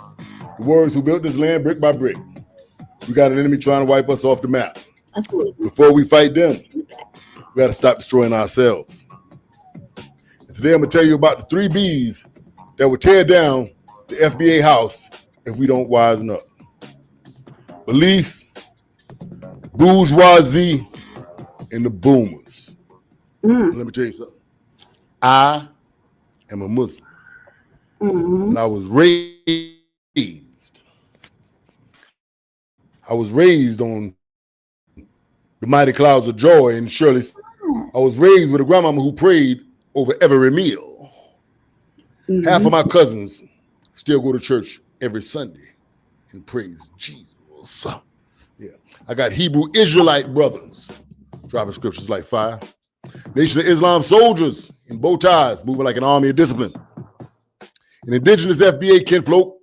the warriors who built this land brick by brick. We got an enemy trying to wipe us off the map. Before we fight them, we got to stop destroying ourselves. And today I'm going to tell you about the 3 B's that will tear down the FBA house if we don't wisen up. Beliefs, bourgeoisie, and the boomers. Let me tell you something. I am a Muslim. And I was raised on the mighty clouds of joy and Shirley. I was raised with a grandmama who prayed over every meal. Half of my cousins still go to church every Sunday and praise Jesus. Yeah, I got Hebrew Israelite brothers dropping scriptures like fire. Nation of Islam soldiers in bow ties moving like an army of discipline. And indigenous FBA kinfolk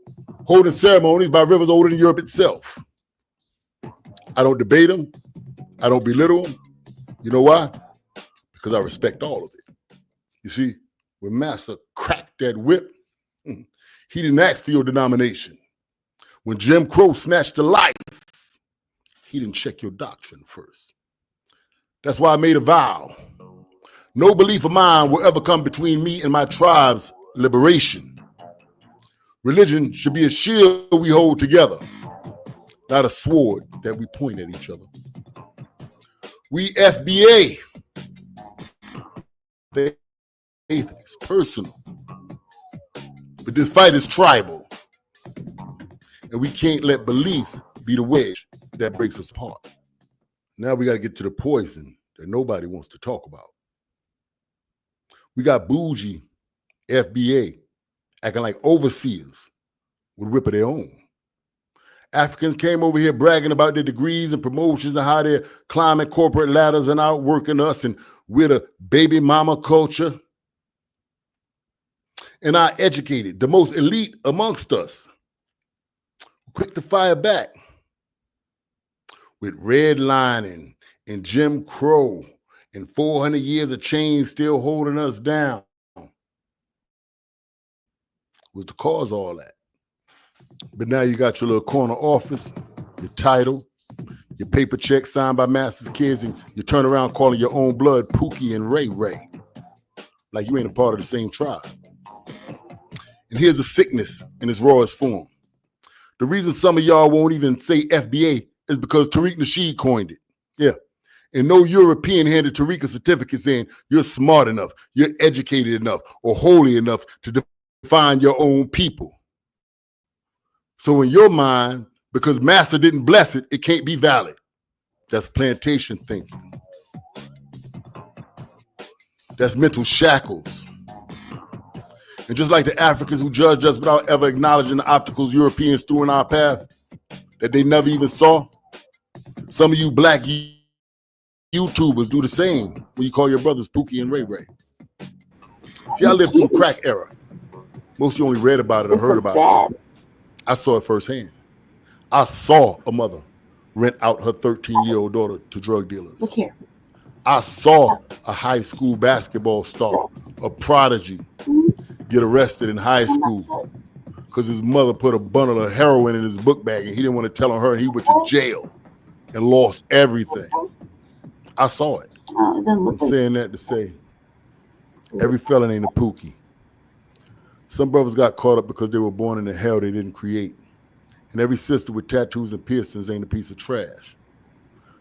holding ceremonies by rivers older than Europe itself. I don't debate them. I don't belittle them. You know why? Because I respect all of it. You see, when Massa cracked that whip, he didn't ask for your denomination. When Jim Crow snatched a life, he didn't check your doctrine first. That's why I made a vow. No belief of mine will ever come between me and my tribe's liberation. Religion should be a shield we hold together, not a sword that we point at each other. We FBA, faith is personal, but this fight is tribal, and we can't let beliefs be the wedge that breaks us apart. Now we got to get to the poison that nobody wants to talk about. We got bougie FBA acting like overseers would whip of their own, Africans came over here bragging about their degrees and promotions and how they're climbing corporate ladders and outworking us, and we're the baby mama culture. And our educated, the most elite amongst us, quick to fire back with redlining and Jim Crow and 400 years of chains still holding us down. Was to cause all that. But now you got your little corner office, your title, your paper check signed by master's kids, and you turn around calling your own blood Pookie and Ray Ray. Like you ain't a part of the same tribe. And here's a sickness in its rawest form. The reason some of y'all won't even say FBA is because Tariq Nasheed coined it. Yeah. And no European handed Tariq a certificate saying you're smart enough, you're educated enough, or holy enough to define your own people. So in your mind, because master didn't bless it, it can't be valid. That's plantation thinking. That's mental shackles. And just like the Africans who judged us without ever acknowledging the obstacles Europeans threw in our path that they never even saw, some of you black YouTubers do the same when you call your brothers Pookie and Ray Ray. See, I lived through the crack era. Most of you only read about it or heard about it. I saw it firsthand. I saw a mother rent out her 13-year-old daughter to drug dealers. Look here. I saw a high school basketball star, a prodigy, get arrested in high school because his mother put a bundle of heroin in his book bag and he didn't want to tell on her, and he went to jail and lost everything. I saw it. I'm saying that to say every felon ain't a Pookie. Some brothers got caught up because they were born in the hell they didn't create. And every sister with tattoos and piercings ain't a piece of trash.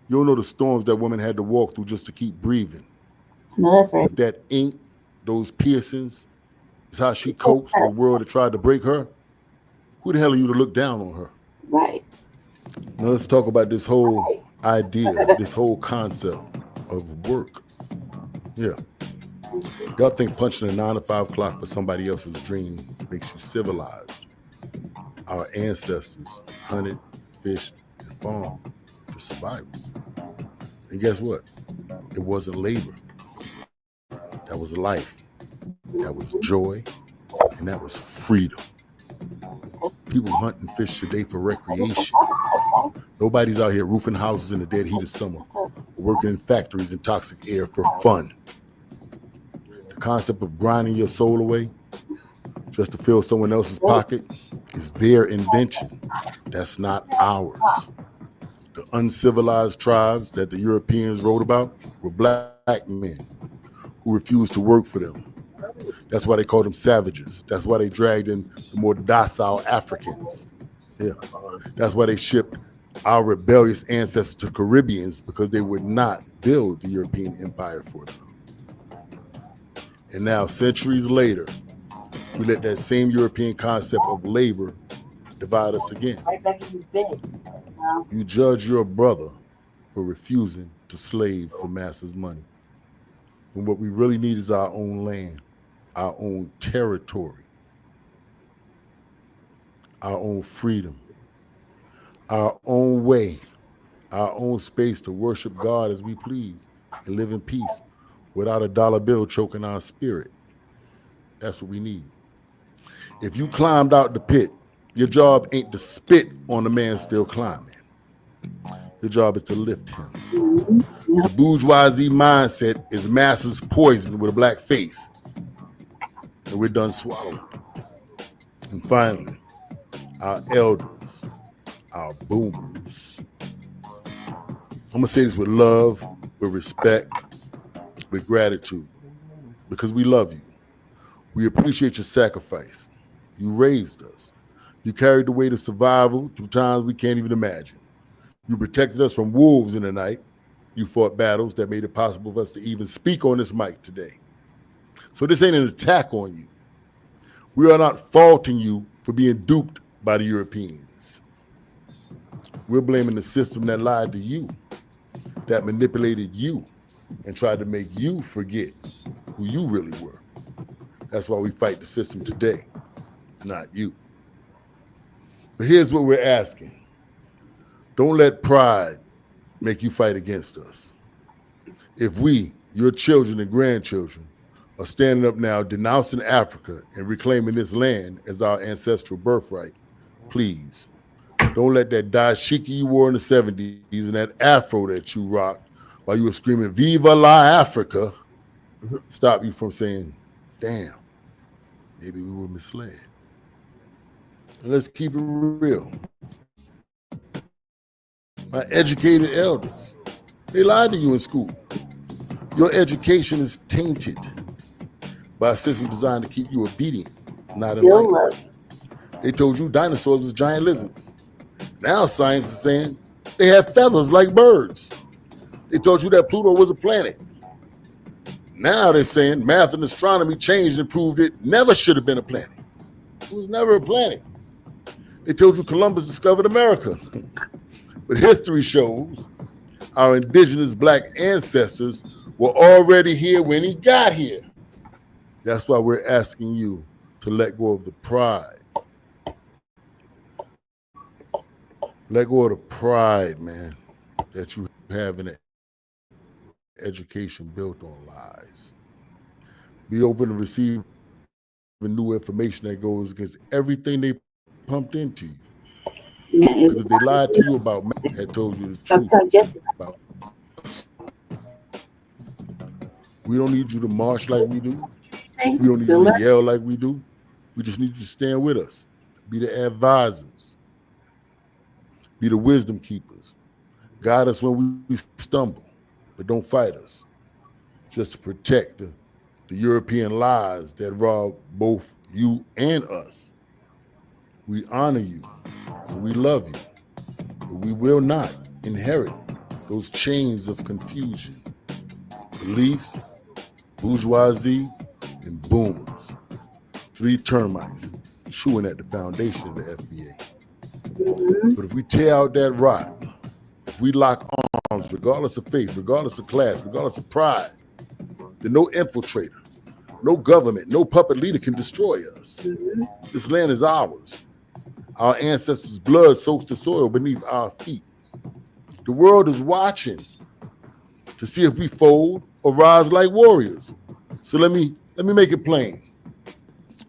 You don't know the storms that women had to walk through just to keep breathing. No, that's right. If that ink, those piercings, is how she copes with the world that tried to break her, who the hell are you to look down on her? Right. Now let's talk about this whole idea, this whole concept of work. Yeah. Y'all think punching a 9 to 5 clock for somebody else's dream makes you civilized. Our ancestors hunted, fished, and farmed for survival. And guess what? It wasn't labor. That was life. That was joy. And that was freedom. People hunt and fish today for recreation. Nobody's out here roofing houses in the dead heat of summer or working in factories in toxic air for fun. The concept of grinding your soul away just to fill someone else's pocket is their invention. That's not ours. The uncivilized tribes that the Europeans wrote about were black men who refused to work for them. That's why they called them savages. That's why they dragged in the more docile Africans. Yeah. That's why they shipped our rebellious ancestors to Caribbeans, because they would not build the European empire for them. And now, centuries later, we let that same European concept of labor divide us again. Right back in his bed. You judge your brother for refusing to slave for master's money. And what we really need is our own land, our own territory, our own freedom, our own way, our own space to worship God as we please and live in peace without a dollar bill choking our spirit. That's what we need. If you climbed out the pit, your job ain't to spit on the man still climbing. Your job is to lift him. The bourgeoisie mindset is masses poisoned with a black face. And we're done swallowing. And finally, our elders, our boomers. I'm gonna say this with love, with respect, with gratitude, because we love you. We appreciate your sacrifice. You raised us. You carried the weight of survival through times we can't even imagine. You protected us from wolves in the night. You fought battles that made it possible for us to even speak on this mic today. So this ain't an attack on you. We are not faulting you for being duped by the Europeans. We're blaming the system that lied to you, that manipulated you, and tried to make you forget who you really were. That's why we fight the system today, not you. But here's what we're asking. Don't let pride make you fight against us. If we, your children and grandchildren, are standing up now denouncing Africa and reclaiming this land as our ancestral birthright, please don't let that dashiki you wore in the 70s and that afro that you rocked while you were screaming "Viva la Africa" stop you from saying, damn, maybe we were misled. And let's keep it real. My educated elders, they lied to you in school. Your education is tainted by a system designed to keep you obedient, not enlightened. They told you dinosaurs was giant lizards. Now science is saying they have feathers like birds. They told you that Pluto was a planet. Now they're saying math and astronomy changed and proved it never should have been a planet. It was never a planet. They told you Columbus discovered America. But history shows our indigenous Black ancestors were already here when he got here. That's why we're asking you to let go of the pride. Let go of the pride, man, that you have in an education built on lies. Be open to receive new information that goes against everything they pumped into you. Because if they lied to you about math, had told you the truth about us. We don't need you to march like we do. We don't need you to yell like we do. We just need you to stand with us. Be the advisors. Be the wisdom keepers. Guide us when we stumble, but don't fight us. Just to protect the European lies that rob both you and us. We honor you and we love you, but we will not inherit those chains of confusion, beliefs, bourgeoisie, and boomers. 3 termites chewing at the foundation of the FBA. But if we tear out that rock, if we lock arms, regardless of faith, regardless of class, regardless of pride, then no infiltrator, no government, no puppet leader can destroy us. This land is ours. Our ancestors' blood soaks the soil beneath our feet. The world is watching to see if we fold or rise like warriors. So let me make it plain.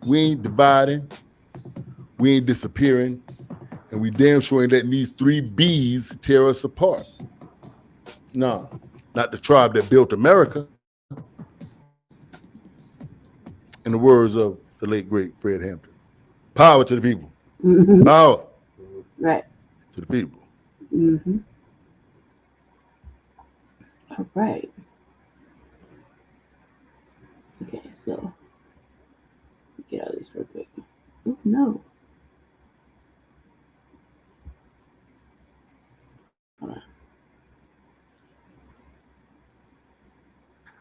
We ain't dividing, we ain't disappearing, and we damn sure ain't letting these 3 B's tear us apart. No, not the tribe that built America. In the words of the late, great Fred Hampton, power to the people. Power. Right. To the people. All right. Okay, so get out of this real quick. Oh, no. Hold on.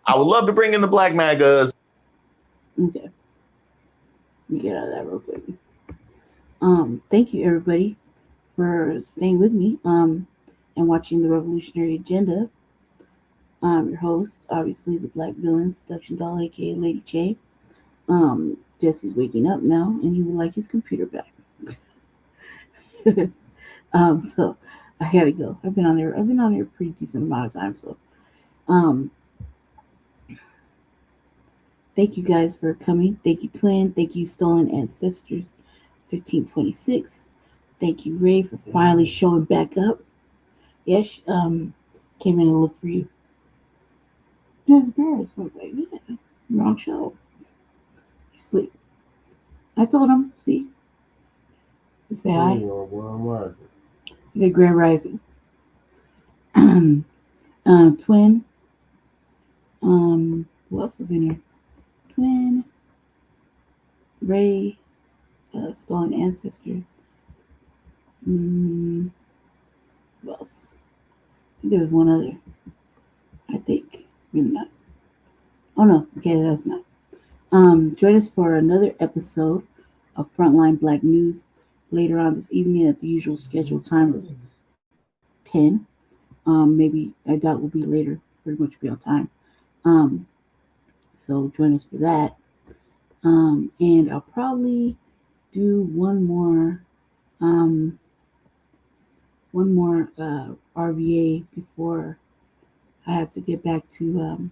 I would love to bring in the Black Magas. Okay. Let me get out of that real quick. Thank you everybody for staying with me and watching the Revolutionary Agenda. I'm your host, obviously the Black Villain, Seduction Doll, aka Lady J. Jesse's waking up now and he would like his computer back. So I gotta go. I've been on there a pretty decent amount of time, so thank you guys for coming. Thank you, Twin. Thank you, Stolen Ancestors 1526. Thank you, Ray, for finally showing back up. Yes, came in and looked for you. Just embarrassed. I was like, yeah, wrong show. You sleep. I told him, see? You say hi. He said Grand Rising. Twin. Who else was in here? Twin. Ray. Stolen Ancestor. Who else? I think there was one other. I think. Maybe not. Oh no, okay, that's not. Join us for another episode of Frontline Black News later on this evening at the usual scheduled time of 10. Maybe I doubt we'll be later, pretty much be on time. So join us for that. And I'll probably do one more one more RVA before I have to get back to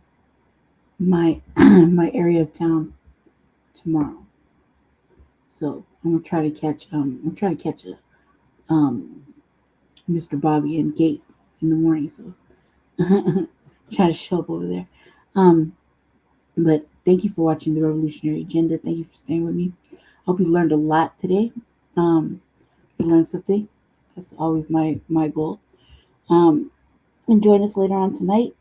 my my area of town tomorrow. So I'm gonna try to catch a Mr. Bobby and Gate in the morning. So try to show up over there. But thank you for watching the Revolutionary Agenda. Thank you for staying with me. Hope you learned a lot today. You learned something. That's always my goal. And join us later on tonight.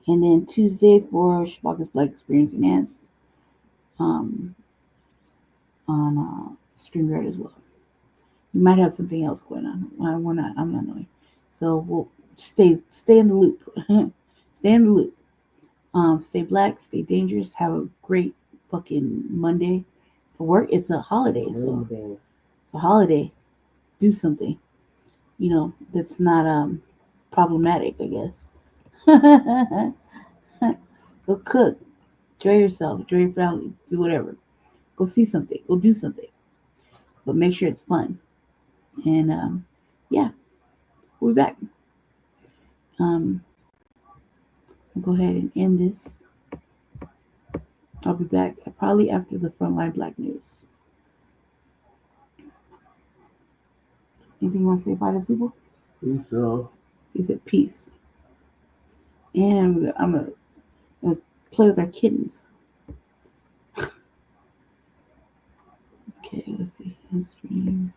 And then Tuesday for Shabaka's Black Experience Enhanced on StreamYard as well. You might have something else going on. I'm not knowing. So we'll stay in the loop. Stay in the loop. Stay black, stay dangerous. Have a great fucking Monday to work. It's a holiday, so it's a holiday. Do something, that's not problematic, I guess. Go cook, enjoy yourself, enjoy your family, do whatever. Go see something, go do something, but make sure it's fun. And yeah, we'll be back. I'll go ahead and end this. I'll be back probably after the Frontline Black News. Anything you want to say about it, people? Peace out. He said peace. And I'm gonna play with our kittens. Okay, let's see. End stream.